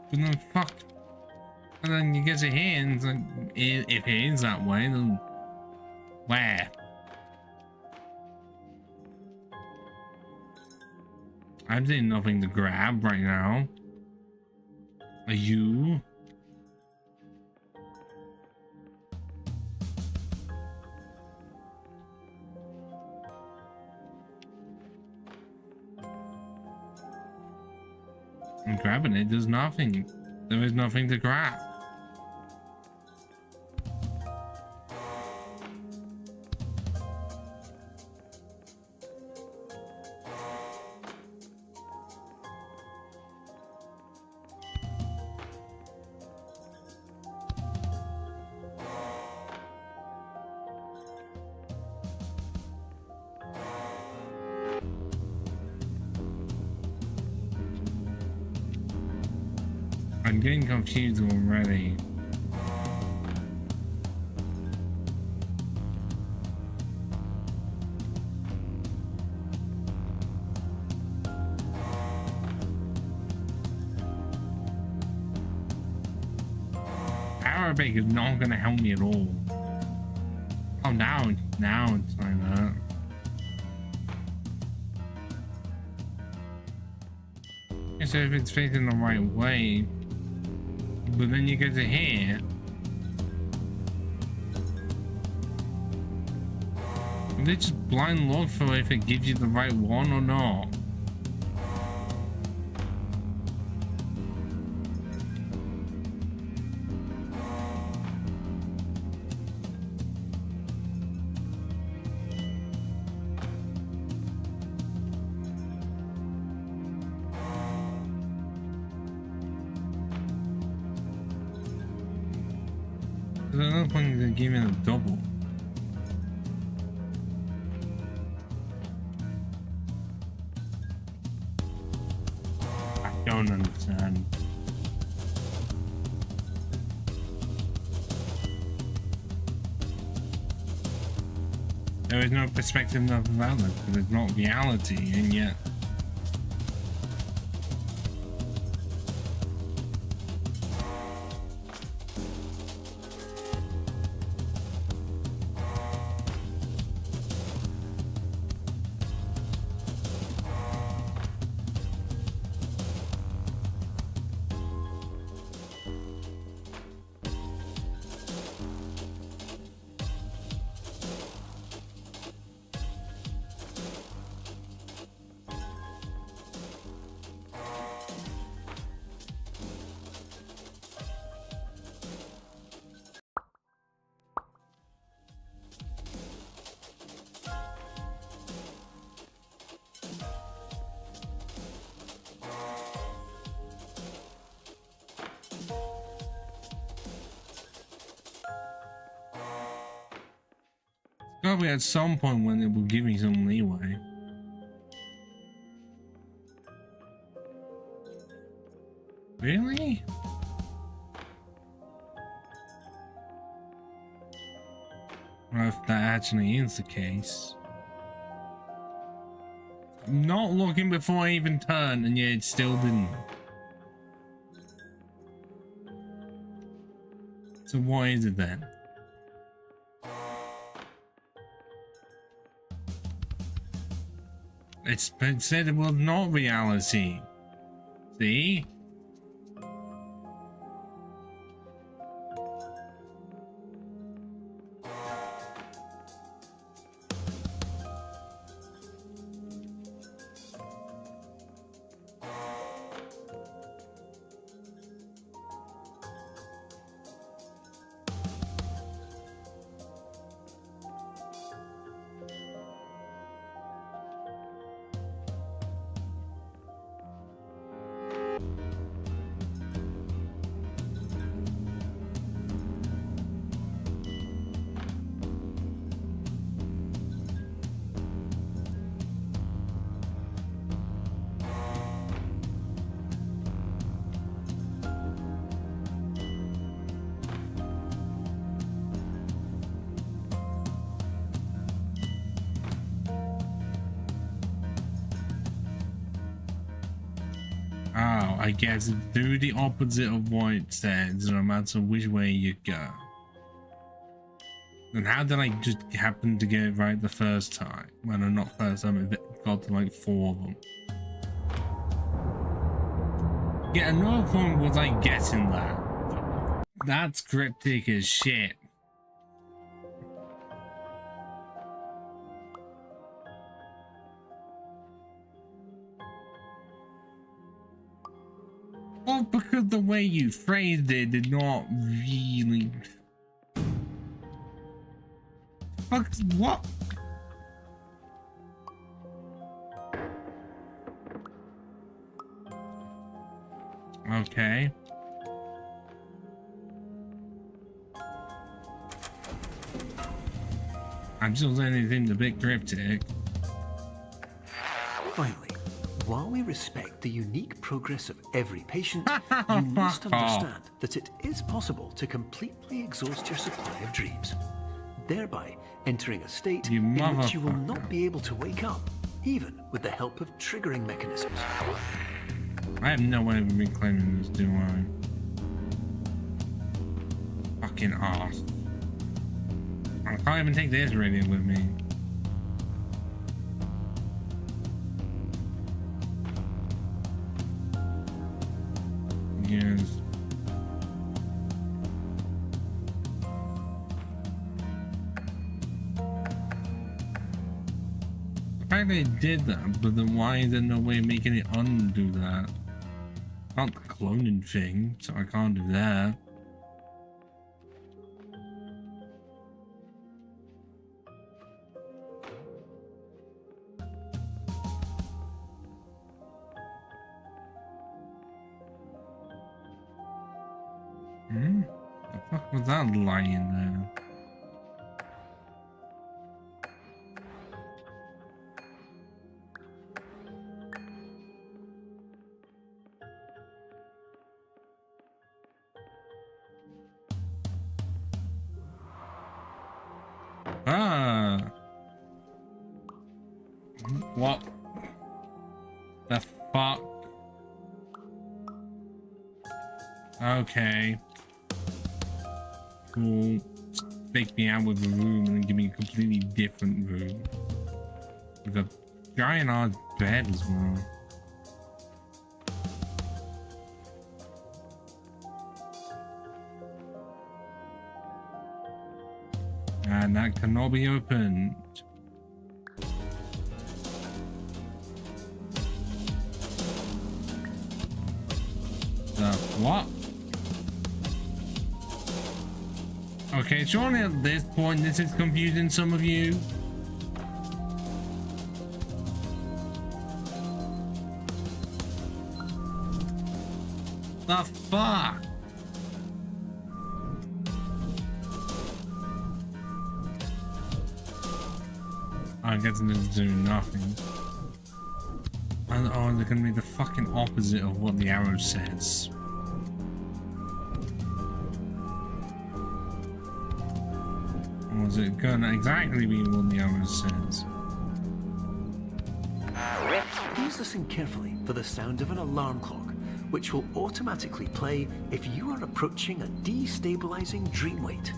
But then fuck. And then you get your hands, like, if it is that way, then where? I'm seeing nothing to grab right now. Are you? I'm grabbing it, there's nothing. There is nothing to grab. I'm getting confused already. Arabic is not going to help me at all. Oh, now it's like that. So if it's facing the right way, but then you get to here. They just blind look for if it gives you the right one or not. There's another point that gave me a double. I don't understand. There is no perspective of that, because it's not reality, and yet. Probably at some point when it will give me some leeway. Really? Well, if that actually is the case. I'm not looking before I even turn, and yet it still didn't. So what is it then? It said it was not reality. See? Oh, I guess do the opposite of what it says, no matter which way you go. And how did I just happen to get it right the first time? Well, no, not first time, I got to like 4 of them. Yeah, another point was I guessing that. That's cryptic as shit. Well, because the way you phrased it did not really... Fuck, what? Okay. I'm still saying it seems a bit cryptic. Finally, while we respect the unique progress of every patient, you must understand that it is possible to completely exhaust your supply of dreams, thereby entering a state in which you will not be able to wake up, even with the help of triggering mechanisms. I have no way of reclaiming this, do I? Fucking ass. I can't even take this radio with me. Yes. The fact they did that, but then why is there no way of making it undo that? I can't cloning thing, so I can't do that. The fuck was that lying there? Ah. What the fuck? Okay. Cool. Fake me out with a room and then give me a completely different room. With a giant ass bed as well. And that cannot be opened. The what? Okay, surely at this point this is confusing some of you. The fuck? I guess it's doing nothing. And oh, they're gonna be the fucking opposite of what the arrow says. Or is it gonna exactly be what the arrow says? Please listen carefully for the sound of an alarm clock, which will automatically play if you are approaching a destabilizing dream weight.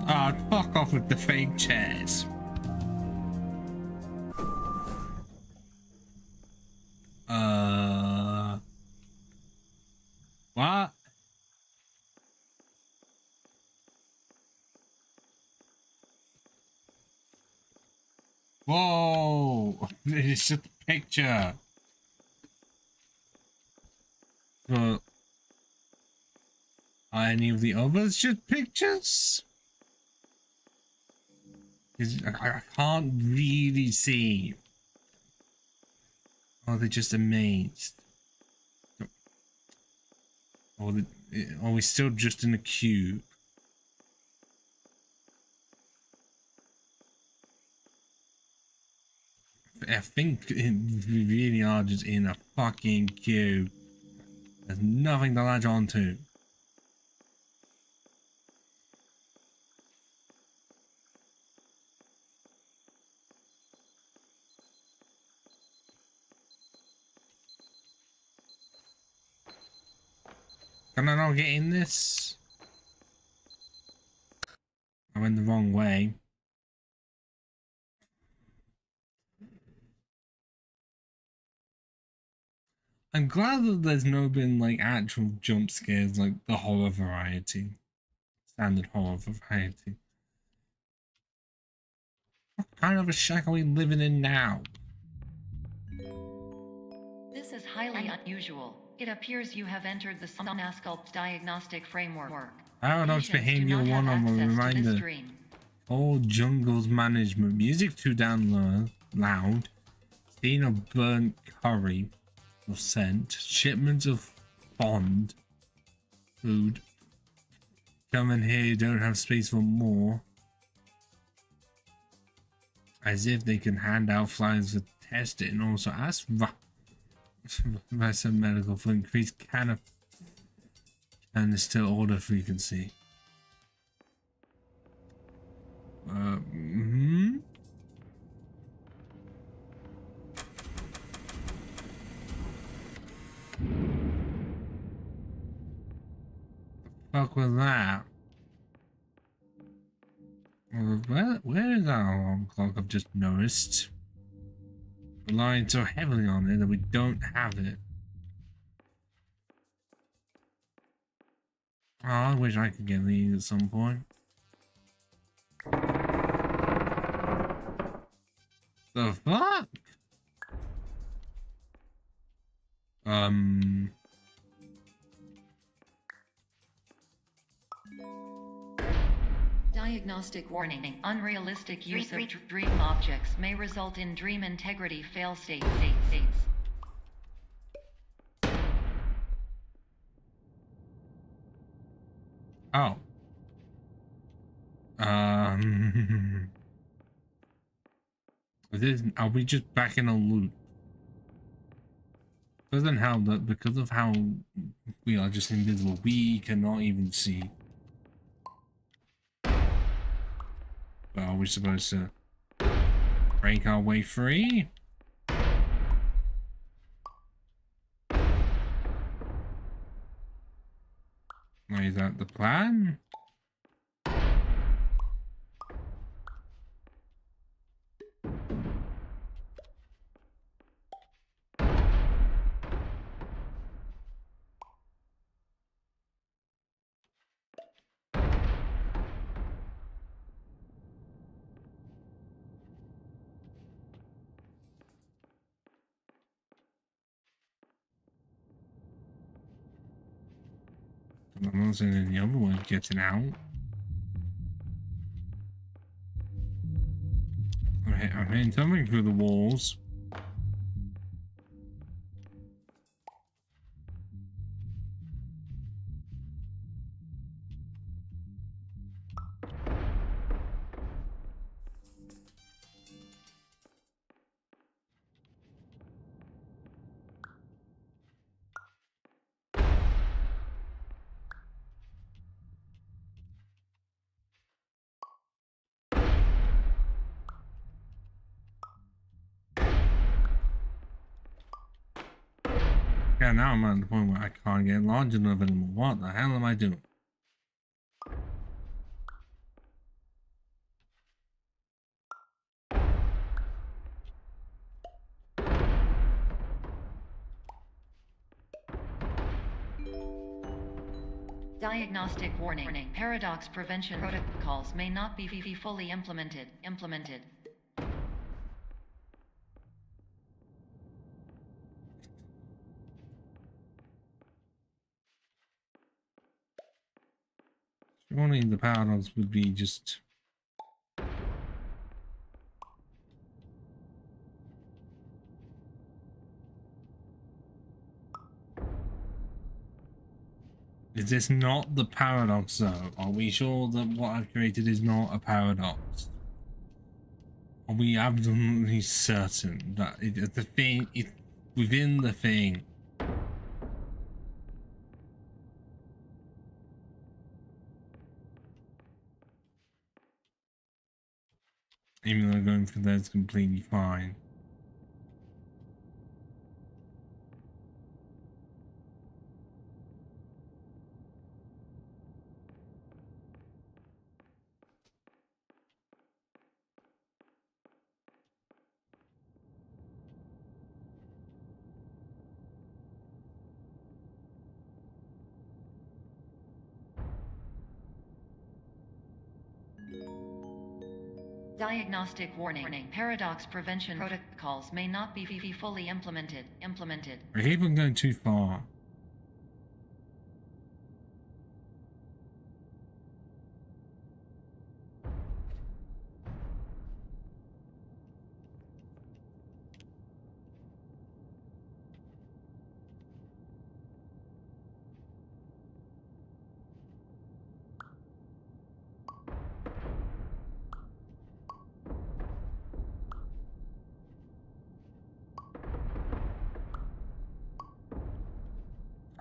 Ah, fuck off with the fake chairs. What? Whoa! It's just a picture. But are any of the others just pictures? I can't really see. Are they just amazed? Or are we still just in a cube? I think we really are just in a fucking cube. There's nothing to latch onto. Can I not get in this? I went the wrong way. I'm glad that there's no been like actual jump scares like the horror variety. Standard horror variety. What kind of a shack are we living in now? This is highly unusual. It appears you have entered the Somnasculpt diagnostic framework. Paradox behavior 1 on a reminder. All jungles management. Music too damn loud. Scene of burnt curry or scent. Shipments of fond food. Come in here, you don't have space for more. As if they can hand out flyers for testing and also ask for some medical for increased canopy and still order frequency. Fuck with that. Where is our alarm clock? I've just noticed. Relying so heavily on it that we don't have it. Oh, I wish I could get these at some point. The fuck? Diagnostic warning. Unrealistic use of dream objects may result in dream integrity fail states. Oh. Are we just back in a loop? Doesn't help that because of how we are just invisible, we cannot even see. But are we supposed to break our way free? Is that the plan? I'm not seeing any other ones getting out. I'm hitting something through the walls. Yeah, now I'm at the point where I can't get large enough anymore. What the hell am I doing? Diagnostic warning. Paradox prevention protocols may not be fully implemented. Surely the paradox would be just... Is this not the paradox though? Are we sure that what I've created is not a paradox? Are we absolutely certain that the thing is within the thing? Even though going for that is completely fine. Diagnostic warning. Paradox prevention protocols may not be fully implemented. I keep on going too far.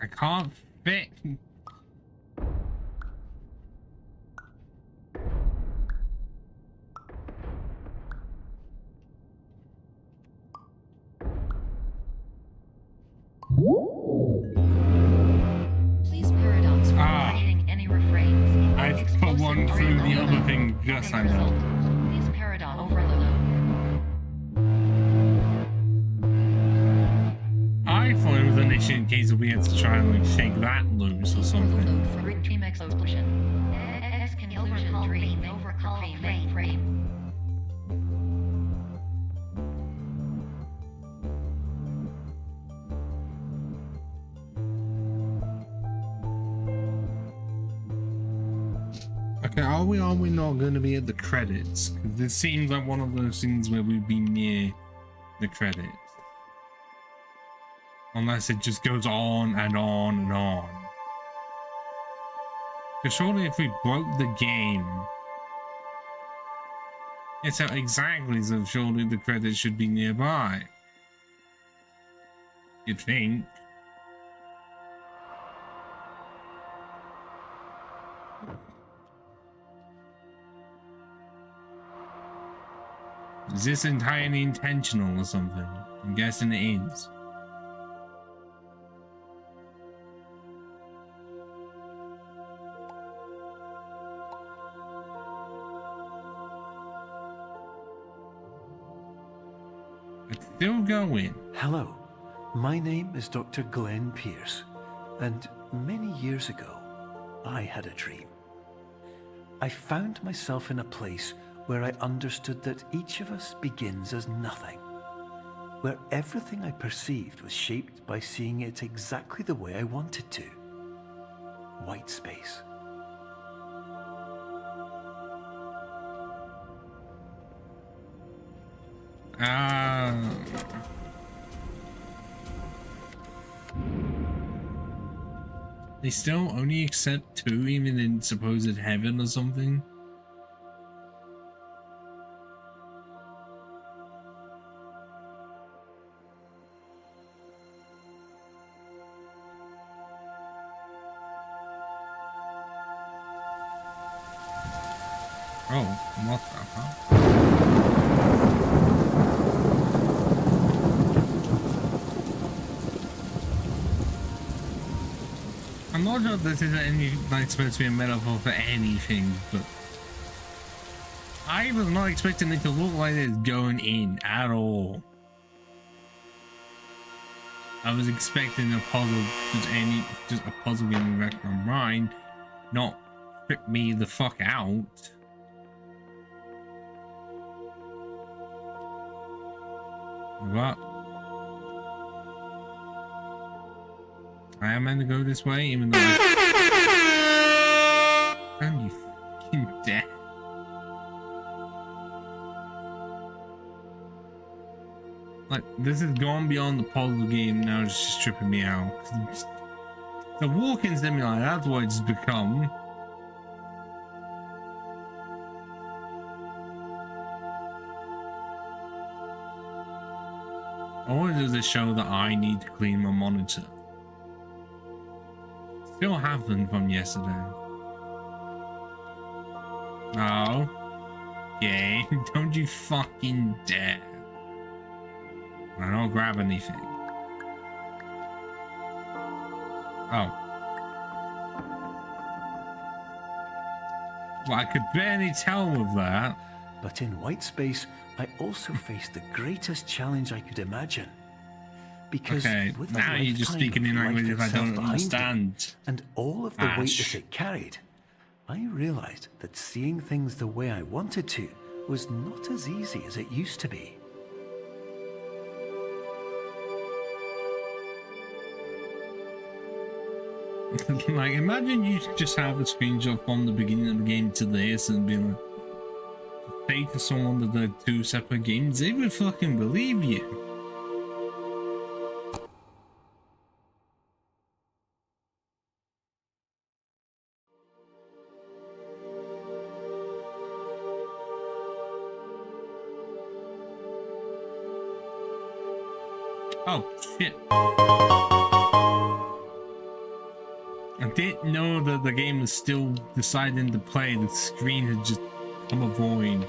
I can't fit. Please paradox for writing any refrains. I put one through the other thing just I know. Please paradox overload. I thought it was an issue in case we had to try and like shake that loose or something. Overload for dream explosion. Exclusion dream overcall frame. Okay, are we not going to be at the credits? Because this seems like one of those things where we'd be near the credits. Unless it just goes on and on and on. Because surely if we broke the game... It's out exactly, so surely the credits should be nearby. You'd think. Is this entirely intentional or something? I'm guessing it is. It's still going. Hello, my name is Dr. Glenn Pierce, and many years ago, I had a dream. I found myself in a place where I understood that each of us begins as nothing, where everything I perceived was shaped by seeing it exactly the way I wanted to. White space. They still only accept 2 even in supposed heaven or something? Oh, what the fuck? I'm not sure this is any like supposed to be a metaphor for anything, but I was not expecting it to look like it's going in at all. I was expecting a puzzle, just a puzzle game wreck my mind, not trip me the fuck out. What? I am meant to go this way, even though Damn you fucking dead. Like, this has gone beyond the puzzle game, now it's just tripping me out. The walking simulator, that's what it's become. Or does it show that I need to clean my monitor? Still happened from yesterday. Oh. Yeah, don't you fucking dare. I don't grab anything. Oh. Well, I could barely tell with that. But in white space, I also faced the greatest challenge I could imagine. Because with now you're just speaking in languages I don't understand. And all of the weight that it carried, I realized that seeing things the way I wanted to was not as easy as it used to be. Like, imagine you just have a screenshot from the beginning of the game to this and be like, say to someone that they're 2 separate games, they would fucking believe you. Oh, shit. I didn't know that the game was still deciding to play. The screen had just come a void.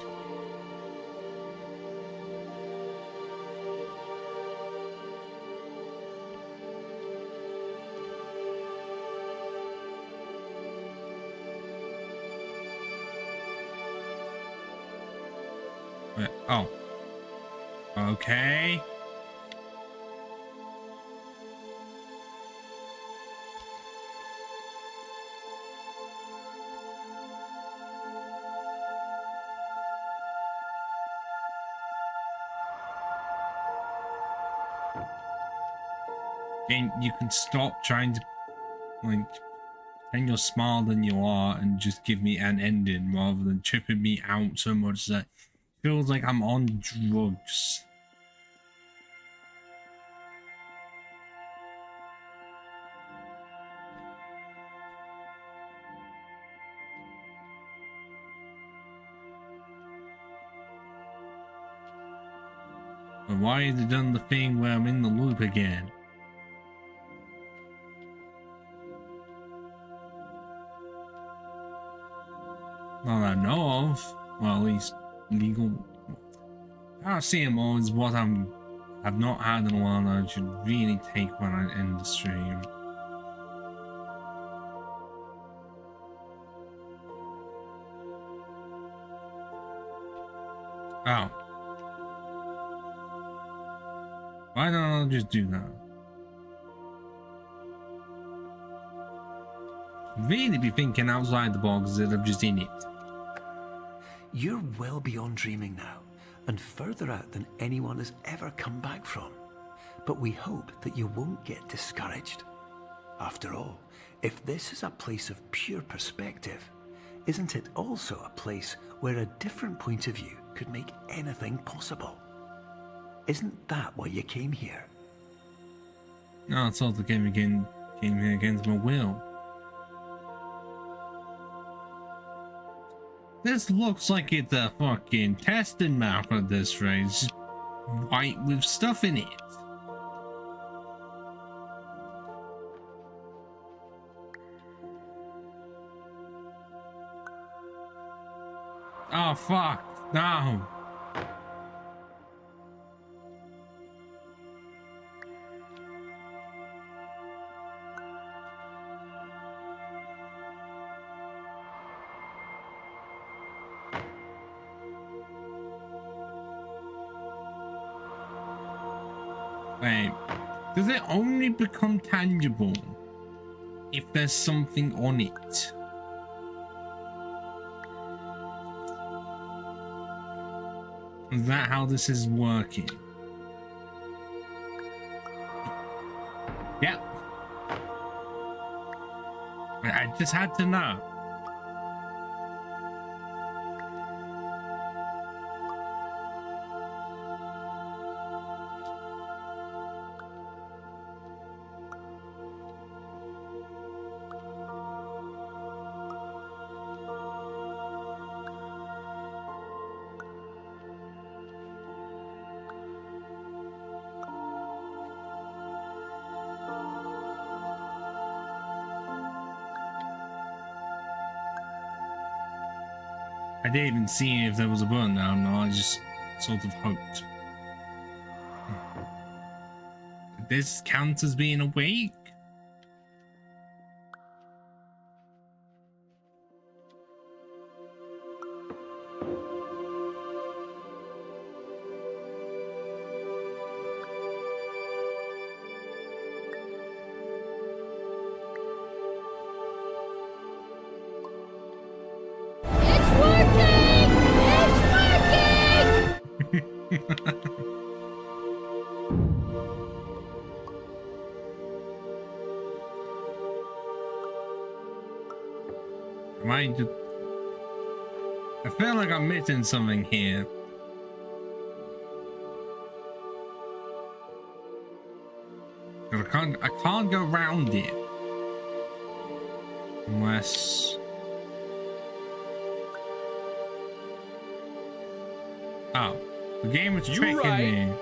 Oh. Okay. And you can stop trying to, like, pretend you're smarter than you are and just give me an ending rather than tripping me out so much that it feels like I'm on drugs. But why has it done the thing where I'm in the loop again? Not that I know of. Well, at least legal. CMO is what I've not had in a while. I should really take when I end the stream. Oh. Why don't I just do that? Really be thinking outside the box instead of just in it. You're well beyond dreaming now, and further out than anyone has ever come back from. But we hope that you won't get discouraged. After all, if this is a place of pure perspective, isn't it also a place where a different point of view could make anything possible? Isn't that why you came here? No, it's also came here against my will. This looks like it's a fucking testing map at this rate. It's just white with stuff in it. Oh fuck, no. Wait, does it only become tangible if there's something on it? Is that how this is working? Yep. I just had to know. I didn't even see if there was a button down. No, I just sort of hoped. This counts as being awake? I feel like I'm missing something here. I can't go around it unless. Oh, the game was tricking me.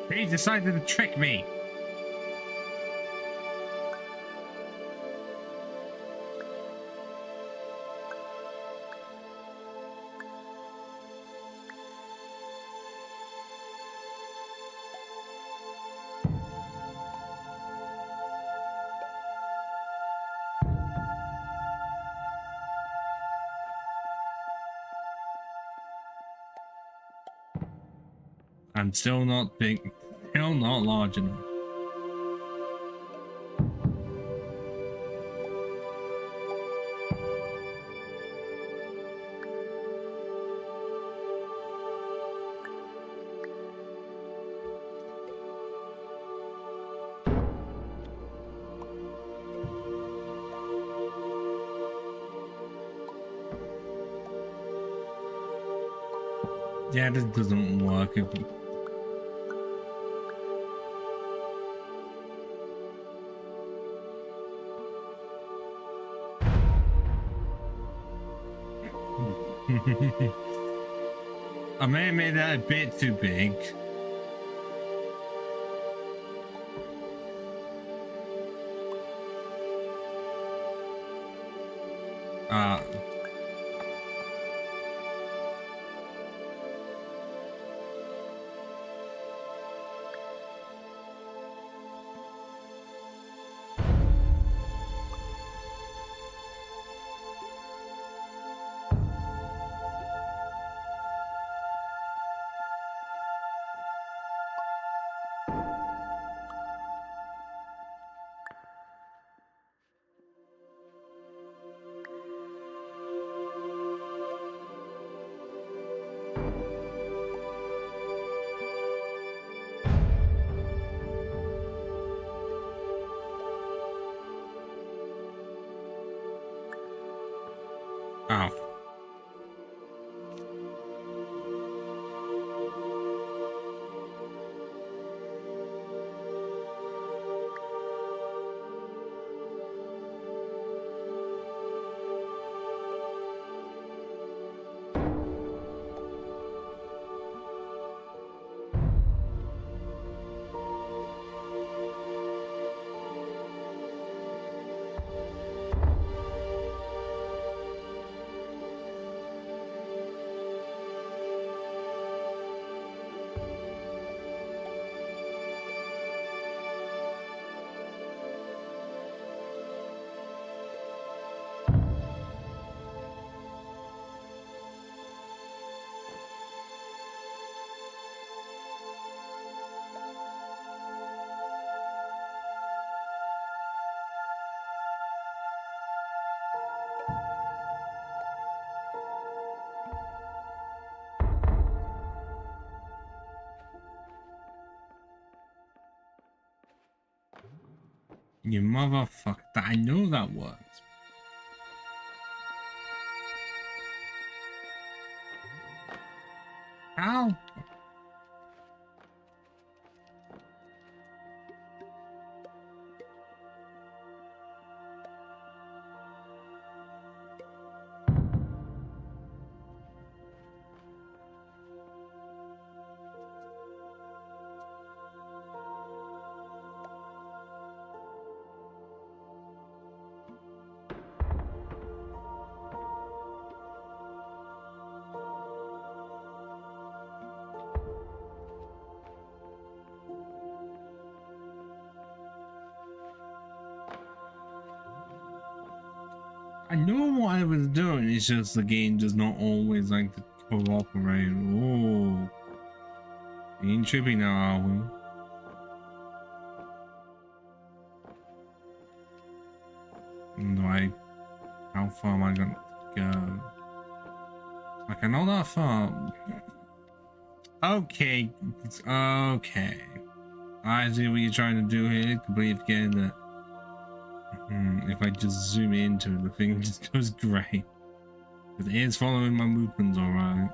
They decided to trick me. I'm still not big, still not large enough. Yeah, this doesn't work. I may have made that a bit too big. Ow. You motherfucker. I know that works. How? I know what I was doing, it's just the game does not always like to cooperate. Oh, we ain't tripping now, are we? Like, how far am I gonna go? Like, I'm not that far. Okay, it's okay. I see what you're trying to do here. Completely forgetting that. If I just zoom into it, the thing just goes grey. Because it is following my movements, alright.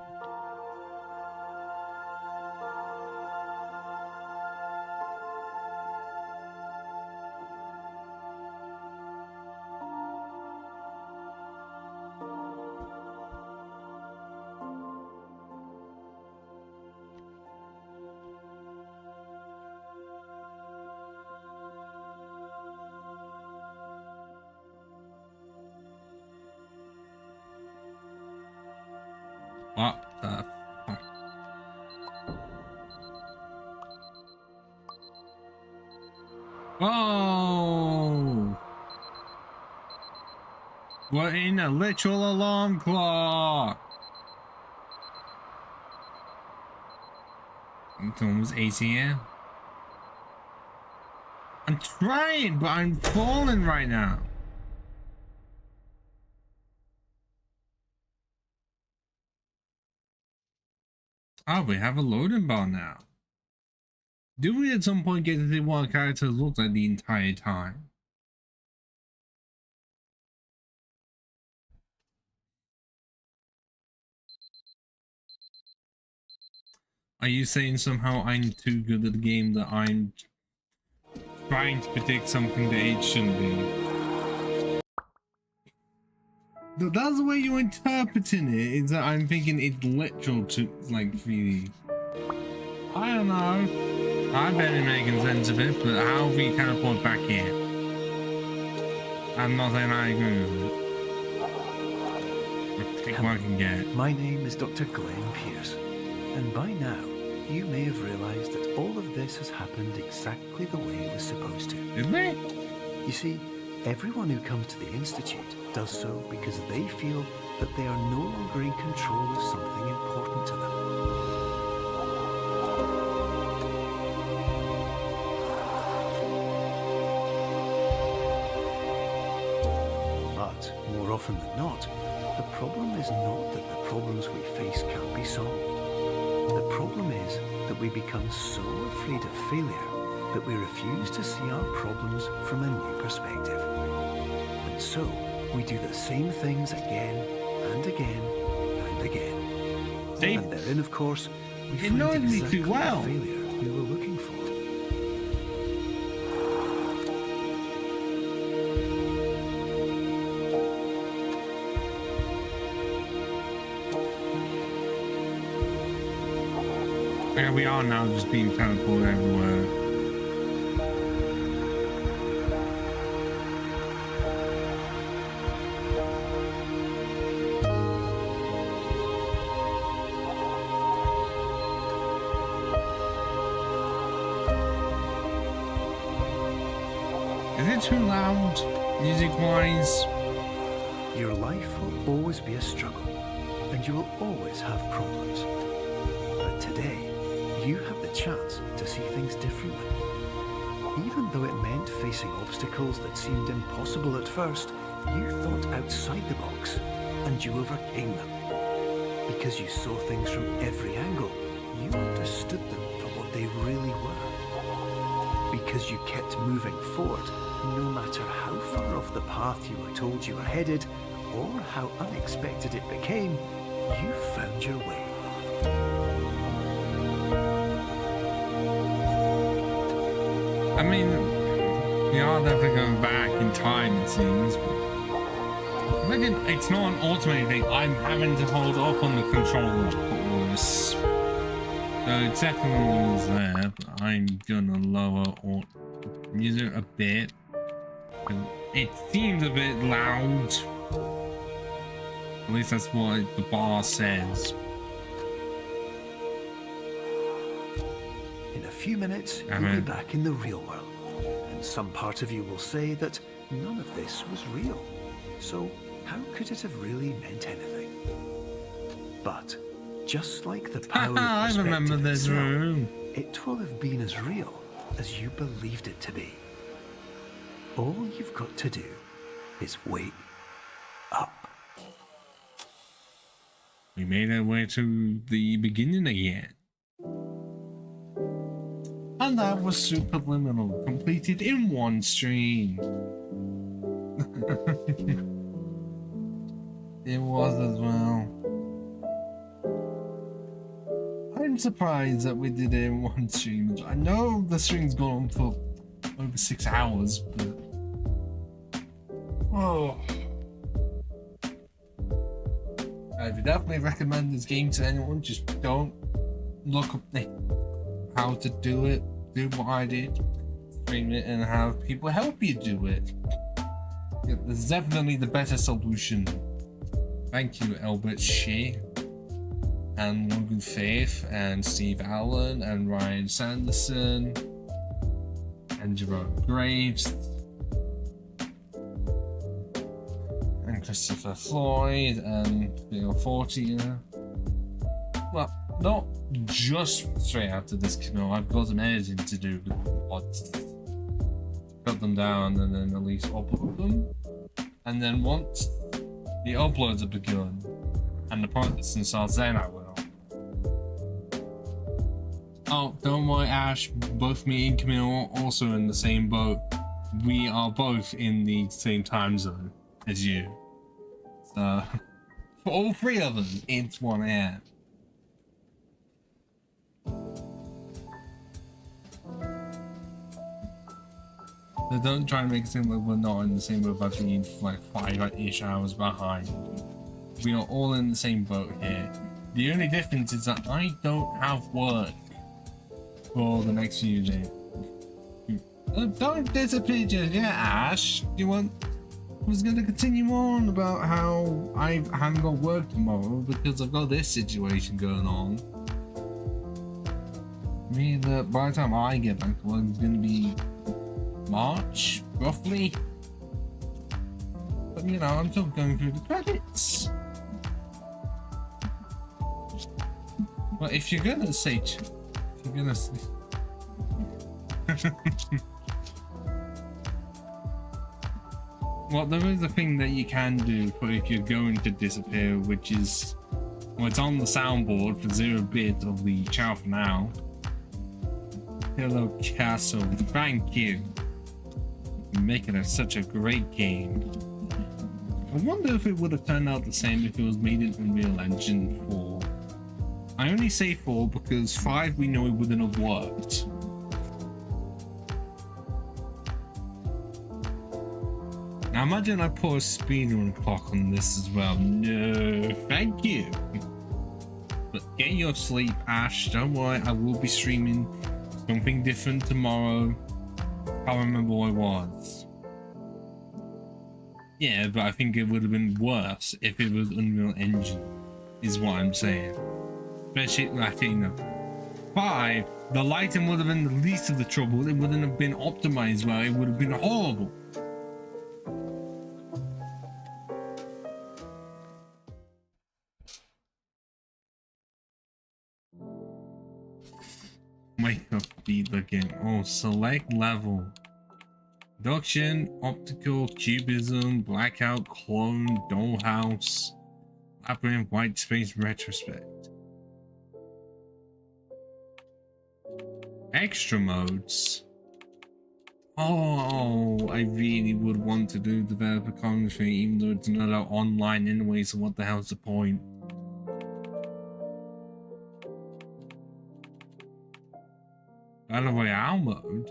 What the fuck? Whoa! We're in a literal alarm clock! It's almost 8 AM. I'm trying, but I'm falling right now. Oh, we have a loading bar now. Do we at some point get to see what our characters look like the entire time? Are you saying somehow I'm too good at the game that I'm trying to predict something that it shouldn't be? That's the way you're interpreting it, is that I'm thinking it's literal to like 3D. I don't know. I bet it's making sense of it, but how we teleport back here? I'm not saying I agree with it. I'll take what I can get. My name is Dr. Glenn Pierce, and by now you may have realized that all of this has happened exactly the way it was supposed to. Did they? You see, everyone who comes to the Institute does so because they feel that they are no longer in control of something important to them. But more often than not, the problem is not that the problems we face can't be solved. The problem is that we become so afraid of failure that we refuse to see our problems from a new perspective. And so, we do the same things again and again and again. And therein, of course, we find exactly the failure we were looking for. Here we are now, just being teleported everywhere. Is it too loud, music-wise? Your life will always be a struggle, and you will always have problems. But today, you have the chance to see things differently. Even though it meant facing obstacles that seemed impossible at first, you thought outside the box, and you overcame them. Because you saw things from every angle, you understood them for what they really were. Because you kept moving forward, no matter how far off the path you were told you were headed, or how unexpected it became, you found your way. I mean, we are definitely going back in time, it seems. But it's not an automated thing. I'm having to hold up on the controller, of course. So it's definitely there, but I'm gonna lower music a bit. It seems a bit loud. At least that's what the bar says. In a few minutes, you'll be back in the real world. And some part of you will say that none of this was real. So how could it have really meant anything? But just like the power of I remember this itself, room. it will have been as real as you believed it to be. All you've got to do is wake up. We made our way to the beginning again. And that was Superliminal, completed in one stream. It was as well. I'm surprised that we did it in one stream. I know the stream's gone on for over 6 hours, but... Oh. I would definitely recommend this game to anyone. Just don't look up how to do it. Do what I did. Stream it and have people help you do it. Yeah, this is definitely the better solution. Thank you, Albert Shea, and Morgan Faith, and Steve Allen, and Ryan Sanderson, and Jerome Graves, and Christopher Floyd, and Bill Fortier. Well, not just straight after this canal. I've got some editing to do with the pods. Cut them down and then at least upload them. And then once the uploads have begun and the processing starts, then I will. Oh, don't worry, Ash. Both me and Camille are also in the same boat. We are both in the same time zone as you. So, for all three of them, it's 1 AM. So don't try to make it seem like we're not in the same boat by being like 5-ish hours behind. We are all in the same boat here. The only difference is that I don't have work for the next few days. Don't disappear just yet, Ash. I was gonna continue on about how I haven't got work tomorrow because I've got this situation going on. I mean that by the time I get back to work, it's gonna be March, roughly. But you know, I'm still going through the credits. Well, if you're gonna say, if you're gonna say, well, there is a thing that you can do for if you're going to disappear, which is, well, it's on the soundboard for 0-bit of the Ciao for Now. Hello, Castle. Thank you. You're making it such a great game. I wonder if it would have turned out the same if it was made in Unreal Engine 4. I only say 4 because 5 we know it wouldn't have worked. Now imagine I put a speedrun clock on this as well. No, thank you. But get your sleep, Ash. Don't worry, I will be streaming something different tomorrow. Can't remember what it was. Yeah, but I think it would have been worse if it was Unreal Engine, is what I'm saying. Especially like, you know, 5, the lighting would have been the least of the trouble. It wouldn't have been optimized well. It would have been horrible. Wake up, beat again. Oh, select level. Production, optical, cubism, blackout, clone, dollhouse, labyrinth, white space, retrospect. Extra modes. Oh, I really would want to do developer commentary, even though it's not online anyway, so what the hell's the point? Battle Royale mode?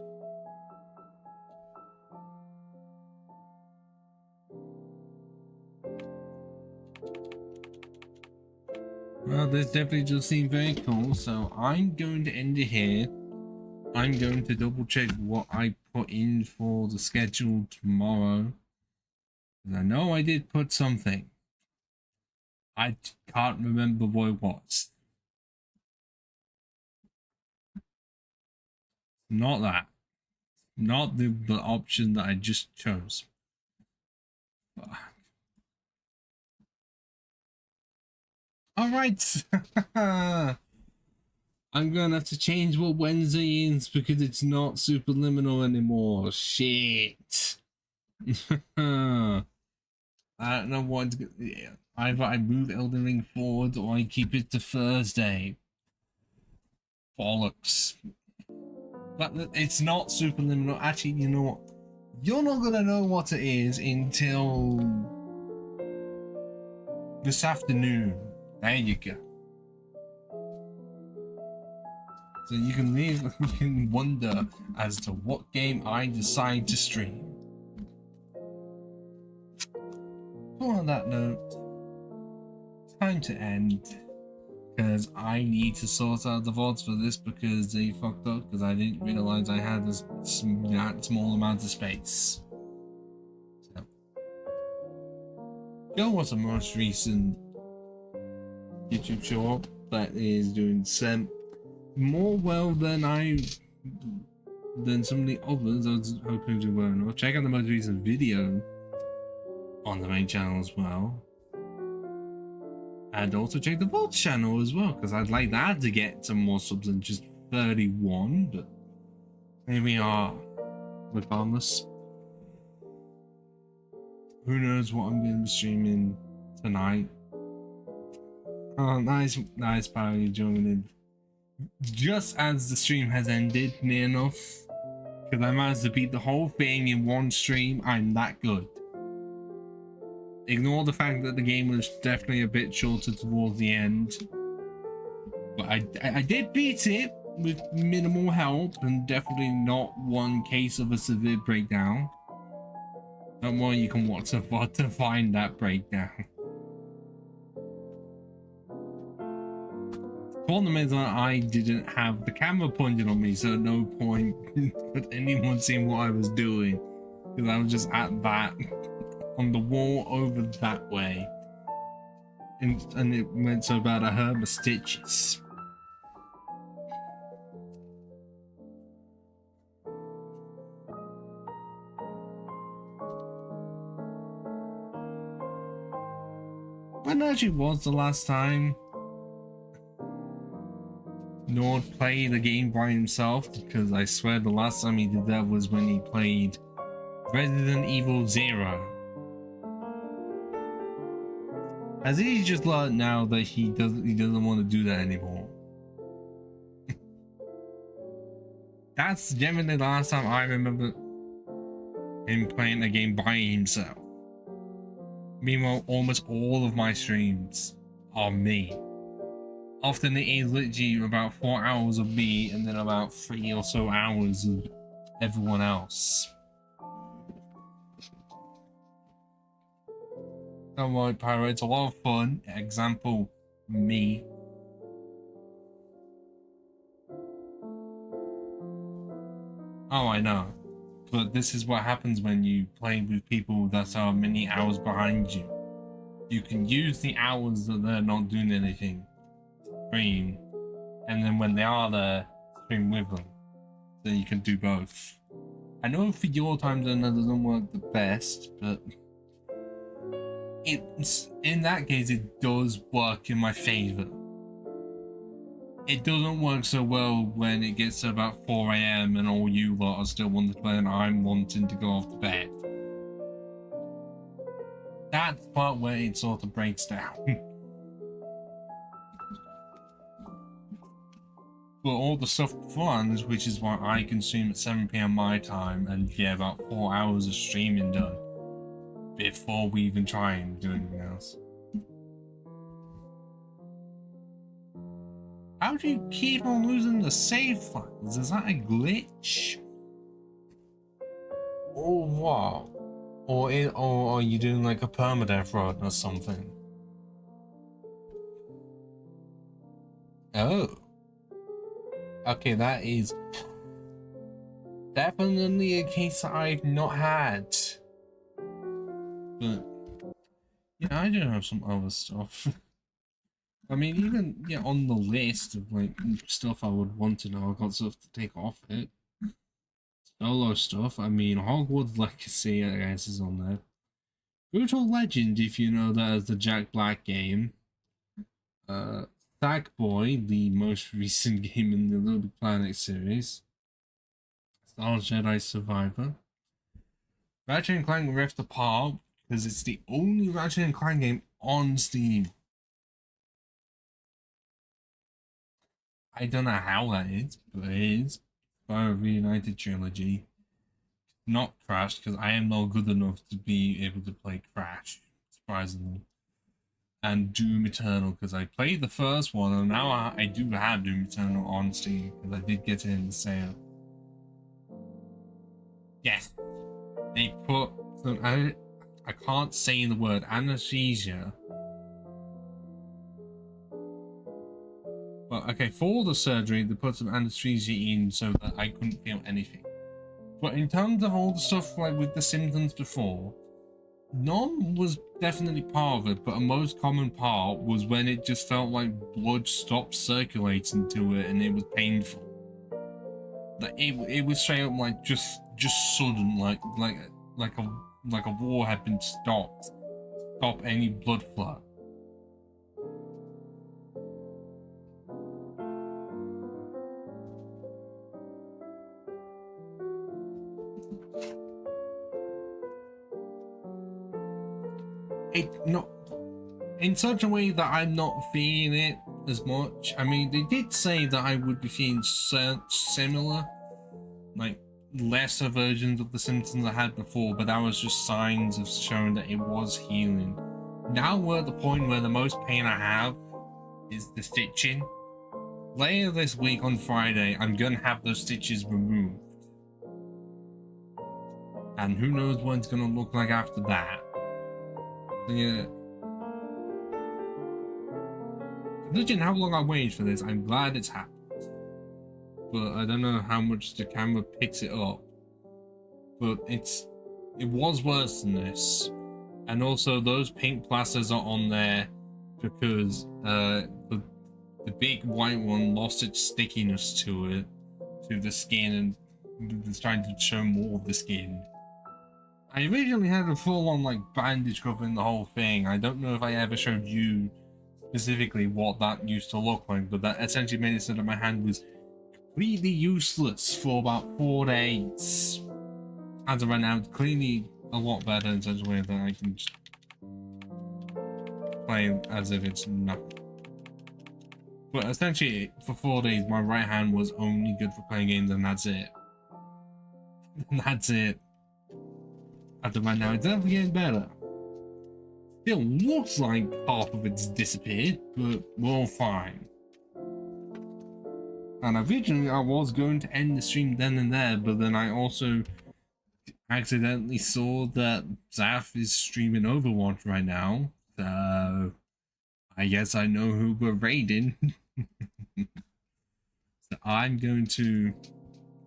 Well, this definitely just seemed very cool, so I'm going to end it here. I'm going to double check what I put in for the schedule tomorrow. I know I did put something. I can't remember what it was. Not that. Not the option that I just chose. Alright. I'm gonna have to change what Wednesday is because it's not Superliminal anymore. Shit. I don't know what. Either I move Elden Ring forward or I keep it to Thursday. Bollocks. But it's not Superliminal. Actually, you know what? You're not gonna know what it is until this afternoon. There you go. So you can leave, you can wonder as to what game I decide to stream. So on that note, time to end. Because I need to sort out the VODs for this because they fucked up because I didn't realize I had this that small amount of space. So, Joe was the most recent YouTube show up that is doing more well than some of the others. I was hoping to well enough. Check out the most recent video on the main channel as well. And also check the Vault channel as well, because I'd like that to get some more subs than just 31, but here we are. Regardless, who knows what I'm going to be streaming tonight. Oh, nice Barry, you joining in just as the stream has ended, near enough, because I managed to beat the whole thing in one stream. I'm that good. Ignore the fact that the game was definitely a bit shorter towards the end, but I did beat it with minimal help, and definitely not one case of a severe breakdown. Don't worry, you can watch a VOD to find that breakdown. The problem is that I didn't have the camera pointed on me, so at no point could anyone see what I was doing, because I was just at that on the wall over that way, and it went so bad I heard my stitches. When actually was the last time Nord played the game by himself? Because I swear the last time he did that was when he played Resident Evil 0. Has he just learned now that he doesn't want to do that anymore? That's generally the last time I remember him playing a game by himself. Meanwhile, almost all of my streams are me. Often it is literally about 4 hours of me and then about 3 or so hours of everyone else. Don't worry, Pyro, it's a lot of fun. Example, me. Oh, I know. But this is what happens when you play with people that are many hours behind you. You can use the hours that they're not doing anything, stream, and then when they are there, stream with them. So you can do both. I know for your time zone that doesn't work the best, but it's in that case it does work in my favor. It doesn't work so well when it gets to about 4 AM and all you lot are still wanting to play and I'm wanting to go off to bed. That's the part where it sort of breaks down. But all the stuff beforehand, which is why I consume at 7 PM my time and get about 4 hours of streaming done before we even try and do anything else. How do you keep on losing the save files? Is that a glitch? Or what? Or are you doing like a permadeath run or something? Oh. Okay, that is definitely a case that I've not had. But yeah, I do have some other stuff. I mean, even on the list of like stuff I would want to know, I got stuff to take off it. Solo stuff. I mean, Hogwarts Legacy, I guess, is on there. Brutal Legend, if you know that as the Jack Black game. Sackboy, the most recent game in the Little Big Planet series. Star Wars Jedi Survivor. Ratchet & Clank Rift Apart, because it's the only Ratchet & Clank game on Steam. I don't know how that is, but it is. Fire Reunited Trilogy. Not Crash, because I am not good enough to be able to play Crash, surprisingly. And Doom Eternal, because I played the first one, and now I do have Doom Eternal on Steam, because I did get it in the sale. Yes, they put some, I can't say the word, anesthesia. Well, okay, for the surgery, they put some anesthesia in so that I couldn't feel anything. But in terms of all the stuff like with the symptoms before, none was definitely part of it, but a most common part was when it just felt like blood stopped circulating to it and it was painful. Like it was straight up like just sudden, like a war had been stopped. Stop any blood flow. Not in such a way that I'm not feeling it as much. I mean, they did say that I would be feeling similar, like lesser versions of the symptoms I had before, but that was just signs of showing that it was healing. Now we're at the point where the most pain I have is the stitching. Later this week on Friday, I'm gonna have those stitches removed. And who knows what it's gonna look like after that. So yeah. Considering how long I waited for this, I'm glad it's happened. But I don't know how much the camera picks it up. But it was worse than this. And also those pink plasters are on there because the big white one lost its stickiness to the skin, and it's trying to show more of the skin. I originally had a full-on like bandage covering the whole thing. I don't know if I ever showed you specifically what that used to look like, but that essentially made it so that my hand was completely useless for about 4 days. As of right now, it's clearly a lot better in such a way that I can just play as if it's nothing. But essentially, for 4 days, my right hand was only good for playing games, and that's it. And that's it. As of right now, it's definitely getting better. Still looks like half of it's disappeared, but we're all fine. And originally, I was going to end the stream then and there, but then I also accidentally saw that Zaf is streaming Overwatch right now, so I guess I know who we're raiding. So I'm going to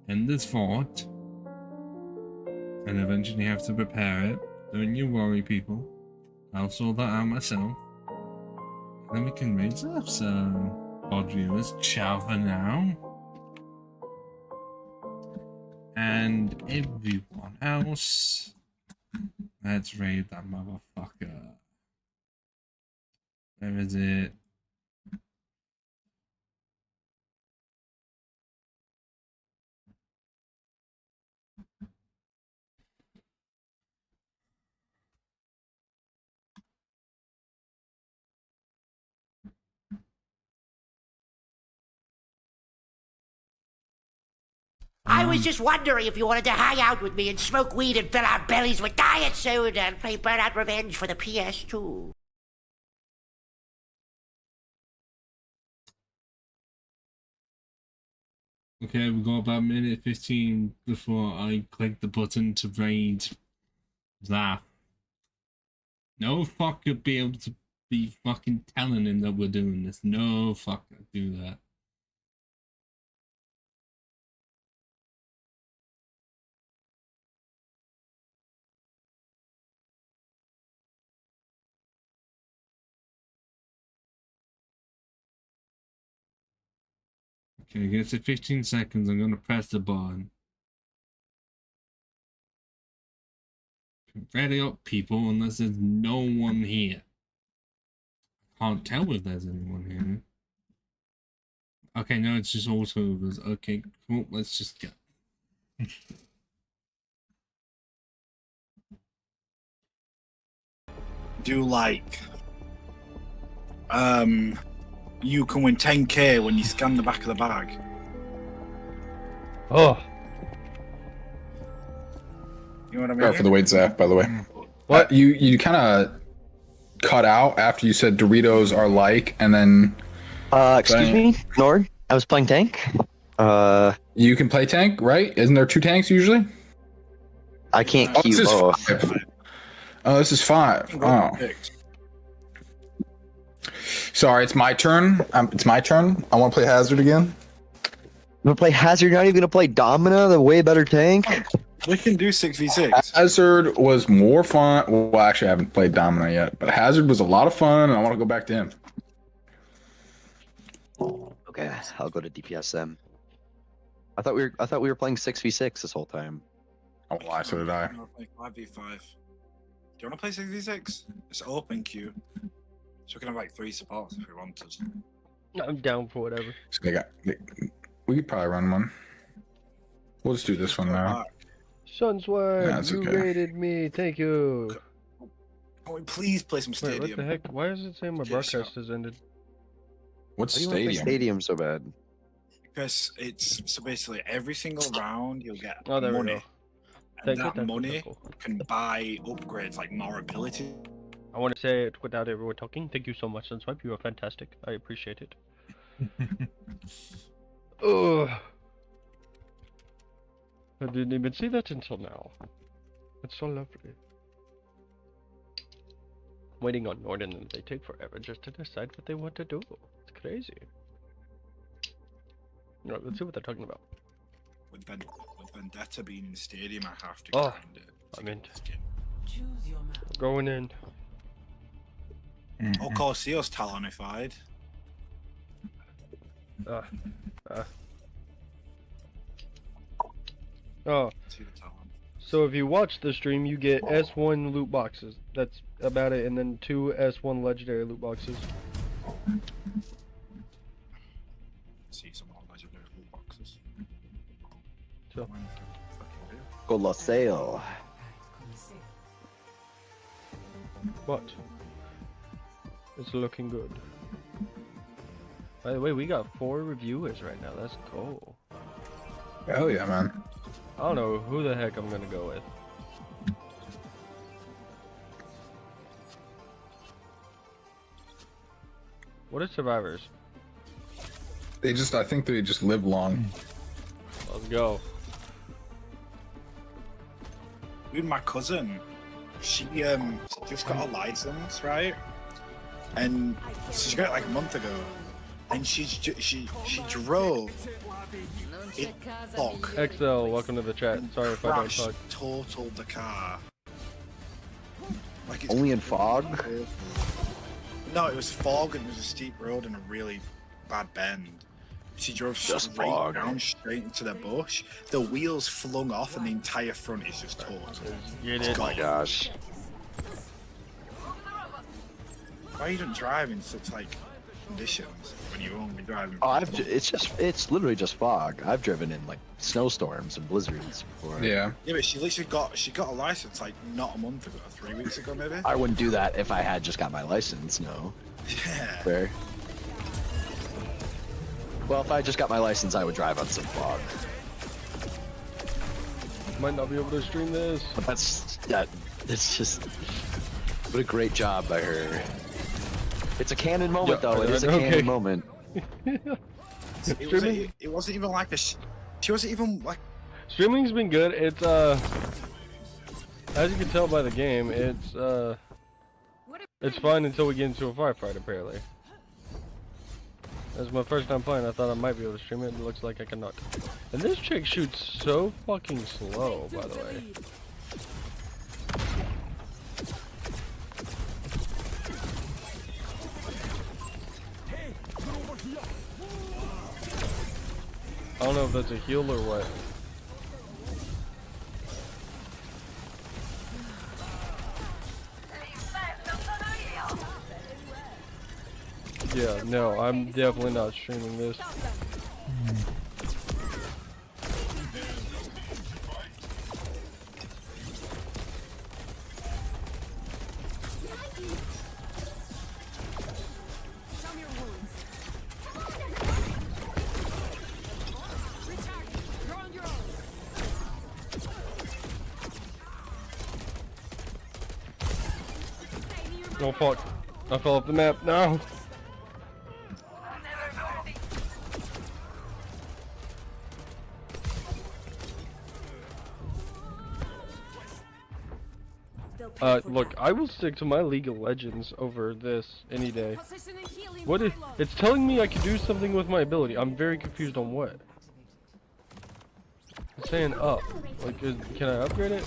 end this fort and eventually have to repair it. Don't you worry, people. I'll sort that out myself. And then we can raid Zaf, so pod viewers, ciao for now. And everyone else, let's raid that motherfucker. Where is it? I was just wondering if you wanted to hang out with me and smoke weed and fill our bellies with diet soda and play Burnout Revenge for the PS2. Okay, we've got about a minute 15 before I click the button to raid Zaf. No fuck could be able to be fucking telling him that we're doing this. No fuck could do that. Okay, gets it 15 seconds. I'm gonna press the button. Ready up, people, unless there's no one here. Can't tell if there's anyone here. Okay, no, it's just auto overs. Okay, cool, let's just go. Do like you can win 10k when you scan the back of the bag. Oh. You know what I mean? For the weight, Zaf, by the way. What? You kind of cut out after you said Doritos are like, and then... excuse me? Nord? I was playing tank. You can play tank, right? Isn't there 2 tanks usually? I can't queue this is both. 5. Oh, this is 5. Oh. Sorry, it's my turn. It's my turn. I want to play Hazard again. You want to play Hazard? You're not even going to play Domina, the way better tank? We can do 6v6. Hazard was more fun. Well, actually, I haven't played Domina yet, but Hazard was a lot of fun, and I want to go back to him. Okay, I'll go to DPS then. I thought we were playing 6v6 this whole time. Oh, why? So did I. 5v5. Do you want to play 6v6? It's open queue. So we can have like 3 supports if we wanted. I'm down for whatever. So we could probably run one. We'll just do this one now. Sunswag, That's you okay. rated me. Thank you. Can we please play some Wait, stadium? what the heck? Why is it saying my Okay, broadcast has ended? What's Why do you want to play stadium? stadium so bad? Because it's so basically every single round you'll get Oh, there we money. go. And Thank you, that thank you, money thank you. can buy upgrades like more ability. I want to say it without everyone talking. Thank you so much, Sunswipe. You are fantastic. I appreciate it. Ugh. I didn't even see that until now. It's so lovely. Waiting on Norden and they take forever just to decide what they want to do. It's crazy. Alright, let's see what they're talking about. With Vendetta being in stadium, I have to Oh, grind it. I'm in. Going in. Oh, Corseo's talonified. Oh. See the talon. So if you watch the stream, you get S1 loot boxes. That's about it, and then 2 S1 legendary loot boxes. See some more legendary loot boxes. So. Coloseo. But it's looking good. By the way, we got 4 reviewers right now. That's cool. Hell yeah, man. I don't know who the heck I'm gonna go with. What are survivors? I think they just live long. Let's go. Even my cousin, she just got a license, right? And she got it like a month ago, and she drove in fog. XL, welcome to the chat. Sorry if I don't Crashed, talk. totaled the car. Like it's Only in fog? No, it was fog and it was a steep road and a really bad bend. She drove Just straight fog. down, straight into the bush. The wheels flung off and the entire front is just totaled. Get Oh my gosh. Why you don't drive in such like conditions when you won't be driving? Oh, it's literally just fog. I've driven in like snowstorms and blizzards before. Yeah. Yeah, but she literally got a license like not a month ago, 3 weeks ago maybe. I wouldn't do that if I had just got my license, no. Yeah. Fair. Well, if I just got my license, I would drive on some fog. Might not be able to stream this. But it's just, what a great job by her. It's a canon moment, though. It is a canon moment. It wasn't even like a. She wasn't even like. Streaming's been good. It's as you can tell by the game, it's fine until we get into a firefight. Apparently, that's my first time playing. I thought I might be able to stream it. It looks like I cannot. And this chick shoots so fucking slow, by the way. I don't know if that's a heal or what. Yeah, no, I'm definitely not streaming this. Oh fuck. I fell off the map. No. Look, I will stick to my League of Legends over this any day. What is... It's telling me I can do something with my ability. I'm very confused on what. It's saying up. Like, can I upgrade it?